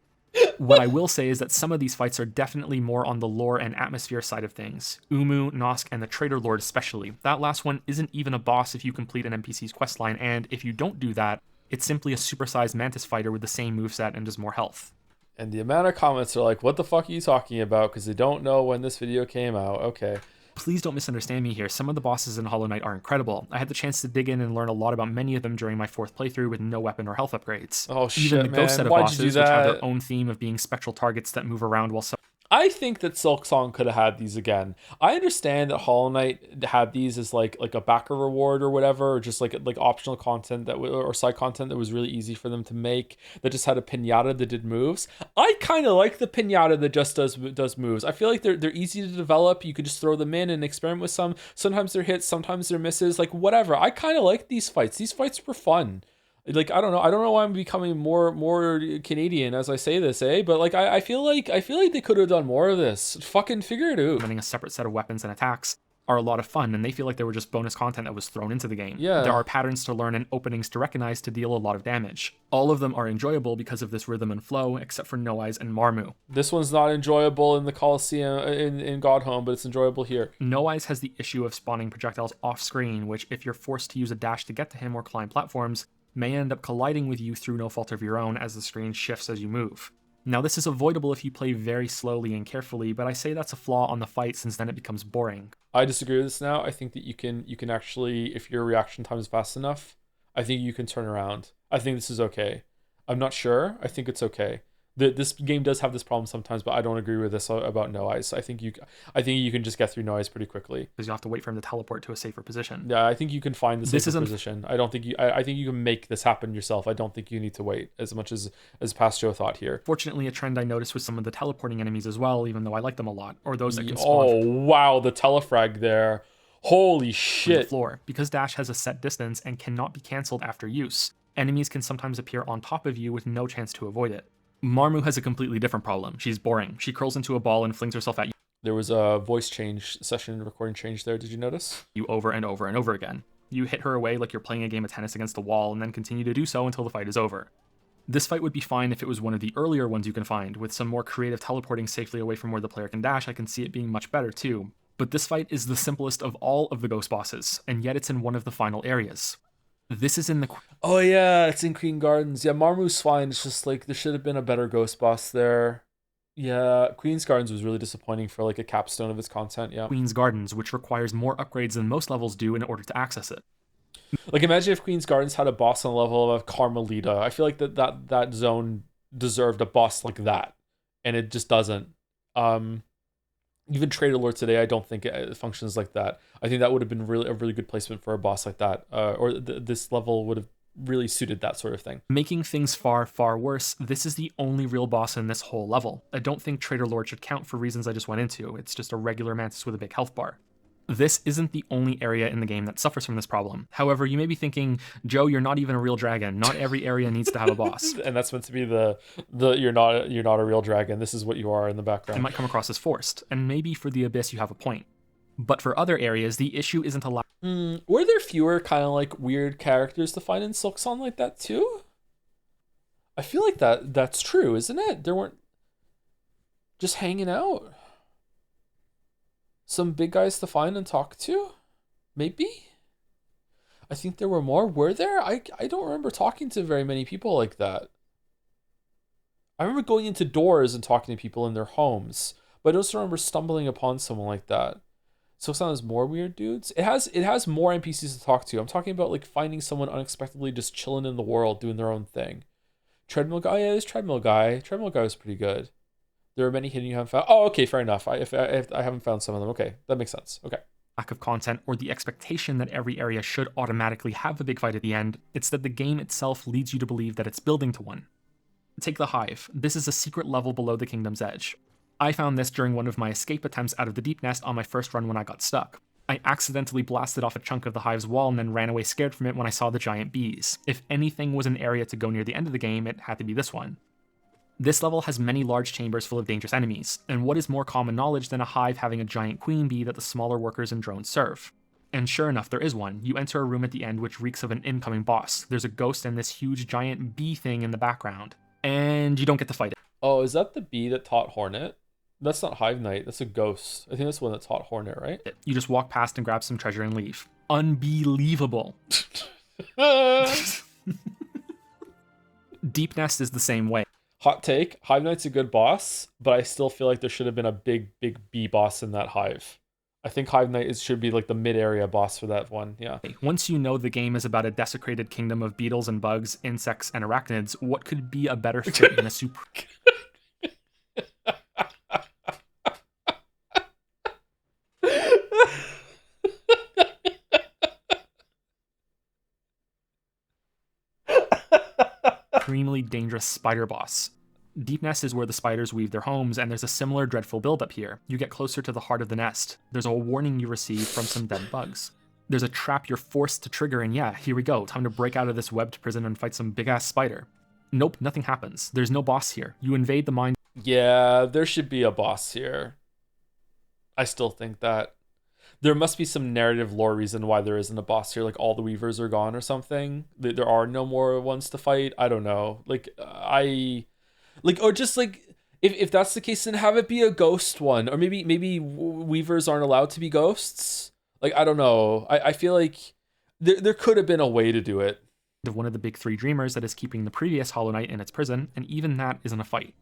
What I will say is that some of these fights are definitely more on the lore and atmosphere side of things. Umu, Nosk, and the Traitor Lord especially. That last one isn't even a boss if you complete an NPC's questline, and if you don't do that, it's simply a supersized Mantis fighter with the same moveset and does more health. And the amount of comments are like, what the fuck are you talking about? Because they don't know when this video came out. Okay. Please don't misunderstand me here. Some of the bosses in Hollow Knight are incredible. I had the chance to dig in and learn a lot about many of them during my 4th playthrough with no weapon or health upgrades. Oh shit, Even the man. ghost set of Why'd you bosses, do which that? have their own theme of being spectral targets that move around while I think that Silk Song could have had these again. I understand that Hollow Knight had these as like a backer reward or whatever, or just like optional content or side content that was really easy for them to make, that just had a pinata that did moves. I kind of like the pinata that just does moves. I feel like they're easy to develop. You could just throw them in and experiment with some. Sometimes they're hits, sometimes they're misses, like whatever. I kind of like these fights. These fights were fun. Like, I don't know why I'm becoming more Canadian as I say this, but like I feel like they could have done more of this. Fucking figure it out. a separate set of weapons and attacks are a lot of fun, and they feel like they were just bonus content that was thrown into the game. Yeah. There are patterns to learn and openings to recognize to deal a lot of damage. All of them are enjoyable because of this rhythm and flow, except for No Eyes and Marmu. This one's not enjoyable in the Coliseum in Godhome, but it's enjoyable here. No Eyes has the issue of spawning projectiles off screen, which if you're forced to use a dash to get to him or climb platforms, may end up colliding with you through no fault of your own as the screen shifts as you move. Now this is avoidable if you play very slowly and carefully, but I say that's a flaw on the fight since then it becomes boring. I disagree with this now. I think that you can actually, if your reaction time is fast enough, I think you can turn around. I think this is okay. I'm not sure. I think it's okay. This game does have this problem sometimes, but I don't agree with this about No Eyes. I think you can just get through No Eyes pretty quickly. Because you have to wait for him to teleport to a safer position. Yeah, I think you can find the safer position. I don't think I think you can make this happen yourself. I don't think you need to wait as much as Past Joe thought here. Fortunately, a trend I noticed with some of the teleporting enemies as well, even though I like them a lot, or those that can spawn Oh wow, the telefrag there. Holy from shit. the floor. Because dash has a set distance and cannot be cancelled after use, enemies can sometimes appear on top of you with no chance to avoid it. Marmu has a completely different problem. She's boring. She curls into a ball and flings herself at There was a voice change session recording change there. Did you notice? you over and over and over again. You hit her away like you're playing a game of tennis against the wall and then continue to do so until the fight is over. This fight would be fine if it was one of the earlier ones you can find. With some more creative teleporting safely away from where the player can dash, I can see it being much better too. But this fight is the simplest of all of the ghost bosses, and yet it's in one of the final areas. This is in the... Oh yeah, it's in Queen Gardens. Yeah, Marmu's fine. It's just like there should have been a better ghost boss there. Yeah, Queen's Gardens was really disappointing for like a capstone of its content. Yeah. Queen's Gardens, which requires more upgrades than most levels do in order to access it. Like imagine if Queen's Gardens had a boss on the level of Carmelita. I feel like that zone deserved a boss like that, and it just doesn't. Even Traitor Lord today, I don't think it functions like that. I think that would have been a really good placement for a boss like that, this level would have really suited that sort of thing. Making things far, far worse, this is the only real boss in this whole level. I don't think Traitor Lord should count for reasons I just went into. It's just a regular mantis with a big health bar. This isn't the only area in the game that suffers from this problem. However, you may be thinking, Joe, you're not even a real dragon. Not every area needs to have a boss. And that's meant to be the you're not a real dragon. This is what you are in the background. It might come across as forced, and maybe for the Abyss you have a point. But for other areas, the issue isn't a lack. Were there fewer kind of like weird characters to find in Silksong like that too? I feel like that's true, isn't it? There weren't just hanging out. Some big guys to find and talk to? Maybe? I think there were more. Were there? I don't remember talking to very many people like that. I remember going into doors and talking to people in their homes, but I don't remember stumbling upon someone like that. So it sounds more weird dudes. It has more NPCs to talk to. I'm talking about like finding someone unexpectedly just chilling in the world doing their own thing. Treadmill guy, yeah, there's treadmill guy. Treadmill guy was pretty good. There are many hidden you haven't found. Oh, okay, fair enough. If I haven't found some of them, okay, that makes sense. Okay. Lack of content or the expectation that every area should automatically have a big fight at the end. It's that the game itself leads you to believe that it's building to one. Take the Hive. This is a secret level below the kingdom's edge. I found this during one of my escape attempts out of the Deep Nest on my first run when I got stuck. I accidentally blasted off a chunk of the Hive's wall and then ran away scared from it when I saw the giant bees. If anything was an area to go near the end of the game, it had to be this one. This level has many large chambers full of dangerous enemies, and what is more common knowledge than a hive having a giant queen bee that the smaller workers and drones serve? And sure enough, there is one. You enter a room at the end which reeks of an incoming boss. There's a ghost and this huge giant bee thing in the background, and you don't get to fight it. Oh, is that the bee that taught Hornet? That's not Hive Knight. That's a ghost. I think that's the one that taught Hornet, right? You just walk past and grab some treasure and leave. Unbelievable. Deep Nest is the same way. Hot take, Hive Knight's a good boss, but I still feel like there should have been a big bee boss in that hive. I think Hive Knight should be like the mid-area boss for that one, yeah. Once you know the game is about a desecrated kingdom of beetles and bugs, insects and arachnids, what could be a better fit than a supremely dangerous spider boss? Deep Nest is where the spiders weave their homes, and there's a similar dreadful build-up here. You get closer to the heart of the nest. There's a warning you receive from some dead bugs. There's a trap you're forced to trigger, and yeah, here we go. Time to break out of this webbed prison and fight some big-ass spider. Nope, nothing happens. There's no boss here. You invade the mine. Yeah, there should be a boss here. I still think that. There must be some narrative lore reason why there isn't a boss here, like all the weavers are gone or something. There are no more ones to fight. I don't know. Or just like, if that's the case, then have it be a ghost one. Or maybe weavers aren't allowed to be ghosts. Like, I don't know. I feel like there could have been a way to do it. Of one of the big three dreamers that is keeping the previous Hollow Knight in its prison, and even that isn't a fight.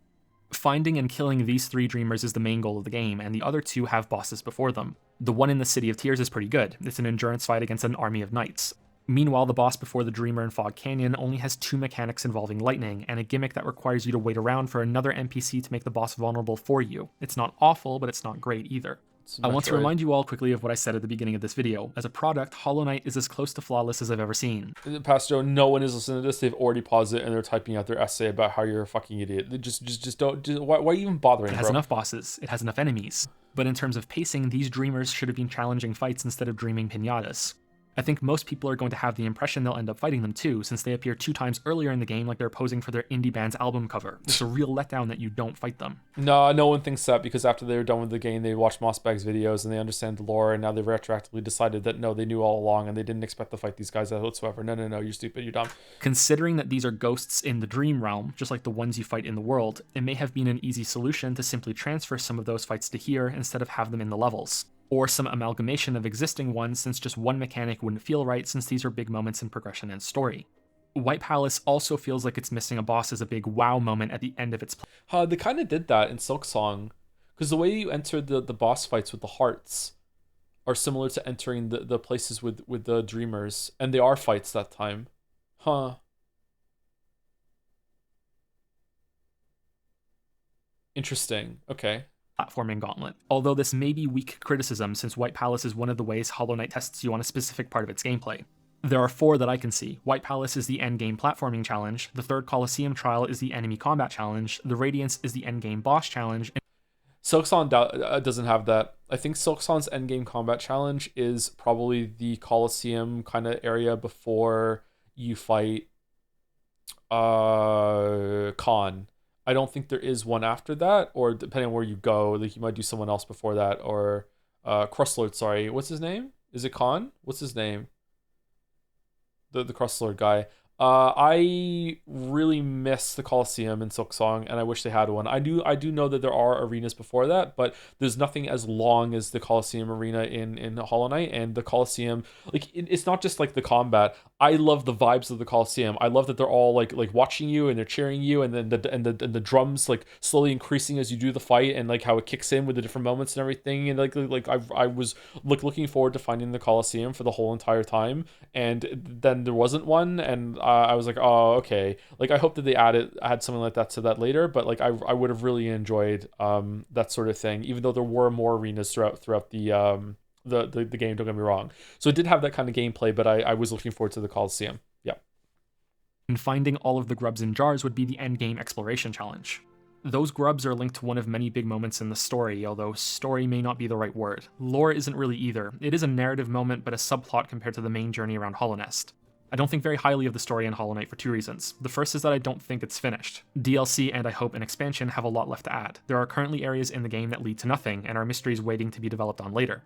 Finding and killing these three dreamers is the main goal of the game, and the other two have bosses before them. The one in the City of Tears is pretty good. It's an endurance fight against an army of knights. Meanwhile, the boss before the Dreamer in Fog Canyon only has two mechanics involving lightning, and a gimmick that requires you to wait around for another NPC to make the boss vulnerable for you. It's not awful, but it's not great either. I want to remind you all quickly of what I said at the beginning of this video. As a product, Hollow Knight is as close to flawless as I've ever seen. Pastor, no one is listening to this. They've already paused it and they're typing out their essay about how you're a fucking idiot. Just don't. Why are you even bothering? It has enough bosses. It has enough enemies. But in terms of pacing, these dreamers should have been challenging fights instead of dreaming pinatas. I think most people are going to have the impression they'll end up fighting them too, since they appear 2 times earlier in the game like they're posing for their indie band's album cover. It's a real letdown that you don't fight them. No one thinks that, because after they were done with the game, they watched Mossbag's videos and they understand the lore, and now they've retroactively decided that no, they knew all along and they didn't expect to fight these guys whatsoever. No, you're stupid, you're dumb. Considering that these are ghosts in the dream realm, just like the ones you fight in the world, it may have been an easy solution to simply transfer some of those fights to here instead of have them in the levels. Or some amalgamation of existing ones, since just one mechanic wouldn't feel right, since these are big moments in progression and story. White Palace also feels like it's missing a boss as a big wow moment at the end of its They kind of did that in Silksong, because the way you enter the boss fights with the hearts are similar to entering the places with the dreamers, and they are fights that time. Interesting. Okay. Platforming gauntlet. Although this may be weak criticism, since White Palace is one of the ways Hollow Knight tests you on a specific part of its gameplay. There are 4 that I can see. White Palace is the endgame platforming challenge, the third Colosseum trial is the enemy combat challenge, the Radiance is the endgame boss challenge, and Silksong doesn't have that. I think Silksong's endgame combat challenge is probably the Colosseum kind of area before you fight Khan. I don't think there is one after that, or depending on where you go, like you might do someone else before that, or Crustlord, sorry. What's his name? Is it Khan? What's his name? The Crustlord guy. I really miss the Colosseum in Silksong, and I wish they had one. I do know that there are arenas before that, but there's nothing as long as the Colosseum arena in Hollow Knight. And the Colosseum, like it's not just like the combat. I love the vibes of the Colosseum. I love that they're all like watching you and they're cheering you, and then the drums like slowly increasing as you do the fight, and like how it kicks in with the different moments and everything. And like I was looking forward to finding the Colosseum for the whole entire time, and then there wasn't one, and I was like, oh, okay. Like, I hope that they add something like that to that later, but like I would have really enjoyed that sort of thing, even though there were more arenas throughout the game, don't get me wrong. So it did have that kind of gameplay, but I was looking forward to the Colosseum. Yeah. And finding all of the grubs in jars would be the endgame exploration challenge. Those grubs are linked to one of many big moments in the story, although story may not be the right word. Lore isn't really either. It is a narrative moment, but a subplot compared to the main journey around Hollownest. I don't think very highly of the story in Hollow Knight for 2 reasons. The first is that I don't think it's finished. DLC and I hope an expansion have a lot left to add. There are currently areas in the game that lead to nothing, and are mysteries waiting to be developed on later.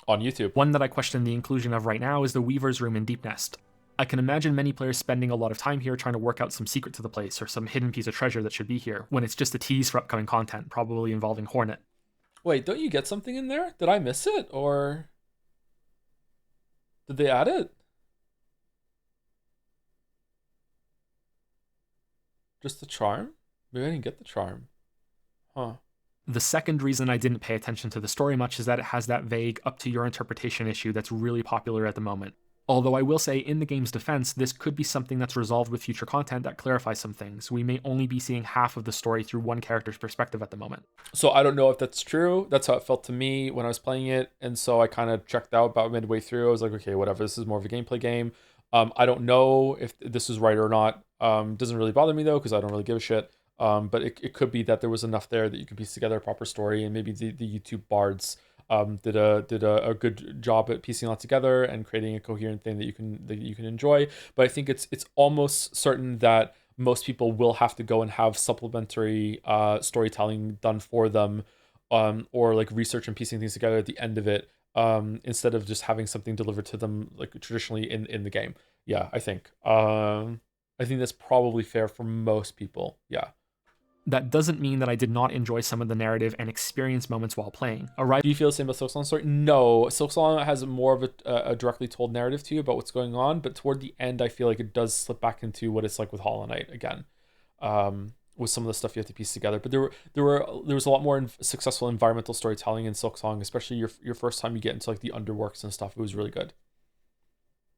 On YouTube. One that I question the inclusion of right now is the Weaver's Room in Deep Nest. I can imagine many players spending a lot of time here trying to work out some secret to the place or some hidden piece of treasure that should be here, when it's just a tease for upcoming content, probably involving Hornet. Wait, don't you get something in there? Did I miss it, or did they add it? Just the charm? Maybe I didn't get the charm. Huh. The second reason I didn't pay attention to the story much is that it has that vague, up to your interpretation issue that's really popular at the moment. Although I will say, in the game's defense, this could be something that's resolved with future content that clarifies some things. We may only be seeing half of the story through one character's perspective at the moment. So I don't know if that's true. That's how it felt to me when I was playing it. And so I kind of checked out about midway through. I was like, okay, whatever. This is more of a gameplay game. I don't know if this is right or not. Doesn't really bother me though, because I don't really give a shit. But it could be that there was enough there that you could piece together a proper story, and maybe the YouTube bards did a good job at piecing it all together and creating a coherent thing that you can enjoy. But I think it's almost certain that most people will have to go and have supplementary storytelling done for them, or like research and piecing things together at the end of it, instead of just having something delivered to them like traditionally in the game. Yeah, I think that's probably fair for most people. Yeah. That doesn't mean that I did not enjoy some of the narrative and experience moments while playing. Do you feel the same about Silksong's story? No, Silksong has more of a directly told narrative to you about what's going on, but toward the end, I feel like it does slip back into what it's like with Hollow Knight again, with some of the stuff you have to piece together. But there was a lot more successful environmental storytelling in Silksong, especially your first time you get into like the underworks and stuff. It was really good.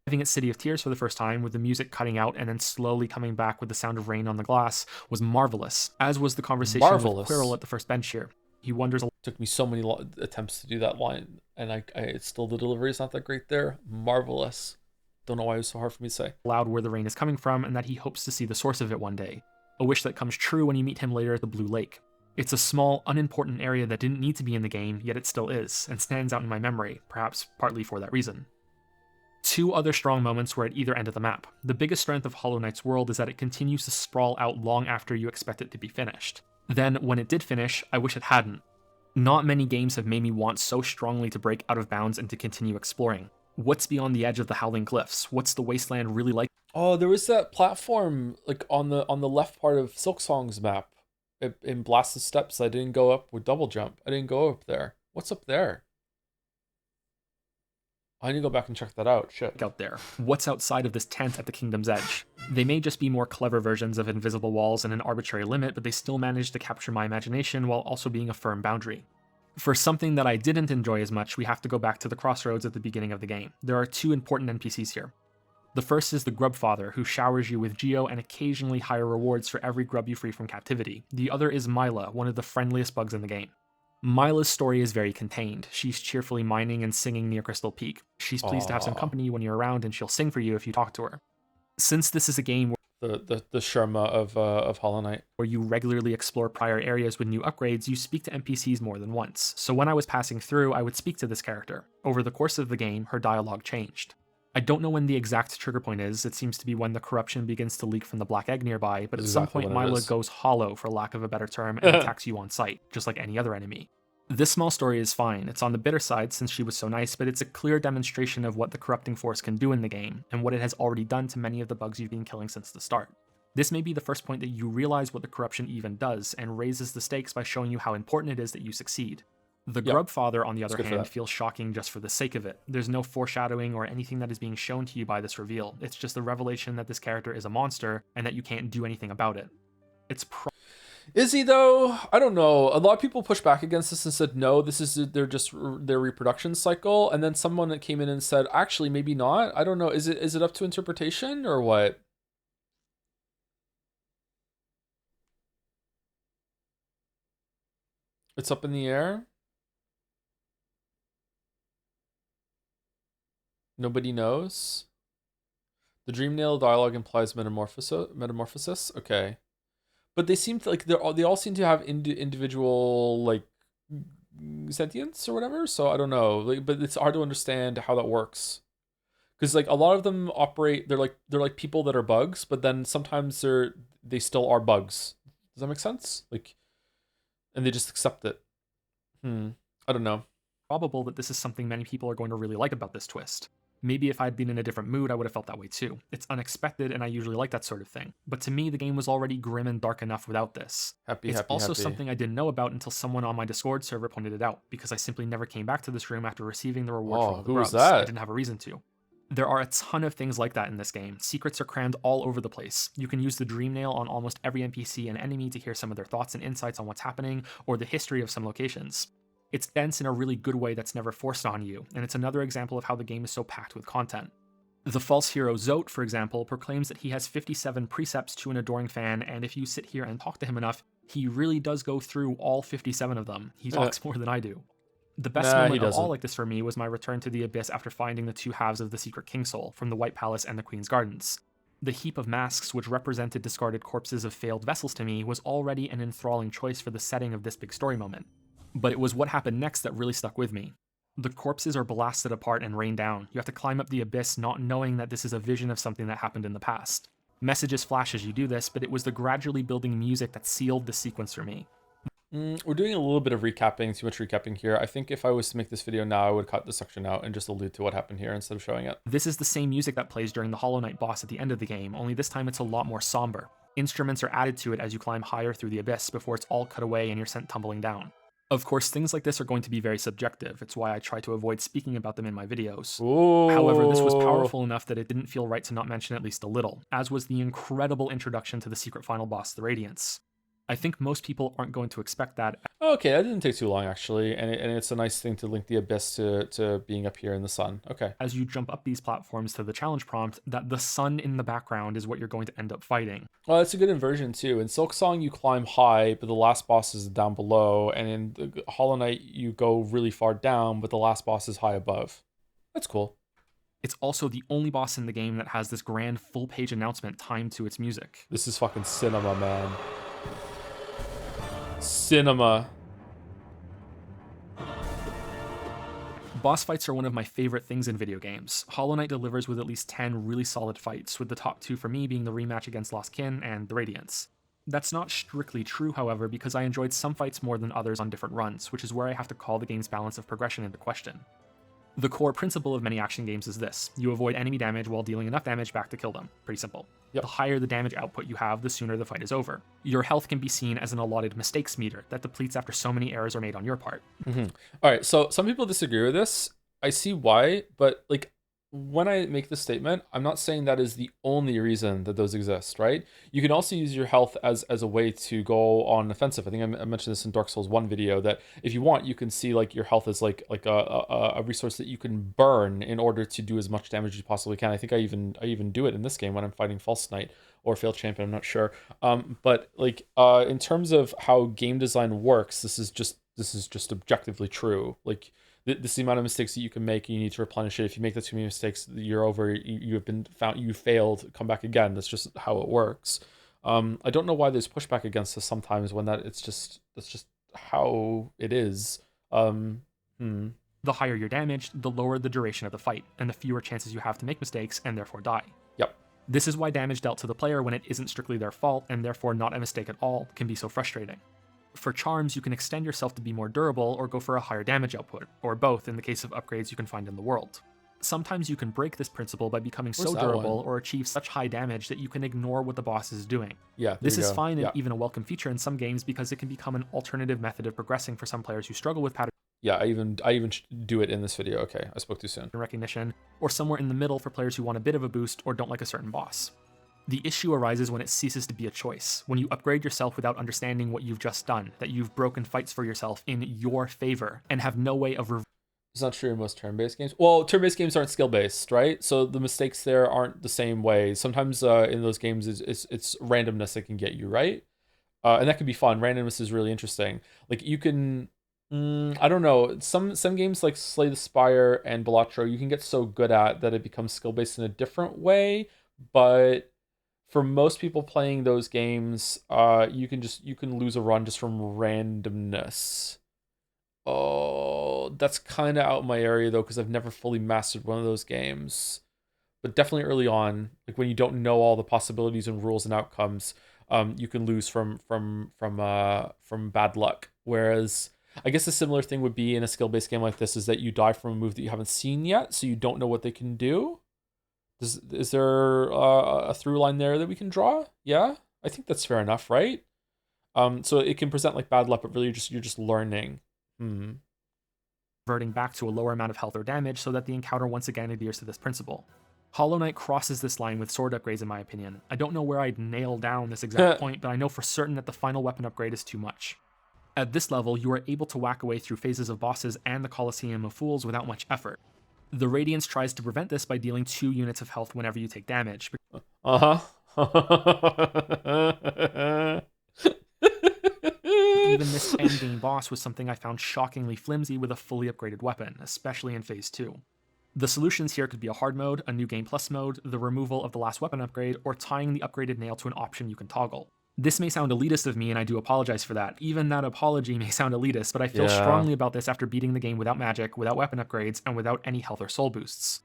Arriving at City of Tears for the first time, with the music cutting out and then slowly coming back with the sound of rain on the glass, was marvelous, as was the conversation with Quirrell at the first bench here. He wonders... It took me so many attempts to do that line, and it's still, the delivery is not that great there. Marvelous. Don't know why it was so hard for me to say. ...loud where the rain is coming from, and that he hopes to see the source of it one day. A wish that comes true when you meet him later at the Blue Lake. It's a small, unimportant area that didn't need to be in the game, yet it still is, and stands out in my memory, perhaps partly for that reason. Two other strong moments were at either end of the map. The biggest strength of Hollow Knight's world is that it continues to sprawl out long after you expect it to be finished. Then, when it did finish, I wish it hadn't. Not many games have made me want so strongly to break out of bounds and to continue exploring. What's beyond the edge of the Howling Cliffs? What's the wasteland really like? Oh, there was that platform like on the left part of Silksong's map in Blasted Steps. I didn't go up with double jump. I didn't go up there. What's up there? I need to go back and check that out. Shit. Out there. What's outside of this tent at the Kingdom's Edge? They may just be more clever versions of invisible walls and an arbitrary limit, but they still manage to capture my imagination while also being a firm boundary. For something that I didn't enjoy as much, we have to go back to the crossroads at the beginning of the game. There are two important NPCs here. The first is the Grub Father, who showers you with geo and occasionally higher rewards for every grub you free from captivity. The other is Mila, one of the friendliest bugs in the game. Mila's story is very contained. She's cheerfully mining and singing near Crystal Peak. She's pleased to have some company when you're around, and she'll sing for you if you talk to her. Since this is a game where the Sharma of Hollow Knight, where you regularly explore prior areas with new upgrades, you speak to NPCs more than once. So when I was passing through, I would speak to this character. Over the course of the game, her dialogue changed. I don't know when the exact trigger point is. It seems to be when the corruption begins to leak from the black egg nearby, but at some point Mila goes hollow, for lack of a better term, and attacks you on sight, just like any other enemy. This small story is fine. It's on the bitter side since she was so nice, but it's a clear demonstration of what the corrupting force can do in the game, and what it has already done to many of the bugs you've been killing since the start. This may be the first point that you realize what the corruption even does, and raises the stakes by showing you how important it is that you succeed. The Grub Father, on the other hand, feels shocking just for the sake of it. There's no foreshadowing or anything that is being shown to you by this reveal. It's just the revelation that this character is a monster, and that you can't do anything about it. Is he though? I don't know. A lot of people pushed back against this and said no, this is their reproduction cycle. And then someone that came in and said, actually, maybe not. I don't know. Is it up to interpretation or what? It's up in the air. Nobody knows. The Dreamnail dialogue implies metamorphosis. Okay. But they seem to, like, they all seem to have individual, like, sentience or whatever. So I don't know. Like, but it's hard to understand how that works. Because, like, a lot of them operate, they're like people that are bugs, but then sometimes they still are bugs. Does that make sense? Like, and they just accept it. I don't know. Probable that this is something many people are going to really like about this twist. Maybe if I'd been in a different mood, I would have felt that way too. It's unexpected, and I usually like that sort of thing. But to me, the game was already grim and dark enough without this. It's also something I didn't know about until someone on my Discord server pointed it out, because I simply never came back to this room after receiving the reward for all the grubs. I didn't have a reason to. There are a ton of things like that in this game. Secrets are crammed all over the place. You can use the dream nail on almost every NPC and enemy to hear some of their thoughts and insights on what's happening, or the history of some locations. It's dense in a really good way that's never forced on you, and it's another example of how the game is so packed with content. The false hero Zote, for example, proclaims that he has 57 precepts to an adoring fan, and if you sit here and talk to him enough, he really does go through all 57 of them. He talks more than I do. The best moment of all like this for me was my return to the Abyss after finding the two halves of the secret King Soul from the White Palace and the Queen's Gardens. The heap of masks which represented discarded corpses of failed vessels to me was already an enthralling choice for the setting of this big story moment. But it was what happened next that really stuck with me. The corpses are blasted apart and rained down. You have to climb up the abyss not knowing that this is a vision of something that happened in the past. Messages flash as you do this, but it was the gradually building music that sealed the sequence for me. We're doing a little bit of recapping, too much recapping here. I think if I was to make this video now, I would cut this section out and just allude to what happened here instead of showing it. This is the same music that plays during the Hollow Knight boss at the end of the game, only this time it's a lot more somber. Instruments are added to it as you climb higher through the abyss before it's all cut away and you're sent tumbling down. Of course, things like this are going to be very subjective. It's why I try to avoid speaking about them in my videos. Ooh. However, this was powerful enough that it didn't feel right to not mention at least a little, as was the incredible introduction to the secret final boss, the Radiance. I think most people aren't going to expect that. Okay, that didn't take too long, actually, and it's a nice thing to link the Abyss to being up here in the sun. Okay. As you jump up these platforms to the challenge prompt, that the sun in the background is what you're going to end up fighting. Well, that's a good inversion, too. In Silksong, you climb high, but the last boss is down below, and in the Hollow Knight, you go really far down, but the last boss is high above. That's cool. It's also the only boss in the game that has this grand full-page announcement timed to its music. This is fucking cinema, man. Cinema. Boss fights are one of my favorite things in video games. Hollow Knight delivers with at least 10 really solid fights, with the top 2 for me being the rematch against Lost Kin and the Radiance. That's not strictly true, however, because I enjoyed some fights more than others on different runs, which is where I have to call the game's balance of progression into question. The core principle of many action games is this: you avoid enemy damage while dealing enough damage back to kill them. Pretty simple. Yep. The higher the damage output you have, the sooner the fight is over. Your health can be seen as an allotted mistakes meter that depletes after so many errors are made on your part. All right, so some people disagree with this. I see why, but like when I make this statement, I'm not saying that is the only reason that those exist, right? You can also use your health as a way to go on offensive. I think I mentioned this in Dark Souls 1 video, that if you want, you can see like your health is like a resource that you can burn in order to do as much damage as you possibly can. I think I even do it in this game when I'm fighting False Knight or Failed Champion, I'm not sure. But like in terms of how game design works, this is just objectively true. Like this is the amount of mistakes that you can make, and you need to replenish it. If you make that too many mistakes, you're over. You have been found. You failed. Come back again. That's just how it works. I don't know why there's pushback against this sometimes when that's just how it is. The higher your damage, the lower the duration of the fight, and the fewer chances you have to make mistakes and therefore die. Yep. This is why damage dealt to the player when it isn't strictly their fault and therefore not a mistake at all can be so frustrating. For charms, you can extend yourself to be more durable or go for a higher damage output, or both in the case of upgrades you can find in the world. Sometimes you can break this principle by becoming so durable or achieve such high damage that you can ignore what the boss is doing. Yeah, this is fine and even a welcome feature in some games because it can become an alternative method of progressing for some players who struggle with pattern. Yeah, I even do it in this video. Okay, I spoke too soon. Recognition, or somewhere in the middle for players who want a bit of a boost or don't like a certain boss. The issue arises when it ceases to be a choice, when you upgrade yourself without understanding what you've just done, that you've broken fights for yourself in your favor, and have no way of It's not true in most turn-based games. Well, turn-based games aren't skill-based, right? So the mistakes there aren't the same way. Sometimes in those games, it's randomness that can get you, right? And that can be fun. Randomness is really interesting. Like you can, I don't know, some games like Slay the Spire and Balatro, you can get so good at that it becomes skill-based in a different way, but for most people playing those games, you can lose a run just from randomness. Oh, that's kind of out my area though, because I've never fully mastered one of those games. But definitely early on, like when you don't know all the possibilities and rules and outcomes, you can lose from bad luck. Whereas I guess a similar thing would be in a skill-based game like this is that you die from a move that you haven't seen yet, so you don't know what they can do. Is there a through line there that we can draw? Yeah, I think that's fair enough, right? So it can present like bad luck, but really you're just learning. Reverting back to a lower amount of health or damage so that the encounter once again adheres to this principle. Hollow Knight crosses this line with sword upgrades in my opinion. I don't know where I'd nail down this exact point, but I know for certain that the final weapon upgrade is too much. At this level, you are able to whack away through phases of bosses and the Colosseum of Fools without much effort. The Radiance tries to prevent this by dealing 2 units of health whenever you take damage. Even this endgame boss was something I found shockingly flimsy with a fully upgraded weapon, especially in Phase 2. The solutions here could be a hard mode, a new game plus mode, the removal of the last weapon upgrade, or tying the upgraded nail to an option you can toggle. This may sound elitist of me, and I do apologize for that. Even that apology may sound elitist, but I feel strongly about this after beating the game without magic, without weapon upgrades, and without any health or soul boosts.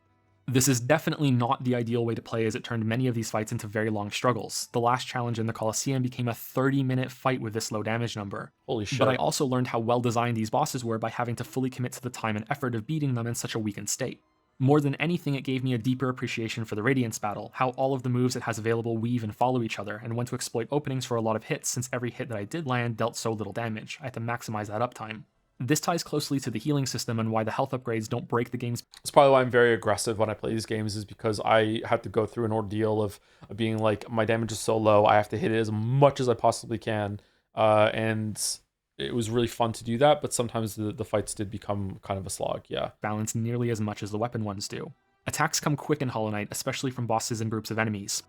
This is definitely not the ideal way to play, as it turned many of these fights into very long struggles. The last challenge in the Colosseum became a 30-minute fight with this low damage number. Holy shit. But I also learned how well designed these bosses were by having to fully commit to the time and effort of beating them in such a weakened state. More than anything, it gave me a deeper appreciation for the Radiance battle, how all of the moves it has available weave and follow each other, and when to exploit openings for a lot of hits since every hit that I did land dealt so little damage. I had to maximize that uptime. This ties closely to the healing system and why the health upgrades don't break the game's... That's probably why I'm very aggressive when I play these games, is because I have to go through an ordeal of being like, my damage is so low, I have to hit it as much as I possibly can, and it was really fun to do that, but sometimes the fights did become kind of a slog, yeah. Balance nearly as much as the weapon ones do. Attacks come quick in Hollow Knight, especially from bosses and groups of enemies.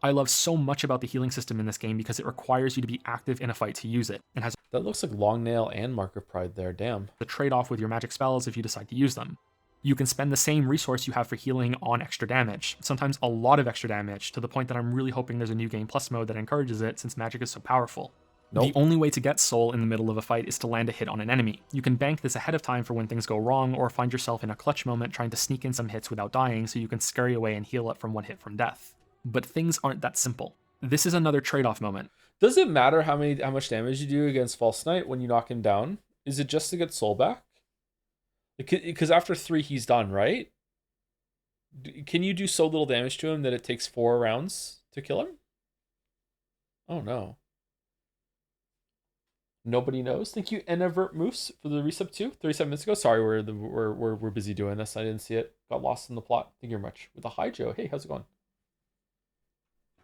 I love so much about the healing system in this game because it requires you to be active in a fight to use it, and has That looks like Long Nail and Mark of Pride there, damn. the trade-off with your magic spells if you decide to use them. You can spend the same resource you have for healing on extra damage, sometimes a lot of extra damage, to the point that I'm really hoping there's a new game plus mode that encourages it since magic is so powerful. Nope. The only way to get soul in the middle of a fight is to land a hit on an enemy. You can bank this ahead of time for when things go wrong, or find yourself in a clutch moment trying to sneak in some hits without dying so you can scurry away and heal up from one hit from death. But things aren't that simple. This is another trade-off moment. Does it matter how much damage you do against False Knight when you knock him down? Is it just to get soul back? Because after 3 he's done, right? Can you do so little damage to him that it takes 4 rounds to kill him? Oh no. Nobody knows. Thank you, Enavert Moose, for the resub too. 37 minutes ago. Sorry, we're busy doing this. I didn't see it. Got lost in the plot. Thank you very much. With a hi, Joe. Hey, how's it going?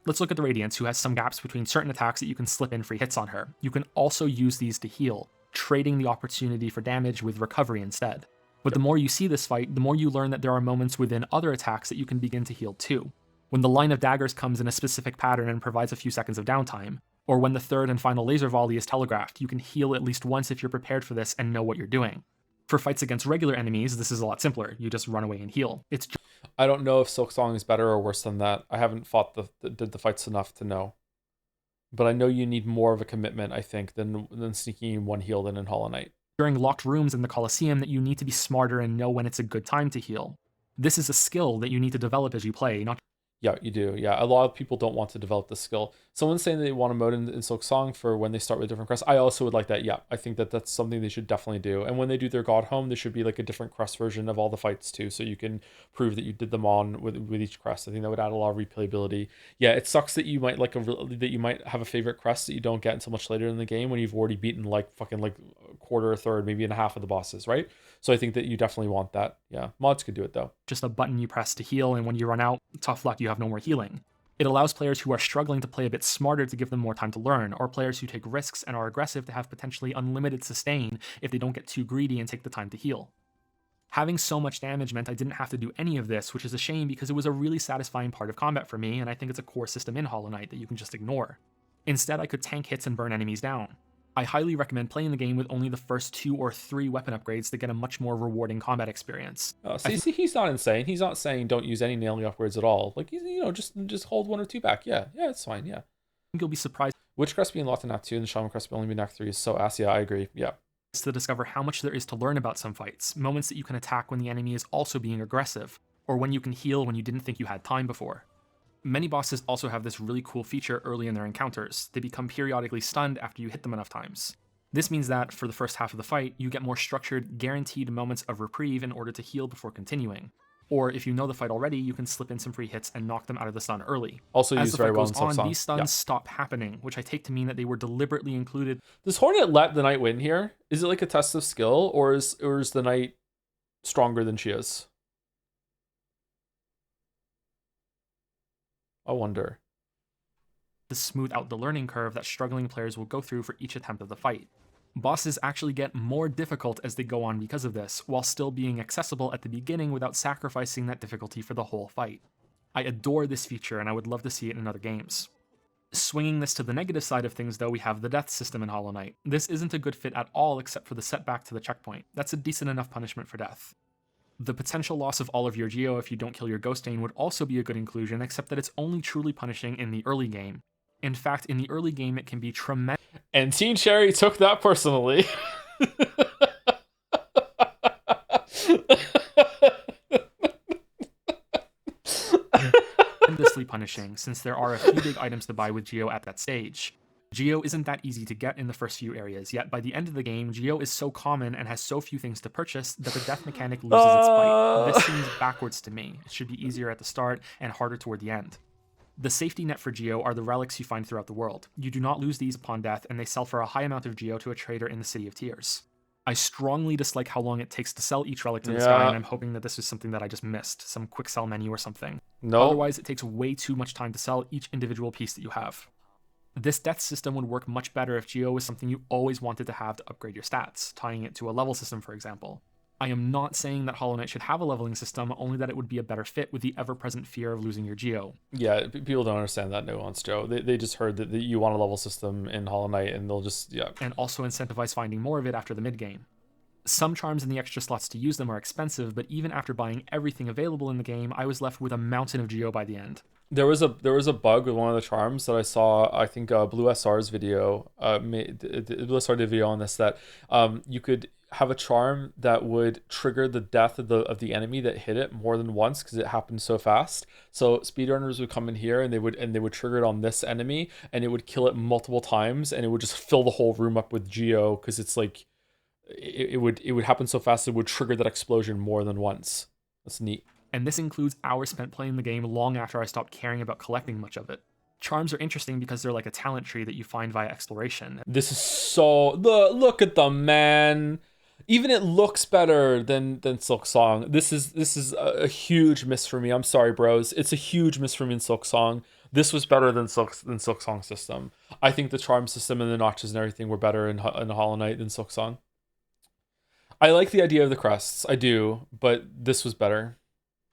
Let's look at the Radiance, who has some gaps between certain attacks that you can slip in free hits on her. You can also use these to heal, trading the opportunity for damage with recovery instead. But the more you see this fight, the more you learn that there are moments within other attacks that you can begin to heal too. When the line of daggers comes in a specific pattern and provides a few seconds of downtime, or when the third and final laser volley is telegraphed, you can heal at least once if you're prepared for this and know what you're doing. For fights against regular enemies, this is a lot simpler. You just run away and heal. I don't know if Silksong is better or worse than that. I haven't fought did the fights enough to know. But I know you need more of a commitment, I think, than sneaking in one heal than in Hollow Knight. During locked rooms in the Colosseum that you need to be smarter and know when it's a good time to heal. This is a skill that you need to develop as you play, not... Yeah, you do. Yeah, a lot of people don't want to develop this skill. Someone's saying they want a mode in Silksong for when they start with different crests. I also would like that. Yeah, I think that's something they should definitely do. And when they do their God Home, there should be like a different crest version of all the fights too, so you can prove that you did them on with each crest. I think that would add a lot of replayability. Yeah, it sucks that you might that you might have a favorite crest that you don't get until much later in the game when you've already beaten like a quarter, a third, maybe and a half of the bosses, right? So I think that you definitely want that. Yeah, mods could do it though. Just a button you press to heal, and when you run out, tough luck, you have no more healing. It allows players who are struggling to play a bit smarter to give them more time to learn, or players who take risks and are aggressive to have potentially unlimited sustain if they don't get too greedy and take the time to heal. Having so much damage meant I didn't have to do any of this, which is a shame because it was a really satisfying part of combat for me, and I think it's a core system in Hollow Knight that you can just ignore. Instead, I could tank hits and burn enemies down. I highly recommend playing the game with only the first 2 or 3 weapon upgrades to get a much more rewarding combat experience. See, he's not insane. He's not saying don't use any nailing upgrades at all. Like, he's, just hold 1 or 2 back. Yeah, it's fine. Yeah. I think you'll be surprised. Witch crest being locked in Act 2 and the Shaman crest only being Act 3 is so ass. Yeah, I agree. Yeah. To discover how much there is to learn about some fights, moments that you can attack when the enemy is also being aggressive, or when you can heal when you didn't think you had time before. Many bosses also have this really cool feature early in their encounters. They become periodically stunned after you hit them enough times. This means that, for the first half of the fight, you get more structured, guaranteed moments of reprieve in order to heal before continuing. Or, if you know the fight already, you can slip in some free hits and knock them out of the stun early. Also As used the very fight well goes in on, Silksong. these stuns stop happening, which I take to mean that they were deliberately included. Does Hornet let the Knight win here? Is it like a test of skill, or is the Knight stronger than she is? I wonder. To smooth out the learning curve that struggling players will go through for each attempt of the fight. Bosses actually get more difficult as they go on because of this, while still being accessible at the beginning without sacrificing that difficulty for the whole fight. I adore this feature, and I would love to see it in other games. Swinging this to the negative side of things, though, we have the death system in Hollow Knight. This isn't a good fit at all except for the setback to the checkpoint. That's a decent enough punishment for death. The potential loss of all of your Geo if you don't kill your Ghostain would also be a good inclusion, except that it's only truly punishing in the early game. In fact, in the early game, it can be tremendous. And Team Cherry took that personally. Tremendously punishing, since there are a few big items to buy with Geo at that stage. Geo isn't that easy to get in the first few areas, yet by the end of the game, Geo is so common and has so few things to purchase that the death mechanic loses its bite. This seems backwards to me. It should be easier at the start and harder toward the end. The safety net for Geo are the relics you find throughout the world. You do not lose these upon death, and they sell for a high amount of Geo to a trader in the City of Tears. I strongly dislike how long it takes to sell each relic to this guy, and I'm hoping that this is something that I just missed, some quick sell menu or something. No. Otherwise, it takes way too much time to sell each individual piece that you have. This death system would work much better if Geo was something you always wanted to have to upgrade your stats, tying it to a level system, for example. I am not saying that Hollow Knight should have a leveling system, only that it would be a better fit with the ever-present fear of losing your Geo. Yeah, people don't understand that nuance, Joe. They just heard that you want a level system in Hollow Knight, and they'll just, And also incentivize finding more of it after the mid-game. Some charms and the extra slots to use them are expensive, but even after buying everything available in the game, I was left with a mountain of Geo by the end. There was a bug with one of the charms that I saw. I think Blue SR's video, Blue SR did a video on this, that you could have a charm that would trigger the death of the enemy that hit it more than once because it happened so fast. So speedrunners would come in here and they would trigger it on this enemy, and it would kill it multiple times, and it would just fill the whole room up with Geo because it's like it would happen so fast it would trigger that explosion more than once. That's neat. And this includes hours spent playing the game long after I stopped caring about collecting much of it. Charms are interesting because they're like a talent tree that you find via exploration. This is so... Look at them, man. Even it looks better than Silksong. This is a huge miss for me. I'm sorry, bros. It's a huge miss for me in Silksong. This was better than Silksong system. I think the charm system and the notches and everything were better in Hollow Knight than Silksong. I like the idea of the crests. I do, but this was better.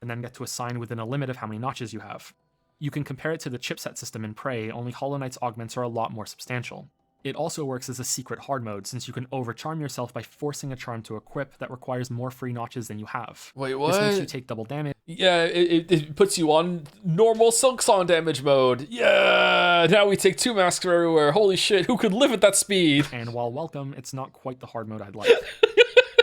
And then get to assign within a limit of how many notches you have. You can compare it to the chipset system in Prey, only Hollow Knight's augments are a lot more substantial. It also works as a secret hard mode, since you can overcharm yourself by forcing a charm to equip that requires more free notches than you have. Wait, what? This makes you take double damage. Yeah, it puts you on normal Silksong damage mode. Yeah, now we take 2 masks from everywhere. Holy shit, who could live at that speed? And while welcome, it's not quite the hard mode I'd like.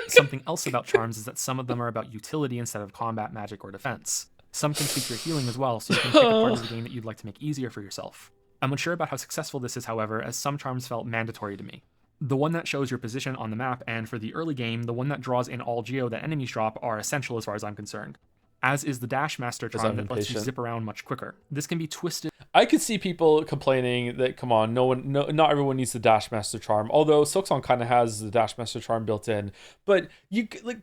Something else about charms is that some of them are about utility instead of combat, magic, or defense. Some can speak your healing as well, so you can pick a part of the game that you'd like to make easier for yourself. I'm unsure about how successful this is, however, as some charms felt mandatory to me. The one that shows your position on the map, and for the early game, the one that draws in all Geo that enemies drop, are essential as far as I'm concerned. As is the Dash Master charm that lets you zip around much quicker. This can be twisted. I could see people complaining that, come on, not everyone needs the Dash Master charm. Although Silksong kind of has the Dash Master charm built in, but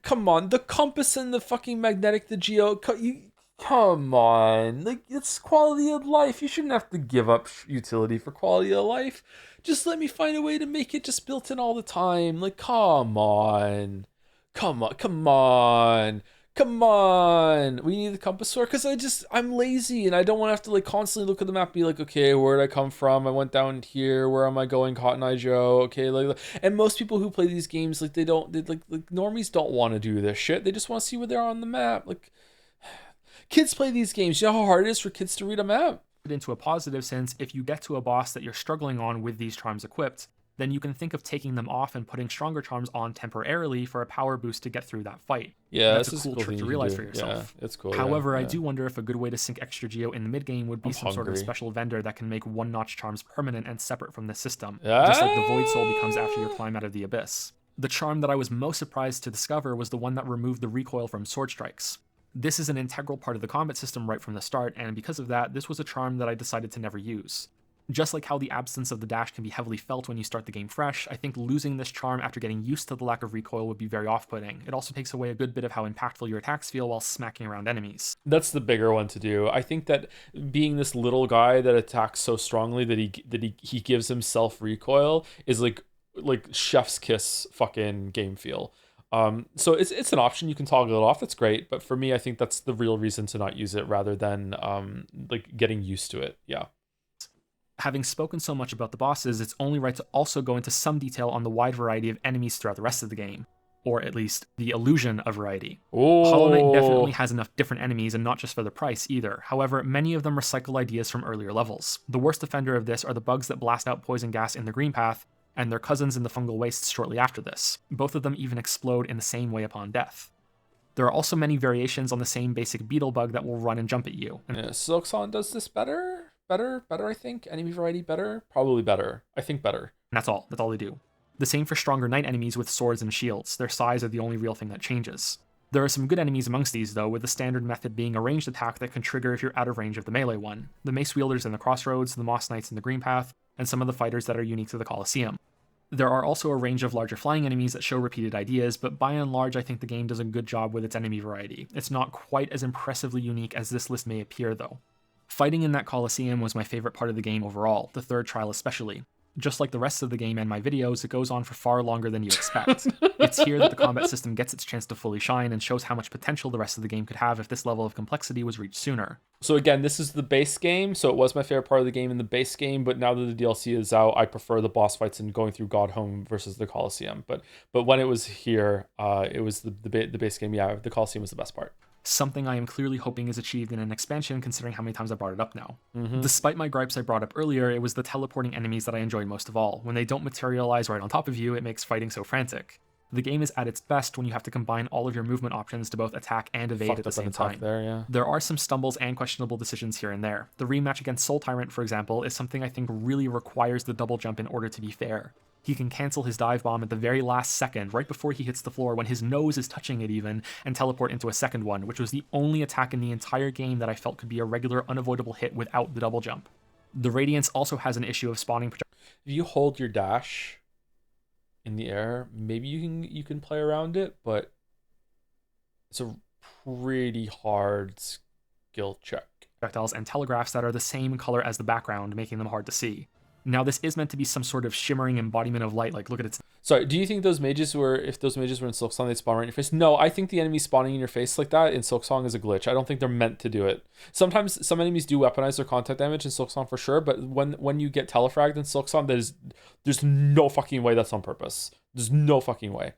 come on, the compass and the fucking magnetic, the Geo, come on, it's quality of life. You shouldn't have to give up utility for quality of life. Just let me find a way to make it just built in all the time. Come on. We need the compass sword because I'm lazy and I don't want to have to constantly look at the map and be like, okay, where did I come from? I went down here. Where am I going? Cotton Eye Joe. Okay, and most people who play these games normies don't want to do this shit. They just want to see where they are on the map. Kids play these games. You know how hard it is for kids to read a map? Into a positive sense if you get to a boss that you're struggling on with these charms equipped. then you can think of taking them off and putting stronger charms on temporarily for a power boost to get through that fight. Yeah, That's this a is cool trick to realize for Yeah, yourself. it's cool. However, yeah, I yeah. do wonder if a good way to sink extra geo in the mid-game would be some sort of hungry. special vendor that can make one-notch charms permanent and separate from the system, just like the Void Soul becomes after you climb out of the Abyss. The charm that I was most surprised to discover was the one that removed the recoil from sword strikes. This is an integral part of the combat system right from the start, and because of that, this was a charm that I decided to never use. Just like how the absence of the dash can be heavily felt when you start the game fresh, I think losing this charm after getting used to the lack of recoil would be very off-putting. It also takes away a good bit of how impactful your attacks feel while smacking around enemies. That's the bigger one to do. I think that being this little guy that attacks so strongly that he gives himself recoil is like chef's kiss fucking game feel. So it's an option. You can toggle it off. It's great, but for me, I think that's the real reason to not use it rather than like getting used to it. Yeah. Having spoken so much about the bosses, it's only right to also go into some detail on the wide variety of enemies throughout the rest of the game, or at least the illusion of variety. Hollow Knight definitely has enough different enemies, and not just for the price either. However, many of them recycle ideas from earlier levels. The worst offender of this are the bugs that blast out poison gas in the green path, and their cousins in the fungal wastes shortly after this. Both of them even explode in the same way upon death. There are also many variations on the same basic beetle bug that will run and jump at you. Yeah, Silksong does this better, I think. Enemy variety better? Probably better. I think better. And that's all they do. The same for stronger knight enemies with swords and shields. Their size are the only real thing that changes. There are some good enemies amongst these though, with the standard method being a ranged attack that can trigger if you're out of range of the melee one. The mace wielders in the crossroads, the moss knights in the green path, and some of the fighters that are unique to the Colosseum. There are also a range of larger flying enemies that show repeated ideas, but by and large I think the game does a good job with its enemy variety. It's not quite as impressively unique as this list may appear though. Fighting in that Colosseum was my favorite part of the game overall, the third trial especially. Just like the rest of the game and my videos, it goes on for far longer than you expect. It's here that the combat system gets its chance to fully shine and shows how much potential the rest of the game could have if this level of complexity was reached sooner. So again, this is the base game, so it was my favorite part of the game in the base game, but now that the DLC is out, I prefer the boss fights and going through Godhome versus the Colosseum. But when it was here, it was the base game. Yeah, the Colosseum was the best part. Something I am clearly hoping is achieved in an expansion considering how many times I brought it up now. Despite my gripes I brought up earlier, it was the teleporting enemies that I enjoyed most of all. When they don't materialize right on top of you, it makes fighting so frantic. The game is at its best when you have to combine all of your movement options to both attack and evade at the same time. There are some stumbles and questionable decisions here and there. The rematch against Soul Tyrant, for example, is something I think really requires the double jump in order to be fair. He can cancel his dive bomb at the very last second, right before he hits the floor when his nose is touching it even, and teleport into a second one, which was the only attack in the entire game that I felt could be a regular unavoidable hit without the double jump. The Radiance also has an issue of spawning projectiles. If you hold your dash in the air, maybe you can play around it, but it's a pretty hard skill check. And telegraphs that are the same color as the background, making them hard to see. Now, this is meant to be some sort of shimmering embodiment of light, like look at its... Sorry, do you think if those mages were in Silksong, they'd spawn right in your face? No, I think the enemy spawning in your face like that in Silksong is a glitch. I don't think they're meant to do it. Sometimes some enemies do weaponize their contact damage in Silksong for sure, but when you get telefragged in Silksong, there's no fucking way that's on purpose. There's no fucking way.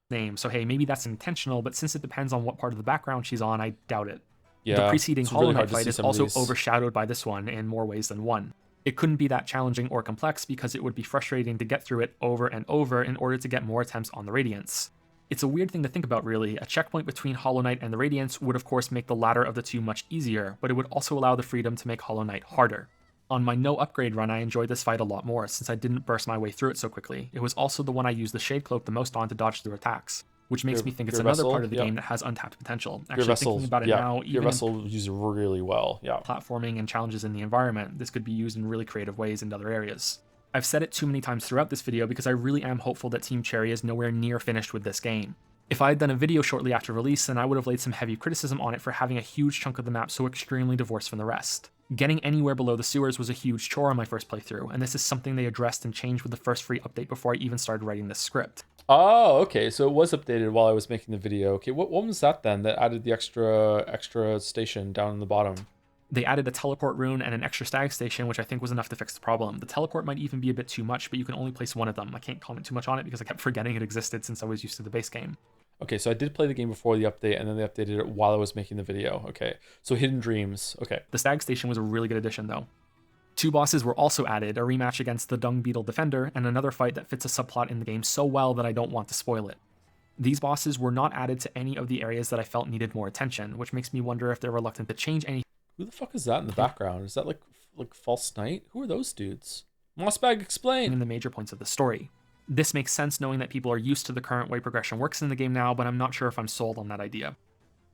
Name. So hey, maybe that's intentional, but since it depends on what part of the background she's on, I doubt it. Yeah, the preceding Hollow Knight fight is also these overshadowed by this one in more ways than one. It couldn't be that challenging or complex because it would be frustrating to get through it over and over in order to get more attempts on the Radiance. It's a weird thing to think about really. A checkpoint between Hollow Knight and the Radiance would of course make the latter of the two much easier, but it would also allow the freedom to make Hollow Knight harder. On my no upgrade run, I enjoyed this fight a lot more since I didn't burst my way through it so quickly. It was also the one I used the Shade Cloak the most on to dodge through attacks, which makes me think it's another part of the game that has untapped potential. Actually, thinking about it now, even your vessel uses really well. Yeah, platforming and challenges in the environment, this could be used in really creative ways in other areas. I've said it too many times throughout this video because I really am hopeful that Team Cherry is nowhere near finished with this game. If I had done a video shortly after release, then I would have laid some heavy criticism on it for having a huge chunk of the map so extremely divorced from the rest. Getting anywhere below the sewers was a huge chore on my first playthrough, and this is something they addressed and changed with the first free update before I even started writing this script. Oh, okay. So it was updated while I was making the video. Okay, what was that then that added the extra station down in the bottom? They added a teleport rune and an extra stag station, which I think was enough to fix the problem. The teleport might even be a bit too much, but you can only place one of them. I can't comment too much on it because I kept forgetting it existed since I was used to the base game. Okay, so I did play the game before the update, and then they updated it while I was making the video. Okay, so Hidden Dreams. Okay. The stag station was a really good addition, though. 2 bosses were also added, a rematch against the Dung Beetle Defender, and another fight that fits a subplot in the game so well that I don't want to spoil it. These bosses were not added to any of the areas that I felt needed more attention, which makes me wonder if they're reluctant to change anything. Who the fuck is that in the background? Is that like False Knight? Who are those dudes? Mossbag, explain! In the major points of the story. This makes sense knowing that people are used to the current way progression works in the game now, but I'm not sure if I'm sold on that idea.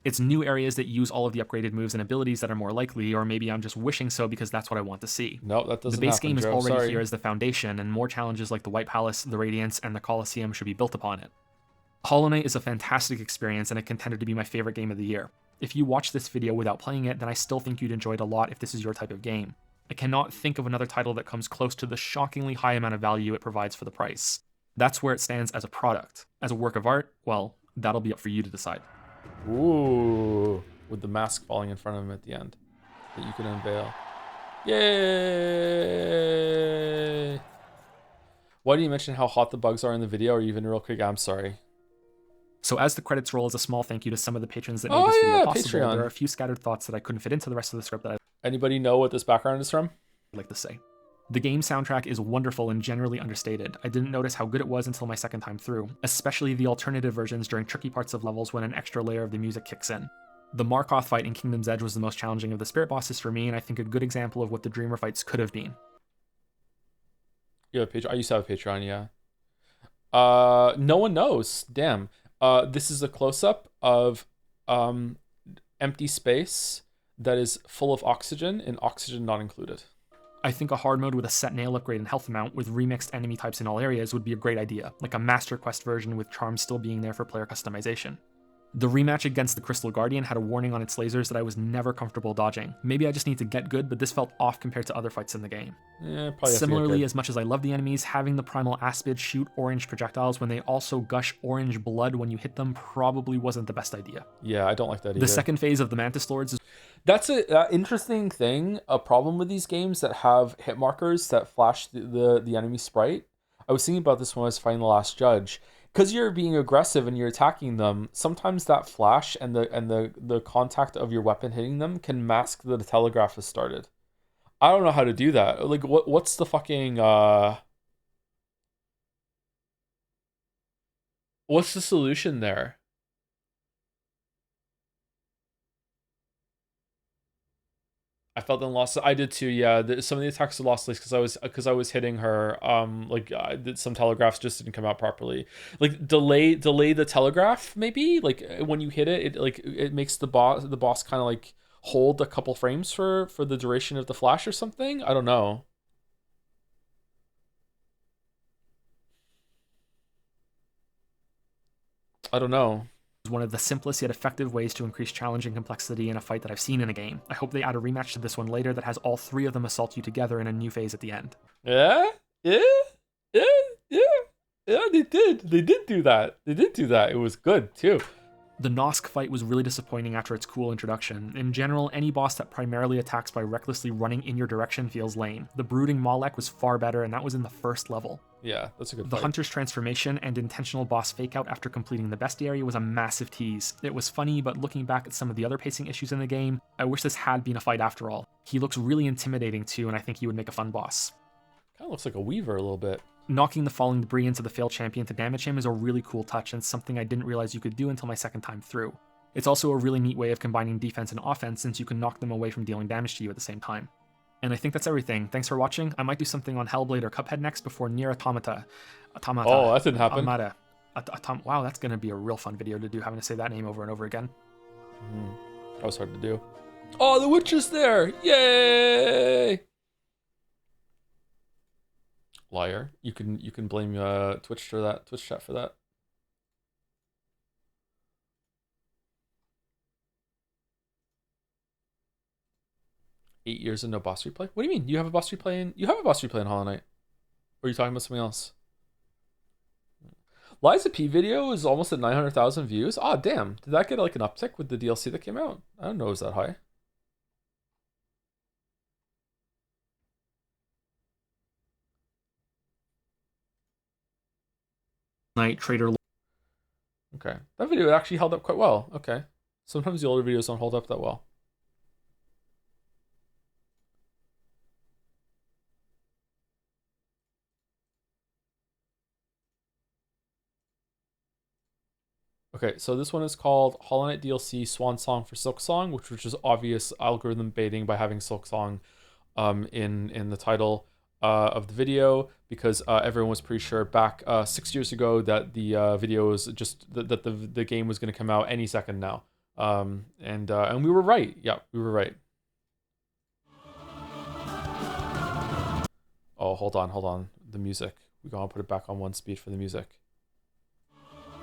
It's new areas that use all of the upgraded moves and abilities that are more likely, or maybe I'm just wishing so because that's what I want to see. No, that doesn't The base happen, game is Joe. already Sorry. here as the foundation, and more challenges like the White Palace, the Radiance, and the Colosseum should be built upon it. Hollow Knight is a fantastic experience and a contender to be my favorite game of the year. If you watch this video without playing it, then I still think you'd enjoy it a lot if this is your type of game. I cannot think of another title that comes close to the shockingly high amount of value it provides for the price. That's where it stands as a product. As a work of art, well, that'll be up for you to decide. Ooh, with the mask falling in front of him at the end that you can unveil. Yay! Why do you mention how hot the bugs are in the video, or even real quick? I'm sorry. So as the credits roll, as a small thank you to some of the patrons that Oh, made this video yeah, possible, Patreon. there are a few scattered thoughts that I couldn't fit into the rest of the script that I'd Anybody know what this background is from? like to say. The game soundtrack is wonderful and generally understated. I didn't notice how good it was until my second time through, especially the alternative versions during tricky parts of levels when an extra layer of the music kicks in. The Markoth fight in Kingdom's Edge was the most challenging of the spirit bosses for me, and I think a good example of what the Dreamer fights could have been. You have a Patreon? I used to have a Patreon, yeah. No one knows. Damn. This is a close-up of empty space that is full of oxygen and oxygen not included. I think a hard mode with a set nail upgrade and health amount with remixed enemy types in all areas would be a great idea, like a Master Quest version with charms still being there for player customization. The rematch against the Crystal Guardian had a warning on its lasers that I was never comfortable dodging. Maybe I just need to get good, but this felt off compared to other fights in the game. Yeah, probably. Similarly, as much as I love the enemies, having the Primal Aspid shoot orange projectiles when they also gush orange blood when you hit them probably wasn't the best idea. Yeah, I don't like that either. The second phase of the Mantis Lords is That's a interesting thing, a problem with these games that have hit markers that flash the enemy sprite. I was thinking about this when I was fighting the last judge. Because you're being aggressive and you're attacking them, sometimes that flash and the contact of your weapon hitting them can mask that the telegraph has started. I don't know how to do that. Like, what's the fucking what's the solution there? I felt them lost. I did too. Yeah, some of the attacks are lost because I was hitting her. Some telegraphs just didn't come out properly. Like delay the telegraph maybe. Like when you hit it, it makes the boss kind of like hold a couple frames for the duration of the flash or something. I don't know. one of the simplest yet effective ways to increase challenge and complexity in a fight that I've seen in a game. I hope they add a rematch to this one later that has all 3 of them assault you together in a new phase at the end. Yeah, they did. They did do that. It was good too. The Nosk fight was really disappointing after its cool introduction. In general, any boss that primarily attacks by recklessly running in your direction feels lame. The Brooding Malek was far better, and that was in the first level. Yeah, that's a good The fight. Hunter's transformation and intentional boss fake-out after completing the bestiary was a massive tease. It was funny, but looking back at some of the other pacing issues in the game, I wish this had been a fight after all. He looks really intimidating too, and I think he would make a fun boss. Kind of looks like a Weaver a little bit. Knocking the falling debris into the failed champion to damage him is a really cool touch and something I didn't realize you could do until my second time through. It's also a really neat way of combining defense and offense since you can knock them away from dealing damage to you at the same time. And I think that's everything. Thanks for watching. I might do something on Hellblade or Cuphead next before Nier Automata. Oh, that didn't happen. Automata. Wow, that's going to be a real fun video to do, having to say that name over and over again. That was hard to do. Oh, the witch is there! Yay! Liar. You can blame Twitch for that. Twitch chat for that. Eight years and no boss replay? What do you mean? You have a boss replay in Hollow Knight? Or are you talking about something else? Liza P video is almost at 900,000 views. Ah, damn. Did that get like an uptick with the DLC that came out? I don't know it was that high. Night Trader. Okay. That video actually held up quite well. Okay. Sometimes the older videos don't hold up that well. Okay, so this one is called Hollow Knight DLC Swan Song for Silksong, which was just obvious algorithm baiting by having Silksong in the title of the video, because everyone was pretty sure back 6 years ago that the video was just that the game was going to come out any second now. And we were right. Yeah, we were right. Oh, hold on. The music. We're going to put it back on 1 speed for the music.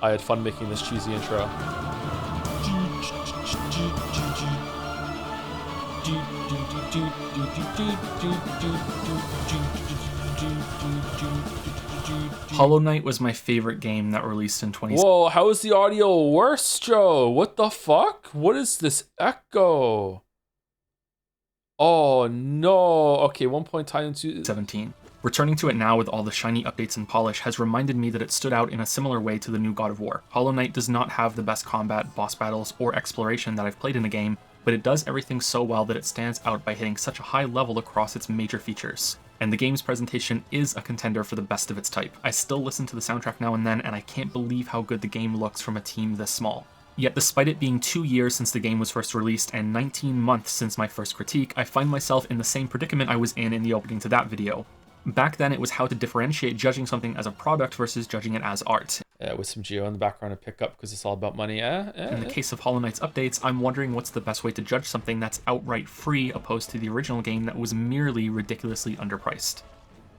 I had fun making this cheesy intro. Hollow Knight was my favorite game that released in 2017. Whoa, how is the audio worse, Joe? What the fuck? What is this echo? Oh no. Okay, 1 point tied into 17. Returning to it now with all the shiny updates and polish has reminded me that it stood out in a similar way to the new God of War. Hollow Knight does not have the best combat, boss battles, or exploration that I've played in a game, but it does everything so well that it stands out by hitting such a high level across its major features. And the game's presentation is a contender for the best of its type. I still listen to the soundtrack now and then, and I can't believe how good the game looks from a team this small. Yet despite it being 2 years since the game was first released and 19 months since my first critique, I find myself in the same predicament I was in the opening to that video. Back then, it was how to differentiate judging something as a product versus judging it as art. with some Geo in the background to pick up because it's all about money. In the case of Hollow Knight's updates, I'm wondering what's the best way to judge something that's outright free opposed to the original game that was merely ridiculously underpriced.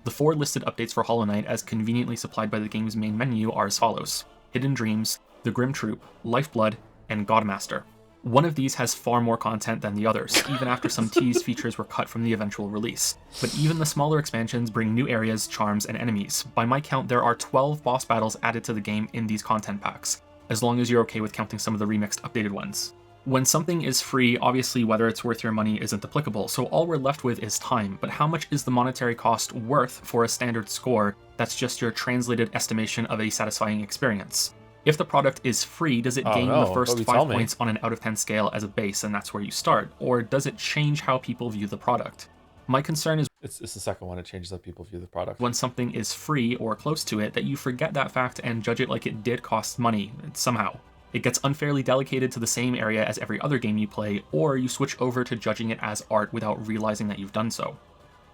The 4 listed updates for Hollow Knight, as conveniently supplied by the game's main menu, are as follows: Hidden Dreams, The Grim Troop, Lifeblood, and Godmaster. One of these has far more content than the others, even after some teased features were cut from the eventual release. But even the smaller expansions bring new areas, charms, and enemies. By my count, there are 12 boss battles added to the game in these content packs, as long as you're okay with counting some of the remixed updated ones. When something is free, obviously whether it's worth your money isn't applicable, so all we're left with is time. But how much is the monetary cost worth for a standard score that's just your translated estimation of a satisfying experience? If the product is free, does it gain the first 5 points on an out of 10 scale as a base, and that's where you start? Or does it change how people view the product? My concern is it's the second one. It changes how people view the product. When something is free or close to it, that you forget that fact and judge it like it did cost money, somehow. It gets unfairly delegated to the same area as every other game you play, or you switch over to judging it as art without realizing that you've done so.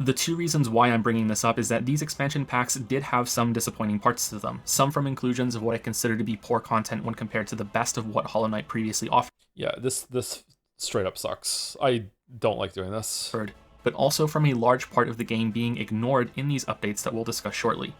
The 2 reasons why I'm bringing this up is that these expansion packs did have some disappointing parts to them, some from inclusions of what I consider to be poor content when compared to the best of what Hollow Knight previously offered. Yeah, this straight up sucks. I don't like doing this. But also from a large part of the game being ignored in these updates that we'll discuss shortly.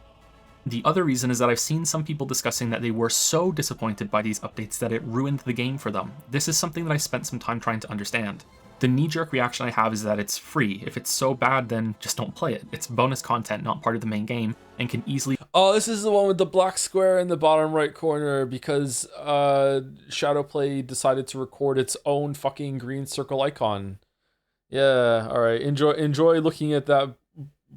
The other reason is that I've seen some people discussing that they were so disappointed by these updates that it ruined the game for them. This is something that I spent some time trying to understand. The knee-jerk reaction I have is that it's free. If it's so bad, then just don't play it. It's bonus content, not part of the main game, and can easily... Oh, this is the one with the black square in the bottom right corner because Shadowplay decided to record its own fucking green circle icon. Yeah, all right. Enjoy looking at that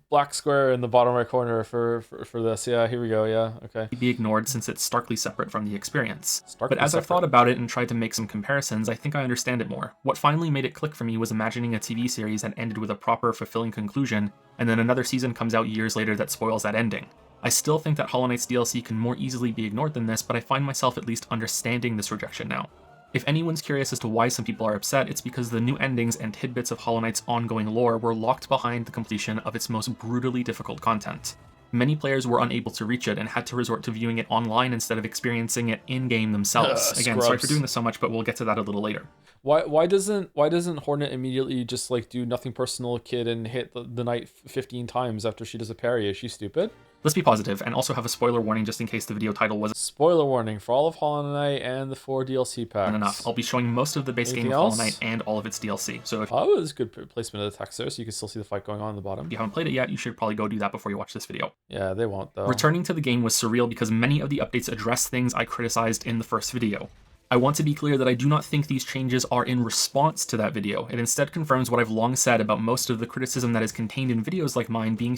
black square in the bottom right corner for this. Yeah, here we go. Yeah, okay. Be ignored since it's starkly separate from the experience. But as I've thought about it and tried to make some comparisons, I think I understand it more. What finally made it click for me was imagining a TV series that ended with a proper, fulfilling conclusion, and then another season comes out years later that spoils that ending. I still think that Hollow Knight's DLC can more easily be ignored than this, but I find myself at least understanding this rejection now. If anyone's curious as to why some people are upset, it's because the new endings and tidbits of Hollow Knight's ongoing lore were locked behind the completion of its most brutally difficult content. Many players were unable to reach it and had to resort to viewing it online instead of experiencing it in-game themselves. Again, sorry for doing this so much, but we'll get to that a little later. Why doesn't Hornet immediately just like do nothing personal kid and hit the knight 15 times after she does a parry? Is she stupid? Let's be positive, and also have a spoiler warning just in case the video title was... Spoiler warning for all of Hollow Knight and the 4 DLC packs. Enough. I'll be showing most of the base game of Hollow Knight and all of its DLC. So if that was good placement of the text there, so you can still see the fight going on in the bottom. If you haven't played it yet, you should probably go do that before you watch this video. Yeah, they won't though. Returning to the game was surreal because many of the updates address things I criticized in the first video. I want to be clear that I do not think these changes are in response to that video. It instead confirms what I've long said about most of the criticism that is contained in videos like mine being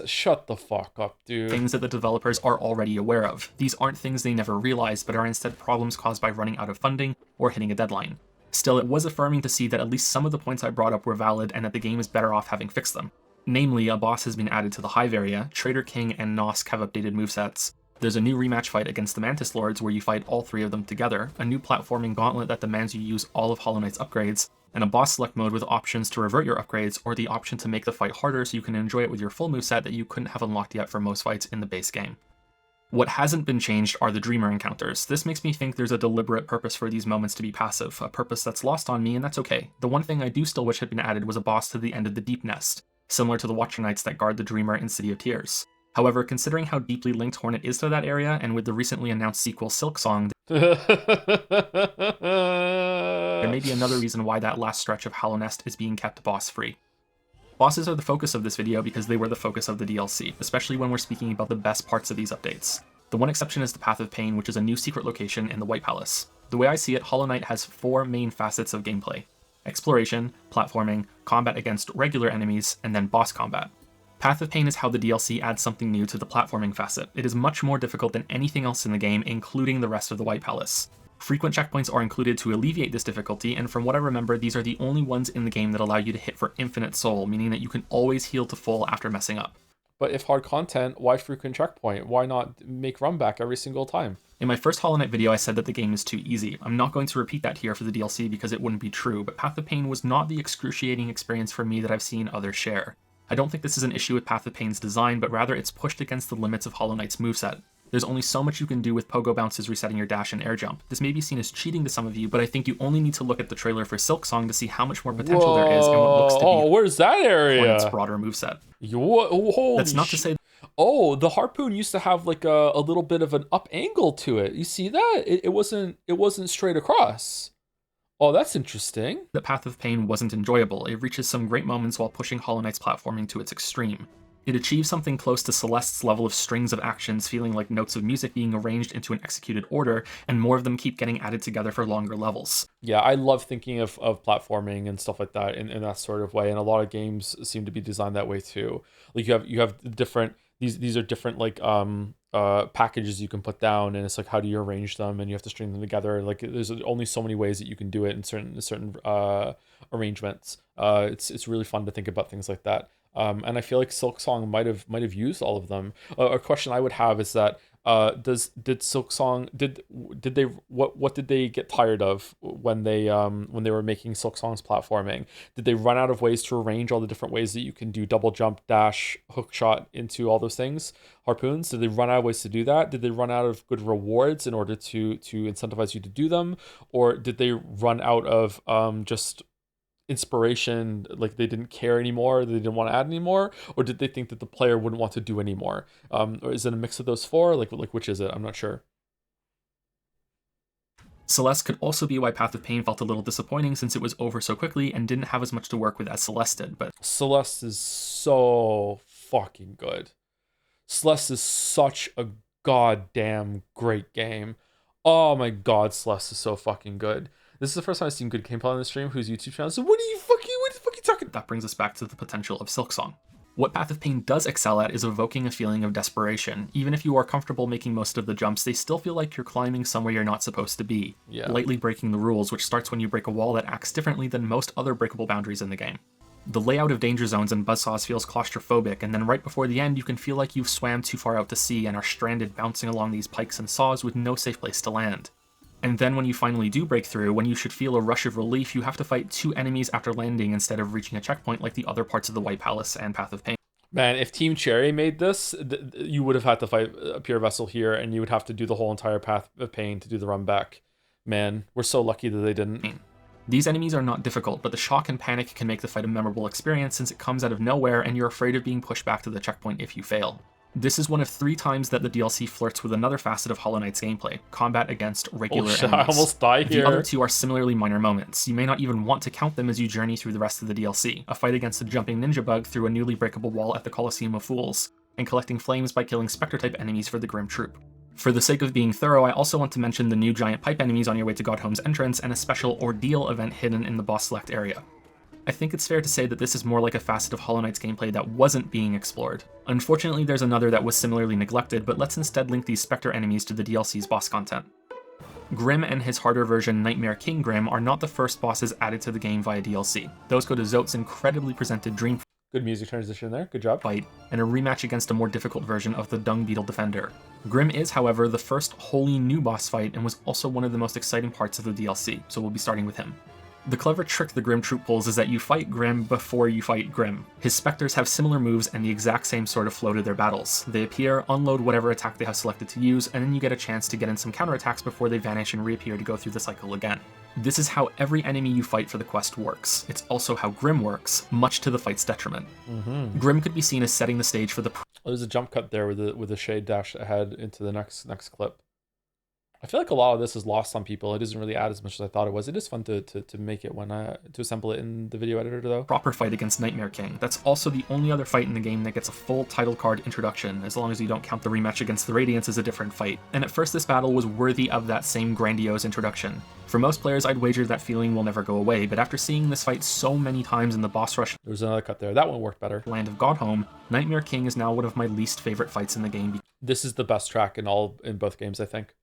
shut the fuck up, dude. Things that the developers are already aware of. These aren't things they never realized, but are instead problems caused by running out of funding or hitting a deadline. Still, it was affirming to see that at least some of the points I brought up were valid and that the game is better off having fixed them. Namely, a boss has been added to the Hive area, Traitor King and Nosk have updated movesets, There's a new rematch fight against the Mantis Lords where you fight all 3 of them together, a new platforming gauntlet that demands you use all of Hollow Knight's upgrades, and a boss select mode with options to revert your upgrades, or the option to make the fight harder so you can enjoy it with your full moveset that you couldn't have unlocked yet for most fights in the base game. What hasn't been changed are the Dreamer encounters. This makes me think there's a deliberate purpose for these moments to be passive, a purpose that's lost on me, and that's okay. The one thing I do still wish had been added was a boss to the end of the Deep Nest, similar to the Watcher Knights that guard the Dreamer in City of Tears. However, considering how deeply linked Hornet is to that area, and with the recently announced sequel Silksong, there may be another reason why that last stretch of Hollow Nest is being kept boss-free. Bosses are the focus of this video because they were the focus of the DLC, especially when we're speaking about the best parts of these updates. The one exception is the Path of Pain, which is a new secret location in the White Palace. The way I see it, Hollow Knight has 4 main facets of gameplay: exploration, platforming, combat against regular enemies, and then boss combat. Path of Pain is how the DLC adds something new to the platforming facet. It is much more difficult than anything else in the game, including the rest of the White Palace. Frequent checkpoints are included to alleviate this difficulty, and from what I remember, these are the only ones in the game that allow you to hit for infinite soul, meaning that you can always heal to full after messing up. But if hard content, why frequent checkpoint? Why not make run back every single time? In my first Hollow Knight video, I said that the game is too easy. I'm not going to repeat that here for the DLC because it wouldn't be true, but Path of Pain was not the excruciating experience for me that I've seen others share. I don't think this is an issue with Path of Pain's design, but rather it's pushed against the limits of Hollow Knight's moveset. There's only so much you can do with pogo bounces resetting your dash and air jump. This may be seen as cheating to some of you, but I think you only need to look at the trailer for Silksong to see how much more potential there is in what looks to be where's that area? Hornet's broader moveset. That's not to say... Oh, the harpoon used to have like a little bit of an up angle to it. You see that? It wasn't straight across. Oh, that's interesting. The Path of Pain wasn't enjoyable. It reaches some great moments while pushing Hollow Knight's platforming to its extreme. It achieves something close to Celeste's level of strings of actions feeling like notes of music being arranged into an executed order, and more of them keep getting added together for longer levels. Yeah, I love thinking of platforming and stuff like that in that sort of way, and a lot of games seem to be designed that way too. Like you have different these are different like packages you can put down, and it's like how do you arrange them, and you have to string them together. Like there's only so many ways that you can do it in certain arrangements. It's really fun to think about things like that. And I feel like Silksong might have used all of them. A question I would have is that did Silksong did they what did they get tired of when they were making Silksong's platforming? Did they run out of ways to arrange all the different ways that you can do double jump, dash, hook shot into all those things? Harpoons? Did they run out of ways to do that? Did they run out of good rewards in order to incentivize you to do them? Or did they run out of just inspiration, like they didn't care anymore, they didn't want to add anymore? Or did they think that the player wouldn't want to do anymore? Or is it a mix of those 4? Like which is it? I'm not sure. Celeste could also be why Path of Pain felt a little disappointing since it was over so quickly and didn't have as much to work with as Celeste did, but... Celeste is so fucking good. Celeste is such a goddamn great game. Oh my god, Celeste is so fucking good. This is the first time I've seen good gameplay on the stream whose YouTube channel. So what the fuck are you talking? That brings us back to the potential of Silksong. What Path of Pain does excel at is evoking a feeling of desperation. Even if you are comfortable making most of the jumps, they still feel like you're climbing somewhere you're not supposed to be. Yeah. Lightly breaking the rules, which starts when you break a wall that acts differently than most other breakable boundaries in the game. The layout of danger zones and buzzsaws feels claustrophobic, and then right before the end you can feel like you've swam too far out to sea and are stranded bouncing along these pikes and saws with no safe place to land. And then when you finally do break through, when you should feel a rush of relief, you have to fight 2 enemies after landing instead of reaching a checkpoint like the other parts of the White Palace and Path of Pain. Man, if Team Cherry made this, you would have had to fight a pure vessel here, and you would have to do the whole entire Path of Pain to do the run back. Man, we're so lucky that they didn't. These enemies are not difficult, but the shock and panic can make the fight a memorable experience since it comes out of nowhere and you're afraid of being pushed back to the checkpoint if you fail. This is one of 3 times that the DLC flirts with another facet of Hollow Knight's gameplay, combat against regular enemies. I almost died here. The other 2 are similarly minor moments. You may not even want to count them as you journey through the rest of the DLC. A fight against a jumping ninja bug through a newly breakable wall at the Colosseum of Fools, and collecting flames by killing Spectre-type enemies for the Grim Troop. For the sake of being thorough, I also want to mention the new giant pipe enemies on your way to Godhome's entrance and a special ordeal event hidden in the boss select area. I think it's fair to say that this is more like a facet of Hollow Knight's gameplay that wasn't being explored. Unfortunately, there's another that was similarly neglected, but let's instead link these Spectre enemies to the DLC's boss content. Grim and his harder version Nightmare King Grim are not the first bosses added to the game via DLC. Those go to Zote's incredibly presented Dream... Good music transition there. Good job. Fight, and a rematch against a more difficult version of the Dung Beetle Defender. Grim is, however, the first wholly new boss fight and was also one of the most exciting parts of the DLC, so we'll be starting with him. The clever trick the Grim troop pulls is that you fight Grim before you fight Grim. His specters have similar moves and the exact same sort of flow to their battles. They appear, unload whatever attack they have selected to use, and then you get a chance to get in some counterattacks before they vanish and reappear to go through the cycle again. This is how every enemy you fight for the quest works. It's also how Grim works, much to the fight's detriment. Grim could be seen as setting the stage for the... There's a jump cut there with a shade dash ahead into the next clip. I feel like a lot of this is lost on people. It doesn't really add as much as I thought it was. It is fun to make it to assemble it in the video editor though. Proper fight against Nightmare King. That's also the only other fight in the game that gets a full title card introduction, as long as you don't count the rematch against the Radiance as a different fight. And at first this battle was worthy of that same grandiose introduction. For most players, I'd wager that feeling will never go away, but after seeing this fight so many times in the boss rush There was another cut there. That one worked better. land of Godhome, Nightmare King is now one of my least favorite fights in the game. This is the best track in both games, I think.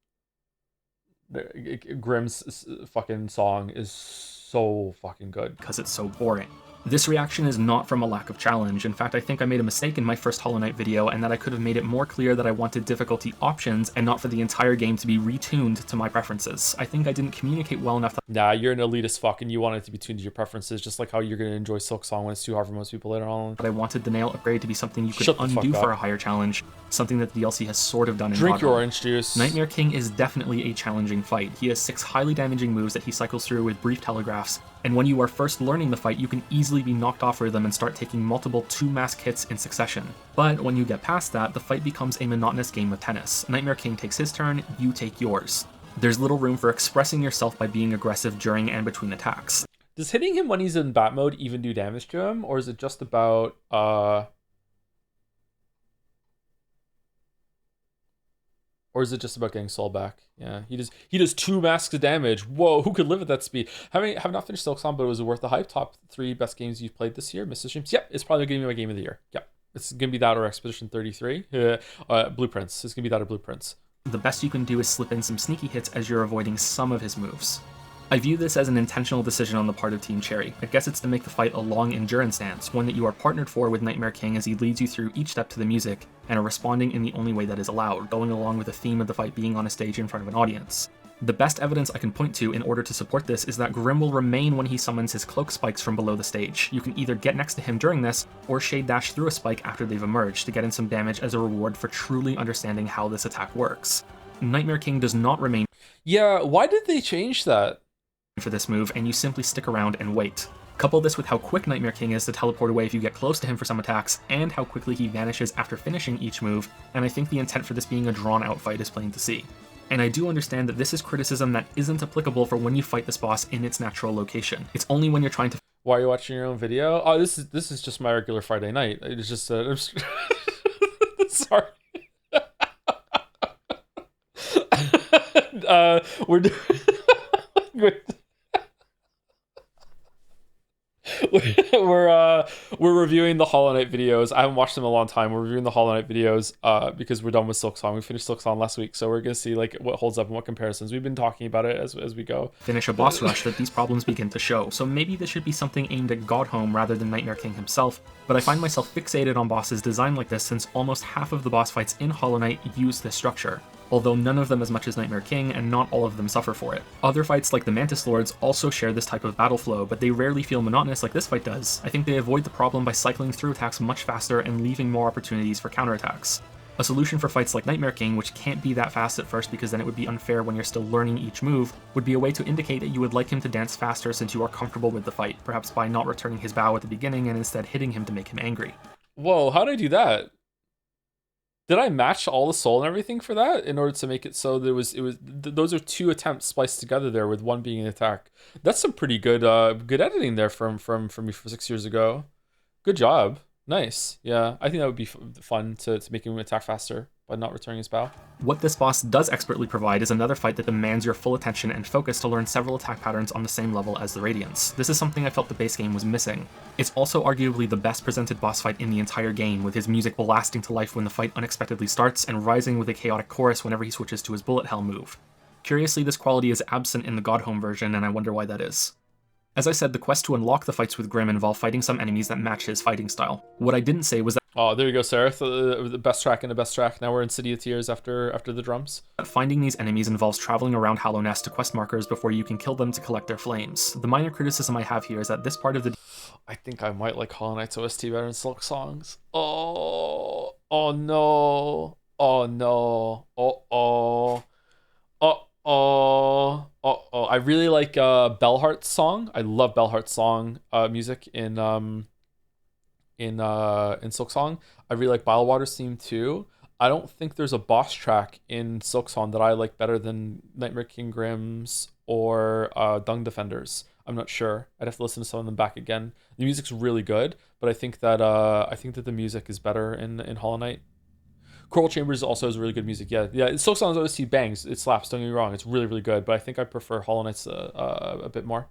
Grim's fucking song is so fucking good. Because it's so boring. This reaction is not from a lack of challenge. In fact, I think I made a mistake in my first Hollow Knight video and that I could have made it more clear that I wanted difficulty options and not for the entire game to be retuned to my preferences. I think I didn't communicate well enough that Nah, you're an elitist fuck and you want it to be tuned to your preferences, just like how you're going to enjoy Silk Song when it's too hard for most people later on. I wanted the nail upgrade to be something you could Shut the fuck undo up. for a higher challenge, something that the DLC has sort of done in Drink your Godhome. orange juice. Nightmare King is definitely a challenging fight. He has 6 highly damaging moves that he cycles through with brief telegraphs, and when you are first learning the fight, you can easily be knocked off rhythm and start taking multiple 2-mask hits in succession. But when you get past that, the fight becomes a monotonous game of tennis. Nightmare King takes his turn, you take yours. There's little room for expressing yourself by being aggressive during and between attacks. Does hitting him when he's in bat mode even do damage to him, or is it just about or is it just about getting soul back? Yeah, he does 2 masks of damage. Whoa, who could live at that speed? Have not finished Silk Song, but it was worth the hype. Top 3 best games you've played this year, Mr. Streams. Yep, it's probably gonna be my game of the year. Yep, it's gonna be that or Expedition 33. Blueprints. It's gonna be that or Blueprints. The best you can do is slip in some sneaky hits as you're avoiding some of his moves. I view this as an intentional decision on the part of Team Cherry. I guess it's to make the fight a long endurance dance, one that you are partnered for with Nightmare King as he leads you through each step to the music, and are responding in the only way that is allowed, going along with the theme of the fight being on a stage in front of an audience. The best evidence I can point to in order to support this is that Grim will remain when he summons his cloak spikes from below the stage. You can either get next to him during this, or shade dash through a spike after they've emerged to get in some damage as a reward for truly understanding how this attack works. Nightmare King does not remain Yeah, why did they change that? for this move, and you simply stick around and wait. Couple this with how quick Nightmare King is to teleport away if you get close to him for some attacks, and how quickly he vanishes after finishing each move, and I think the intent for this being a drawn-out fight is plain to see. And I do understand that this is criticism that isn't applicable for when you fight this boss in its natural location. It's only when you're trying to... Why are you watching your own video? Oh, this is just my regular Friday night. It's just I'm sorry. We're doing... we're reviewing the Hollow Knight videos. I haven't watched them in a long time. We're reviewing the Hollow Knight videos because we're done with Silk Song. We finished Silk Song last week, so we're gonna see like what holds up and what comparisons. We've been talking about it as we go. Finish a boss rush that these problems begin to show. So maybe this should be something aimed at Godhome rather than Nightmare King himself, but I find myself fixated on bosses designed like this since almost half of the boss fights in Hollow Knight use this structure, although none of them as much as Nightmare King, and not all of them suffer for it. Other fights like the Mantis Lords also share this type of battle flow, but they rarely feel monotonous like this fight does. I think they avoid the problem by cycling through attacks much faster and leaving more opportunities for counterattacks. A solution for fights like Nightmare King, which can't be that fast at first because then it would be unfair when you're still learning each move, would be a way to indicate that you would like him to dance faster since you are comfortable with the fight, perhaps by not returning his bow at the beginning and instead hitting him to make him angry. Whoa, how did I do that? Did I match all the soul and everything for that in order to make it so there was those are 2 attempts spliced together there with one being an attack. That's some pretty good good editing there from me from 6 years ago. Good job. Nice. Yeah, I think that would be fun to make him attack faster by not returning his bow. What this boss does expertly provide is another fight that demands your full attention and focus to learn several attack patterns on the same level as the Radiance. This is something I felt the base game was missing. It's also arguably the best presented boss fight in the entire game, with his music blasting to life when the fight unexpectedly starts and rising with a chaotic chorus whenever he switches to his bullet hell move. Curiously, this quality is absent in the Godhome version, and I wonder why that is. As I said, the quest to unlock the fights with Grim involve fighting some enemies that match his fighting style. What I didn't say was that Oh, there you go, Sarah. The best track and the best track. Now we're in City of Tears after the drums. finding these enemies involves traveling around Hallow Nest to quest markers before you can kill them to collect their flames. The minor criticism I have here is that this part of the I think I might like Hollow Knight's OST better than Silk Songs. Oh no. Oh no. I really like Bellheart's song. I love Bellheart's song music in Silksong. I really like Bilewater's theme too. I don't think there's a boss track in Silksong that I like better than Nightmare King Grimm's or Dung Defenders. I'm not sure. I'd have to listen to some of them back again. The music's really good, but I think that the music is better in Hollow Knight. Coral Chambers also has really good music. Yeah. Silksong's OST bangs. It slaps. Don't get me wrong. It's really, really good, but I think I prefer Hollow Knight's a bit more.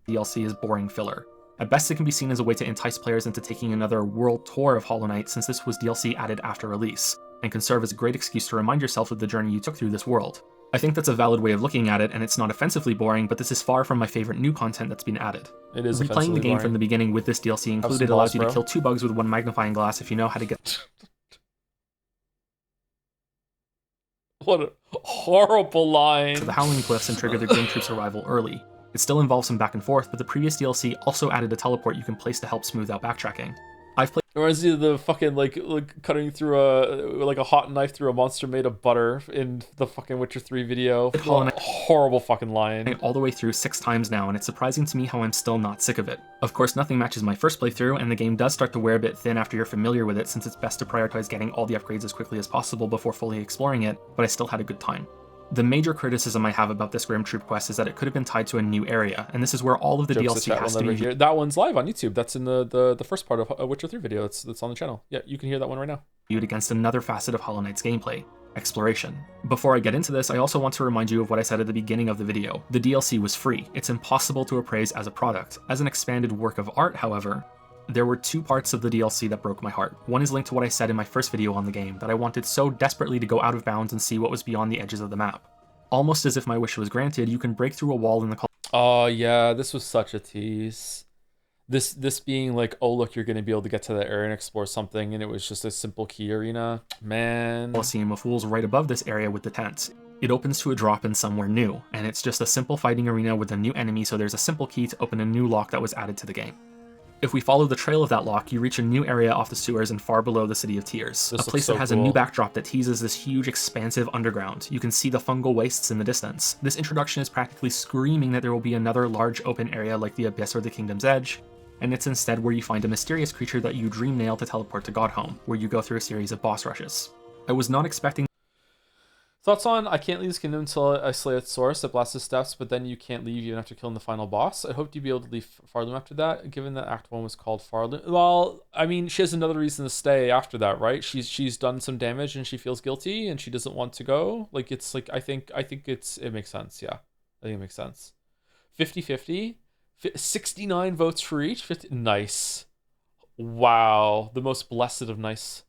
DLC is boring filler. At best, it can be seen as a way to entice players into taking another world tour of Hollow Knight, since this was DLC added after release, and can serve as a great excuse to remind yourself of the journey you took through this world. I think that's a valid way of looking at it, and it's not offensively boring, but this is far from my favorite new content that's been added. It is replaying the game boring. from the beginning with this DLC included allows you to kill 2 bugs with 1 magnifying glass if you know how to get. What a horrible line. To the Howling Cliffs and trigger the Grim Troop's arrival early. It still involves some back and forth, but the previous DLC also added a teleport you can place to help smooth out backtracking. I've played. It reminds me of the fucking like cutting through a hot knife through a monster made of butter in the fucking Witcher 3 video. Horrible fucking line. All the way through 6 times now, and it's surprising to me how I'm still not sick of it. Of course, nothing matches my first playthrough, and the game does start to wear a bit thin after you're familiar with it, since it's best to prioritize getting all the upgrades as quickly as possible before fully exploring it, but I still had a good time. The major criticism I have about this Grim Troop quest is that it could have been tied to a new area, and this is where all of the DLC has to be. That one's live on YouTube. That's in the first part of a Witcher 3 video. That's on the channel. Yeah, you can hear that one right now. Viewed against another facet of Hollow Knight's gameplay: exploration. Before I get into this, I also want to remind you of what I said at the beginning of the video. The DLC was free. It's impossible to appraise as a product. As an expanded work of art, however, there were 2 parts of the DLC that broke my heart. One is linked to what I said in my first video on the game, that I wanted so desperately to go out of bounds and see what was beyond the edges of the map. Almost as if my wish was granted, you can break through a wall in the. Oh yeah, this was such a tease. This being like, oh look, you're gonna be able to get to that area and explore something, and it was just a simple key arena. Man. Coliseum of Fools right above this area with the tents. It opens to a drop in somewhere new, and it's just a simple fighting arena with a new enemy, so there's a simple key to open a new lock that was added to the game. If we follow the trail of that lock, you reach a new area off the sewers and far below the City of Tears. A place that has a new backdrop that teases this huge, expansive underground. You can see the fungal wastes in the distance. This introduction is practically screaming that there will be another large open area like the Abyss or the Kingdom's Edge, and it's instead where you find a mysterious creature that you dream nail to teleport to Godhome, where you go through a series of boss rushes. I was not expecting. Thoughts on, I can't leave this kingdom until I slay its source, it blasts its steps, but then you can't leave even after killing the final boss. I hoped you'd be able to leave Farloom after that, given that Act 1 was called Farloom. Well, I mean, she has another reason to stay after that, right? She's done some damage and she feels guilty and she doesn't want to go. Like, it's like, I think it makes sense, yeah. I think it makes sense. 50-50, 69 votes for each, 50, nice. Wow, the most blessed of nice.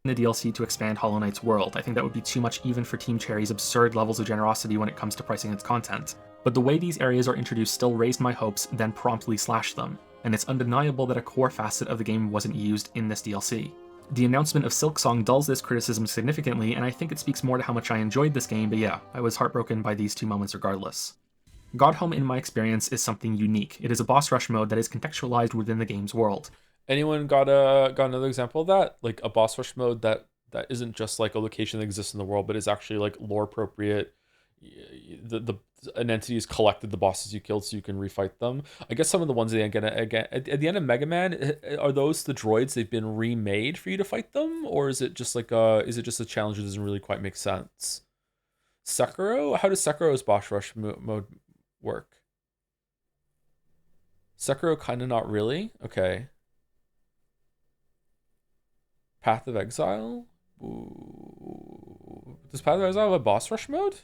The DLC to expand Hollow Knight's world. I think that would be too much even for Team Cherry's absurd levels of generosity when it comes to pricing its content. But the way these areas are introduced still raised my hopes, then promptly slashed them, and it's undeniable that a core facet of the game wasn't used in this DLC. The announcement of Silksong dulls this criticism significantly, and I think it speaks more to how much I enjoyed this game, but yeah, I was heartbroken by these 2 moments regardless. Godhome, in my experience, is something unique. It is a boss rush mode that is contextualized within the game's world. Anyone got another example of that? Like a boss rush mode that isn't just like a location that exists in the world, but is actually like lore appropriate. An entity has collected the bosses you killed so you can refight them. I guess some of the ones at the end of Mega Man, are those the droids? They've been remade for you to fight them, or is it just like a challenge that doesn't really quite make sense? Sekiro? How does Sekiro's boss rush mode work? Sekiro kind of not really. Okay. Path of Exile? Ooh. Does Path of Exile have a boss rush mode?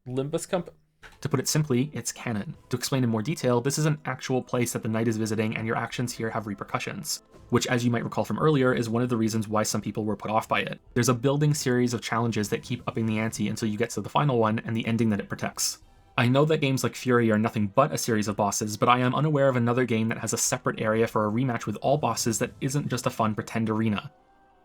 Limbus Company? To put it simply, it's canon. To explain in more detail, this is an actual place that the knight is visiting, and your actions here have repercussions, which, as you might recall from earlier, is one of the reasons why some people were put off by it. There's a building series of challenges that keep upping the ante until you get to the final one and the ending that it protects. I know that games like Fury are nothing but a series of bosses, but I am unaware of another game that has a separate area for a rematch with all bosses that isn't just a fun pretend arena.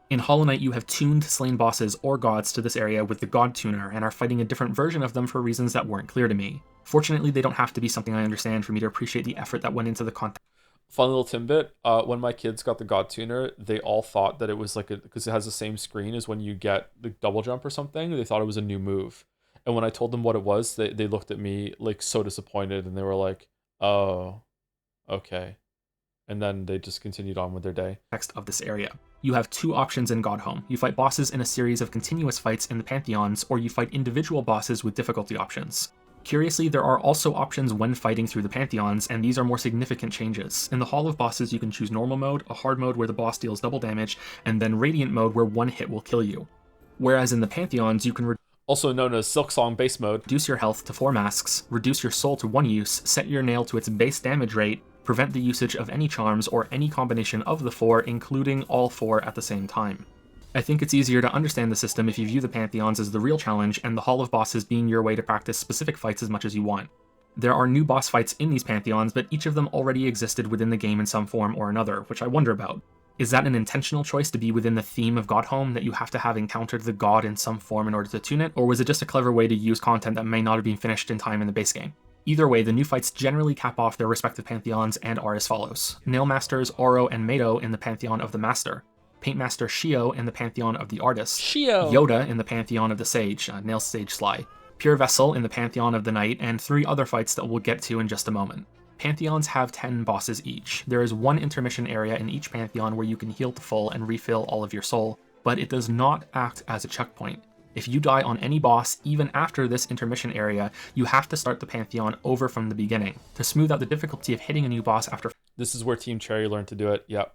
In Hollow Knight, you have tuned slain bosses or gods to this area with the God Tuner, and are fighting a different version of them for reasons that weren't clear to me. Fortunately, they don't have to be something I understand for me to appreciate the effort that went into the content. Fun little tidbit, when my kids got the God Tuner, they all thought that it was like because it has the same screen as when you get the double jump or something, they thought it was a new move. And when I told them what it was, they looked at me like so disappointed, and they were like, oh, okay. And then they just continued on with their day. Text of this area. You have two options in Godhome. You fight bosses in a series of continuous fights in the Pantheons, or you fight individual bosses with difficulty options. Curiously, there are also options when fighting through the Pantheons, and these are more significant changes. In the Hall of Bosses, you can choose normal mode, a hard mode where the boss deals double damage, and then radiant mode where one hit will kill you. Whereas in the Pantheons, you can also known as Silksong base mode, reduce your health to 4 masks, reduce your soul to 1 use, set your nail to its base damage rate, prevent the usage of any charms or any combination of the 4, including all 4 at the same time. I think it's easier to understand the system if you view the Pantheons as the real challenge and the Hall of Bosses being your way to practice specific fights as much as you want. There are new boss fights in these Pantheons, but each of them already existed within the game in some form or another, which I wonder about. Is that an intentional choice to be within the theme of Godhome, that you have to have encountered the god in some form in order to tune it, or was it just a clever way to use content that may not have been finished in time in the base game? Either way, the new fights generally cap off their respective Pantheons and are as follows. Nailmasters Oro and Mado in the Pantheon of the Master, Paintmaster Shio in the Pantheon of the Artist, Yoda in the Pantheon of the Sage, Nail Sage Sly, Pure Vessel in the Pantheon of the Knight, and 3 other fights that we'll get to in just a moment. Pantheons have 10 bosses each. There is 1 intermission area in each Pantheon where you can heal to full and refill all of your soul, but it does not act as a checkpoint. If you die on any boss, even after this intermission area, you have to start the Pantheon over from the beginning, to smooth out the difficulty of hitting a new boss after. This is where Team Cherry learned to do it. Yep.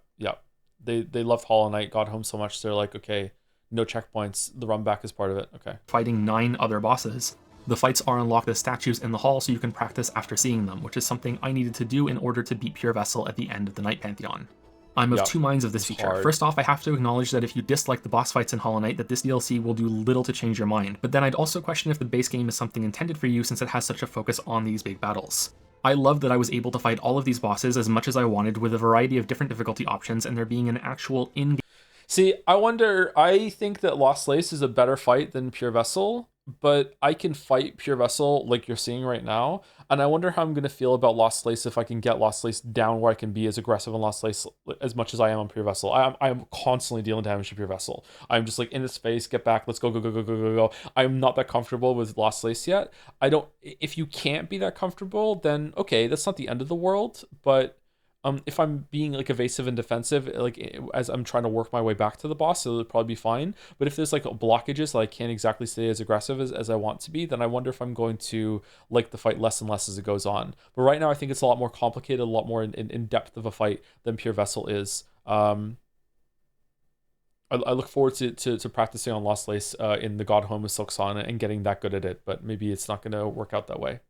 They loved Hollow Knight, got home so much, they're like, okay, no checkpoints, the run back is part of it, okay. Fighting 9 other bosses. The fights are unlocked as statues in the hall so you can practice after seeing them, which is something I needed to do in order to beat Pure Vessel at the end of the Night Pantheon. I'm of 2 minds of this feature. Hard. First off, I have to acknowledge that if you dislike the boss fights in Hollow Knight, that this DLC will do little to change your mind, but then I'd also question if the base game is something intended for you since it has such a focus on these big battles. I love that I was able to fight all of these bosses as much as I wanted with a variety of different difficulty options, and there being an actual in-game. See, I think that Lost Lace is a better fight than Pure Vessel, but I can fight Pure Vessel like you're seeing right now, and I wonder how I'm going to feel about Lost Lace if I can get Lost Lace down where I can be as aggressive on Lost Lace as much as I am on Pure Vessel. I'm constantly dealing damage to Pure Vessel. I'm just like, in his face, get back, let's go. I'm not that comfortable with Lost Lace yet. If you can't be that comfortable, then okay, that's not the end of the world, but if I'm being like evasive and defensive, like as I'm trying to work my way back to the boss, it'll probably be fine. But if there's like blockages that I can't exactly stay as aggressive as I want to be, then I wonder if I'm going to like the fight less and less as it goes on. But right now I think it's a lot more complicated, a lot more in depth of a fight than Pure Vessel is. I look forward to practicing on Lost Lace in the Godhome of Silksong and getting that good at it, but maybe it's not going to work out that way.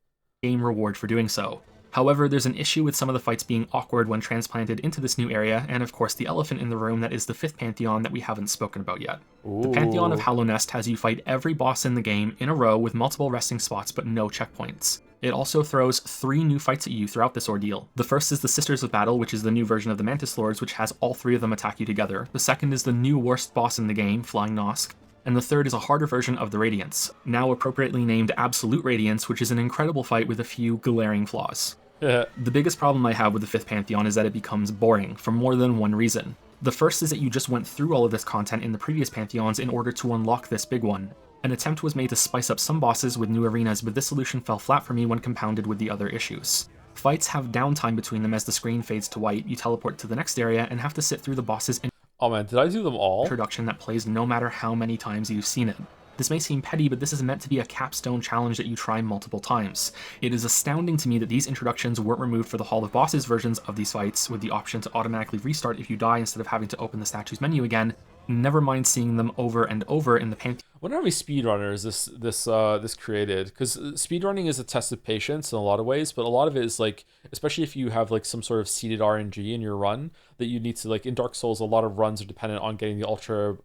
Game reward for doing so. However, there's an issue with some of the fights being awkward when transplanted into this new area, and of course the elephant in the room that is the 5th Pantheon that we haven't spoken about yet. Ooh. The Pantheon of Hallownest has you fight every boss in the game in a row with multiple resting spots but no checkpoints. It also throws 3 new fights at you throughout this ordeal. The first is the Sisters of Battle, which is the new version of the Mantis Lords, which has all 3 of them attack you together. The second is the new worst boss in the game, Flying Nosk. And the third is a harder version of the Radiance, now appropriately named Absolute Radiance, which is an incredible fight with a few glaring flaws. The biggest problem I have with the 5th Pantheon is that it becomes boring, for more than one reason. The first is that you just went through all of this content in the previous Pantheons in order to unlock this big one. An attempt was made to spice up some bosses with new arenas, but this solution fell flat for me when compounded with the other issues. Fights have downtime between them as the screen fades to white, you teleport to the next area, and have to sit through the boss's oh man, did I do them all? Introduction that plays no matter how many times you've seen it. This may seem petty, but this is meant to be a capstone challenge that you try multiple times. It is astounding to me that these introductions weren't removed for the Hall of Bosses versions of these fights, with the option to automatically restart if you die instead of having to open the statue's menu again, never mind seeing them over and over in the Pantheon. I wonder how many speedrunners this created, because speedrunning is a test of patience in a lot of ways, but a lot of it is like, especially if you have like some sort of seeded RNG in your run, that you need to, like in Dark Souls, a lot of runs are dependent on getting the Ultra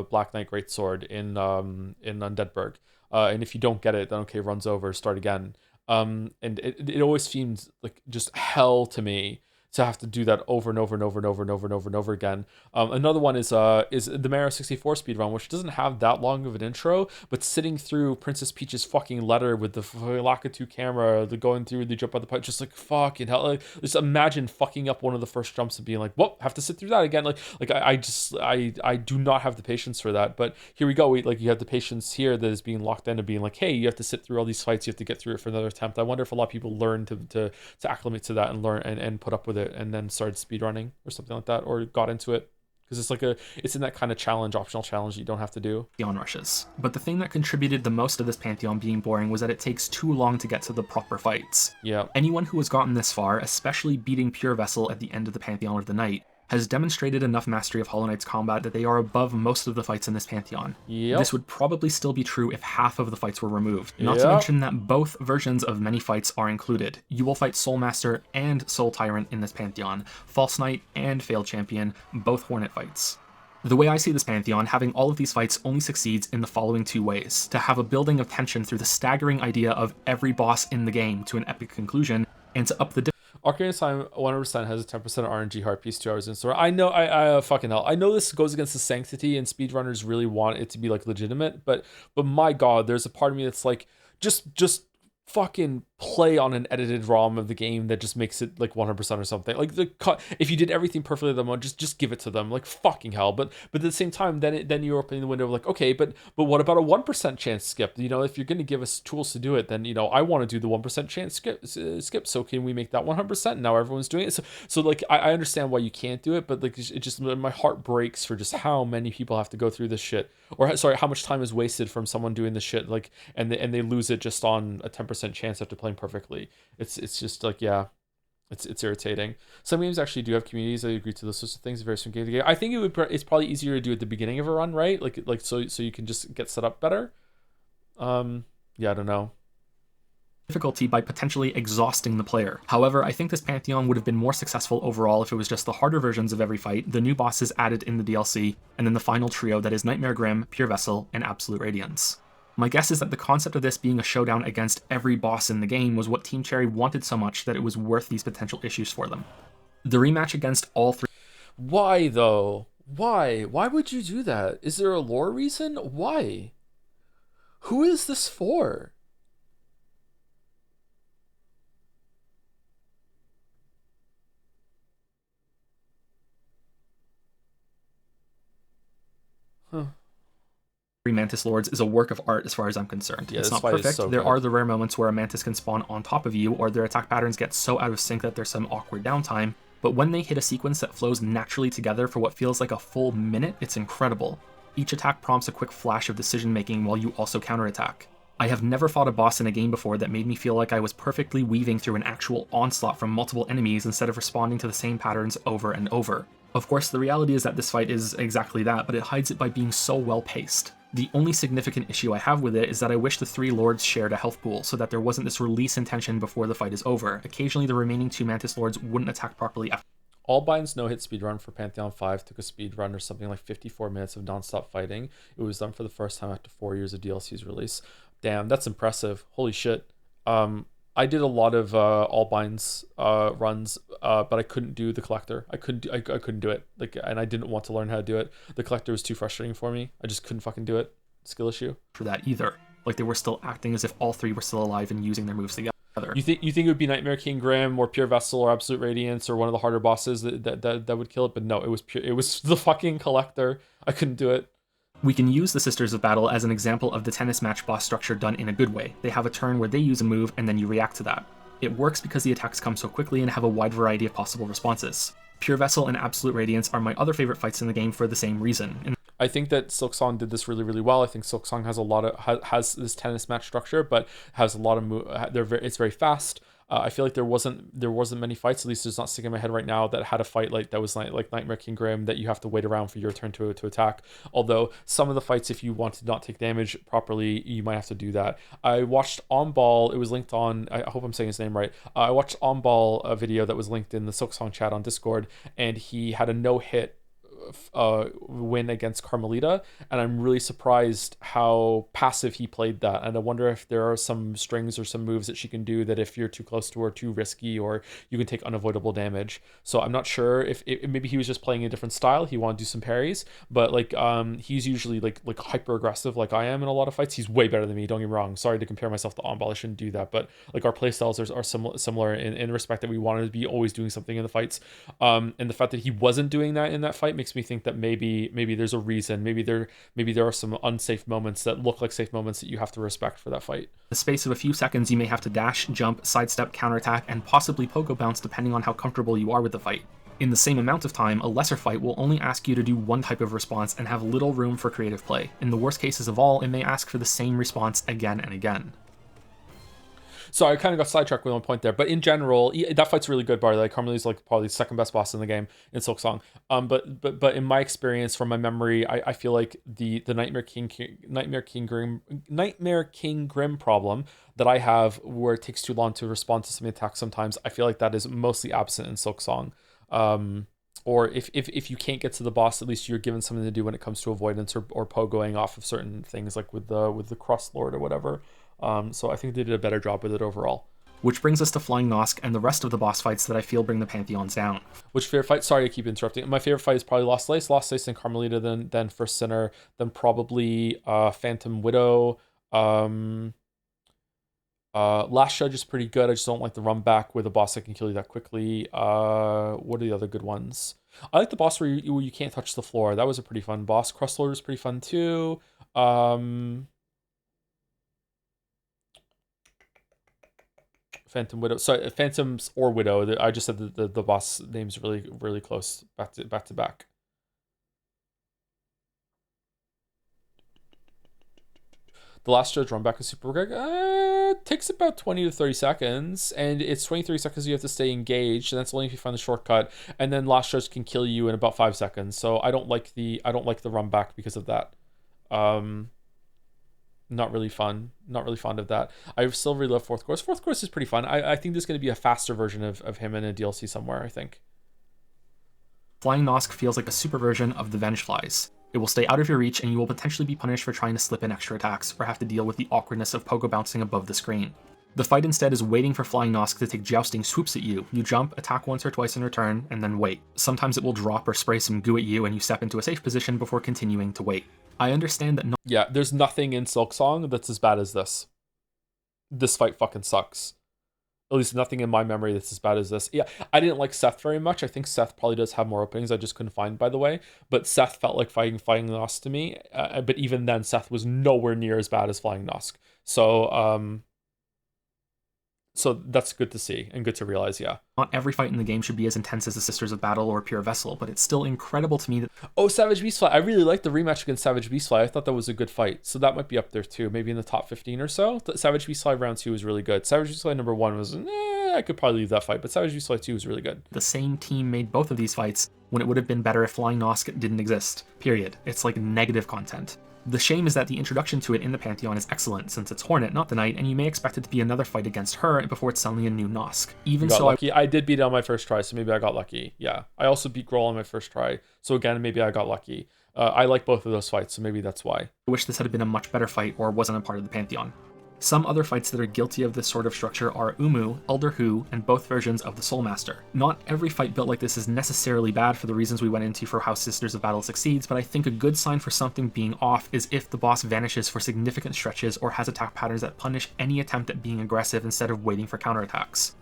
Black Knight Greatsword in Undeadburg, and if you don't get it, then okay, run's over, start again. And it always seemed like just hell to me to have to do that over and over and over and over and over and over and over again. Another one is the Mario 64 speedrun, which doesn't have that long of an intro, but sitting through Princess Peach's fucking letter with the Lakitu camera, the going through the jump on the pipe, just like fucking hell. Like, just imagine fucking up one of the first jumps and being like, whoop, have to sit through that again. I do not have the patience for that. But here we go. You have the patience here that is being locked in and being like, hey, you have to sit through all these fights, you have to get through it for another attempt. I wonder if a lot of people learn to acclimate to that and learn and put up with it, and then started speedrunning or something like that, or got into it, because it's in that kind of challenge, optional challenge that you don't have to do. Pantheon rushes. But the thing that contributed the most to this Pantheon being boring was that it takes too long to get to the proper fights. Yeah. Anyone who has gotten this far, especially beating Pure Vessel at the end of the Pantheon of the Night, has demonstrated enough mastery of Hollow Knight's combat that they are above most of the fights in this Pantheon. Yep. This would probably still be true if half of the fights were removed. Not to mention that both versions of many fights are included. You will fight Soul Master and Soul Tyrant in this Pantheon, False Knight and Failed Champion, both Hornet fights. The way I see this Pantheon, having all of these fights only succeeds in the following two ways: to have a building of tension through the staggering idea of every boss in the game to an epic conclusion, and to up the Ocarina of Time 100% has a 10% RNG heart piece, 2 hours in store. I know, I fucking hell. I know this goes against the sanctity, and speedrunners really want it to be like legitimate, but my God, there's a part of me that's like, just fucking play on an edited ROM of the game that just makes it like 100% or something. Like if you did everything perfectly, then just give it to them. Like fucking hell. But at the same time, then you're opening the window of like, okay, but what about a 1% chance skip? If you're gonna give us tools to do it, then I want to do the 1% chance skip. So can we make that 100%? Now everyone's doing it. So like I understand why you can't do it, but like it just, my heart breaks for just how many people have to go through this shit, or sorry, how much time is wasted from someone doing this shit, like and they lose it just on a 10% chance after playing perfectly. It's just like, yeah, it's irritating. Some games actually do have communities that agree to those sorts of things, very from game to game. I think it's probably easier to do at the beginning of a run, right? Like so you can just get set up better. Yeah, I don't know. Difficulty by potentially exhausting the player. However, I think this Pantheon would have been more successful overall if it was just the harder versions of every fight, the new bosses added in the DLC, and then the final trio that is Nightmare Grim, Pure Vessel, and Absolute Radiance. My guess is that the concept of this being a showdown against every boss in the game was what Team Cherry wanted so much that it was worth these potential issues for them. The rematch against all three... Why, though? Why? Why would you do that? Is there a lore reason? Why? Who is this for? Huh. Mantis Lords is a work of art as far as I'm concerned. Yeah, it's not perfect. There are the rare moments where a mantis can spawn on top of you, or their attack patterns get so out of sync that there's some awkward downtime, but when they hit a sequence that flows naturally together for what feels like a full minute, it's incredible. Each attack prompts a quick flash of decision making while you also counterattack. I have never fought a boss in a game before that made me feel like I was perfectly weaving through an actual onslaught from multiple enemies instead of responding to the same patterns over and over. Of course, the reality is that this fight is exactly that, but it hides it by being so well paced. The only significant issue I have with it is that I wish the three lords shared a health pool so that there wasn't this release intention before the fight is over. Occasionally the remaining two Mantis Lords wouldn't attack properly after. Allbind's no-hit speedrun for Pantheon 5 took a speedrun or something like 54 minutes of non-stop fighting. It was done for the first time after 4 years of DLC's release. Damn, that's impressive. Holy shit. I did a lot of Allbind's runs, but I couldn't do the collector. I couldn't do it. And I didn't want to learn how to do it. The collector was too frustrating for me. I just couldn't fucking do it. Skill issue. For that either. Like they were still acting as if all three were still alive and using their moves together. You think it would be Nightmare King Grim or Pure Vessel or Absolute Radiance or one of the harder bosses that would kill it? But no, it was the fucking collector. I couldn't do it. We can use the Sisters of Battle as an example of the tennis match boss structure done in a good way. They have a turn where they use a move and then you react to that. It works because the attacks come so quickly and have a wide variety of possible responses. Pure Vessel and Absolute Radiance are my other favorite fights in the game for the same reason. I think that Silksong did this really, really well. I think Silksong has a lot of has this tennis match structure, but has a lot of it's very fast. I feel like there wasn't many fights, at least there's not sticking in my head right now, that had a fight like that was like Nightmare King Grim, that you have to wait around for your turn to attack. Although some of the fights, if you want to not take damage properly, you might have to do that. I watched On Ball. It was linked on. I hope I'm saying his name right. I watched On Ball, a video that was linked in the Silksong chat on Discord, and he had a no hit win against Carmelita, and I'm really surprised how passive he played that. And I wonder if there are some strings or some moves that she can do that if you're too close to her, too risky, or you can take unavoidable damage. So I'm not sure if maybe he was just playing a different style. He wanted to do some parries, but like he's usually like hyper aggressive like I am in a lot of fights. He's way better than me, don't get me wrong. Sorry to compare myself to On Ball, I shouldn't do that, but like our play styles are similar in respect that we wanted to be always doing something in the fights. And the fact that he wasn't doing that in that fight makes me think that maybe there's a reason. Maybe there are some unsafe moments that look like safe moments that you have to respect for that fight. In the space of a few seconds, you may have to dash, jump, sidestep, counterattack, and possibly pogo bounce depending on how comfortable you are with the fight. In the same amount of time, a lesser fight will only ask you to do one type of response and have little room for creative play. In the worst cases of all, it may ask for the same response again and again. So I kind of got sidetracked with one point there, but in general, that fight's really good. By the way, Carmelita's like probably the second best boss in the game in Silksong. But in my experience, from my memory, I feel like the Nightmare King Grim problem that I have, where it takes too long to respond to some attacks sometimes, I feel like that is mostly absent in Silksong. Or if you can't get to the boss, at least you're given something to do when it comes to avoidance or pogoing off of certain things, like with the Cross Lord or whatever. So I think they did a better job with it overall. Which brings us to Flying Nosk and the rest of the boss fights that I feel bring the Pantheons down. Which favorite fight? Sorry, I keep interrupting. My favorite fight is probably Lost Lace, then Carmelita, then First Sinner, then probably Phantom Widow. Last Judge is pretty good. I just don't like the run back with a boss that can kill you that quickly. What are the other good ones? I like the boss where you can't touch the floor. That was a pretty fun boss. Crust Lord was pretty fun too. Phantom Widow. Sorry, Phantoms or Widow. I just said the boss name's really, really close back to back. The Last Judge run back is super quick. Takes about 20 to 30 seconds, and it's 23 seconds you have to stay engaged, and that's only if you find the shortcut. And then Last Judge can kill you in about 5 seconds. So I don't like the run back because of that. Not really fun. Not really fond of that. I still really love Fourth Course. Fourth Course is pretty fun. I think there's going to be a faster version of him in a DLC somewhere, I think. Flying Nosk feels like a super version of the Vengeflies. It will stay out of your reach, and you will potentially be punished for trying to slip in extra attacks, or have to deal with the awkwardness of pogo bouncing above the screen. The fight instead is waiting for Flying Nosk to take jousting swoops at you. You jump, attack once or twice in return, and then wait. Sometimes it will drop or spray some goo at you, and you step into a safe position before continuing to wait. I understand that yeah, there's nothing in Silksong that's as bad as this. This fight fucking sucks. At least nothing in my memory that's as bad as this. Yeah, I didn't like Seth very much. I think Seth probably does have more openings. I just couldn't find, by the way. But Seth felt like fighting Nosk to me. But even then, Seth was nowhere near as bad as Flying Nosk. So that's good to see and good to realize, yeah. Not every fight in the game should be as intense as the Sisters of Battle or Pure Vessel, but it's still incredible to me that... Oh, Savage Beastfly. I really liked the rematch against Savage Beastfly. I thought that was a good fight. So that might be up there too, maybe in the top 15 or so. Savage Beastfly round 2 was really good. Savage Beastfly number 1 was, I could probably leave that fight, but Savage Beastfly 2 was really good. The same team made both of these fights when it would have been better if Flying Nosk didn't exist. Period. It's like negative content. The shame is that the introduction to it in the Pantheon is excellent, since it's Hornet, not the Knight, and you may expect it to be another fight against her before it's suddenly a new Nosk. Even so, lucky. I did beat it on my first try, so maybe I got lucky. Yeah, I also beat Grohl on my first try, so again, maybe I got lucky. I like both of those fights, so maybe that's why. I wish this had been a much better fight or wasn't a part of the Pantheon. Some other fights that are guilty of this sort of structure are Umu, Elder Hu, and both versions of the Soulmaster. Not every fight built like this is necessarily bad for the reasons we went into for how Sisters of Battle succeeds, but I think a good sign for something being off is if the boss vanishes for significant stretches or has attack patterns that punish any attempt at being aggressive instead of waiting for counterattacks.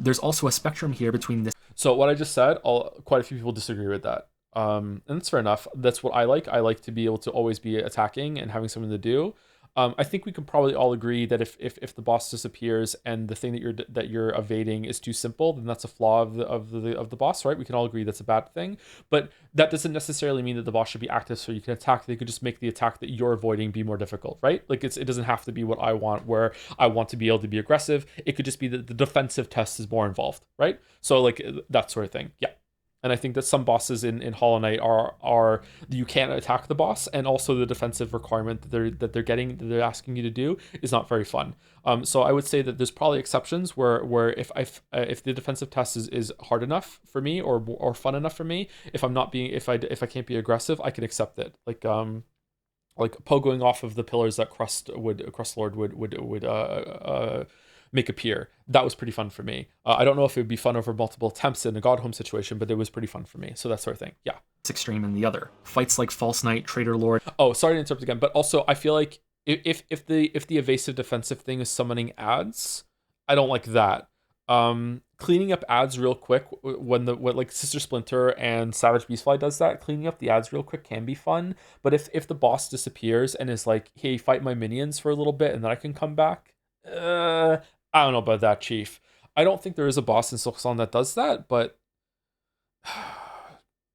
There's also a spectrum here between this... So what I just said, quite a few people disagree with that. And that's fair enough. That's what I like. I like to be able to always be attacking and having something to do. I think we can probably all agree that if the boss disappears and the thing that you're evading is too simple, then that's a flaw of the boss, right? We can all agree that's a bad thing. But that doesn't necessarily mean that the boss should be active so you can attack. They could just make the attack that you're avoiding be more difficult, right? Like it doesn't have to be what I want, where I want to be able to be aggressive. It could just be that the defensive test is more involved, right? So like that sort of thing. Yeah. And I think that some bosses in Hollow Knight are you can't attack the boss, and also the defensive requirement that they're asking you to do is not very fun. So I would say that there's probably exceptions where if the defensive test is hard enough for me or fun enough for me, if I can't be aggressive, I can accept it. Like pogoing off of the pillars that Crust Lord would make appear. That was pretty fun for me. I don't know if it would be fun over multiple attempts in a God Home situation, but it was pretty fun for me. So that sort of thing. Yeah. It's extreme in the other. Fights like False Knight, Traitor Lord. Oh, sorry to interrupt again, but also I feel like if the evasive defensive thing is summoning ads, I don't like that. Cleaning up ads real quick when like Sister Splinter and Savage Beastfly does that, cleaning up the ads real quick can be fun. But if the boss disappears and is like, hey, fight my minions for a little bit and then I can come back, I don't know about that, Chief. I don't think there is a boss in Silksong that does that, but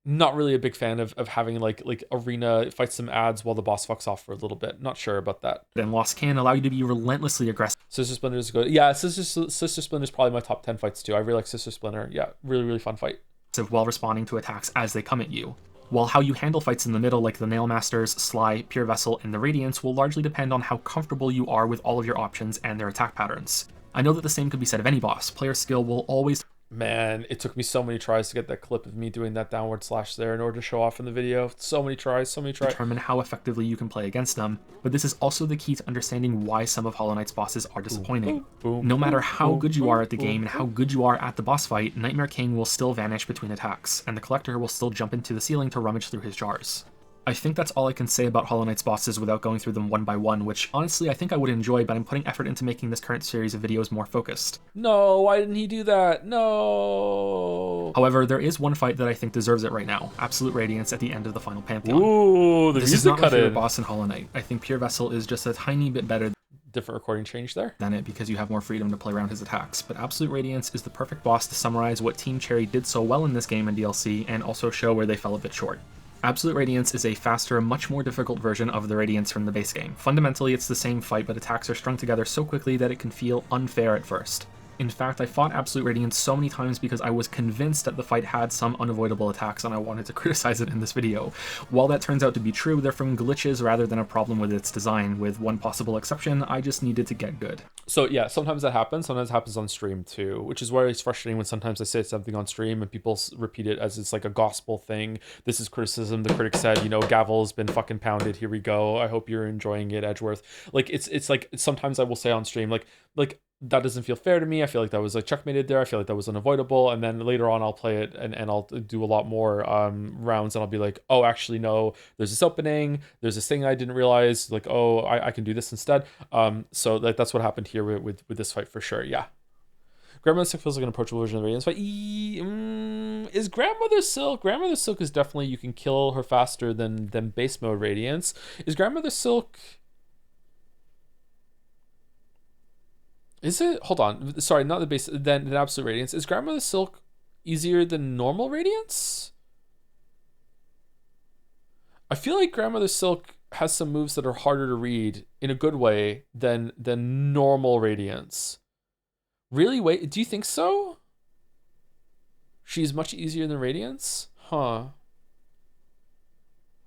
not really a big fan of having like arena fight some ads while the boss fucks off for a little bit. Not sure about that. And Lost can allow you to be relentlessly aggressive. Sister Splinter is good. Yeah, Sister Splinter is probably my top 10 fights too. I really like Sister Splinter. Yeah, really, really fun fight. While responding to attacks as they come at you. While how you handle fights in the middle, like the Nailmasters, Sly, Pure Vessel, and the Radiance, will largely depend on how comfortable you are with all of your options and their attack patterns. I know that the same could be said of any boss. Player skill will always... Man, it took me so many tries to get that clip of me doing that downward slash there in order to show off in the video. So many tries. Determine how effectively you can play against them, but this is also the key to understanding why some of Hollow Knight's bosses are disappointing. No matter how good you are at the game and how good you are at the boss fight, Nightmare King will still vanish between attacks, and the Collector will still jump into the ceiling to rummage through his jars. I think that's all I can say about Hollow Knight's bosses without going through them one by one, which honestly I think I would enjoy, but I'm putting effort into making this current series of videos more focused. No, why didn't he do that? No. However, there is one fight that I think deserves it right now, Absolute Radiance at the end of the final Pantheon. Ooh, this is not my favorite boss in Hollow Knight. I think Pure Vessel is just a tiny bit better different recording change there than it because you have more freedom to play around his attacks, but Absolute Radiance is the perfect boss to summarize what Team Cherry did so well in this game and DLC, and also show where they fell a bit short. Absolute Radiance is a faster, much more difficult version of the Radiance from the base game. Fundamentally, it's the same fight, but attacks are strung together so quickly that it can feel unfair at first. In fact, I fought Absolute Radiance so many times because I was convinced that the fight had some unavoidable attacks and I wanted to criticize it in this video. While that turns out to be true, they're from glitches rather than a problem with its design. With one possible exception, I just needed to get good. So yeah, sometimes that happens. Sometimes it happens on stream too, which is why it's frustrating when sometimes I say something on stream and people repeat it as it's like a gospel thing. This is criticism. The critic said, you know, Gavel's been fucking pounded. Here we go. I hope you're enjoying it, Edgeworth. Like it's like sometimes I will say on stream like that doesn't feel fair to me. I feel like that was like checkmated there. I feel like that was unavoidable. And then later on I'll play it and I'll do a lot more rounds and I'll be like, oh, actually, no, there's this opening. There's this thing I didn't realize. Like, oh, I can do this instead. So that's what happened here with this fight for sure. Yeah. Grandmother Silk feels like an approachable version of the Radiance fight. Is Grandmother Silk? Grandmother Silk is definitely, you can kill her faster than base mode Radiance. Is Grandmother Silk... Is it? Hold on. Sorry, not the base. Then Absolute Radiance. Is Grandmother Silk easier than normal Radiance? I feel like Grandmother Silk has some moves that are harder to read in a good way than normal Radiance. Really? Wait, do you think so? She's much easier than Radiance? Huh.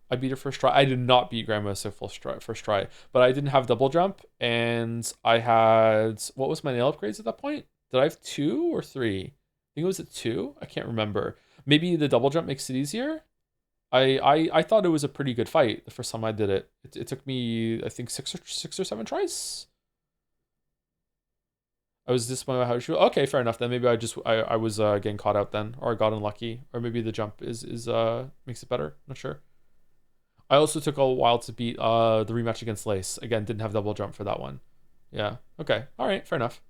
I beat her first try. I did not beat Grandma first try, but I didn't have double jump, and I had, what was my nail upgrades at that point? Did I have 2 or 3? I think it was at 2. I can't remember. Maybe the double jump makes it easier. I thought it was a pretty good fight the first time I did it. It took me, I think, 6 or 7 tries. I was disappointed by how she. Okay, fair enough. Then maybe I was getting caught out then, or I got unlucky, or maybe the jump is makes it better. Not sure. I also took a while to beat the rematch against Lace. Again, didn't have double jump for that one. Yeah. Okay. All right. Fair enough.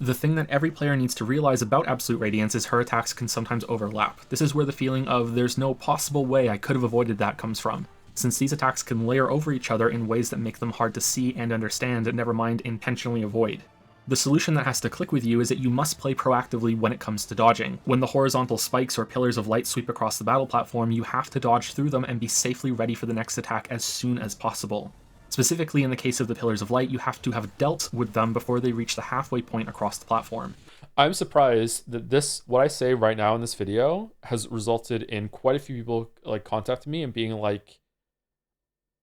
The thing that every player needs to realize about Absolute Radiance is her attacks can sometimes overlap. This is where the feeling of there's no possible way I could have avoided that comes from. since these attacks can layer over each other in ways that make them hard to see and understand, never mind intentionally avoid. The solution that has to click with you is that you must play proactively when it comes to dodging. When the horizontal spikes or pillars of light sweep across the battle platform, you have to dodge through them and be safely ready for the next attack as soon as possible. Specifically, in the case of the pillars of light, you have to have dealt with them before they reach the halfway point across the platform. I'm surprised that what I say right now in this video has resulted in quite a few people like contacting me and being like,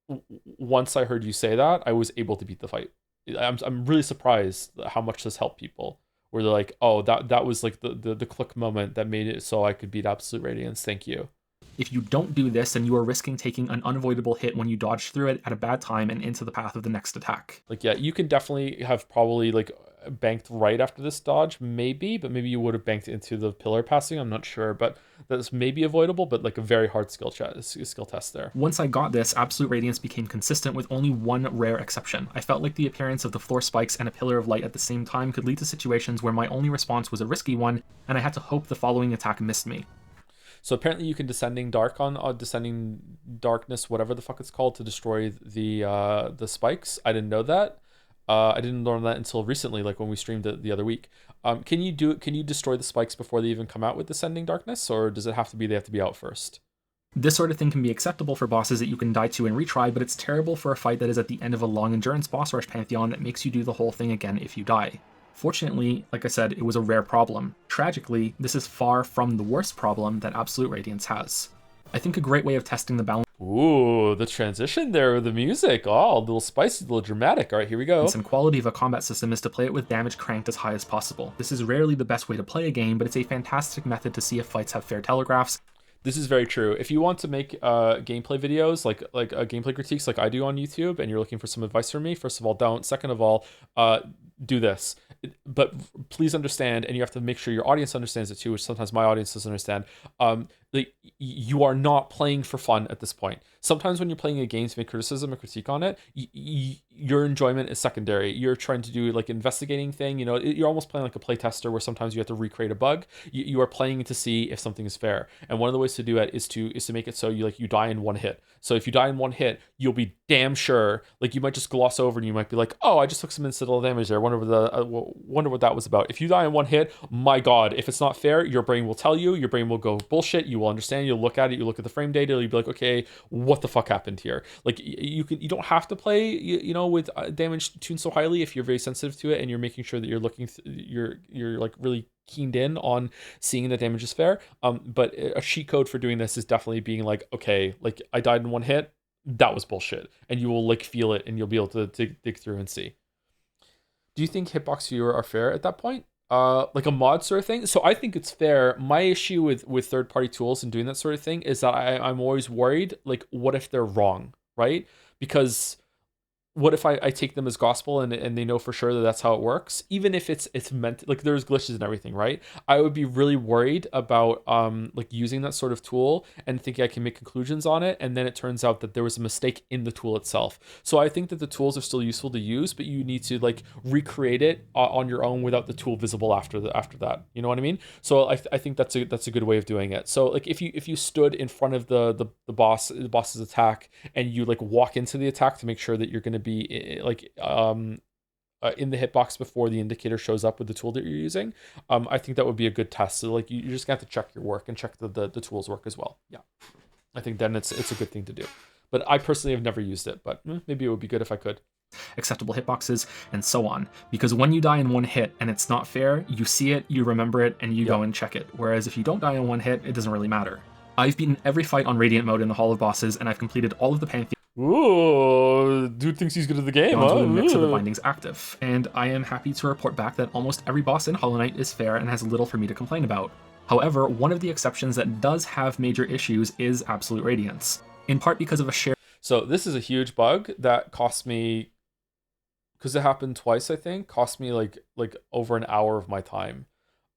once I heard you say that, I was able to beat the fight. I'm really surprised how much this helped people. Where they're like, oh, that was like the click moment that made it so I could beat Absolute Radiance. Thank you. If you don't do this, then you are risking taking an unavoidable hit when you dodge through it at a bad time and into the path of the next attack. Like, yeah, you can definitely have probably like banked right after this dodge, maybe, but maybe you would have banked into the pillar passing. I'm not sure, but that's maybe avoidable, but like a very hard skill test there. Once I got this, Absolute Radiance became consistent with only one rare exception. I felt like the appearance of the floor spikes and a pillar of light at the same time could lead to situations where my only response was a risky one, and I had to hope the following attack missed me. So apparently you can Descending Darkness, whatever the fuck it's called, to destroy the spikes. I didn't know that. I didn't learn that until recently, like when we streamed it the other week. Can you destroy the spikes before they even come out with Descending Darkness, or does it have to be they have to be out first? This sort of thing can be acceptable for bosses that you can die to and retry, but it's terrible for a fight that is at the end of a long endurance boss rush pantheon that makes you do the whole thing again if you die. Fortunately, like I said, it was a rare problem. Tragically, this is far from the worst problem that Absolute Radiance has. I think a great way of testing the balance Ooh, the transition there with the music. Oh, a little spicy, a little dramatic. All right, here we go. and quality of a combat system is to play it with damage cranked as high as possible. This is rarely the best way to play a game, but it's a fantastic method to see if fights have fair telegraphs. This is very true. If you want to make gameplay videos, like gameplay critiques like I do on YouTube, and you're looking for some advice from me, first of all, don't. Second of all, do this. But please understand, and you have to make sure your audience understands it too, which sometimes my audience doesn't understand. Like, you are not playing for fun at this point. Sometimes when you're playing a game to make criticism or critique on it, your enjoyment is secondary. You're trying to do like investigating thing. You know, you're almost playing like a playtester where sometimes you have to recreate a bug. You are playing to see if something is fair. And one of the ways to do it is to make it so you die in one hit. So if you die in one hit, you'll be damn sure. Like, you might just gloss over and you might be like, oh, I just took some incidental damage there. Wonder what that was about. If you die in one hit, my God, if it's not fair, your brain will tell you. Your brain will go bullshit. You will understand. You'll look at it. You look at the frame data. You'll be like, okay, what the fuck happened here? Like, you don't have to play with damage tuned so highly if you're very sensitive to it and you're making sure that you're looking you're like really keened in on seeing the damage is fair. But a cheat code for doing this is definitely being like, okay, like, I died in one hit, that was bullshit, and you will like feel it and you'll be able to dig through and see. Do you think hitbox viewer are fair at that point? Like a mod sort of thing? So I think it's fair. My issue with third-party tools and doing that sort of thing is that I'm always worried, like, what if they're wrong, right? Because what if I take them as gospel and they know for sure that that's how it works? Even if it's meant, like, there's glitches and everything, right? I would be really worried about like using that sort of tool and thinking I can make conclusions on it, and then it turns out that there was a mistake in the tool itself. So I think that the tools are still useful to use, but you need to like recreate it on your own without the tool visible after that. You know what I mean? So I think that's a good way of doing it. So like if you stood in front of the boss's attack and you like walk into the attack to make sure that you're going to be like in the hitbox before the indicator shows up with the tool that you're using, I think that would be a good test. So like you just have to check your work and check the tools work as well. Yeah, I think then it's a good thing to do. But I personally have never used it, but maybe it would be good if I could. Acceptable hitboxes, and so on. Because when you die in one hit and it's not fair, you see it, you remember it, and you go and check it. Whereas if you don't die in one hit, it doesn't really matter. I've beaten every fight on Radiant mode in the Hall of Bosses, and I've completed all of the Pantheon. Ooh, dude thinks he's good at the game, huh? Onto a mix of the bindings active. And I am happy to report back that almost every boss in Hollow Knight is fair and has little for me to complain about. However, one of the exceptions that does have major issues is Absolute Radiance. In part because of a shared... So this is a huge bug that cost me, because it happened twice, I think, cost me like over an hour of my time.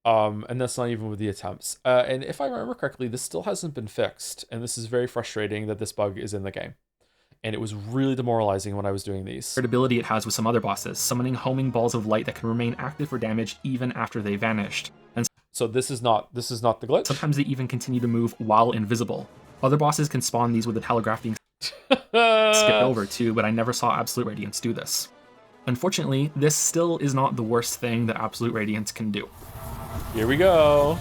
And that's not even with the attempts. And if I remember correctly, this still hasn't been fixed. And this is very frustrating that this bug is in the game. And it was really demoralizing when I was doing these. Ability it has with some other bosses, summoning homing balls of light that can remain active for damage even after they vanished. And so this is not the glitch. Sometimes they even continue to move while invisible. Other bosses can spawn these with the telegraph being... skipped over too, but I never saw Absolute Radiance do this. Unfortunately, this still is not the worst thing that Absolute Radiance can do. Here we go.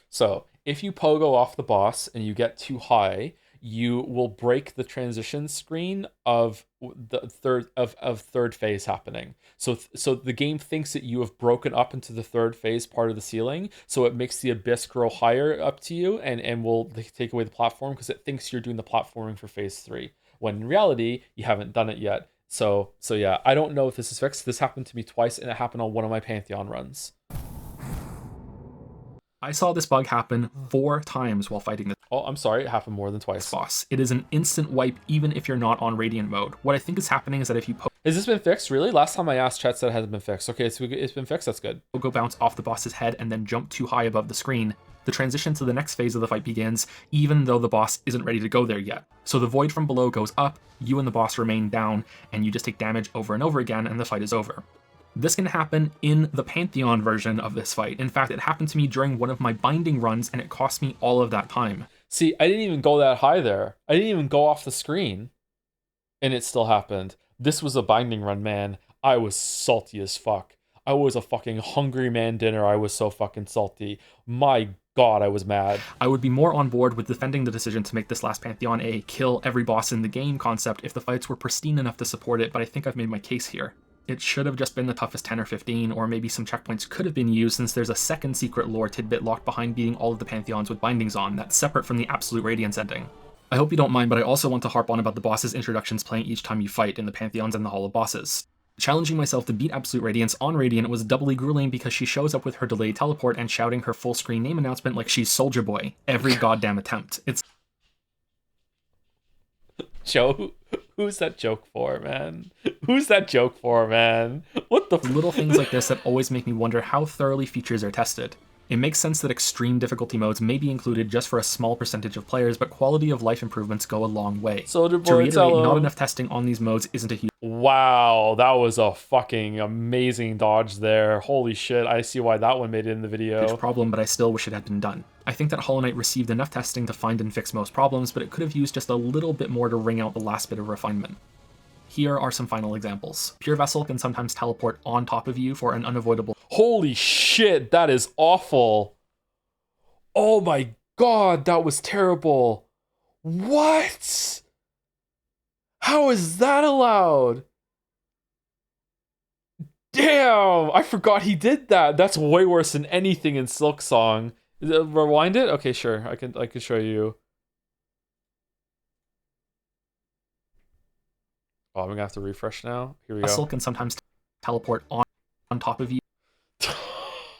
So, if you pogo off the boss and you get too high, you will break the transition screen of the third phase happening. So the game thinks that you have broken up into the third phase part of the ceiling, so it makes the abyss grow higher up to you and will take away the platform because it thinks you're doing the platforming for phase 3, when in reality you haven't done it yet. So yeah, I don't know if this is fixed. This happened to me twice, and it happened on one of my Pantheon runs. I saw this bug happen 4 times while fighting this Oh, I'm sorry, it happened more than twice. boss. It is an instant wipe even if you're not on Radiant mode. What I think is happening is that if you Has this been fixed, really? Last time I asked, chat said it hasn't been fixed. Okay, so it's been fixed, that's good. go bounce off the boss's head and then jump too high above the screen, the transition to the next phase of the fight begins, even though the boss isn't ready to go there yet. So the void from below goes up, you and the boss remain down, and you just take damage over and over again, and the fight is over. This can happen in the Pantheon version of this fight. In fact, it happened to me during one of my binding runs, and it cost me all of that time. See, I didn't even go that high there. I didn't even go off the screen, and it still happened. This was a binding run, man. I was salty as fuck. I was a fucking hungry man dinner. I was so fucking salty. My God, I was mad. I would be more on board with defending the decision to make this last Pantheon a kill every boss in the game concept if the fights were pristine enough to support it, but I think I've made my case here. It should have just been the toughest 10 or 15, or maybe some checkpoints could have been used since there's a second secret lore tidbit locked behind beating all of the Pantheons with bindings on that's separate from the Absolute Radiance ending. I hope you don't mind, but I also want to harp on about the boss's introductions playing each time you fight in the Pantheons and the Hall of Bosses. Challenging myself to beat Absolute Radiance on Radiant was doubly grueling because she shows up with her delayed teleport and shouting her full screen name announcement like she's Soldier Boy every goddamn attempt. It's Joe, who's that joke for, man? Who's that joke for, man? What the little things like this that always make me wonder how thoroughly features are tested. It makes sense that extreme difficulty modes may be included just for a small percentage of players, but quality of life improvements go a long way. Soldier Boy, to reiterate, not enough testing on these modes isn't a huge Wow, that was a fucking amazing dodge there. Holy shit, I see why that one made it in the video. problem, but I still wish it had been done. I think that Hollow Knight received enough testing to find and fix most problems, but it could have used just a little bit more to wring out the last bit of refinement. Here are some final examples. Pure Vessel can sometimes teleport on top of you for an unavoidable Holy shit, that is awful. Oh my God, that was terrible. What? How is that allowed? Damn, I forgot he did that. That's way worse than anything in Silk Song. Rewind it? Okay, sure. I can show you. Oh, I'm gonna have to refresh now. Here we go. Vessel can sometimes teleport on top of you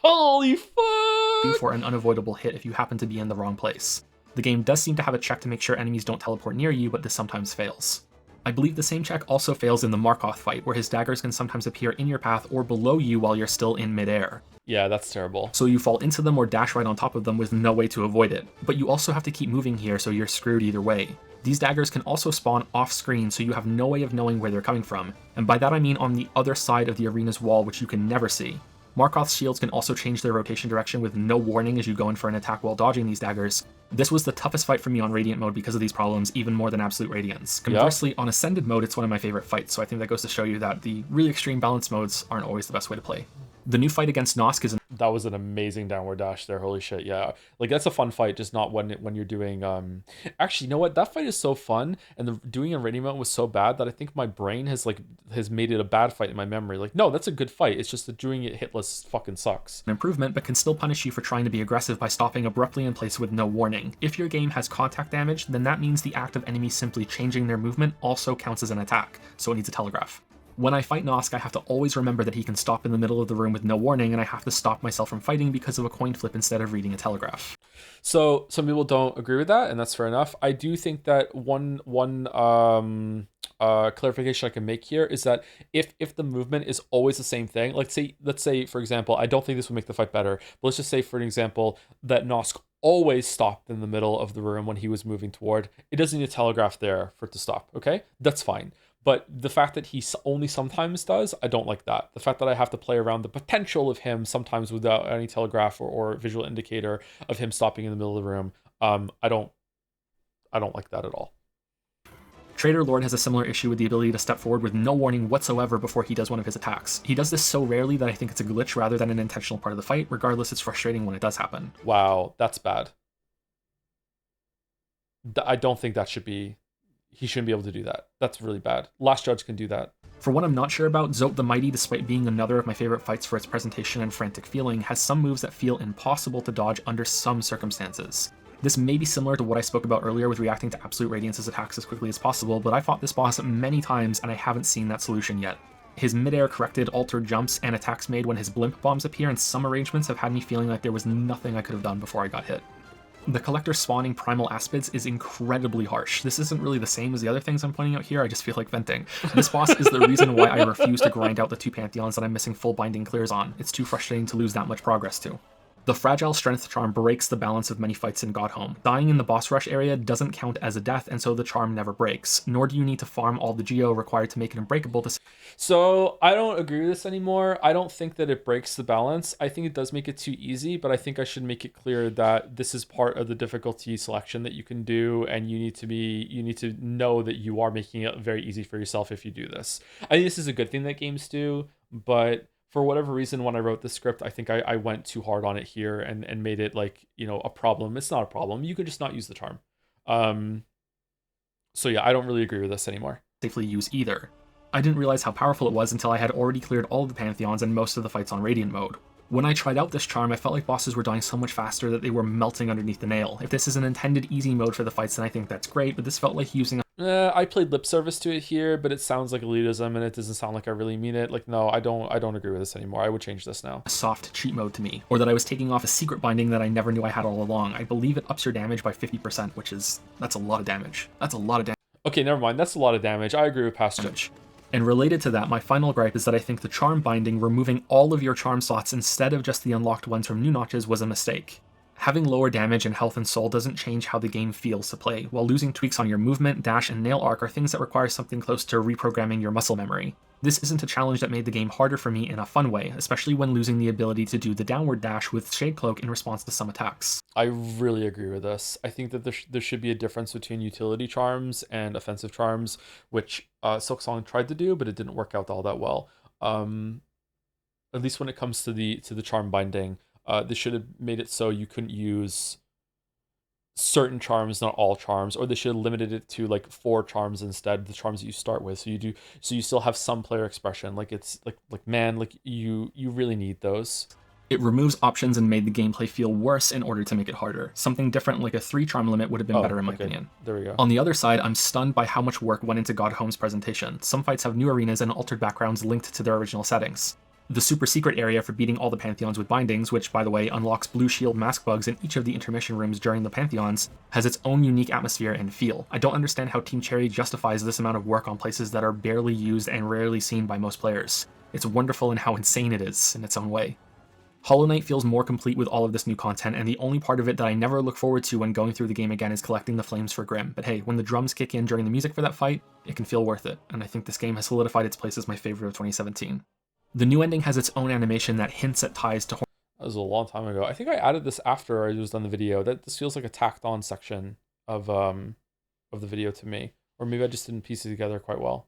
Holy fuck! for an unavoidable hit if you happen to be in the wrong place. The game does seem to have a check to make sure enemies don't teleport near you, but this sometimes fails. I believe the same check also fails in the Markoth fight, where his daggers can sometimes appear in your path or below you while you're still in midair. Yeah, that's terrible. So you fall into them or dash right on top of them with no way to avoid it. But you also have to keep moving here, so you're screwed either way. These daggers can also spawn off-screen, so you have no way of knowing where they're coming from. And by that I mean on the other side of the arena's wall, which you can never see. Markoth's shields can also change their rotation direction with no warning as you go in for an attack while dodging these daggers. This was the toughest fight for me on Radiant mode because of these problems, even more than Absolute Radiance. Conversely, on Ascended mode, it's one of my favorite fights, so I think that goes to show you that the really extreme balance modes aren't always the best way to play. The new fight against Nosk is That was an amazing downward dash there. Holy shit, yeah. Like, that's a fun fight, just not when you're doing... Actually, you know what? That fight is so fun, and doing a Radiant mode was so bad that I think my brain has made it a bad fight in my memory. Like, no, that's a good fight. It's just that doing it hitless fucking sucks. an improvement, but can still punish you for trying to be aggressive by stopping abruptly in place with no warning. If your game has contact damage, then that means the act of enemies simply changing their movement also counts as an attack, so it needs a telegraph. When I fight Nosk, I have to always remember that he can stop in the middle of the room with no warning, and I have to stop myself from fighting because of a coin flip instead of reading a telegraph. So some people don't agree with that, and that's fair enough. I do think that one clarification I can make here is that if the movement is always the same thing, let's say for example, I don't think this would make the fight better, but let's just say for an example that Nosk always stopped in the middle of the room when he was moving toward, it doesn't need a telegraph there for it to stop. Okay, that's fine. But the fact that he only sometimes does, I don't like that. The fact that I have to play around the potential of him sometimes without any telegraph or visual indicator of him stopping in the middle of the room, I don't like that at all. Trader Lord has a similar issue with the ability to step forward with no warning whatsoever before he does one of his attacks. He does this so rarely that I think it's a glitch rather than an intentional part of the fight. Regardless, it's frustrating when it does happen. Wow, that's bad. I don't think that should be... He shouldn't be able to do that. That's really bad. Last Judge can do that. For what I'm not sure about, Zote the Mighty, despite being another of my favorite fights for its presentation and frantic feeling, has some moves that feel impossible to dodge under some circumstances. This may be similar to what I spoke about earlier with reacting to Absolute Radiance's attacks as quickly as possible, but I fought this boss many times and I haven't seen that solution yet. His mid-air corrected altered jumps and attacks made when his blimp bombs appear in some arrangements have had me feeling like there was nothing I could have done before I got hit. The collector spawning primal aspids is incredibly harsh. This isn't really the same as the other things I'm pointing out here, I just feel like venting. This boss is the reason why I refuse to grind out the 2 Pantheons that I'm missing full binding clears on. It's too frustrating to lose that much progress to. The fragile strength charm breaks the balance of many fights in Godhome. Dying in the boss rush area doesn't count as a death, and so the charm never breaks, nor do you need to farm all the geo required to make it unbreakable to... So I don't agree with this anymore. I don't think that it breaks the balance. I think it does make it too easy, but I think I should make it clear that this is part of the difficulty selection that you can do, and you need to know that you are making it very easy for yourself if you do this. I think this is a good thing that games do, but for whatever reason, when I wrote the script, I think I went too hard on it here and made it like, a problem. It's not a problem. You could just not use the charm. So yeah, I don't really agree with this anymore. Safely use either. I didn't realize how powerful it was until I had already cleared all of the Pantheons and most of the fights on Radiant mode. When I tried out this charm, I felt like bosses were dying so much faster that they were melting underneath the nail. If this is an intended easy mode for the fights, then I think that's great, but this felt like using I played lip service to it here, but it sounds like elitism and it doesn't sound like I really mean it. Like, no, I don't agree with this anymore. I would change this now. a soft cheat mode to me, or that I was taking off a secret binding that I never knew I had all along. I believe it ups your damage by 50%, that's a lot of damage. That's a lot of damage. Okay, never mind. That's a lot of damage. I agree with Pastor. And related to that, my final gripe is that I think the charm binding, removing all of your charm slots instead of just the unlocked ones from new notches, was a mistake. Having lower damage and health and soul doesn't change how the game feels to play, while losing tweaks on your movement, dash, and nail arc are things that require something close to reprogramming your muscle memory. This isn't a challenge that made the game harder for me in a fun way, especially when losing the ability to do the downward dash with Shade Cloak in response to some attacks. I really agree with this. I think that there should be a difference between utility charms and offensive charms, which Silksong tried to do, but it didn't work out all that well. At least when it comes to the charm binding. They should have made it so you couldn't use certain charms, not all charms, or they should have limited it to like 4 charms instead, the charms that you start with. So you still have some player expression. Like it's like man, like you really need those. It removes options and made the gameplay feel worse in order to make it harder. Something different like a 3 charm limit would have been better in my opinion. There we go. On the other side, I'm stunned by how much work went into Godhome's presentation. Some fights have new arenas and altered backgrounds linked to their original settings. The super secret area for beating all the Pantheons with bindings, which, by the way, unlocks blue shield mask bugs in each of the intermission rooms during the Pantheons, has its own unique atmosphere and feel. I don't understand how Team Cherry justifies this amount of work on places that are barely used and rarely seen by most players. It's wonderful in how insane it is in its own way. Hollow Knight feels more complete with all of this new content, and the only part of it that I never look forward to when going through the game again is collecting the flames for Grim. But hey, when the drums kick in during the music for that fight, it can feel worth it, and I think this game has solidified its place as my favorite of 2017. The new ending has its own animation that hints at ties to... That was a long time ago. I think I added this after I was done the video. This feels like a tacked on section of the video to me. Or maybe I just didn't piece it together quite well.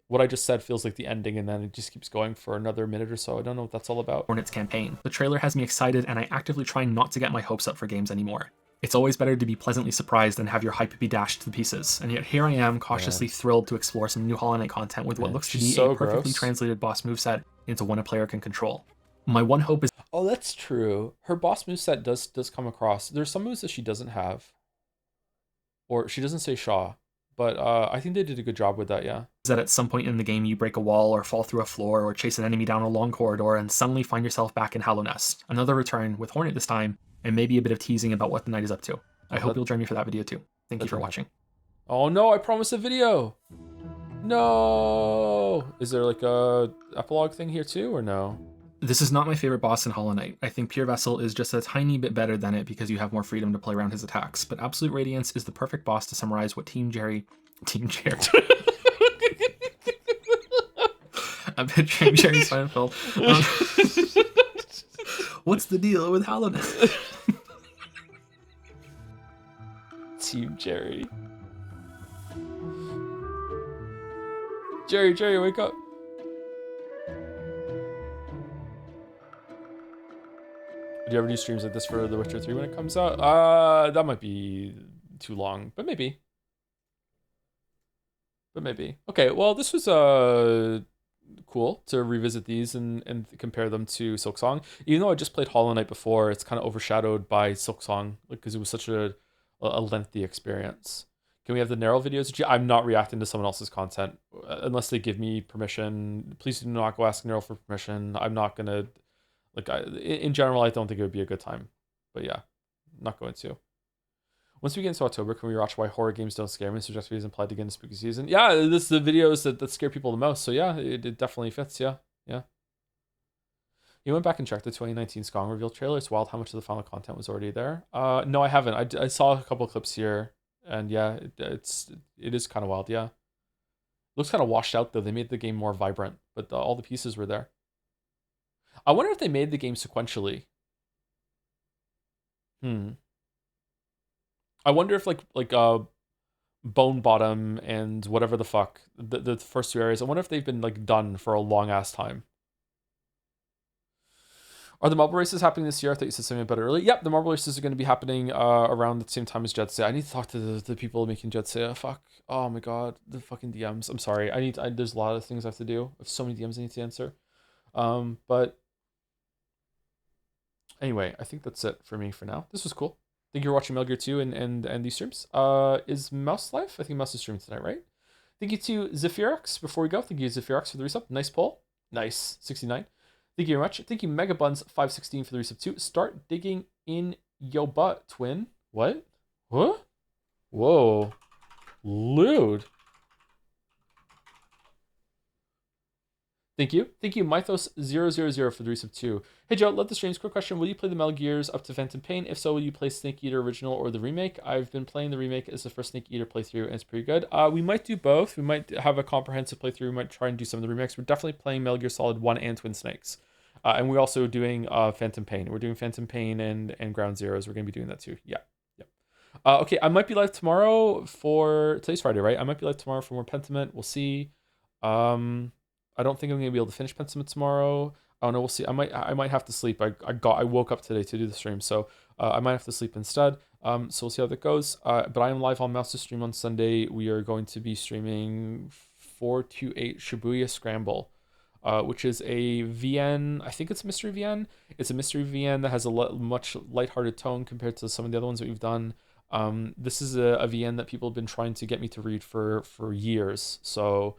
What I just said feels like the ending, and then it just keeps going for another minute or so. I don't know what that's all about. Hornet's campaign. The trailer has me excited, and I actively try not to get my hopes up for games anymore. It's always better to be pleasantly surprised than have your hype be dashed to pieces, and yet here I am, cautiously thrilled to explore some new Hollow Knight content with what looks to be a perfectly translated boss moveset into one a player can control. My one hope is... Oh, that's true. Her boss moveset does come across. There's some moves that she doesn't have. Or she doesn't say Shaw. But I think they did a good job with that, yeah. That at some point in the game you break a wall or fall through a floor or chase an enemy down a long corridor and suddenly find yourself back in Hollow Nest. Another return with Hornet this time, and maybe a bit of teasing about what the knight is up to. I hope you'll join me for that video too. Thank you for watching. Oh no, I promised a video! No! Is there like a epilogue thing here too, or no? This is not my favorite boss in Hollow Knight. I think Pure Vessel is just a tiny bit better than it because you have more freedom to play around his attacks, but Absolute Radiance is the perfect boss to summarize what Team Jerry... I'm picturing Jerry Seinfeld. What's the deal with Hollow Knight? Team Jerry. Jerry, wake up. Do you ever do streams like this for The Witcher 3 when it comes out? That might be too long, but maybe. Okay, well, this was cool to revisit these and compare them to Silksong. Even though I just played Hollow Knight before, it's kind of overshadowed by Silksong because it was such a lengthy experience. Can we have the narrow videos? I'm not reacting to someone else's content unless they give me permission. Please do not go ask Neural for permission. I'm not gonna in general. I don't think it would be a good time, but yeah, not going to. Once we get into October, can we watch why horror games don't scare me? Suggest videos implied to get into spooky season. Yeah, this is the videos that scare people the most. So yeah, it definitely fits. Yeah. You went back and checked the 2019 Skong reveal trailer. It's wild how much of the final content was already there. No, I haven't. I saw a couple clips here, and yeah, it is kind of wild. Yeah, looks kind of washed out though. They made the game more vibrant, but all the pieces were there. I wonder if they made the game sequentially. I wonder if Bone Bottom and whatever the fuck the first two areas. I wonder if they've been done for a long ass time. Are the marble races happening this year? I thought you said something about it earlier. Yep, the marble races are going to be happening around the same time as Jet Say. I need to talk to the people making Jet Say. Fuck. Oh my god, the fucking DMs. I'm sorry. There's a lot of things I have to do. I have so many DMs I need to answer. But anyway, I think that's it for me for now. This was cool. Thank you for watching Metal Gear 2 and these streams. Is Mouse live? I think Mouse is streaming tonight, right? Thank you to Zephyrix. Before we go, thank you Zephyrix for the resub. Nice poll. Nice. 69. Thank you very much. Thank you Megabuns516 for the resub too. Start digging in yo butt, twin. What? Whoa. Lewd. Thank you. Thank you, Mythos000 for the resub too. Hey Joe, love the streams. Quick question. Will you play the Metal Gears up to Phantom Pain? If so, will you play Snake Eater original or the remake? I've been playing the remake as the first Snake Eater playthrough, and it's pretty good. We might do both. We might have a comprehensive playthrough. We might try and do some of the remakes. We're definitely playing Metal Gear Solid 1 and Twin Snakes. And we're also doing Phantom Pain. We're doing Phantom Pain and Ground Zeroes. We're going to be doing that too. Yeah. Okay, I might be live tomorrow today's Friday, right? I might be live tomorrow for more Pentiment. We'll see. I don't think I'm gonna be able to finish Pentiment tomorrow. I don't know. We'll see. I might have to sleep. I woke up today to do the stream, so I might have to sleep instead. So we'll see how that goes. But I am live on Mouse to Stream on Sunday. We are going to be streaming 428 Shibuya Scramble, which is a VN. I think it's a mystery VN. It's a mystery VN that has a much lighthearted tone compared to some of the other ones that we've done. This is a VN that people have been trying to get me to read for years. So.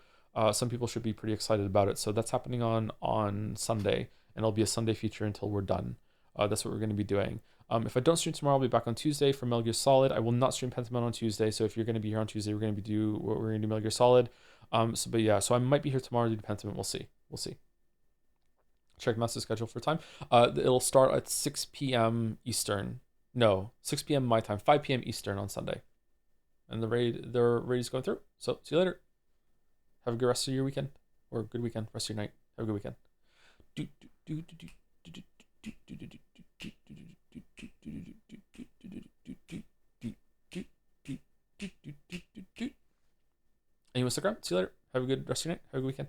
Some people should be pretty excited about it. So that's happening on Sunday, and it'll be a Sunday feature until we're done. That's what we're going to be doing. If I don't stream tomorrow, I'll be back on Tuesday for Metal Gear Solid. I will not stream Pentiment on Tuesday, so if you're going to be here on Tuesday, we're going to do Metal Gear Solid. So I might be here tomorrow to do Pentiment. We'll see. Check Master's schedule for time. It'll start at 6 p.m. Eastern. No, 6 p.m. my time, 5 p.m. Eastern on Sunday. And the raid is going through. So see you later. Have a good rest of your weekend, or a good weekend, rest of your night. Have a good weekend. And you Instagram. See you later. Have a good rest of your night. Have a good weekend.